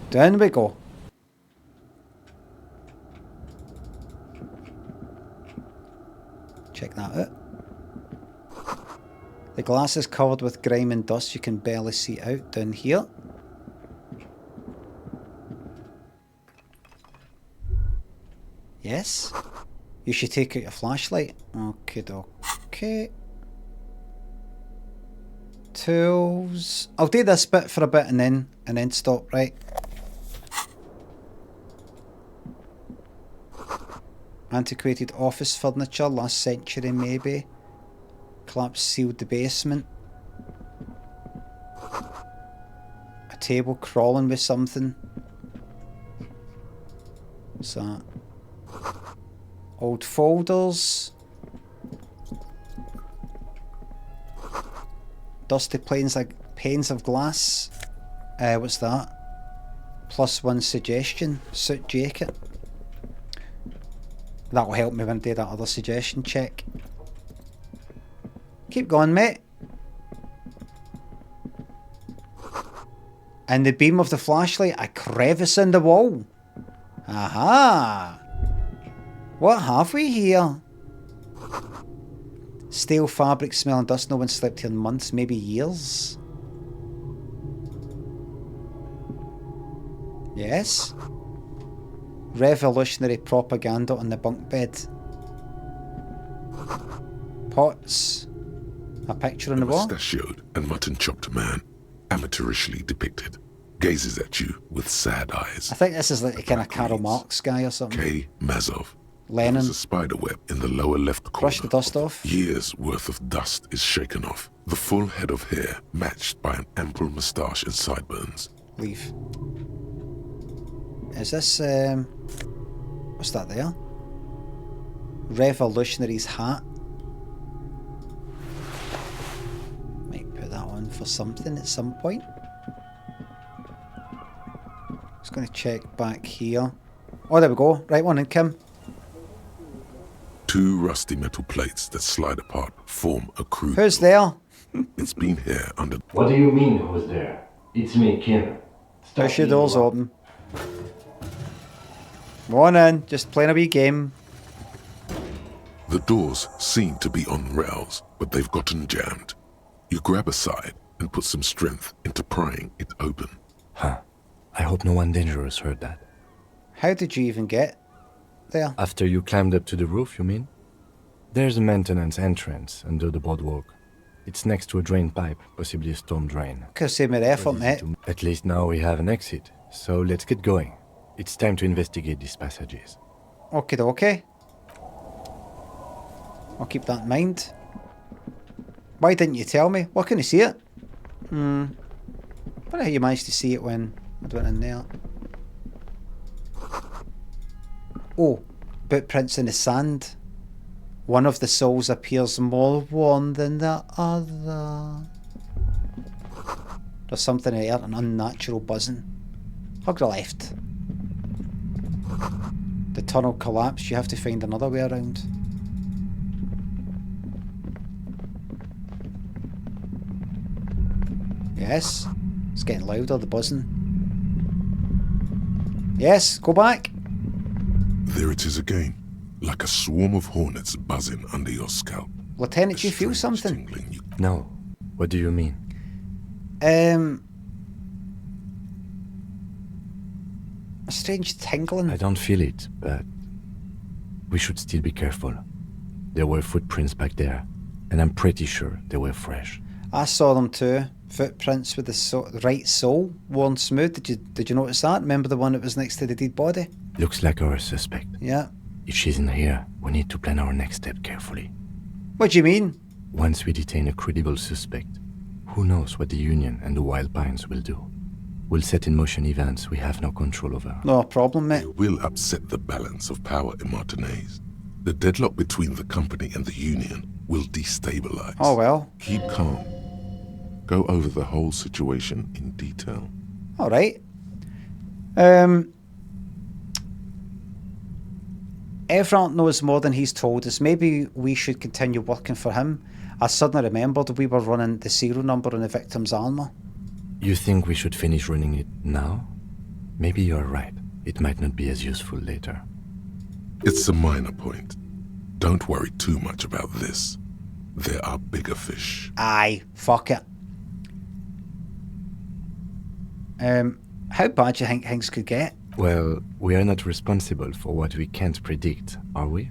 Down we go. Check that out. The glass is covered with grime and dust. You can barely see out down here. Yes. You should take out your flashlight. Okay. Tools. I'll do this bit for a bit and then stop, right? Antiquated office furniture, last century maybe. Collapse sealed the basement. A table crawling with something. What's that? Old folders. Dusty panes of glass. What's that? +1 suggestion. Suit jacket. That'll help me when I do that other suggestion check. Keep going, mate. In the beam of the flashlight, a crevice in the wall. Aha! What have we here? Stale fabric, smell and dust. No one slept here in months, maybe years. Yes. Revolutionary propaganda on the bunk bed. Pots. A picture on the wall. Mustachioed and mutton-chopped man, amateurishly depicted, gazes at you with sad eyes. I think this is like a kind of Karl Marx guy or something. K. Mazov. Lenin. There's a spider web in the lower left corner. Brush the dust off. Years worth of dust is shaken off. The full head of hair matched by an ample moustache and sideburns. Leave. Is this what's that there? Revolutionary's hat. Might put that on for something at some point. Just going to check back here. Oh, there we go. Right one in, Kim. 2 rusty metal plates that slide apart form a crude. Who's there? It's been here under. What do you mean who's there? It's me, Kim. Push your doors open. Come on in, just playing a wee game. The doors seem to be on rails, but they've gotten jammed. You grab a side and put some strength into prying it open. Huh. I hope no one dangerous heard that. How did you even get there? After you climbed up to the roof, you mean? There's a maintenance entrance under the boardwalk. It's next to a drain pipe, possibly a storm drain. Could save me the effort, mate. At least now we have an exit, so let's get going. It's time to investigate these passages. Okie dokie. I'll keep that in mind. Why didn't you tell me? Why couldn't you see it? I wonder how you managed to see it when I went in there. Oh, footprints in the sand. One of the souls appears more worn than the other. There's something here, an unnatural buzzing. Hug the left. The tunnel collapsed. You have to find another way around. Yes. It's getting louder, the buzzing. Yes, go back. There it is again, like a swarm of hornets buzzing under your scalp. Lieutenant, do you feel something? No. What do you mean? A strange tingling. I don't feel it, but we should still be careful. There were footprints back there, and I'm pretty sure they were fresh. I saw them too. Footprints with the right sole, worn smooth. Did you notice that? Remember the one that was next to the dead body? Looks like our suspect. Yeah. If she's in here, we need to plan our next step carefully. What do you mean? Once we detain a credible suspect, who knows what the Union and the Wild Pines will do? We'll set in motion events we have no control over. No problem, mate. It will upset the balance of power in Martinez. The deadlock between the company and the Union will destabilize. Oh well. Keep calm. Go over the whole situation in detail. All right. Everett knows more than he's told us. Maybe we should continue working for him. I suddenly remembered we were running the serial number on the victim's armor. You think we should finish running it now? Maybe you're right. It might not be as useful later. It's a minor point. Don't worry too much about this. There are bigger fish. Aye, fuck it. How bad do you think things could get? Well, we are not responsible for what we can't predict, are we?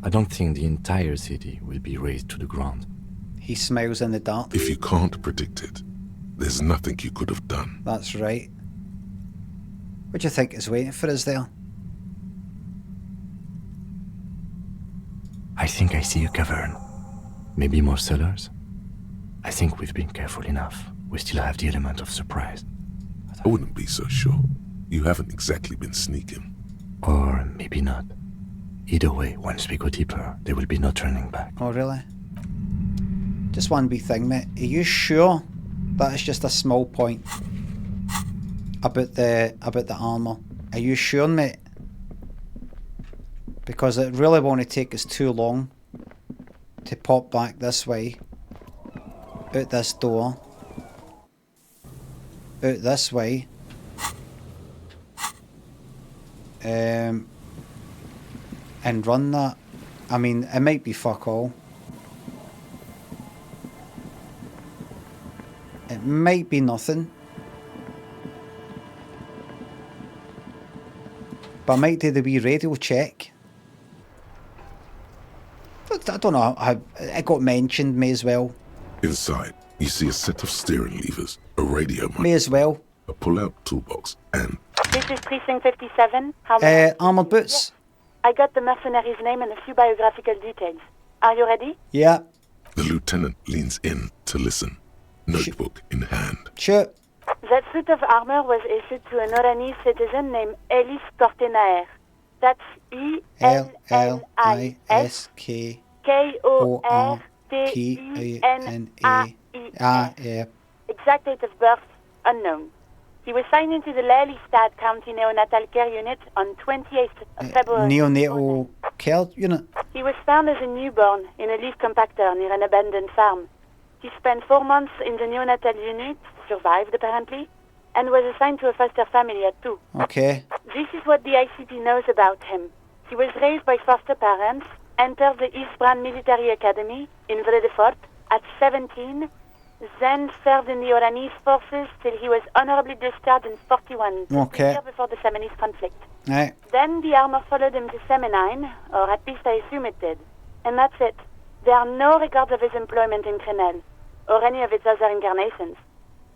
I don't think the entire city will be razed to the ground. He smiles in the dark. If you can't predict it, there's nothing you could have done. That's right. What do you think is waiting for us there? I think I see a cavern. Maybe more cellars? I think we've been careful enough. We still have the element of surprise. I wouldn't be so sure. You haven't exactly been sneaking. Or maybe not. Either way, once we go deeper, there will be no turning back. Oh, really? Just one wee thing, mate. Are you sure that is just a small point about the armor? Are you sure, mate? Because it really won't take us too long to pop back this way, out this door, out this way, and run that. I mean, it might be fuck all. It might be nothing. But I might do the wee radio check. I don't know how it got mentioned. May as well. Inside, you see a set of steering levers, a radio mic, May as well. a pull-out toolbox, and... This is Precinct 57. How many? Armored boots. Yes. I got the mercenary's name and a few biographical details. Are you ready? Yeah. The lieutenant leans in to listen, notebook in hand. Sure. That suit of armor was issued to an Oranese citizen named Ellis Cortenaer. That's Ellisk Kortenae. Exact date of birth unknown. He was signed into the Lelystad County Neonatal Care Unit on 28th of February. Neonatal care unit. He was found as a newborn in a leaf compactor near an abandoned farm. He spent 4 months in the neonatal unit, survived apparently, and was assigned to a foster family at 2. Okay. This is what the ICP knows about him. He was raised by foster parents, entered the Eastbrand Military Academy in Vredefort at 17, then served in the Oranese forces till he was honorably discharged in 41, Okay. a year before the Seminese conflict. Right. Then the armor followed him to Seminine, or at least I assume it did. And that's it. There are no records of his employment in Crenel, or any of its other incarnations,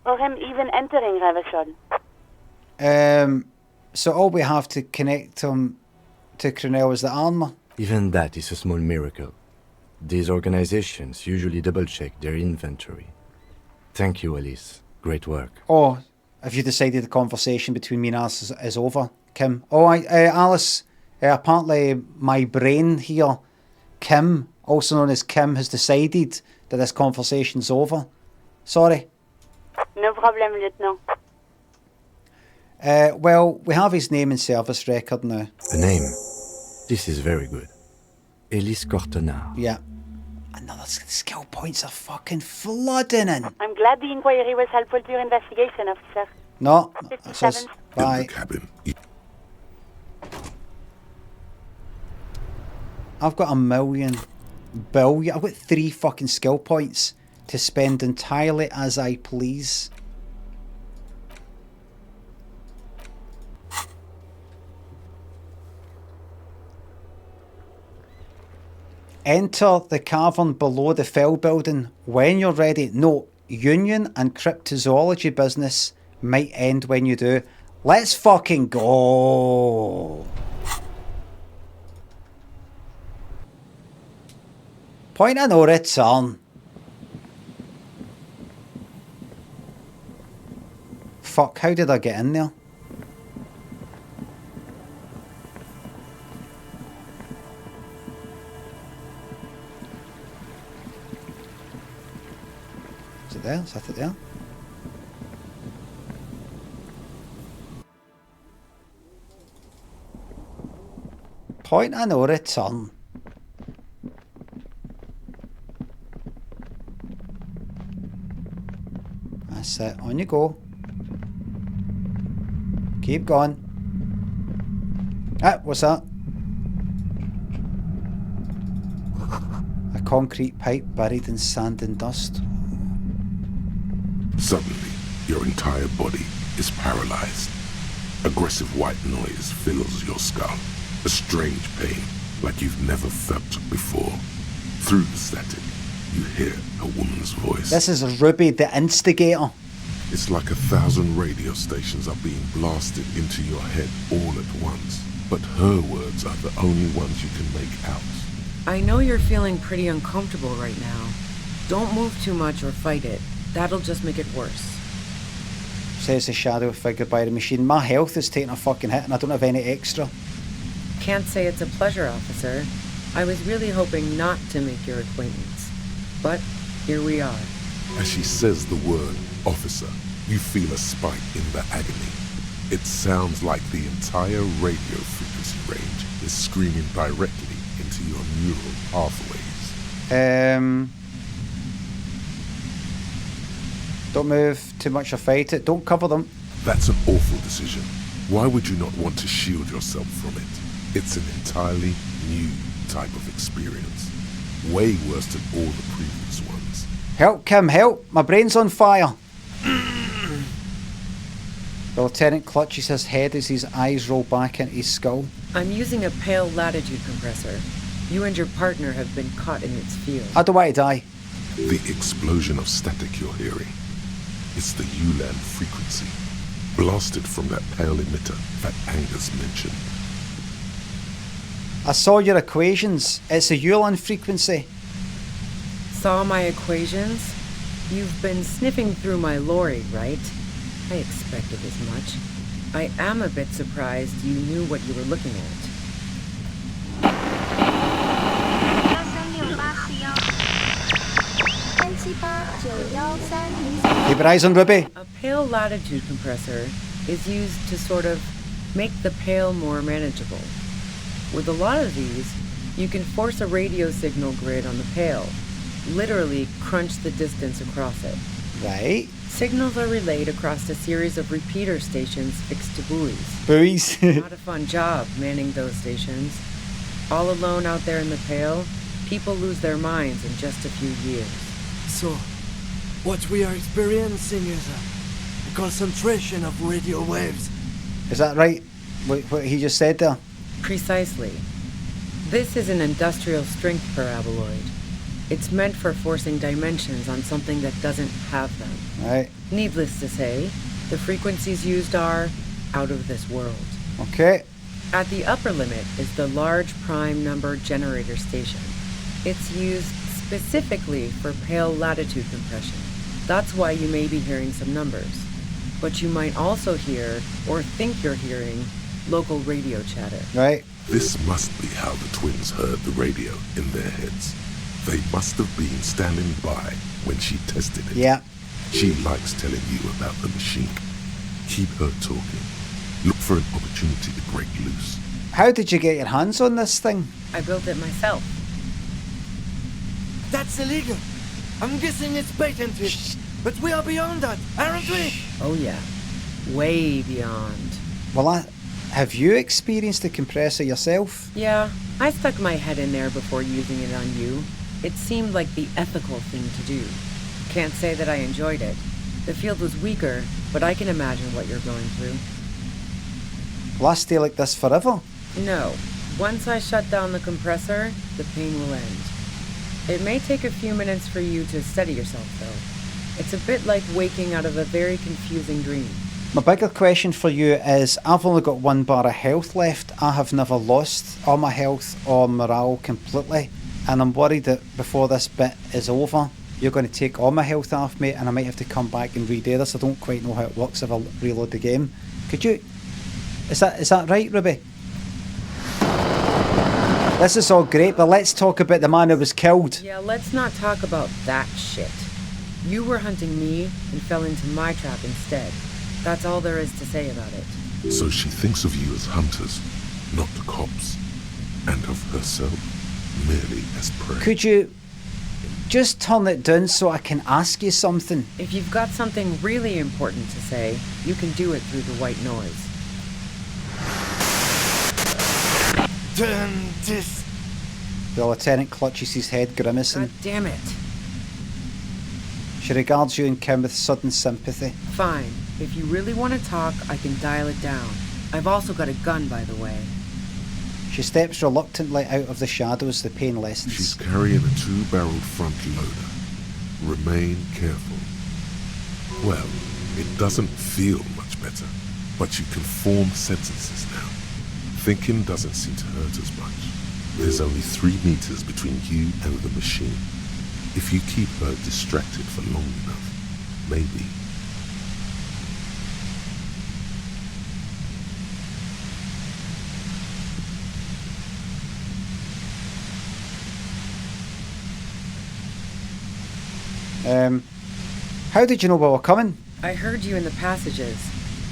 or him even entering Revachol. So all we have to connect him to Crenel is the armor. Even that is a small miracle. These organizations usually double-check their inventory. Thank you, Elise. Great work. Oh, have you decided the conversation between me and Alice is over, Kim? Oh, Alice, apparently my brain here, Kim, also known as Kim, has decided that this conversation's over. Sorry. No problem, Lieutenant. Well, we have his name and service record now. The name. This is very good. Ellis Cortenaer. Yeah. Another skill points are fucking flooding in. I'm glad the inquiry was helpful to your investigation, officer. No. 57. Bye. In the cabin. I've got I've got 3 fucking skill points to spend entirely as I please. Enter the cavern below the fell building when you're ready. Note, Union and cryptozoology business might end when you do. Let's fucking go. Point of no return. Fuck, how did I get in there? Is it there? Is that it there? Point of no return. That's it. On you go. Keep going. Ah, what's that? A concrete pipe buried in sand and dust. Suddenly, your entire body is paralyzed. Aggressive white noise fills your skull. A strange pain, like you've never felt before. Through the static, you hear a woman's voice. This is Ruby, the instigator. It's like 1,000 radio stations are being blasted into your head all at once. But her words are the only ones you can make out. I know you're feeling pretty uncomfortable right now. Don't move too much or fight it. That'll just make it worse. Says the shadow figure by the machine. My health is taking a fucking hit and I don't have any extra. Can't say it's a pleasure, officer. I was really hoping not to make your acquaintance. But here we are. As she says the word officer, you feel a spike in the agony. It sounds like the entire radio frequency range is screaming directly into your neural pathways. Don't move too much or fight it. Don't cover them. That's an awful decision. Why would you not want to shield yourself from it? It's an entirely new type of experience. Way worse than all the previous ones. Help, Kim, help! My brain's on fire! The lieutenant clutches his head as his eyes roll back into his skull. I'm using a pale latitude compressor. You and your partner have been caught in its field. I don't want to die. The explosion of static you're hearing. It's the ULAN frequency, blasted from that pale emitter that Angus mentioned. I saw your equations. It's a ULAN frequency. Saw my equations? You've been sniffing through my lorry, right? I expected as much. I am a bit surprised you knew what you were looking at. Keep your eyes on Ruby. A pale latitude compressor is used to sort of make the pale more manageable. With a lot of these, you can force a radio signal grid on the pale, literally crunch the distance across it. Right. Signals are relayed across a series of repeater stations fixed to buoys. Buoys? Not a fun job manning those stations. All alone out there in the pale, people lose their minds in just a few years. So, what we are experiencing is a concentration of radio waves. Is that right? What he just said there? Precisely. This is an industrial strength paraboloid. It's meant for forcing dimensions on something that doesn't have them. Right. Needless to say, the frequencies used are out of this world. Okay. At the upper limit is the large prime number generator station. It's used specifically for pale latitude compression. That's why you may be hearing some numbers. But you might also hear, or think you're hearing, local radio chatter. Right. This must be how the twins heard the radio in their heads. They must have been standing by when she tested it. Yeah. She likes telling you about the machine. Keep her talking. Look for an opportunity to break loose. How did you get your hands on this thing? I built it myself. That's illegal. I'm guessing it's patented. But we are beyond that, aren't we? Oh yeah. Way beyond. Well, have you experienced the compressor yourself? Yeah, I stuck my head in there before using it on you. It seemed like the ethical thing to do. Can't say that I enjoyed it. The field was weaker, but I can imagine what you're going through. Will I stay like this forever? No. Once I shut down the compressor, the pain will end. It may take a few minutes for you to steady yourself, though. It's a bit like waking out of a very confusing dream. My bigger question for you is, I've only got 1 bar of health left. I have never lost all my health or morale completely. And I'm worried that before this bit is over, you're going to take all my health off me and I might have to come back and redo this. I don't quite know how it works if I reload the game. Could you... Is that right, Ruby? This is all great, but let's talk about the man who was killed. Yeah, let's not talk about that shit. You were hunting me and fell into my trap instead. That's all there is to say about it. So she thinks of you as hunters, not cops. and of herself merely as prey. Could you just turn it down so I can ask you something? If you've got something really important to say, you can do it through the white noise. Turn this. The lieutenant clutches his head, grimacing. God damn it. She regards you and Kim with sudden sympathy. Fine. If you really want to talk, I can dial it down. I've also got a gun, by the way. She steps reluctantly out of the shadows, the pain lessens. She's carrying a 2-barreled front loader. Remain careful. Well, it doesn't feel much better, but you can form sentences now. Thinking doesn't seem to hurt as much. There's only 3 meters between you and the machine. If you keep her distracted for long enough, maybe. How did you know we were coming? I heard you in the passages,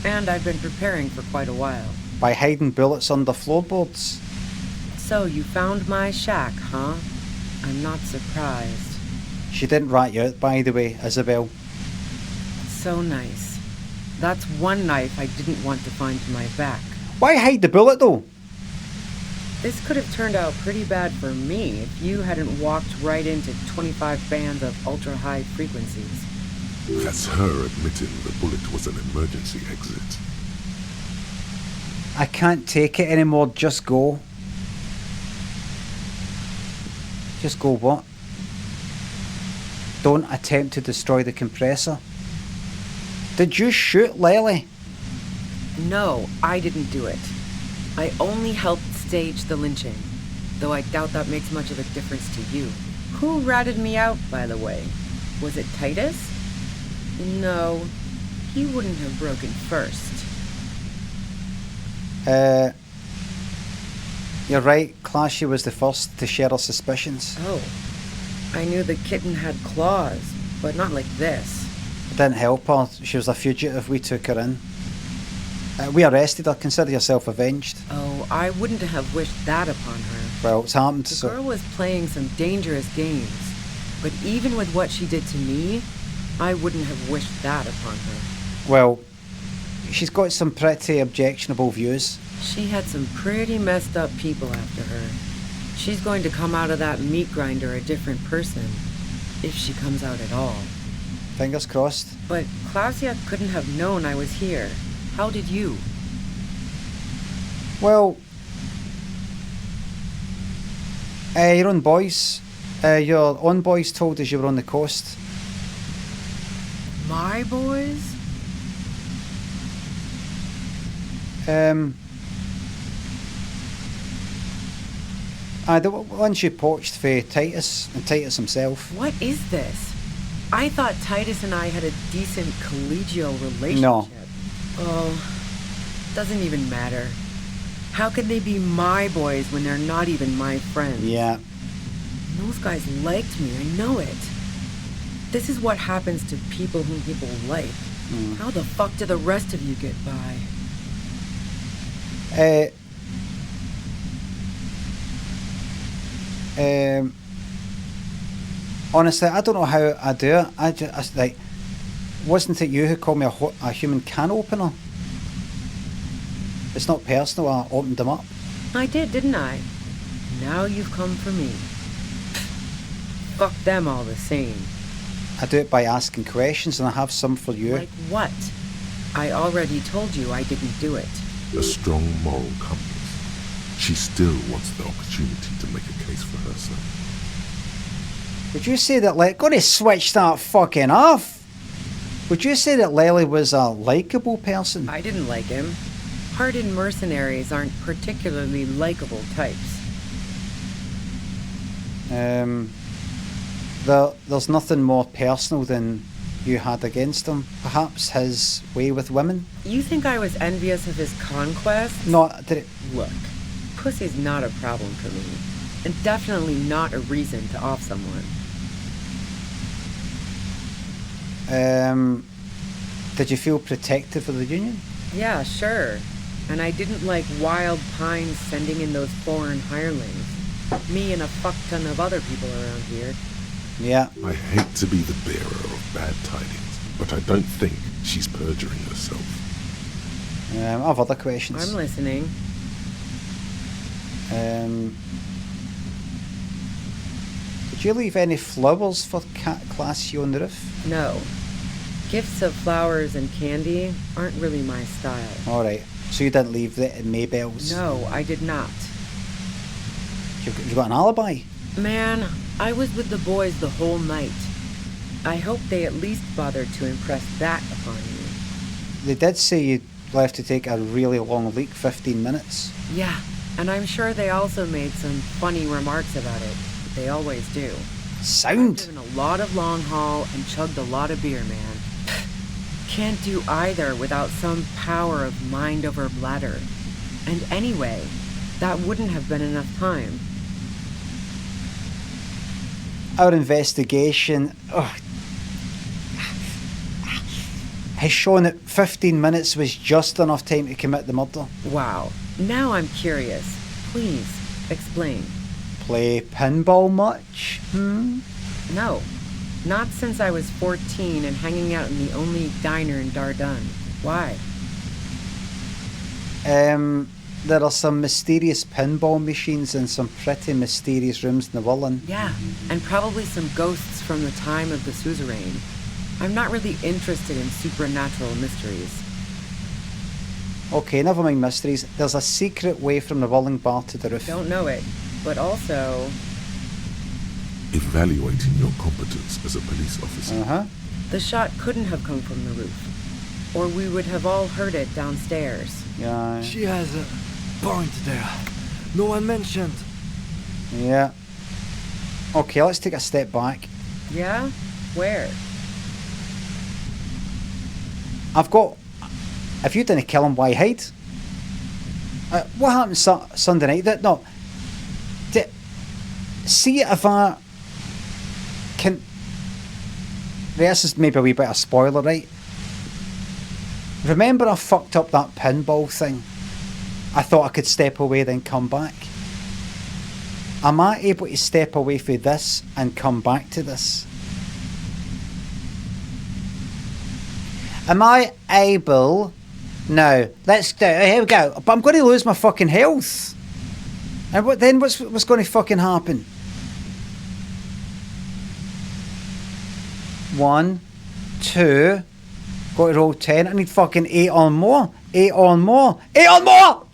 and I've been preparing for quite a while. By hiding bullets under floorboards. So you found my shack, huh? I'm not surprised. She didn't rat you out, by the way, Isabel. So nice. That's one knife I didn't want to find to my back. Why hide the bullet, though? This could have turned out pretty bad for me if you hadn't walked right into 25 bands of ultra-high frequencies. That's her admitting the bullet was an emergency exit. I can't take it anymore, just go. Just go what? Don't attempt to destroy the compressor. Did you shoot Lily? No, I didn't do it. I only helped stage the lynching, though I doubt that makes much of a difference to you. Who ratted me out, by the way? Was it Titus? No, he wouldn't have broken first. You're right, Clashy was the first to share our suspicions. Oh, I knew the kitten had claws, but not like this. It didn't help her, she was a fugitive, we took her in. We arrested her, consider yourself avenged. Oh, I wouldn't have wished that upon her. Well, it's happened, The so... girl was playing some dangerous games, but even with what she did to me, I wouldn't have wished that upon her. Well, she's got some pretty objectionable views. She had some pretty messed up people after her. She's going to come out of that meat grinder a different person, if she comes out at all. Fingers crossed. But Klausia couldn't have known I was here. How did you? Well, your own boys. Your own boys told us you were on the coast. My boys? The ones you poached for Titus, and Titus himself. What is this? I thought Titus and I had a decent collegial relationship. No. Oh, doesn't even matter. How can they be my boys when they're not even my friends? Yeah. Those guys liked me, I know it. This is what happens to people whom people like. How the fuck do the rest of you get by? Honestly, I don't know how I do it. I just like, wasn't it you who called me a human can opener? It's not personal, I opened them up. I did, didn't I? Now you've come for me. Fuck them all the same. I do it by asking questions, and I have some for you. Like what? I already told you I didn't do it. A strong moral compass. She still wants the opportunity to make a case for herself. Would you say that, gonna switch that fucking off? Would you say that Lily was a likeable person? I didn't like him. Hardened mercenaries aren't particularly likable types. There's nothing more personal than you had against him. Perhaps his way with women? You think I was envious of his conquests? No, did it... Look, pussy's not a problem for me. And definitely not a reason to off someone. Did you feel protective of the Union? Yeah, sure. And I didn't like wild pines sending in those foreign hirelings. Me and a fuck ton of other people around here. Yeah. I hate to be the bearer of bad tidings, but I don't think she's perjuring herself. I have other questions. I'm listening. Did you leave any flowers for Cat Classy on the roof? No. Gifts of flowers and candy aren't really my style. Alright. So you didn't leave the Maybells? No, I did not. You got an alibi? Man, I was with the boys the whole night. I hope they at least bothered to impress that upon you. They did say you left to take a really long leak, 15 minutes. Yeah, and I'm sure they also made some funny remarks about it. They always do. Sound! I've driven a lot of long haul and chugged a lot of beer, man. Can't do either without some power of mind over bladder. And anyway, that wouldn't have been enough time. Our investigation has shown that 15 minutes was just enough time to commit the murder. Wow. Now I'm curious. Please, explain. Play pinball much? No. Not since I was 14 and hanging out in the only diner in Dardun. Why? There are some mysterious pinball machines in some pretty mysterious rooms in the Whirling. Yeah, and probably some ghosts from the time of the suzerain. I'm not really interested in supernatural mysteries. Okay, never mind mysteries. There's a secret way from the Whirling Bar to the roof. Don't know it, but also... Evaluating your competence as a police officer. The shot couldn't have come from the roof, or we would have all heard it downstairs. Yeah. She has a point there. No one mentioned. Yeah. Okay, let's take a step back. Yeah? Where? If you didn't kill him, why hide? What happened Sunday night? See if I can... This is maybe a wee bit of a spoiler, right? Remember I fucked up that pinball thing? I thought I could step away then come back. Am I able to step away from this and come back to this? Am I able... No. Let's do it. Here we go. But I'm going to lose my fucking health. And what's going to fucking happen? 1, 2... Got to roll 10. I need fucking 8 on more. 8 on more. 8 on more!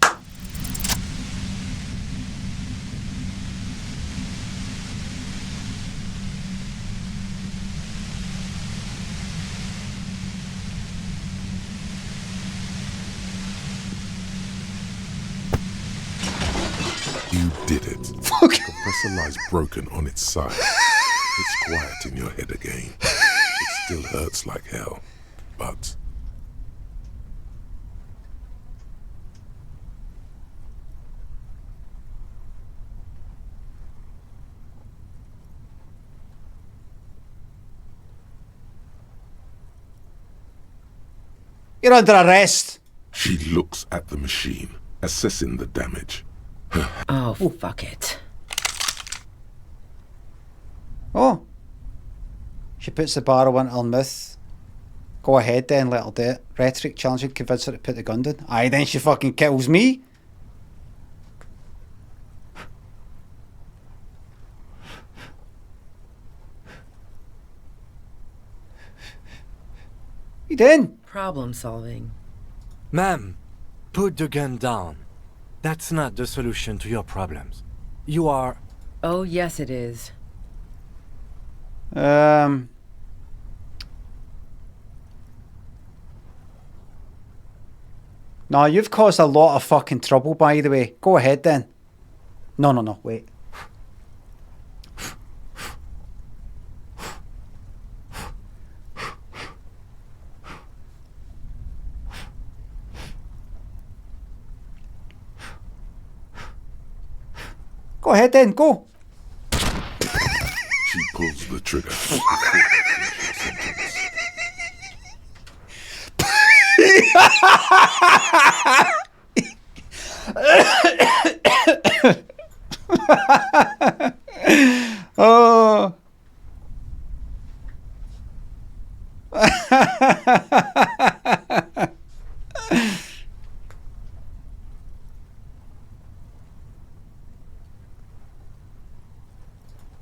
You did it. Fuck. The compressor lie's broken on its side. It's quiet in your head again. It still hurts like hell, but... You're under arrest. She looks at the machine, assessing the damage. Oh, fuck it. Oh. She puts the barrel into her mouth. Go ahead then, let her do it. Rhetoric challenging, convince her to put the gun down. Aye, then she fucking kills me. What you doing? Problem solving. Ma'am, put the gun down. That's not the solution to your problems. You are... Oh, yes it is. No, you've caused a lot of fucking trouble, by the way. Go ahead then. No, wait. Go ahead then, go. She pulls the trigger. Oh.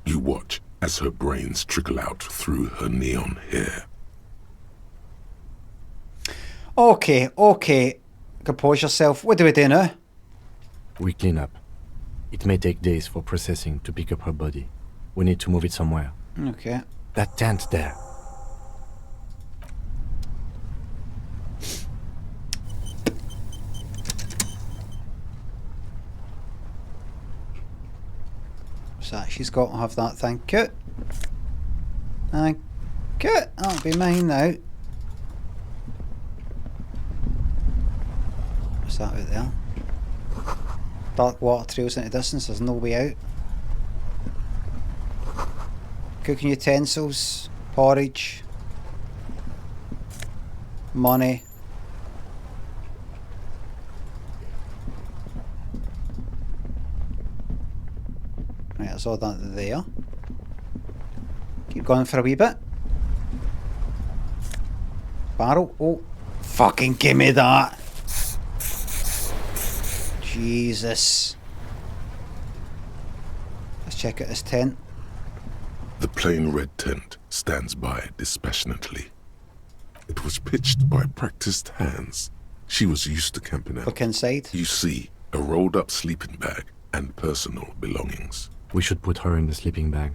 You watch as her brains trickle out through her neon hair. Okay, okay. Compose yourself. What do we do now? We clean up. It may take days for processing to pick up her body. We need to move it somewhere. Okay. That tent there. What's that? She's got to have that. Thank you. Thank you. That'll be mine now. What's that out there? Dark water trails into distance. There's no way out. Cooking utensils, porridge, money. Right, I saw that there. Keep going for a wee bit. Barrel. Oh, fucking give me that. Jesus. Let's check out this tent. The plain red tent stands by dispassionately. It was pitched by practiced hands. She was used to camping out. Look inside. You see a rolled up sleeping bag and personal belongings. We should put her in the sleeping bag,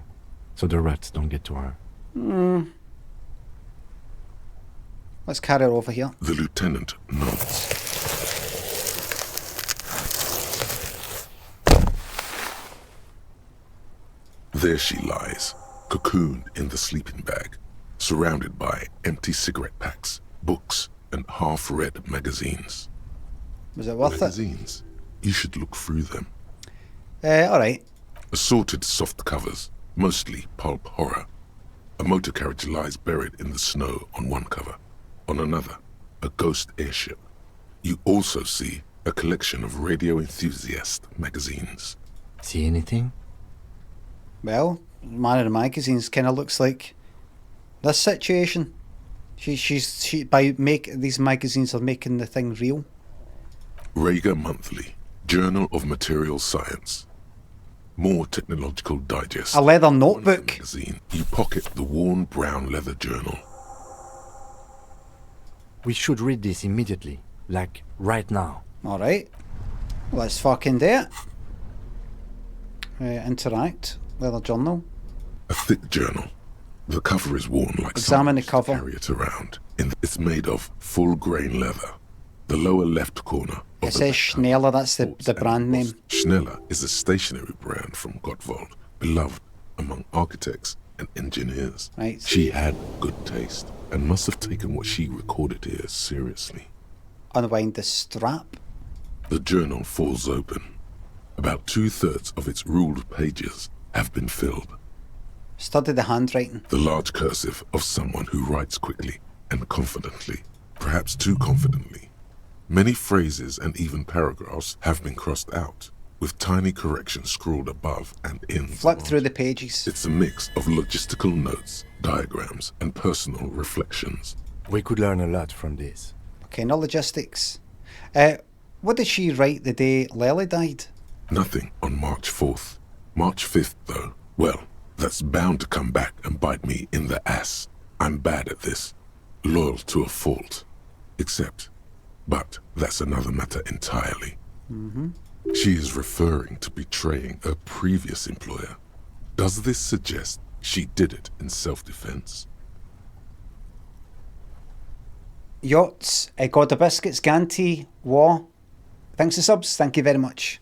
so the rats don't get to her. Let's carry her over here. The lieutenant nods. There she lies, cocooned in the sleeping bag, surrounded by empty cigarette packs, books, and half-read magazines. Was it worth magazines? You should look through them. Alright. Assorted soft covers, mostly pulp horror. A motor carriage lies buried in the snow on one cover. On another, a ghost airship. You also see a collection of radio enthusiast magazines. See anything? Well, man in the magazines kind of looks like this situation. She by these magazines are making the thing real. Rager Monthly, Journal of Material Science. More technological digest. A leather notebook. Magazine. You pocket the worn brown leather journal. We should read this immediately, like right now. Alright. Let's fucking do it. Interact. Leather journal. A thick journal. The cover is worn like examine the cover. Carry it around. It's made of full grain leather. The lower left corner. It says Schneller, that's the brand name. Schneller is a stationery brand from Gottwald, beloved among architects and engineers. Right. She had good taste and must have taken what she recorded here seriously. Unwind the strap. The journal falls open. About 2/3 of its ruled pages have been filled. Study the handwriting. The large cursive of someone who writes quickly and confidently, perhaps too confidently. Many phrases and even paragraphs have been crossed out, with tiny corrections scrawled above and in. Flip through the pages. It's a mix of logistical notes, diagrams, and personal reflections. We could learn a lot from this. Okay, no logistics. What did she write the day Lily died? Nothing on March 4th. March 5th, though, well, that's bound to come back and bite me in the ass. I'm bad at this. Loyal to a fault. But that's another matter entirely. She is referring to betraying her previous employer. Does this suggest she did it in self-defense? Yachts, God of Biscuits, Ganti, War. Thanks for subs, thank you very much.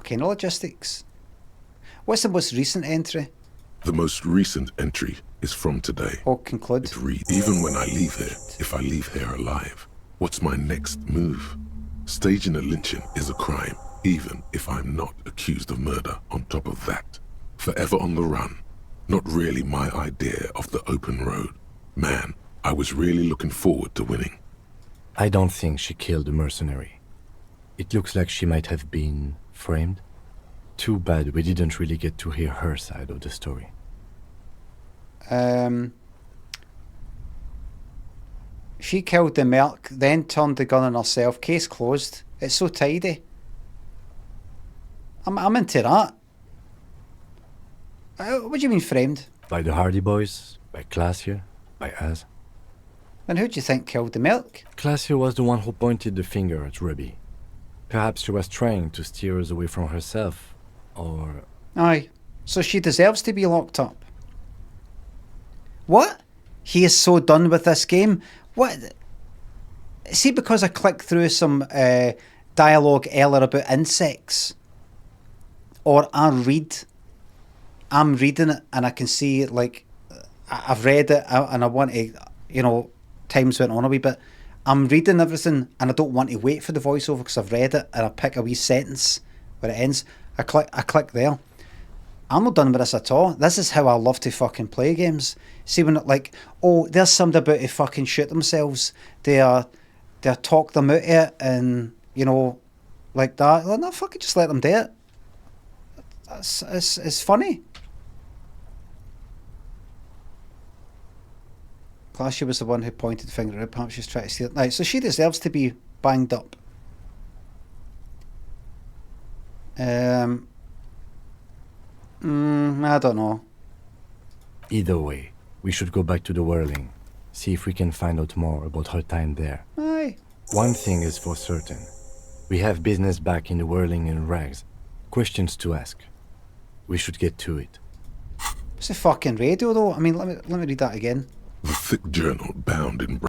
Okay, no logistics. What's the most recent entry? The most recent entry is from today. Oh, conclude. It reads, even when I leave here, if I leave here alive, what's my next move? Staging a lynching is a crime, even if I'm not accused of murder on top of that. Forever on the run. Not really my idea of the open road. Man, I was really looking forward to winning. I don't think she killed a mercenary. It looks like she might have been framed. Too bad we didn't really get to hear her side of the story. She killed the Merc, then turned the gun on herself. Case closed. It's so tidy. I'm into that. What do you mean framed? By the Hardy Boys, by Classier, by us. And who do you think killed the Merc? Classier was the one who pointed the finger at Ruby. Perhaps she was trying to steer us away from herself, or... Aye, so she deserves to be locked up. What? He is so done with this game. What? See, because I clicked through some dialogue earlier about insects, or I'm reading it and I can see, like, I've read it and I want to, you know, time's went on a wee bit. I'm reading everything and I don't want to wait for the voiceover because I've read it, and I pick a wee sentence where it ends. I click there. I'm not done with this at all. This is how I love to fucking play games. See, when it, like, oh, there's somebody about to fucking shoot themselves. They're talk them out of it, and, you know, like that. Well, no, fucking just let them do it. It's funny. Classy was the one who pointed the finger at. Perhaps she's trying to steal it. Right, so she deserves to be banged up. I don't know. Either way, we should go back to the Whirling, see if we can find out more about her time there. Aye. One thing is for certain. We have business back in the Whirling in rags. Questions to ask. We should get to it. It's a fucking radio, though. I mean, let me read that again. The thick journal bound in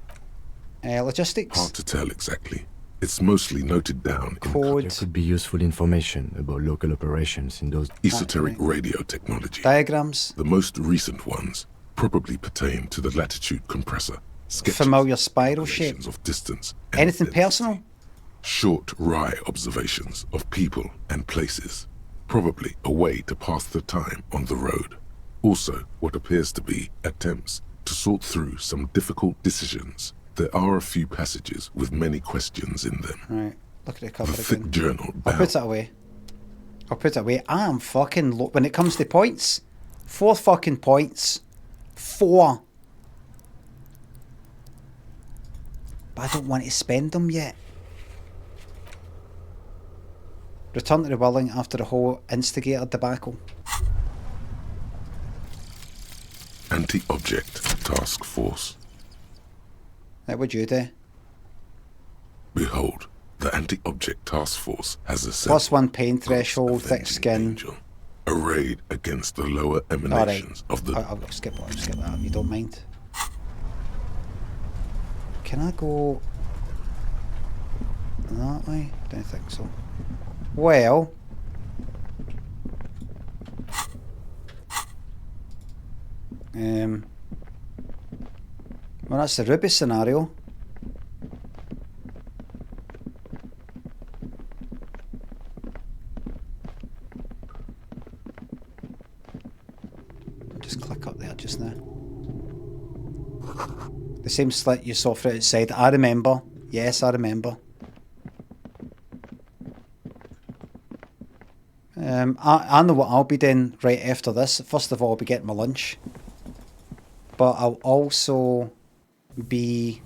logistics. Hard to tell exactly. It's mostly noted down in code. There could be useful information about local operations in those esoteric radio technology. Diagrams. The most recent ones probably pertain to the latitude compressor. Sketches, familiar spiral shape. Of distance. Anything personal? Short wry observations of people and places. Probably a way to pass the time on the road. Also, what appears to be attempts to sort through some difficult decisions. There are a few passages with many questions in them. Right, look at the cover the again. Thick journal. I'll put it away. I am fucking low. When it comes to points, 4 fucking points. 4. But I don't want to spend them yet. Return to the Whirling after the whole instigator debacle. Anti-object task force. What would you do? Behold, the anti-object task force has a +1 pain threshold, thick skin. Angel, arrayed against the lower emanations of the... I'll skip that if you don't mind. Can I go that way? Don't think so. Well... well, that's the Ruby scenario. I'll just click up there just now. The same slit you saw for outside. I remember. Yes, I remember. I know what I'll be doing right after this. First of all, I'll be getting my lunch. But I'll also be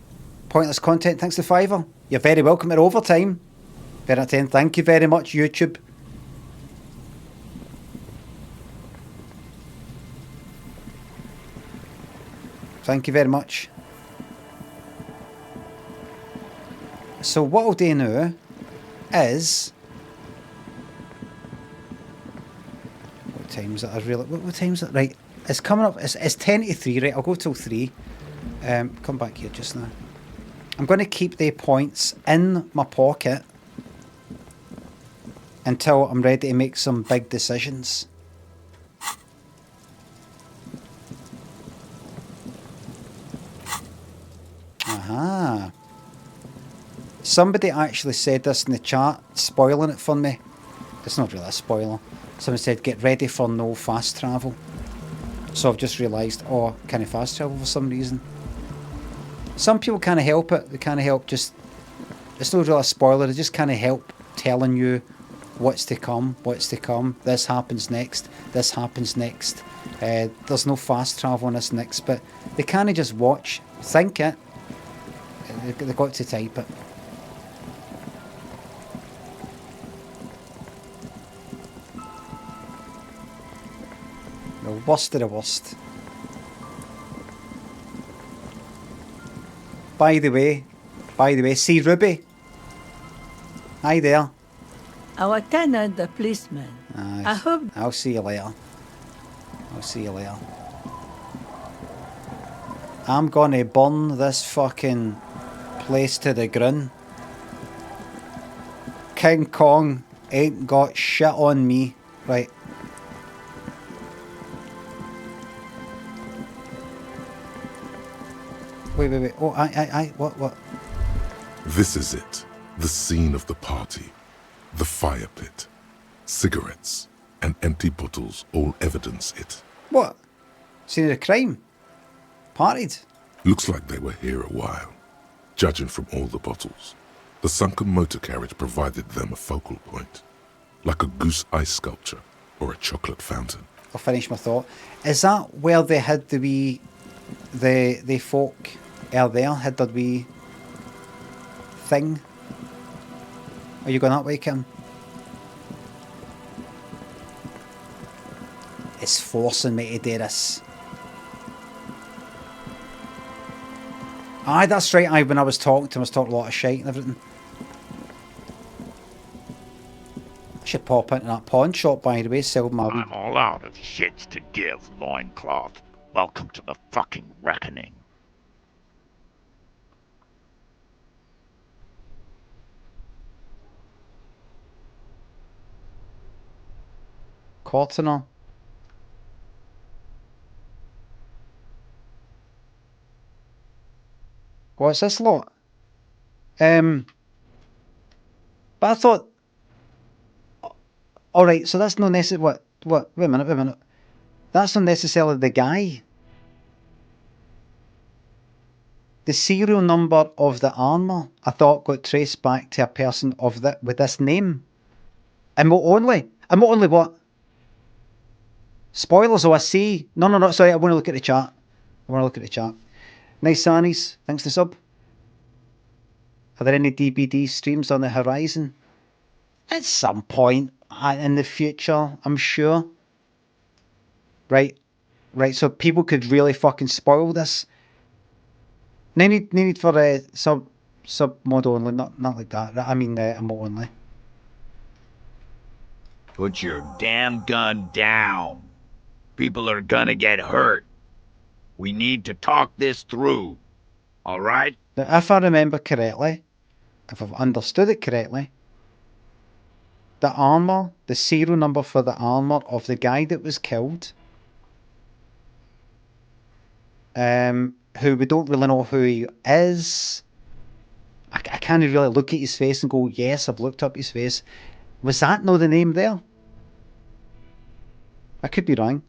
pointless content. Thanks to Fiverr. You're very welcome at overtime. 10 out of 10. Thank you very much, YouTube. Thank you very much. So what I'll do now is... What time is it? What time is it? Right. It's coming up. It's 10 to 3, right? I'll go till 3. Come back here just now. I'm going to keep the points in my pocket until I'm ready to make some big decisions. Aha. Somebody actually said this in the chat, spoiling it for me. It's not really a spoiler. Someone said, get ready for no fast travel. So I've just realised, oh, can I fast travel for some reason? Some people can't help it. They can't help just... It's not really a spoiler. They just can't help telling you what's to come, what's to come. This happens next. This happens next. There's no fast travel on this next bit. They can't just watch, think it. They've got to type it. The worst of the worst. By the way, see Ruby. Hi there. Our tenant, the policeman. I hope. I'll see you later. I'll see you later. I'm gonna burn this fucking place to the ground. King Kong ain't got shit on me. Right. Wait. Oh, what? This is it. The scene of the party. The fire pit. Cigarettes and empty bottles all evidence it. What? Scene of the crime? Partied? Looks like they were here a while, judging from all the bottles. The sunken motor carriage provided them a focal point, like a goose ice sculpture or a chocolate fountain. I'll finish my thought. Is that where they had the folk out there had their wee thing? Are you going that way, Kim? It's forcing me to do this. Aye, that's right. When I was talking to him, I was talking a lot of shite and everything. I should pop into that pawn shop, by the way, sell my... I'm all out of shits to give, loincloth. Welcome to the fucking reckoning. Cortiner. What's this lot? But I thought... Alright, so that's not necessarily... What? Wait a minute. That's not necessarily the guy. The serial number of the armour, I thought, got traced back to a person of with this name. And not only what? Spoilers, I see. No, sorry, I want to look at the chat. Nice Sannies, thanks to sub. Are there any DBD streams on the horizon? At some point in the future, I'm sure. Right, so people could really fucking spoil this. No need for sub mod only, not like that. I mean emote only. Put your damn gun down. People are gonna get hurt. We need to talk this through. All right? Now, if I remember correctly, if I've understood it correctly, the armour, the serial number for the armour of the guy that was killed, who we don't really know who he is. I can't really look at his face and go, yes, I've looked up his face. Was that not the name there? I could be wrong.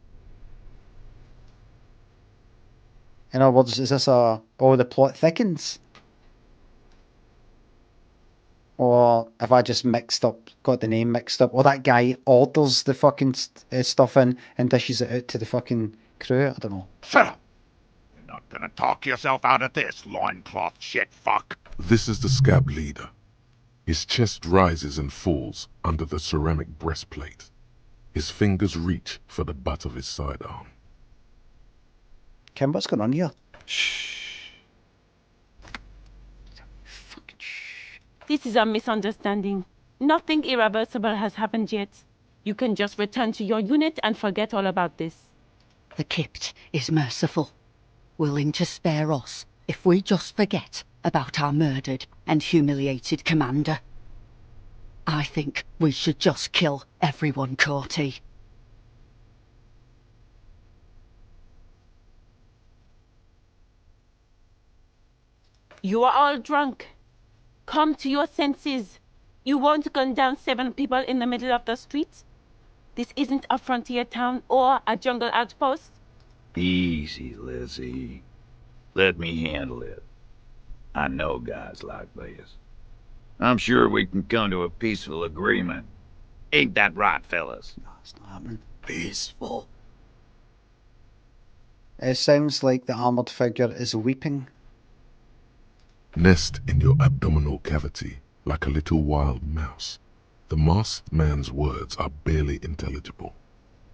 In other words, is this the plot thickens? Or have I just got the name mixed up? Or that guy orders the fucking stuff in and dishes it out to the fucking crew? I don't know. Shut up! You're not gonna talk yourself out of this, loincloth shit fuck. This is the scab leader. His chest rises and falls under the ceramic breastplate. His fingers reach for the butt of his sidearm. Kim, what's going on here? Shh. This is a misunderstanding. Nothing irreversible has happened yet. You can just return to your unit and forget all about this. The Kypt is merciful, willing to spare us if we just forget about our murdered and humiliated commander. I think we should just kill everyone, Corty. You are all drunk. Come to your senses. You won't gun down 7 people in the middle of the street. This isn't a frontier town or a jungle outpost. Easy, Lizzie. Let me handle it. I know guys like this. I'm sure we can come to a peaceful agreement. Ain't that right, fellas? No, it's not happening. Peaceful. It sounds like the armoured figure is weeping. Nest in your abdominal cavity like a little wild mouse. The masked man's words are barely intelligible,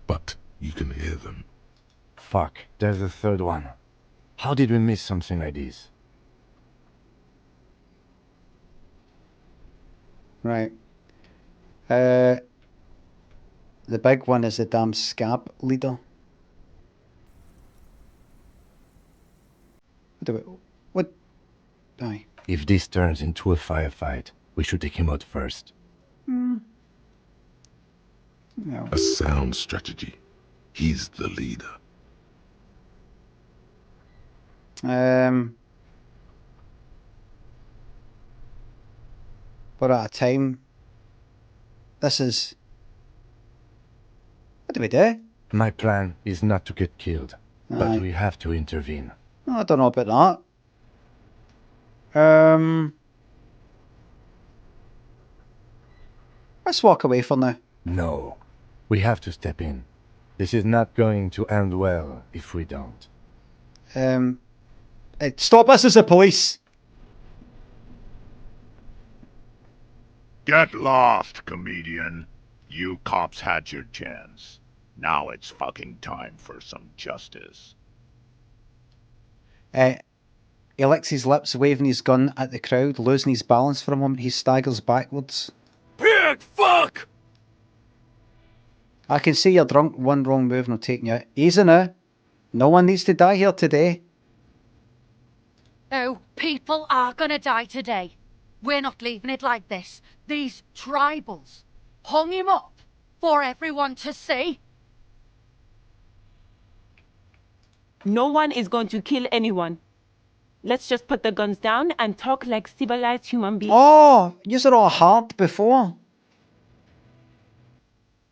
but you can hear them. Fuck, there's a third one. How did we miss something like this? Right. The big one is the damn scab leader. What? Aye. If this turns into a firefight, we should take him out first. No. A sound strategy. He's the leader. But at a time, this is... What do we do? My plan is not to get killed, Aye. but we have to intervene. I don't know about that. Let's walk away for now. No, we have to step in. This is not going to end well if we don't. Stop us as the police! Get lost, comedian. You cops had your chance. Now it's fucking time for some justice. He licks his lips, waving his gun at the crowd, losing his balance for a moment. He staggers backwards. Pig fuck! I can see you're drunk. One wrong move and I'll take you out. Easy now. No one needs to die here today. Oh, people are gonna die today. We're not leaving it like this. These tribals hung him up for everyone to see. No one is going to kill anyone. Let's just put the guns down and talk like civilized human beings. Oh, yous are all hard before.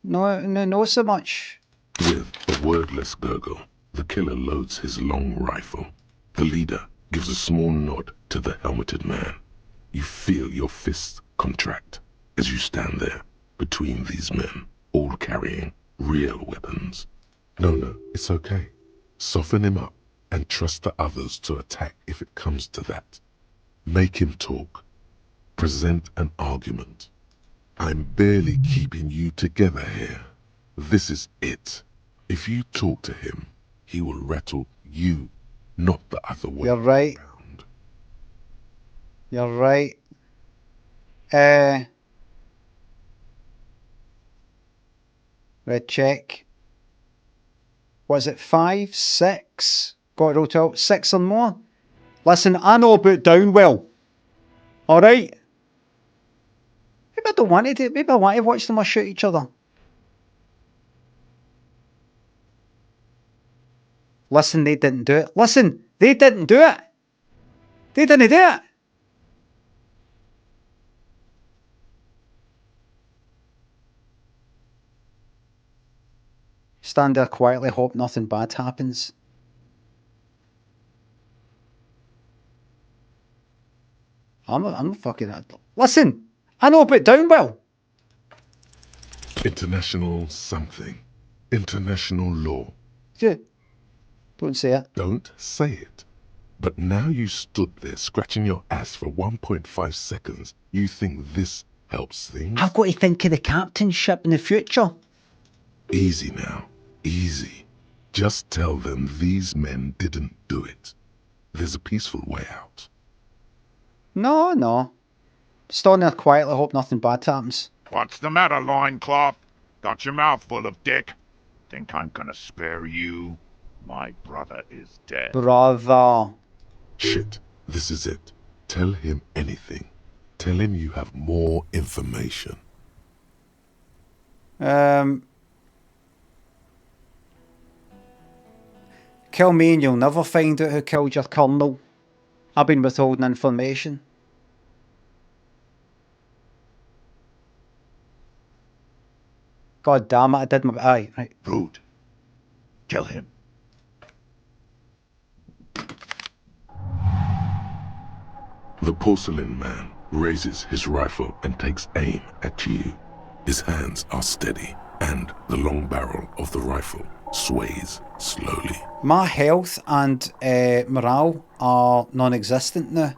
No so much. With a wordless gurgle, the killer loads his long rifle. The leader gives a small nod to the helmeted man. You feel your fists contract as you stand there between these men, all carrying real weapons. No, it's okay. Soften him up and trust the others to attack if it comes to that. Make him talk. Present an argument. I'm barely keeping you together here. This is it. If you talk to him, he will rattle you, not the other way You're right. around. You're right. Red check. Was it 5, 6? Got it all 12. 6 or more? Listen, I know about Downwell. Alright? Maybe I don't want to do it. Maybe I want to watch them all shoot each other. Listen, they didn't do it. Listen, they didn't do it. They didn't do it. Stand there quietly, hope nothing bad happens. I'm fucking... Listen, I know about Downwell. International something. International law. Yeah. Don't say it. Don't say it. But now you stood there scratching your ass for 1.5 seconds, you think this helps things? I've got to think of the captainship in the future. Easy now. Easy. Just tell them these men didn't do it. There's a peaceful way out. No. Stand there quietly, hope nothing bad happens. What's the matter, loincloth? Got your mouth full of dick? Think I'm gonna spare you? My brother is dead. Brother. Shit, this is it. Tell him anything. Tell him you have more information. Kill me and you'll never find out who killed your colonel. I've been withholding information. God damn it, I did my... Aye, right. Rude. Kill him. The porcelain man raises his rifle and takes aim at you. His hands are steady, and the long barrel of the rifle sways slowly. My health and morale are non-existent now.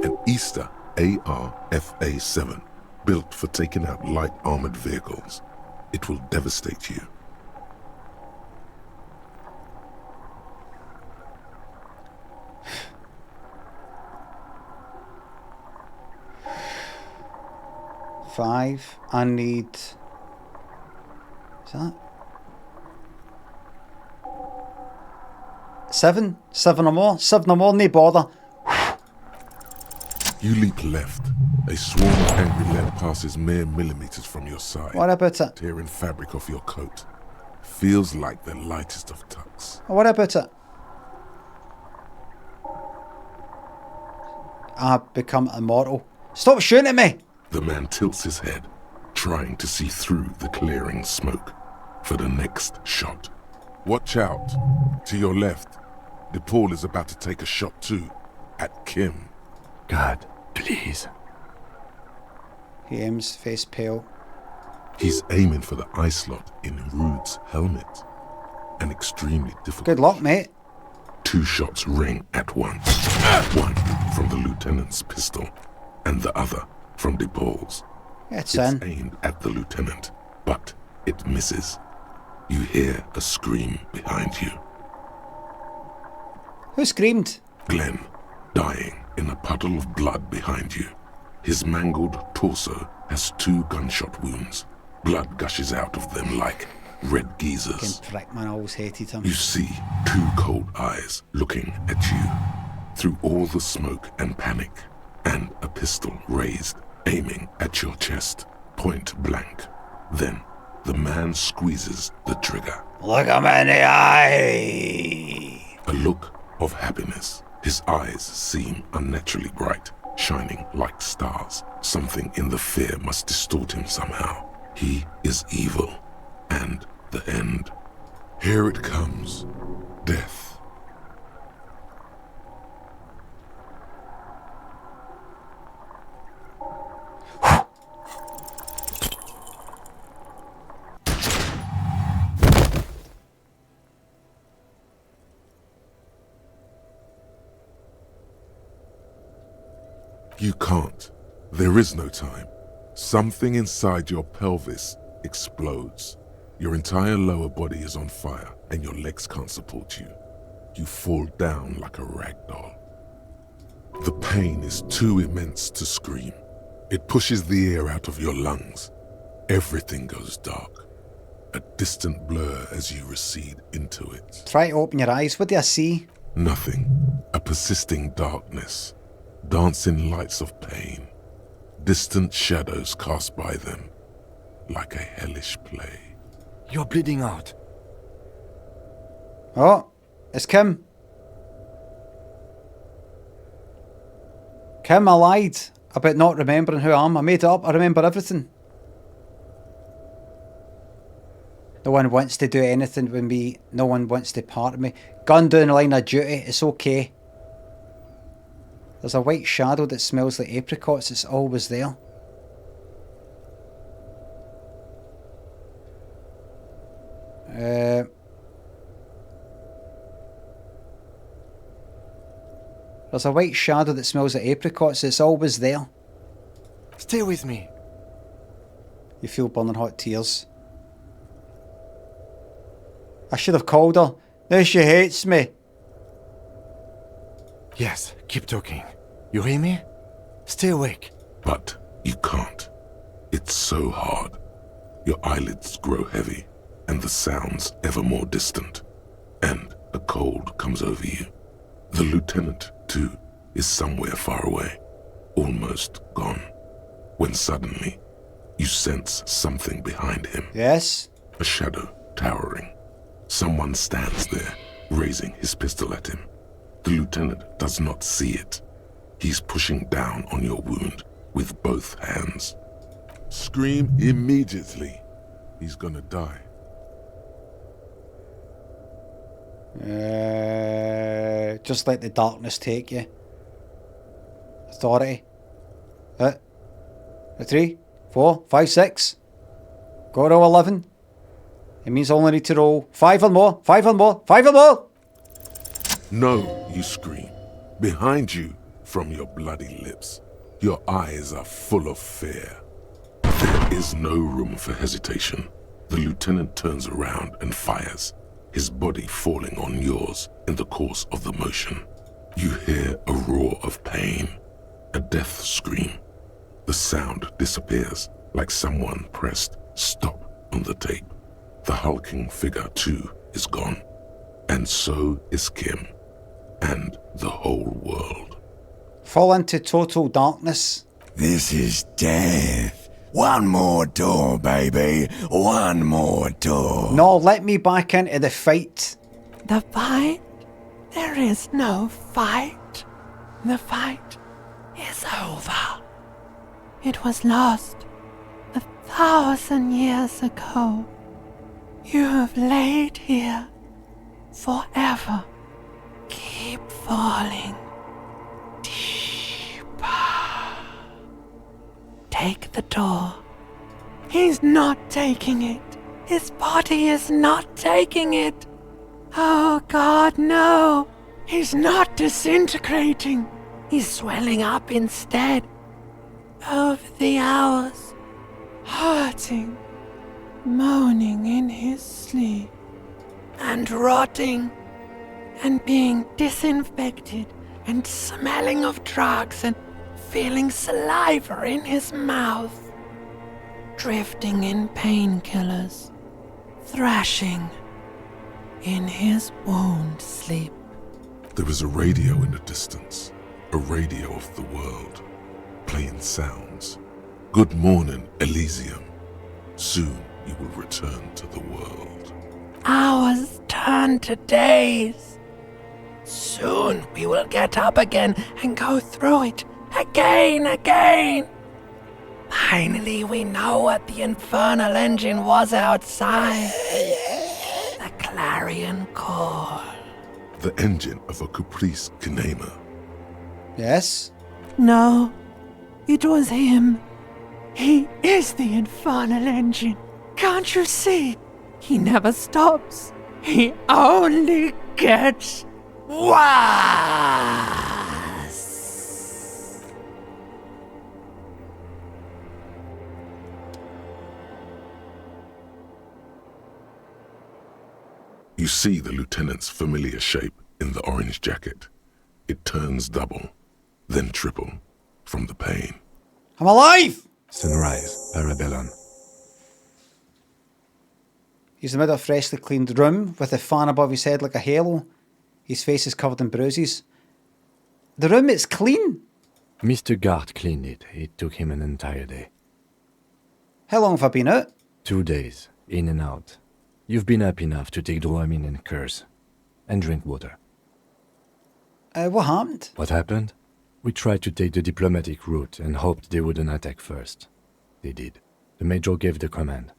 An Easter AR-FA-7, built for taking out light armored vehicles. It will devastate you. Five. I need... Is that? 7? 7 or more? 7 or more, no bother. You leap left. A swarm of angry lead passes mere millimeters from your side. What about it? Tearing fabric off your coat. Feels like the lightest of tucks. What about it? I become immortal. Stop shooting at me! The man tilts his head, trying to see through the clearing smoke for the next shot. Watch out. To your left. DePaul is about to take a shot too. At Kim. God, please. He aims, face pale. He's aiming for the eye slot in Rude's helmet. An extremely difficult... Good luck, mate. 2 shots ring at once. One from the lieutenant's pistol, and the other from DePaul's. It's aimed at the lieutenant, but it misses. You hear a scream behind you. Who screamed? Glenn, dying in a puddle of blood behind you. His mangled torso has 2 gunshot wounds. Blood gushes out of them like red geysers. Prick, man, I always hated him. You see 2 cold eyes looking at you through all the smoke and panic, and a pistol raised, aiming at your chest, point blank. Then the man squeezes the trigger. Look him in the eye! A look of happiness. His eyes seem unnaturally bright, shining like stars. Something in the fear must distort him somehow. He is evil, and the end. Here it comes. Death. You can't. There is no time. Something inside your pelvis explodes. Your entire lower body is on fire, and your legs can't support you. You fall down like a rag doll. The pain is too immense to scream. It pushes the air out of your lungs. Everything goes dark. A distant blur as you recede into it. Try to open your eyes. What do I see? Nothing. A persisting darkness. Dancing lights of pain. Distant shadows cast by them. Like a hellish play. You're bleeding out. Oh, it's Kim. Kim, I lied about not remembering who I am. I made it up. I remember everything. No one wants to do anything with me. No one wants to part of me. Gun down the line of duty. It's okay. There's a white shadow that smells like apricots. It's always there. There's a white shadow that smells like apricots. It's always there. Stay with me. You feel burning hot tears. I should have called her. Now she hates me. Yes, keep talking. You hear me? Stay awake. But you can't. It's so hard. Your eyelids grow heavy, and the sounds ever more distant. And a cold comes over you. The lieutenant, too, is somewhere far away, almost gone. When suddenly, you sense something behind him. Yes? A shadow towering. Someone stands there, raising his pistol at him. The lieutenant does not see it. He's pushing down on your wound with both hands. Scream immediately. He's gonna die. Just let the darkness take you. Authority. 3, 4, 5, 6. Got to roll 11. It means I only need to roll 5 or more, 5 or more, 5 or more. No, you scream. Behind you, from your bloody lips, your eyes are full of fear. There is no room for hesitation. The lieutenant turns around and fires, his body falling on yours in the course of the motion. You hear a roar of pain, a death scream. The sound disappears like someone pressed stop on the tape. The hulking figure, too, is gone. And so is Kim. And the whole world. Fall into total darkness. This is death. One more door, baby. One more door. No, let me back into the fight. The fight? There is no fight. The fight is over. It was lost 1,000 years ago. You have laid here forever. Keep falling deeper. Take the door. He's not taking it. His body is not taking it. Oh God, no. He's not disintegrating. He's swelling up instead. Over the hours, hurting, moaning in his sleep, and rotting, and being disinfected, and smelling of drugs, and feeling saliva in his mouth, drifting in painkillers, thrashing in his wound sleep. There is a radio in the distance, a radio of the world, playing sounds. Good morning, Elysium. Soon you will return to the world. Hours turn to days. Soon we will get up again and go through it again. Finally we know what the infernal engine was outside. The clarion call. The engine of a Caprice Kinema. Yes? No, it was him. He is the infernal engine. Can't you see? He never stops. He only gets worse. You see the lieutenant's familiar shape in the orange jacket. It turns double, then triple, from the pain. I'm alive! Sunrise, Parabellum. He's amid a freshly cleaned room with a fan above his head like a halo. His face is covered in bruises. The room is clean. Mr. Gart cleaned it. It took him an entire day. How long have I been out? 2 days, in and out. You've been up enough to take Dramamine and curse. And drink water. What happened? What happened? We tried to take the diplomatic route and hoped they wouldn't attack first. They did. The Major gave the command.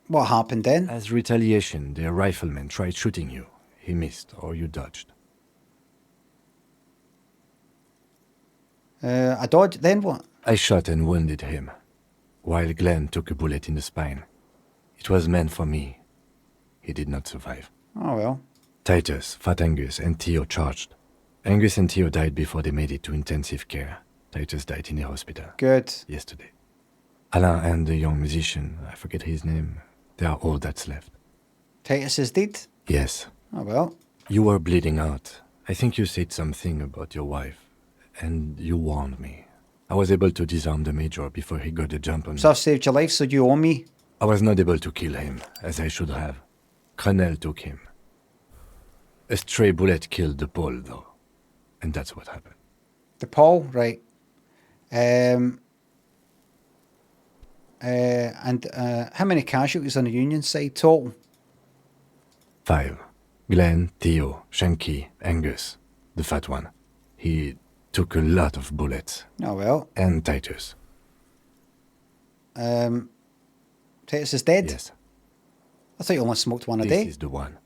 What happened then? As retaliation, their rifleman tried shooting you. He missed, or you dodged. I dodged, then what? I shot and wounded him, while Glenn took a bullet in the spine. It was meant for me. He did not survive. Oh well. Titus, Fat Angus, and Theo charged. Angus and Theo died before they made it to intensive care. Titus died in the hospital. Good. Yesterday. Alain and the young musician, I forget his name, they are all that's left. Titus is dead? Yes. Oh well. You were bleeding out. I think you said something about your wife, and you warned me. I was able to disarm the Major before he got the jump on me. So I've saved your life, so you owe me? I was not able to kill him, as I should have. Crenel took him. A stray bullet killed the Paul, though. And that's what happened. The Paul, right. And how many casualties on the Union side total? 5. Glenn, Theo, Shanky, Angus, the fat one. He took a lot of bullets. Oh well. And Titus. Titus is dead? Yes. I thought you only smoked one a day. This is the one.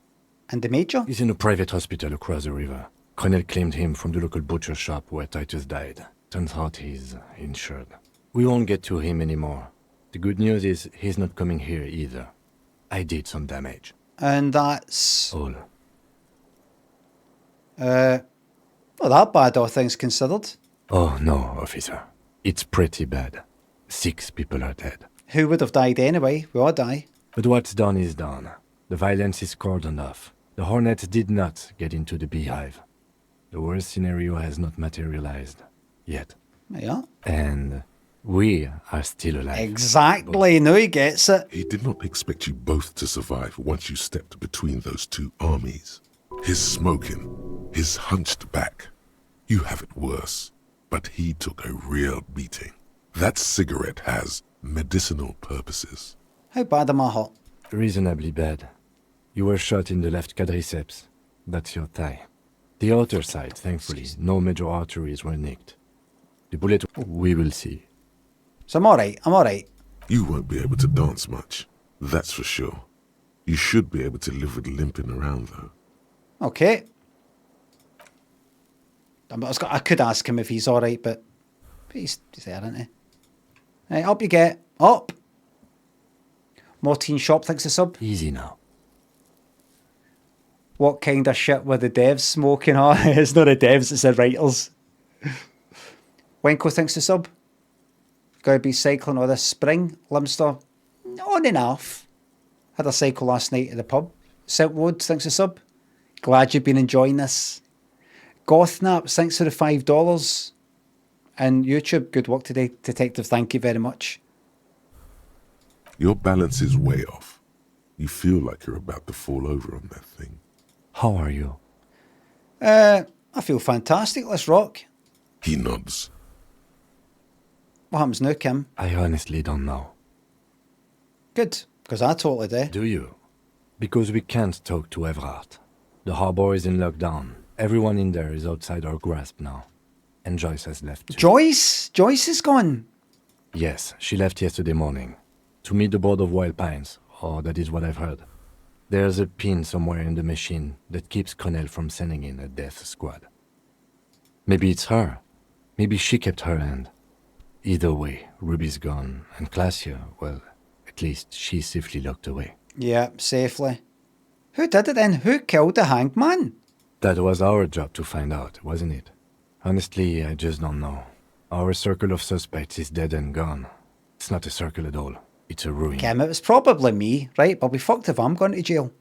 And the Major? He's in a private hospital across the river. Crenel claimed him from the local butcher shop where Titus died. Turns out he's insured. We won't get to him anymore. The good news is he's not coming here either. I did some damage. And that's... All. Not that bad, all things considered. Oh, no, officer. It's pretty bad. 6 people are dead. Who would have died anyway? We all die. But what's done is done. The violence is cordoned off. The Hornets did not get into the beehive. The worst scenario has not materialized. Yet. Yeah. And we are still alive. Exactly. Now he gets it. He did not expect you both to survive once you stepped between those two armies. His smoking, his hunched back. You have it worse, but he took a real beating. That cigarette has medicinal purposes. How bad am I hurt? Reasonably bad. You were shot in the left quadriceps. That's your thigh. The outer side, thankfully, no major arteries were nicked. The bullet, we will see. So I'm alright. You won't be able to dance much, that's for sure. You should be able to live with limping around, though. Okay. I could ask him if he's alright, but he's there, isn't he? Hey, up you get. Up! Mortine Shop thinks a sub. Easy now. What kind of shit were the devs smoking? Oh, it's not the devs, it's the writers. Wenko thinks a sub. Gotta be cycling all this spring. Limster, on and off. Had a cycle last night at the pub. Silkwood thinks a sub. Glad you've been enjoying this. Gothnap, thanks for the $5. And YouTube, good work today. Detective, thank you very much. Your balance is way off. You feel like you're about to fall over on that thing. How are you? I feel fantastic. Let's rock. He nods. What happens now, Kim? I honestly don't know. Good, because I totally do. Do you? Because we can't talk to Everard. The harbor is in lockdown. Everyone in there is outside our grasp now. And Joyce has left too. Joyce? Joyce is gone? Yes, she left yesterday morning. To meet the board of Wild Pines, or that is what I've heard. There's a pin somewhere in the machine that keeps Connell from sending in a death squad. Maybe it's her. Maybe she kept her end. Either way, Ruby's gone, and Classia, well, at least she's safely locked away. Yeah, safely. Who did it then? Who killed the hanged man? That was our job to find out, wasn't it? Honestly, I just don't know. Our circle of suspects is dead and gone. It's not a circle at all. It's a ruin. Kim, it was probably me, right? But we fucked if I'm going to jail.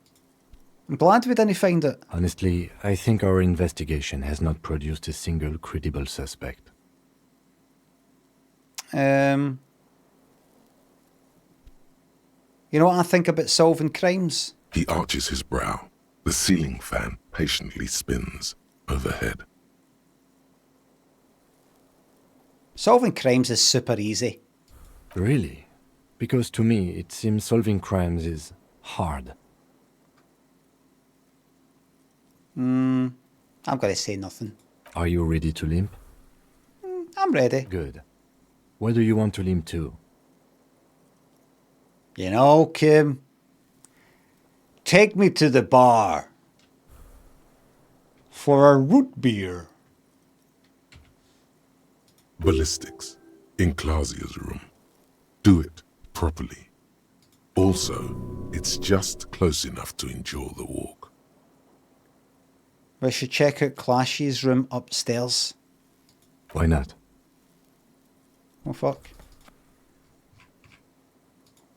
I'm glad we didn't find it. Honestly, I think our investigation has not produced a single credible suspect. You know what I think about solving crimes? He arches his brow. The ceiling fan patiently spins overhead. Solving crimes is super easy. Really? Because to me, it seems solving crimes is hard. I'm going to say nothing. Are you ready to limp? I'm ready. Good. Where do you want to limp to? You know, Kim, take me to the bar for a root beer. Ballistics. In Clausia's room. Do it properly. Also, it's just close enough to endure the walk. We should check out Clash's room upstairs. Why not? Oh, fuck.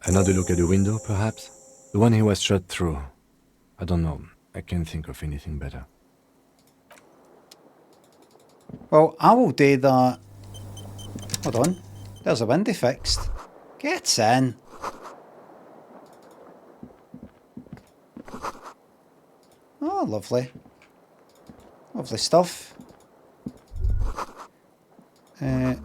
Another look at the window, perhaps? The one he was shot through. I don't know. I can't think of anything better. Well, I will do that. Hold on. There's a window fixed. Get in. Oh, lovely. Lovely stuff. The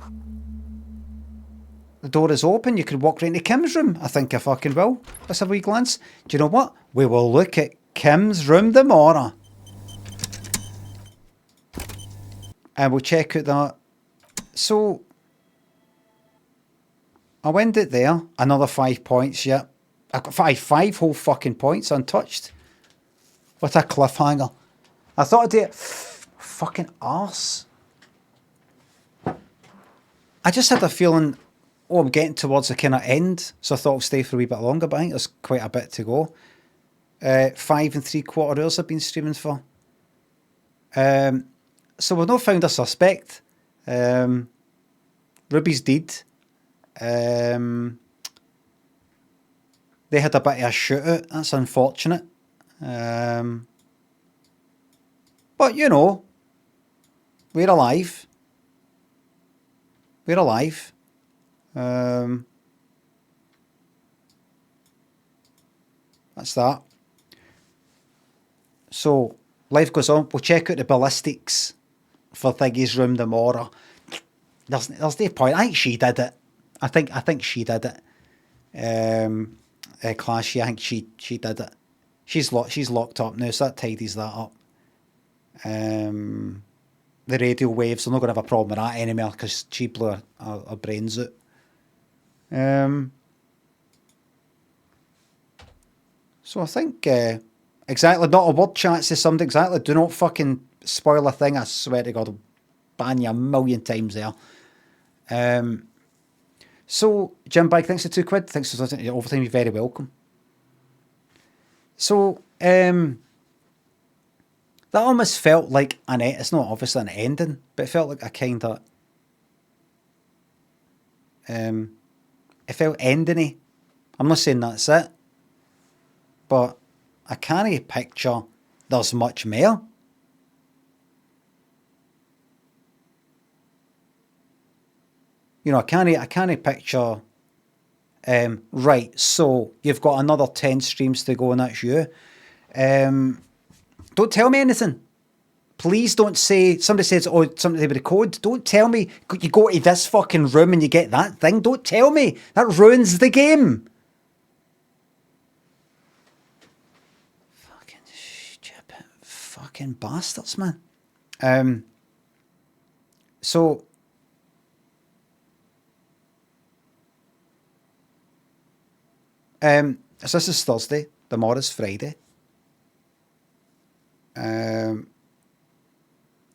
door is open. You could walk right into Kim's room. I think I fucking will. Let's have a wee glance. Do you know what? We will look at Kim's room tomorrow. And we'll check out that. So, I went it there. Another 5 points, yeah. I got five whole fucking points untouched. What a cliffhanger. I thought I'd do it. Fucking arse. I just had a feeling I'm getting towards the kind of end, so I thought I'll stay for a wee bit longer, but I think there's quite a bit to go. 5 3/4 hours I've been streaming for. So we've not found a suspect. Ruby's dead. They had a bit of a shootout. That's unfortunate. But, you know, we're alive. We're alive. That's that. So, life goes on. We'll check out the ballistics for Thiggy's room tomorrow. There's no point. I think she did it. I think she did it. Classy, I think she did it. She's locked up now, so that tidies that up. The radio waves, I'm not going to have a problem with that anymore because she blew her brains out. So I think exactly, not a word chat to somebody. Exactly, do not fucking spoil a thing. I swear to God, I'll ban you a million times there. So Jim Bag, thanks for £2. Thanks for listening to Overtime. You're very welcome. So that almost felt like it's not obviously an ending, but it felt like a kind of it felt ending-y. I'm not saying that's it, but I can't picture there's much more. You know, I can't picture. Right, so you've got another 10 streams to go, and that's you. Don't tell me anything. Please don't say, somebody says, oh, something with the code. Don't tell me you go to this fucking room and you get that thing. Don't tell me. That ruins the game. Fucking stupid fucking bastards, man. So this is Thursday. Tomorrow's Friday.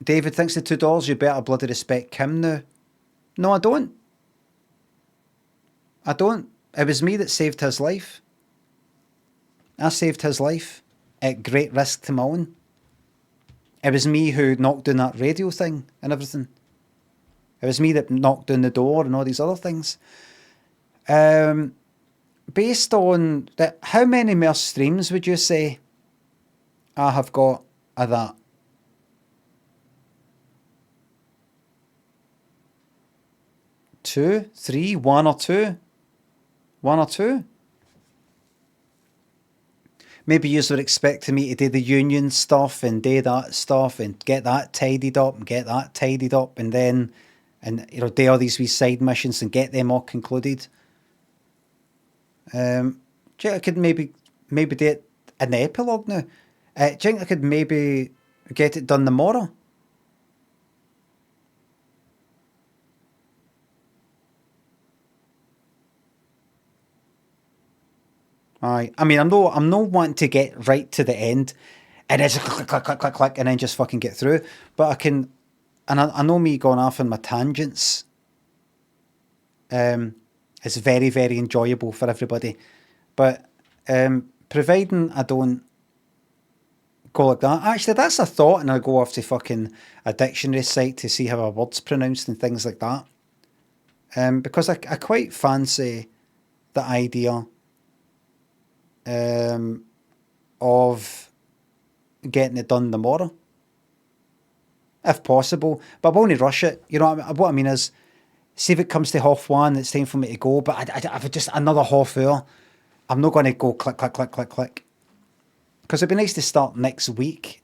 David thinks the $2. You better bloody respect Kim now. No, I don't. I don't. It was me that saved his life. I saved his life at great risk to my own. It was me who knocked down that radio thing and everything. It was me that knocked down the door and all these other things. Based on that, how many more streams would you say I have got of that? 2, 3, 1 or 2? 1 or 2? Maybe you were expecting me to do the union stuff and do that stuff and get that tidied up and get that tidied up and then, and you know, do all these wee side missions and get them all concluded. I could maybe do it in the epilogue now. Do you think I could maybe get it done tomorrow? Aye. I mean, I'm not wanting to get right to the end and then just click and then just fucking get through. But I can, and I know me going off on my tangents. It's very, very enjoyable for everybody. But providing I don't go like that. Actually, that's a thought, and I go off to fucking a dictionary site to see how a word's pronounced and things like that. Because I quite fancy the idea of getting it done tomorrow, if possible. But I won't rush it. You know what I mean is, see if it comes to 1:30, it's time for me to go. But I've just another half hour. I'm not going to go click. Because it'd be nice to start next week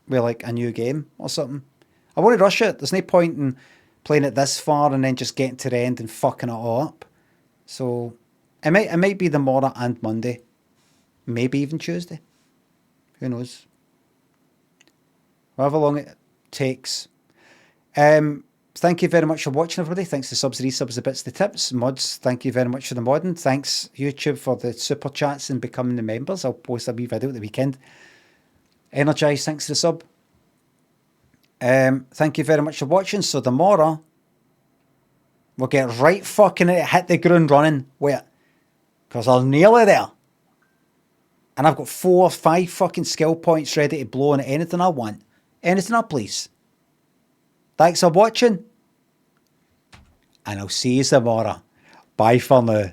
with like a new game or something. I won't rush it. There's no point in playing it this far and then just getting to the end and fucking it all up. So it might be tomorrow and Monday. Maybe even Tuesday. Who knows? However long it takes. Thank you very much for watching, everybody. Thanks to subs, resubs, the bits, the tips. Mods, thank you very much for the modding. Thanks, YouTube, for the super chats and becoming the members. I'll post a wee video at the weekend. Energize, thanks to the sub. Thank you very much for watching. So tomorrow, We'll get right fucking it, hit the ground running with it. Because I'm nearly there. And I've got 4 or 5 fucking skill points ready to blow on anything I want. Anything I please. Thanks for watching. And I'll see you tomorrow. Bye for now.